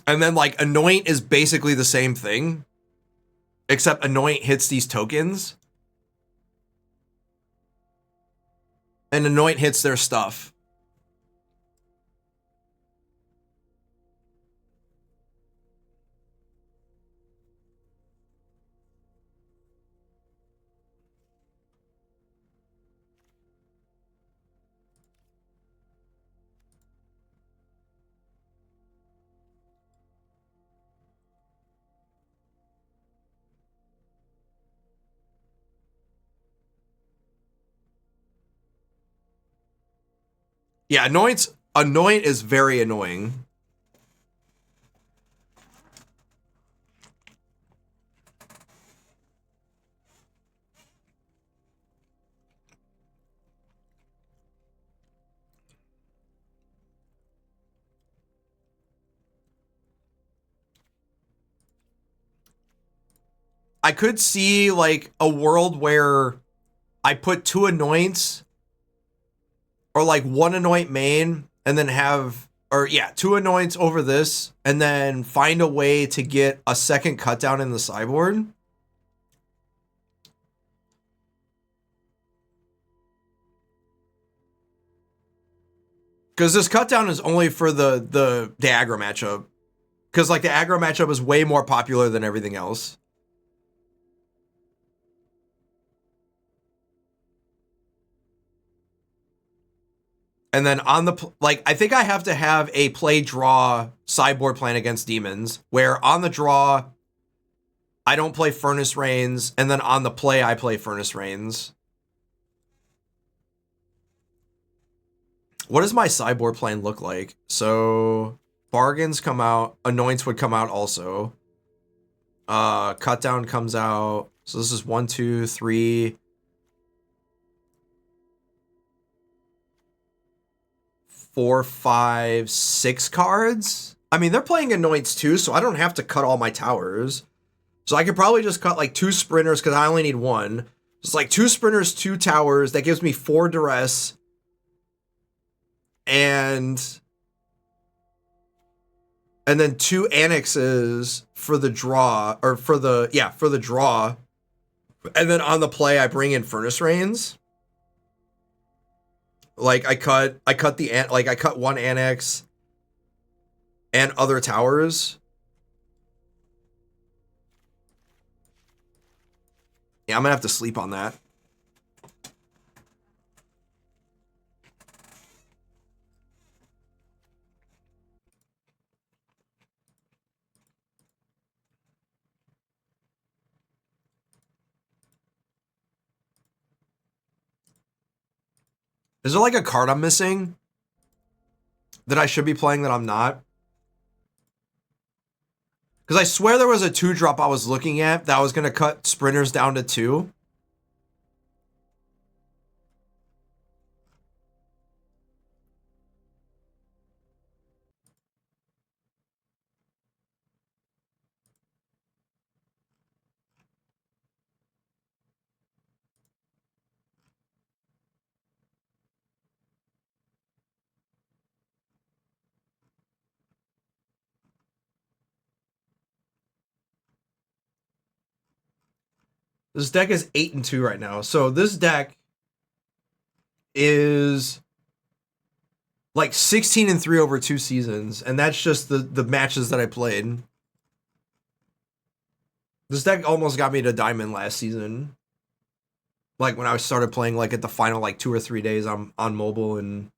And then, like, Anoint is basically the same thing. Except Anoint hits these tokens. And Anoint hits their stuff. Yeah, Anoint is very annoying. I could see like a world where I put 2 anoints or like 1 anoint main and then have, or yeah, 2 anoints over this and then find a way to get a second cut down in the sideboard. Because this cut down is only for the aggro matchup. Because like the aggro matchup is way more popular than everything else. And then on the, like, I think I have to have a play draw sideboard plan against demons, where on the draw, I don't play Furnace Rains, and then on the play, I play Furnace Rains. What does my sideboard plan look like? So, bargains come out, anoints would come out also. Cut down comes out. So this is 1, 2, 3... 4, 5, 6 cards. I mean, they're playing anoints too, so I don't have to cut all my towers. So I could probably just cut like 2 sprinters because I only need 1. It's like 2 sprinters, 2 towers. That gives me 4 duress. And then 2 annexes for the draw, or for the draw. And then on the play, I bring in Furnace Rains. Like I cut 1 annex and other towers. Yeah, I'm gonna have to sleep on that. Is there like a card I'm missing that I should be playing that I'm not? Because I swear there was a 2-drop I was looking at that was going to cut sprinters down to 2. This deck is 8-2 right now. So this deck is like 16-3 over 2 seasons. And that's just the matches that I played. This deck almost got me to Diamond last season. Like when I started playing like at the final like 2 or 3 days on mobile, and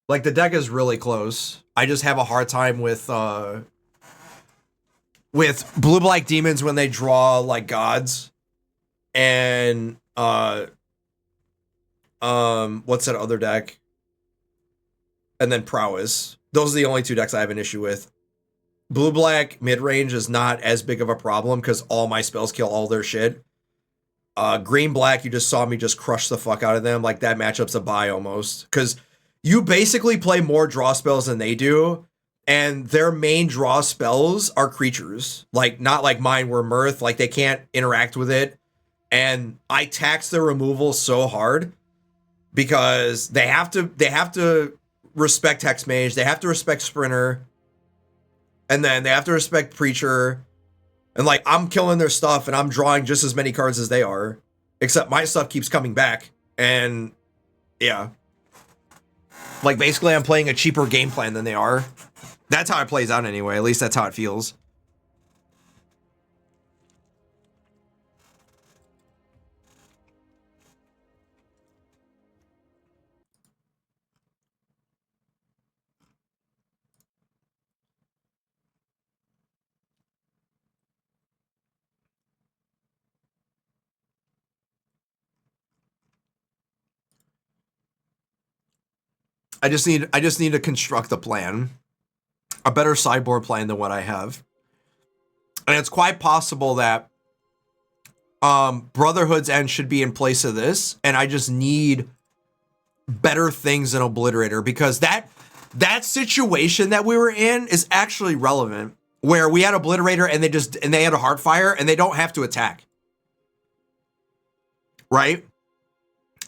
like the deck is really close. I just have a hard time with blue-black demons when they draw like gods, and what's that other deck? And then prowess. Those are the only 2 decks I have an issue with. Blue-black mid-range is not as big of a problem because all my spells kill all their shit. Green-black, you just saw me just crush the fuck out of them. Like that matchup's a buy almost, because you basically play more draw spells than they do. And their main draw spells are creatures. Like, not like mine were Mirth. Like, they can't interact with it. And I tax their removal so hard because they have to respect Hexmage. They have to respect Sprinter. And then they have to respect Preacher. And, like, I'm killing their stuff and I'm drawing just as many cards as they are. Except my stuff keeps coming back. And, yeah. Like, basically, I'm playing a cheaper game plan than they are. That's how it plays out anyway. At least that's how it feels. I just need to construct a plan. A better sideboard plan than what I have. And it's quite possible that Brotherhood's End should be in place of this, and I just need better things than Obliterator, because that situation that we were in is actually relevant. where we had Obliterator and they had a Heartfire and they don't have to attack. Right?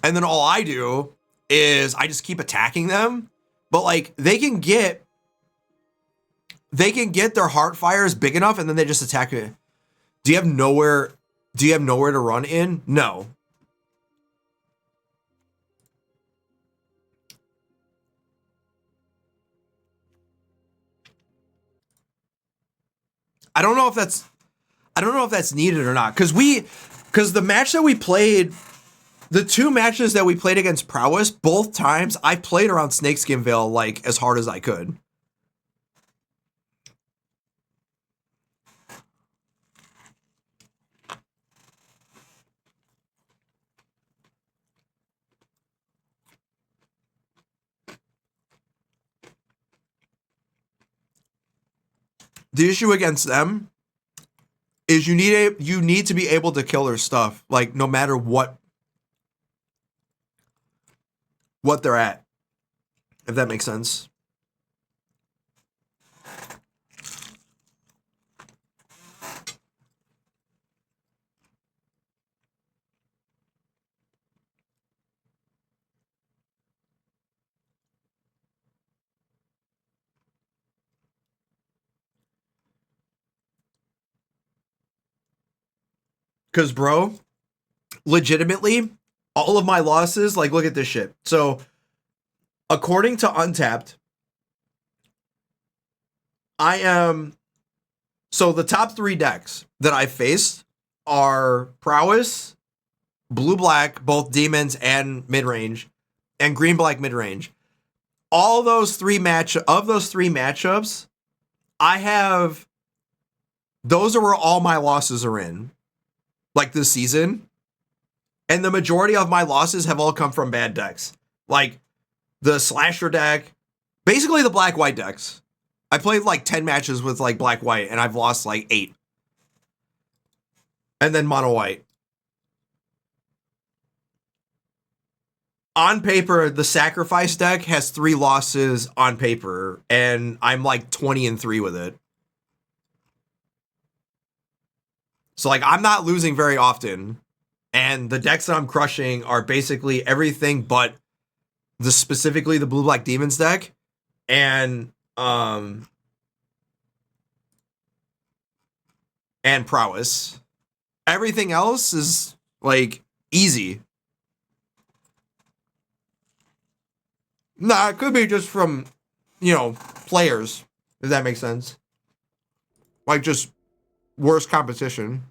And then all I do is I just keep attacking them. But like they can get their Heartfires big enough and then they just attack it. Do you have nowhere to run in? No. I don't know if that's needed or not. Because the match that we played, the 2 matches that we played against Prowess, both times I played around Snakeskin Veil like as hard as I could. The issue against them is you need to be able to kill their stuff, like no matter what they're at, if that makes sense. Because, bro, legitimately, all of my losses, like, look at this shit. So, according to Untapped, so the top 3 decks that I faced are Prowess, Blue-Black, both demons and mid-range, and Green-Black mid-range. All those 3 matchups, those are where all my losses are in. Like this season. And the majority of my losses have all come from bad decks. Like the Slasher deck, basically the black-white decks. I played like 10 matches with like black-white and I've lost like 8. And then mono-white. On paper, the Sacrifice deck has 3 losses on paper and I'm like 20-3 with it. So, like, I'm not losing very often. And the decks that I'm crushing are basically everything but specifically the Blue-Black Demons deck. And Prowess. Everything else is, like, easy. Nah, it could be just from, players, if that makes sense. Like, just worse competition.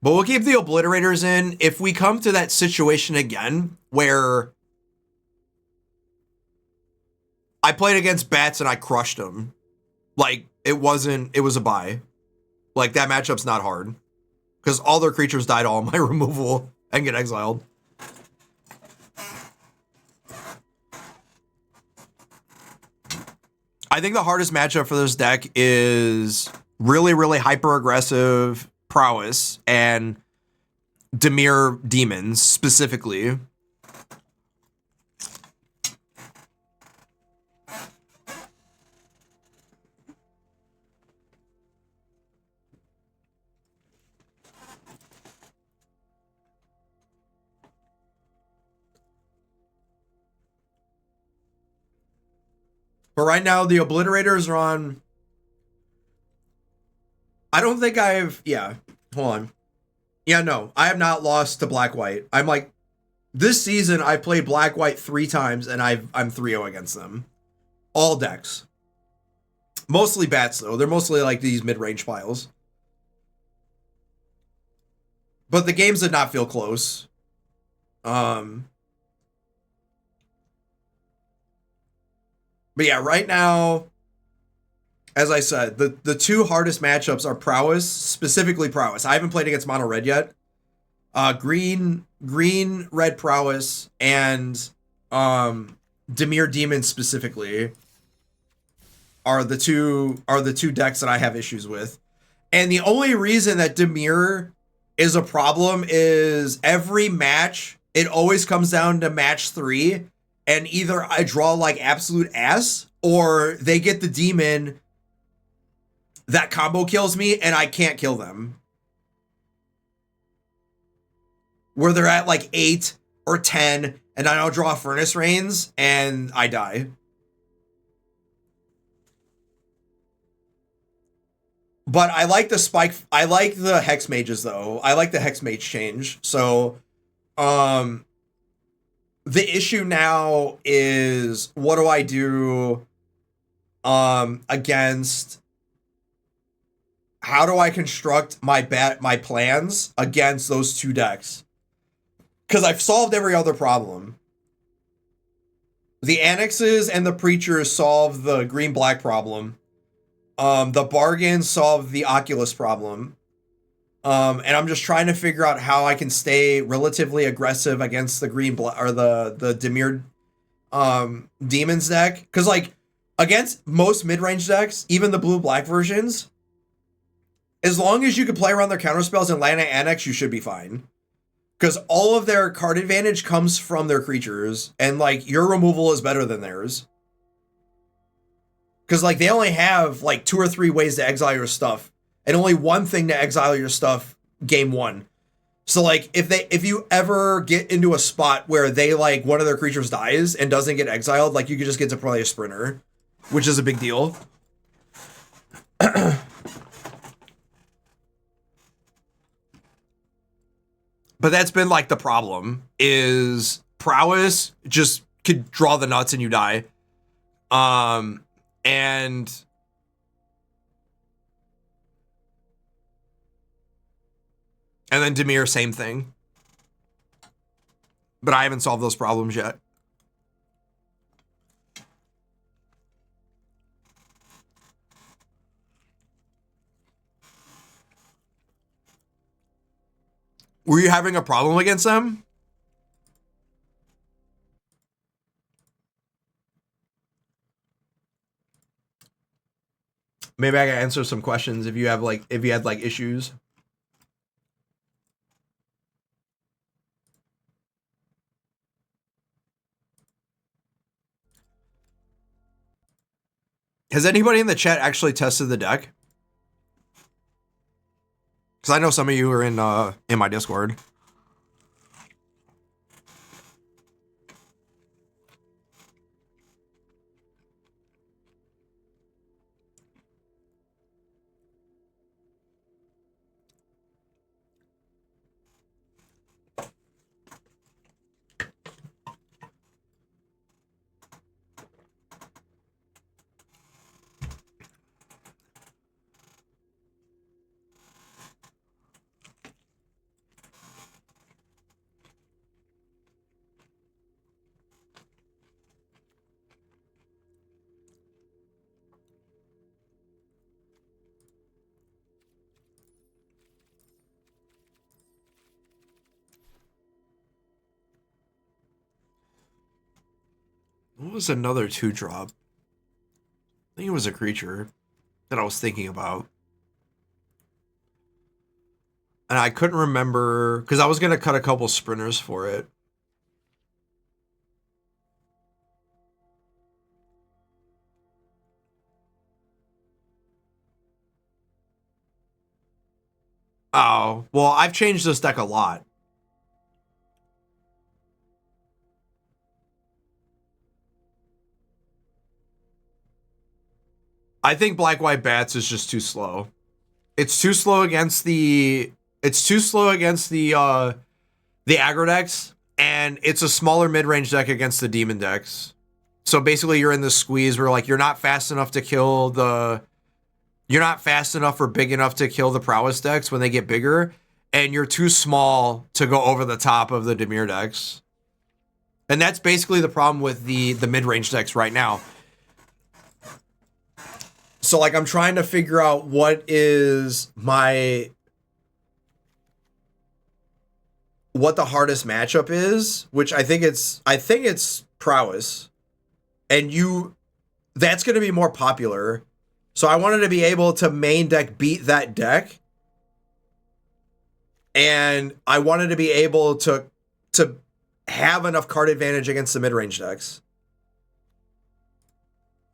But we'll keep the Obliterators in. If we come to that situation again where I played against Bats and I crushed them, like, it was a bye. Like, that matchup's not hard. Because all their creatures died all my removal and get exiled. I think the hardest matchup for this deck is really, really hyper-aggressive Prowess and Dimir Demons, specifically. But right now, the Obliterators are on... I don't think yeah, hold on. Yeah, no, I have not lost to Black-White. I'm like... This season, I played Black-White 3 times, and I'm 3-0 against them. All decks. Mostly Bats, though. They're mostly like these mid-range piles. But the games did not feel close. But yeah, right now, as I said, the 2 hardest matchups are Prowess, specifically Prowess. I haven't played against Mono Red yet. Green Red Prowess and Dimir Demon specifically are the two decks that I have issues with. And the only reason that Dimir is a problem is every match, it always comes down to match 3, and either I draw like absolute ass, or they get the demon that combo kills me and I can't kill them. Where they're at like 8 or 10, and I don't draw Furnace Rains and I die. But I like the spike. I like the Hex Mages though. I like the Hex Mage change. So, the issue now is what do I do against, how do I construct my plans against those 2 decks? Because I've solved every other problem. The Annexes and the Preachers solve the green-black problem. The Bargains solve the Oculus problem. And I'm just trying to figure out how I can stay relatively aggressive against the or the Dimir Demons deck. Because like against most mid-range decks, even the blue-black versions, as long as you can play around their counterspells and land an Annex, you should be fine. Because all of their card advantage comes from their creatures, and like your removal is better than theirs. Because like they only have like 2 or 3 ways to exile your stuff, and only one thing to exile your stuff game 1. So like if you ever get into a spot where they like one of their creatures dies and doesn't get exiled, like you could just get to play a Sprinter, which is a big deal. But that's been like the problem, is prowess just could draw the nuts and you die. And then Dimir, same thing. But I haven't solved those problems yet. Were you having a problem against them? Maybe I can answer some questions if you had like issues. Has anybody in the chat actually tested the deck? Because I know some of you are in my Discord. What was another 2-drop? I think it was a creature that I was thinking about. And I couldn't remember, because I was going to cut a couple Sprinters for it. Oh, well, I've changed this deck a lot. I think Black-White Bats is just too slow. It's too slow against the aggro decks, and it's a smaller mid-range deck against the demon decks. So basically you're in this squeeze where like you're not fast enough to kill the you're not fast enough or big enough to kill the prowess decks when they get bigger, and you're too small to go over the top of the Dimir decks. And that's basically the problem with the mid-range decks right now. So like I'm trying to figure out what the hardest matchup is, which I think it's prowess. And that's going to be more popular. So I wanted to be able to main deck beat that deck. And I wanted to be able to have enough card advantage against the mid-range decks.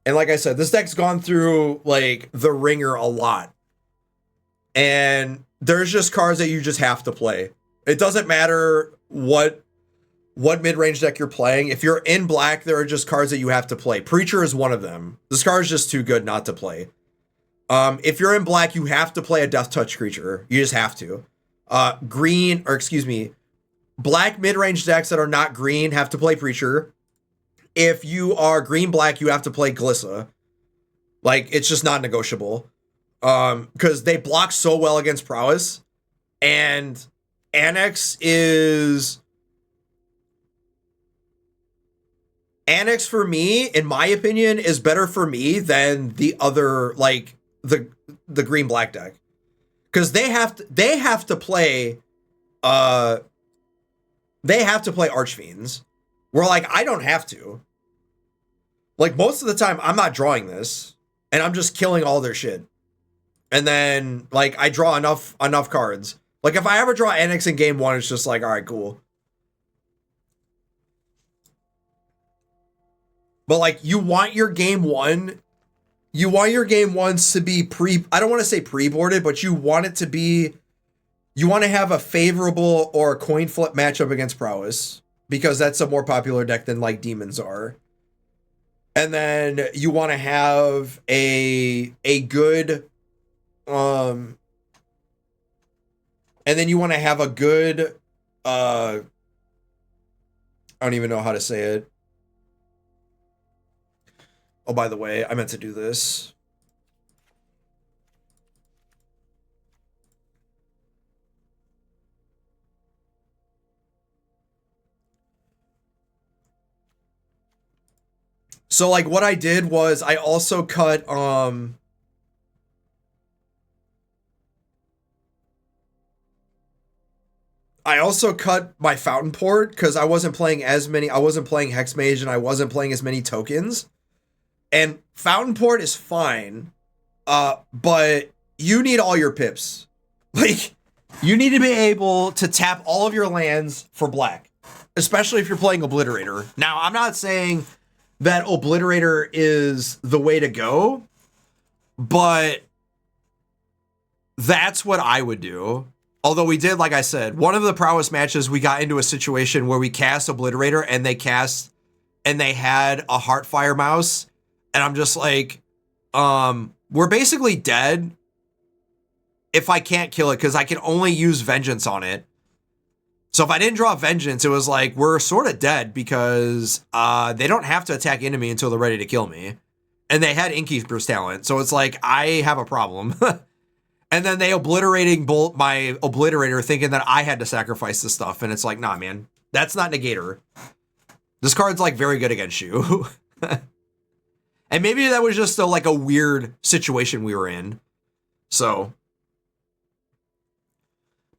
And like I said, this deck's gone through like the ringer a lot. And there's just cards that you just have to play. It doesn't matter what mid-range deck you're playing. If you're in black, there are just cards that you have to play. Preacher is one of them. This card is just too good not to play. If you're in black, you have to play a Death Touch creature. You just have to. Black mid-range decks that are not green have to play Preacher. If you are green-black, you have to play Glissa. Like, it's just not negotiable. Because they block so well against Prowess. And Annex for me, in my opinion, is better for me than the other, like, the green-black deck. Because they have to play Archfiends. Where, like, I don't have to. Like, most of the time, I'm not drawing this. And I'm just killing all their shit. And then, like, I draw enough cards. Like, if I ever draw Annex in game 1, it's just like, alright, cool. But, like, you want your game 1... You want your game 1s to be I don't want to say pre-boarded, but you want it to be... You want to have a favorable or a coin flip matchup against Prowess. Because that's a more popular deck than, like, Demons are. And then you want to have a good... And then you want to have a good... I don't even know how to say it. Oh, by the way, I meant to do this. So, like, what I did was I also cut, my Fountain Port because I wasn't playing Hex Mage and I wasn't playing as many tokens. And Fountain Port is fine, but you need all your pips. Like, you need to be able to tap all of your lands for black, especially if you're playing Obliterator. Now, I'm not saying that Obliterator is the way to go, but that's what I would do. Although we did, like I said, one of the Prowess matches, we got into a situation where we cast Obliterator and they had a Heartfire Mouse. And I'm just like, we're basically dead if I can't kill it because I can only use Vengeance on it. So if I didn't draw Vengeance, it was like, we're sort of dead because they don't have to attack into me until they're ready to kill me. And they had Innkeeper's Talent. So it's like, I have a problem. And then they bolt my Obliterator thinking that I had to sacrifice the stuff. And it's like, nah, man, that's not Negator. This card's like very good against you. And maybe that was just like a weird situation we were in. So.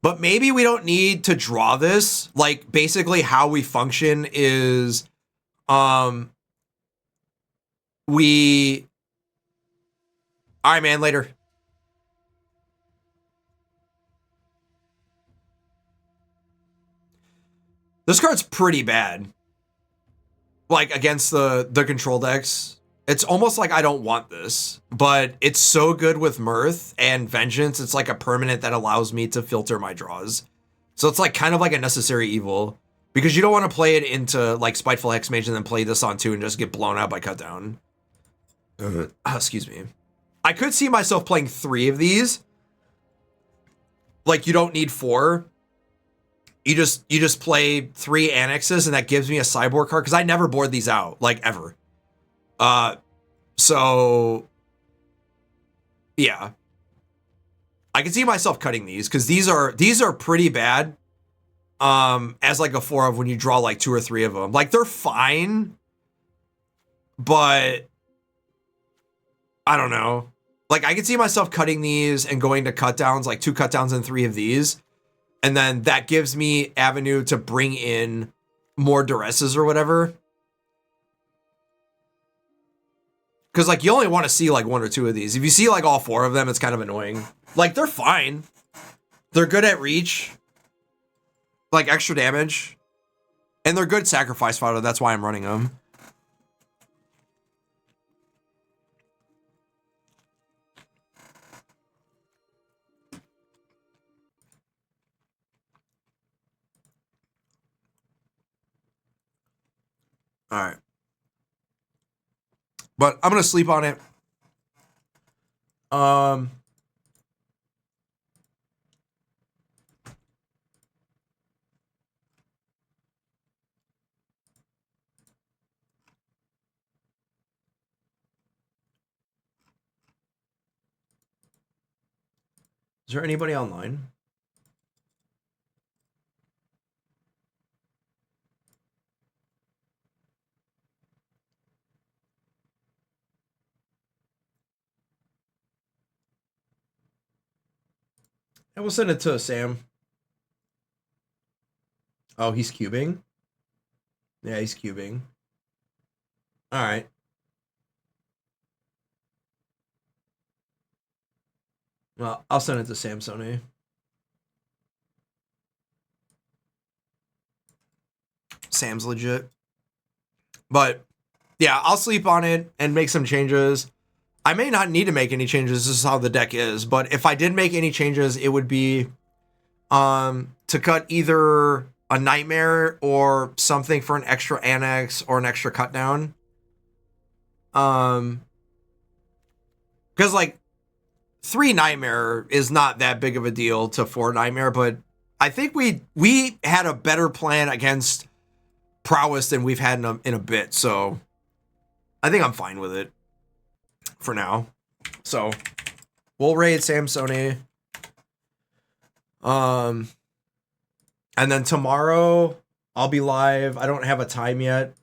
But maybe we don't need to draw this. Like, basically how we function is, all right, man, later. This card's pretty bad. Like, against the control decks. It's almost like I don't want this, but it's so good with Mirth and Vengeance. It's like a permanent that allows me to filter my draws. So it's like kind of like a necessary evil because you don't want to play it into like Spiteful Hexmage and then play this on 2 and just get blown out by Cut Down. Excuse me. I could see myself playing 3 of these. Like, you don't need 4. You just play 3 Annexes and that gives me a sideboard card because I never board these out, like, ever. So yeah, I can see myself cutting these because these are pretty bad. As like a 4 of when you draw like 2 or 3 of them, like they're fine, but I don't know. Like I can see myself cutting these and going to cut downs, like 2 cut downs and 3 of these. And then that gives me avenue to bring in more duresses or whatever. Because, like, you only want to see, like, 1 or 2 of these. If you see, like, all 4 of them, it's kind of annoying. Like, they're fine. They're good at reach. Like, extra damage. And they're good sacrifice fodder. That's why I'm running them. All right. But I'm going to sleep on it. Is there anybody online? I will send it to Sam. Oh, he's cubing? Yeah, he's cubing. All right. Well, I'll send it to Sam Sony. Sam's legit. But yeah, I'll sleep on it and make some changes. I may not need to make any changes. This is how the deck is. But if I did make any changes, it would be to cut either a nightmare or something for an extra annex or an extra cut down. Because like 3 nightmare is not that big of a deal to 4 nightmare, but I think we had a better plan against prowess than we've had in a bit, so I think I'm fine with it for now. So we'll raid Sam Sony. And then tomorrow I'll be live. I don't have a time yet.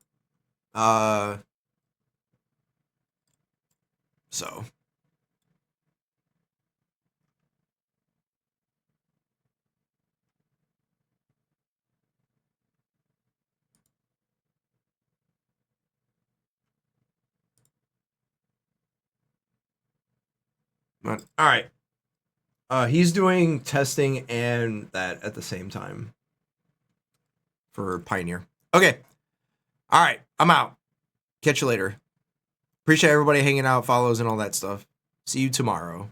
So but, all right. He's doing testing and that at the same time for Pioneer. Okay. All right. I'm out. Catch you later. Appreciate everybody hanging out, follows, and all that stuff. See you tomorrow.